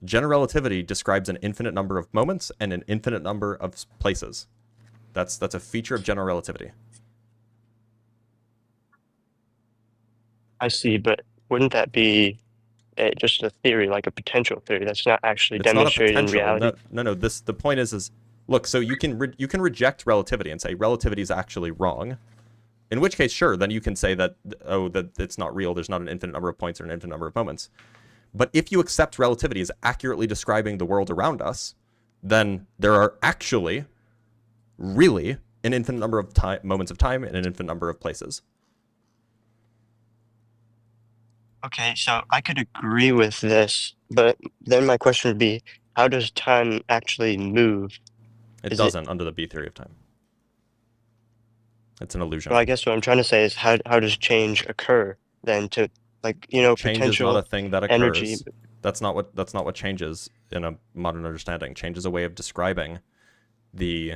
general relativity describes an infinite number of moments and an infinite number of places. That's a feature of general relativity. I see, but wouldn't that be just a theory, like a potential theory? That's not actually demonstrated in reality. No. The point is look. So you can reject relativity and say relativity is actually wrong. In which case, sure, then you can say that that it's not real. There's not an infinite number of points or an infinite number of moments. But if you accept relativity as accurately describing the world around us, then there are actually really an infinite number of moments of time and an infinite number of places. Okay, so I could agree with this, but then my question would be, how does time actually move? It doesn't under the B theory of time. It's an illusion. Well, I guess what I'm trying to say is how does change occur then to, like, you know, change potential is not a thing that occurs. energy. That's not what change is in a modern understanding. Change is a way of describing the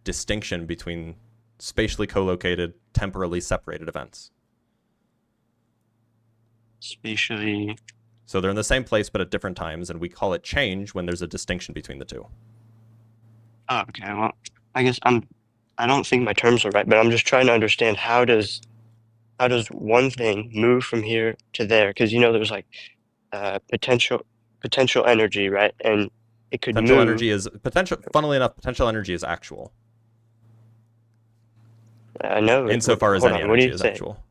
distinction between spatially co-located, temporally separated events. Spatially. So they're in the same place but at different times, and we call it change when there's a distinction between the two. Oh, okay. Well, I guess I don't think my terms are right, but I'm just trying to understand how does one thing move from here to there? Because, you know, there's like potential energy, right? And it could potential move. Energy is potential. Funnily enough, potential energy is actual. I know. Insofar as any energy is actual.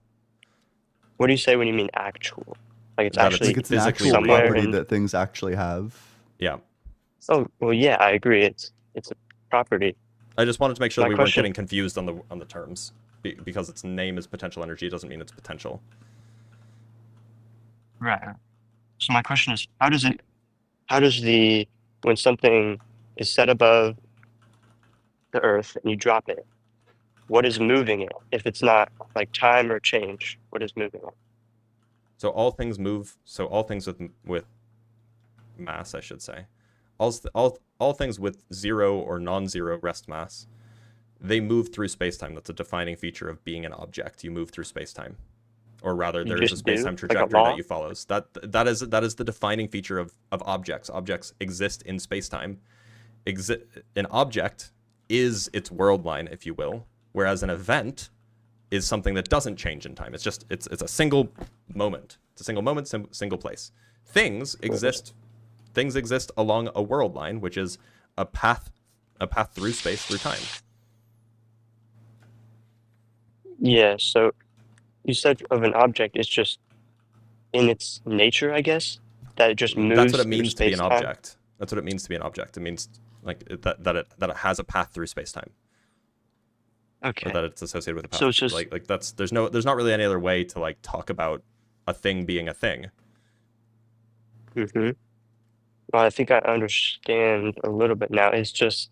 What do you say when you mean actual? Like it's actually like it's an actual property that things actually have. Yeah. Oh well, yeah, I agree. It's a property. I just wanted to make sure that we weren't getting confused on the terms, because its name is potential energy doesn't mean it's potential. Right. So my question is, how does when something is set above the earth and you drop it, what is moving it? If it's not like time or change, what is moving it? So all things move. So all things with mass, I should say, all things with zero or non-zero rest mass, they move through space-time. That's a defining feature of being an object. You move through space-time, or rather, there is a space-time trajectory that you follow. That is the defining feature of objects. Objects exist in space-time, an object is its world line, if you will, whereas an event is something that doesn't change in time. It's just it's a single moment. It's a single moment, single place. Things exist along a world line, which is a path through space, through time. Yeah, so you said of an object, it's just in its nature, I guess, that it just moves. That's what it through means to be an space-time? object. That's what it means to be an object. It means like that it has a path through space time. Okay. Or that it's associated with a path. So it's just like that's there's not really any other way to like talk about a thing being a thing. Well, I think I understand a little bit now. It's just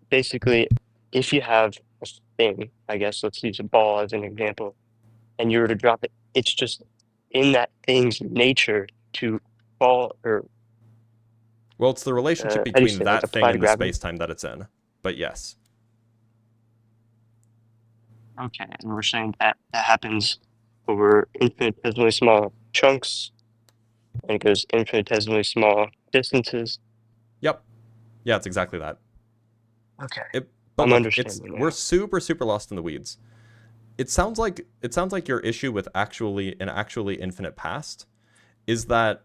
basically if you have a thing, I guess let's use a ball as an example, and you were to drop it, it's just in that thing's nature to fall or Well, it's the relationship how do you between say it? that Like thing apply to and the gravity? space time that it's in. But yes. Okay, and we're saying that happens over infinitesimally small chunks, and it goes infinitesimally small distances. Yep. Yeah, it's exactly that. Okay. But I'm look, understanding now. we're super lost in the weeds. It sounds like your issue with actually infinite past is that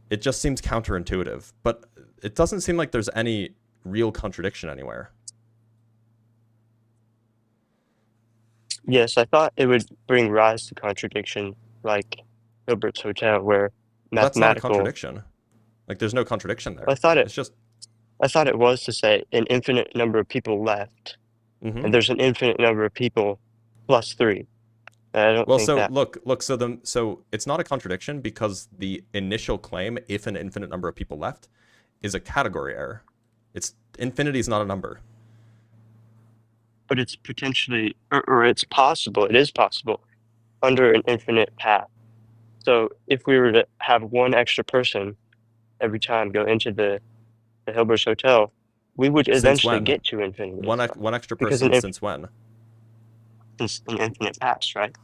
it just seems counterintuitive, but it doesn't seem like there's any real contradiction anywhere. Yes, I thought it would bring rise to contradiction, like Hilbert's Hotel, where Well, that's not a mathematical. contradiction. Like there's no contradiction there. I thought It's just it was to say an infinite number of people left, and there's an infinite number of people plus 3. And I don't well, think so that. look, so it's not a contradiction because the initial claim, if an infinite number of people left, is a category error. Infinity is not a number. But it's potentially, or it's possible. It is possible under an infinite path. So if we were to have one extra person every time go into the Hilbert's Hotel, we would Since eventually when? get to infinity. One extra Because person since when? Since an infinite past, right?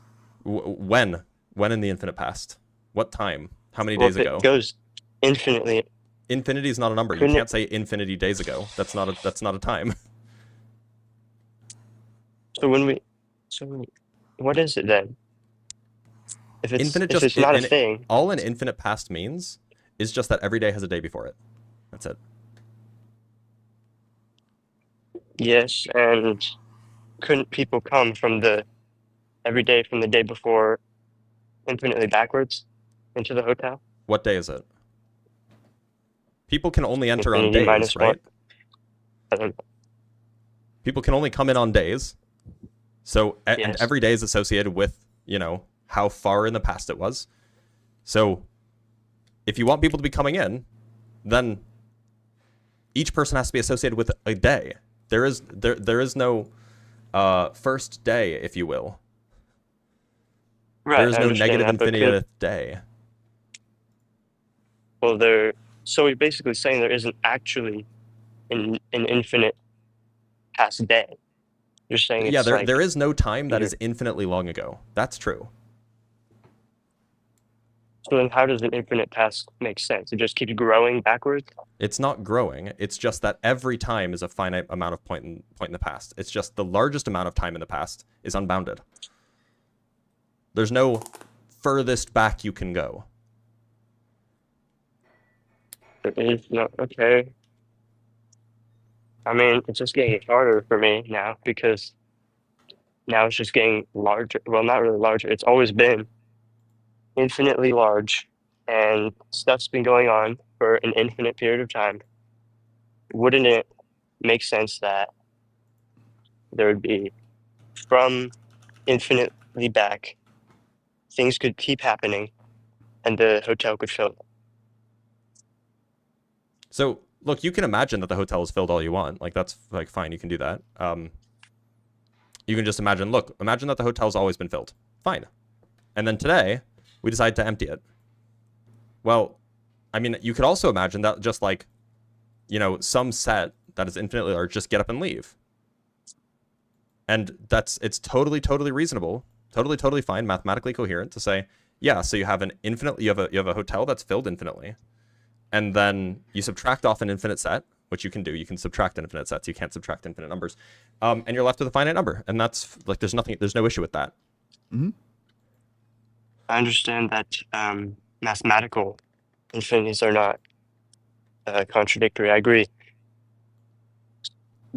When in the infinite past? What time? How many Well, days if ago? it goes infinitely. Infinity is not a number. You can't say infinity days ago. That's not a time. So what is it then? If it's Infinite if it's not a and thing. all an infinite past means is just that every day has a day before it. That's it. Yes, and couldn't people come from the day before infinitely backwards into the hotel? What day is it? People can only enter on Infinity days, minus right? 1. I don't know. People can only come in on days. So and Yes. every day is associated with, how far in the past it was. So if you want people to be coming in, then each person has to be associated with a day. There is no first day, if you will. Right, There is I no understand negative that, but infinite day. Well, so you're basically saying there isn't actually an infinite past day. You're saying it's Yeah, like there is no time that is infinitely long ago. That's true. So then how does an infinite past make sense? It just keeps growing backwards? It's not growing. It's just that every time is a finite amount of point in the past. It's just the largest amount of time in the past is unbounded. There's no furthest back you can go. There is no, okay. I mean, it's just getting harder for me now because now it's just getting larger. Well, not really larger. It's always been infinitely large, and stuff's been going on for an infinite period of time. Wouldn't it make sense that there would be from infinitely back, things could keep happening, and the hotel could fill? So look, you can imagine that the hotel is filled all you want. Like that's like fine, you can do that. You can just imagine that the hotel's always been filled. Fine. And then today, we decide to empty it. Well, I mean, you could also imagine that just like, some set that is infinitely large, just get up and leave. And it's totally reasonable, totally fine, mathematically coherent to say, yeah, so you have a hotel that's filled infinitely. and then you subtract off an infinite set, which you can do. You can subtract infinite sets. You can't subtract infinite numbers. And you're left with a finite number. And that's like, there's no issue with that. Mm-hmm. I understand that mathematical infinities are not contradictory. I agree.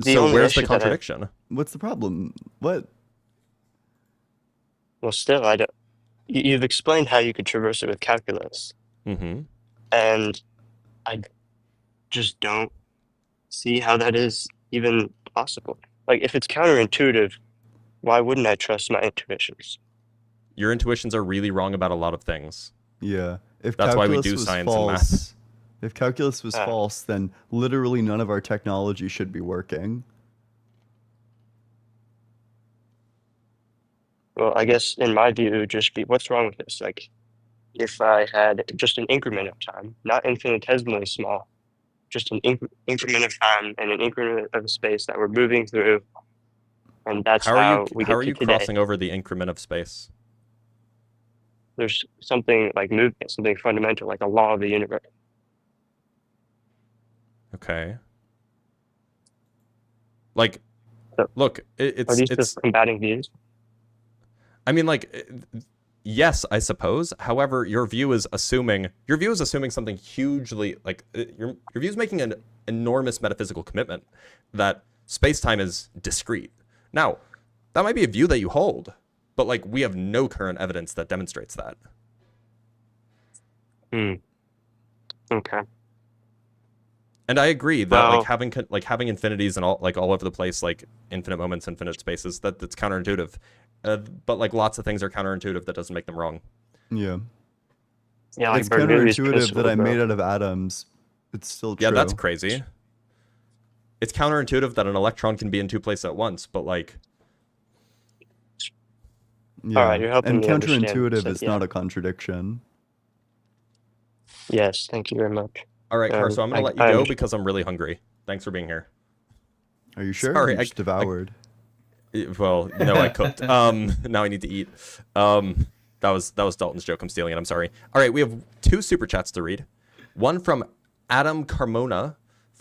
So where's the contradiction? What's the problem? What? Well, still, I don't. You've explained how you could traverse it with calculus, and I just don't see how that is even possible. Like, if it's counterintuitive, why wouldn't I trust my intuitions? Your intuitions are really wrong about a lot of things. Yeah. If That's why we calculus do was science and false, math. If calculus was false, then literally none of our technology should be working. Well, I guess in my view, it would just be, what's wrong with this? Like, if I had just an increment of time, not infinitesimally small, just an increment of time and an increment of space that we're moving through, and that's how we get How are to you today. crossing over the increment of space? There's something like movement, something fundamental, like a law of the universe. Okay. Like, So, look, are these just combating views? I mean, like, yes, I suppose. However, your view is assuming something hugely, like, your view is making an enormous metaphysical commitment that space-time is discrete. Now, that might be a view that you hold, but like, we have no current evidence that demonstrates that. Okay. And I agree that like having infinities and all over the place, like infinite moments, infinite spaces, that's counterintuitive. But like lots of things are counterintuitive. That doesn't make them wrong. Yeah. Yeah, like it's Bernoulli's counterintuitive principle, that I'm bro. made out of atoms. It's still true. Yeah, that's crazy. It's counterintuitive that an electron can be in two places at once, but like. Yeah. All right, you're helping and me understand. counterintuitive So, is yeah. not a contradiction. Yes, thank you very much. All right, Car, so I'm going to let you I go understand. because I'm really hungry. Thanks for being here. Are you sure? Sorry, You just devoured. Well, no, I cooked. Now I need to eat. That was Dalton's joke. I'm stealing it. I'm sorry. All right, we have 2 super chats to read. One from Adam Carmona,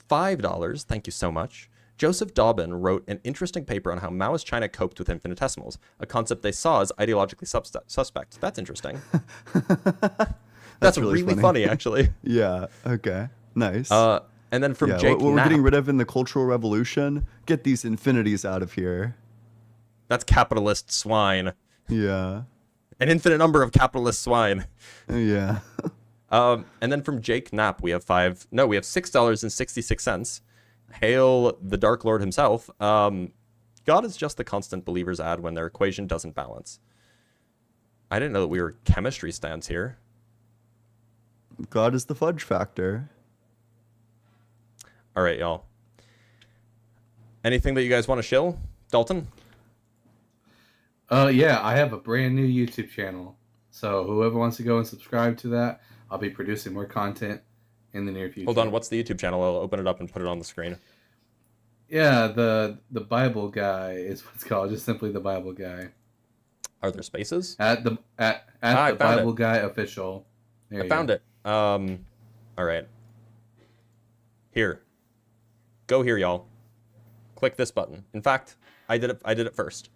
$5. Thank you so much. Joseph Dobbin wrote an interesting paper on how Maoist China coped with infinitesimals, a concept they saw as ideologically suspect. That's interesting. That's really funny, actually. Yeah. Okay. Nice. And then from Jake what we're Knapp, getting rid of in the Cultural Revolution, get these infinities out of here. That's capitalist swine. Yeah. An infinite number of capitalist swine. Yeah. And then from Jake Knapp, we have $6.66. Hail the Dark Lord himself. God is just the constant believers add when their equation doesn't balance. I didn't know that we were chemistry stands here. God is the fudge factor. All right, y'all. Anything that you guys want to shill? Dalton? Yeah, I have a brand new YouTube channel. So whoever wants to go and subscribe to that, I'll be producing more content in the near future. Hold on, what's the YouTube channel? I'll open it up and put it on the screen. Yeah, the Bible Guy is what it's called. Just simply the Bible Guy. Are there spaces? At the Bible Guy official. I found it. All right. Here. Go here, y'all. Click this button. In fact, I did it first.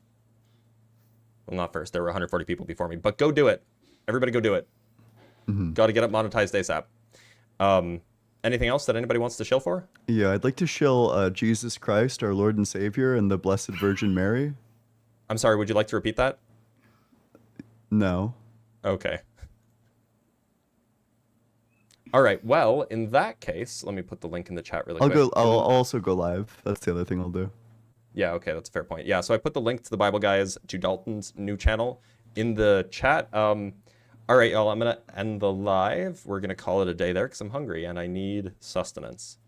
Well, not first. There were 140 people before me, but go do it. Everybody go do it. Got to get it monetized ASAP. Anything else that anybody wants to shill for? Yeah, I'd like to shill Jesus Christ, our Lord and Savior, and the Blessed Virgin Mary. I'm sorry, would you like to repeat that? No. Okay. All right. Well, in that case, let me put the link in the chat really quick. I'll also go live. That's the other thing I'll do. Yeah, okay, that's a fair point. Yeah, so I put the link to the Bible Guys to Dalton's new channel in the chat. All right, y'all, I'm going to end the live. We're going to call it a day there because I'm hungry and I need sustenance.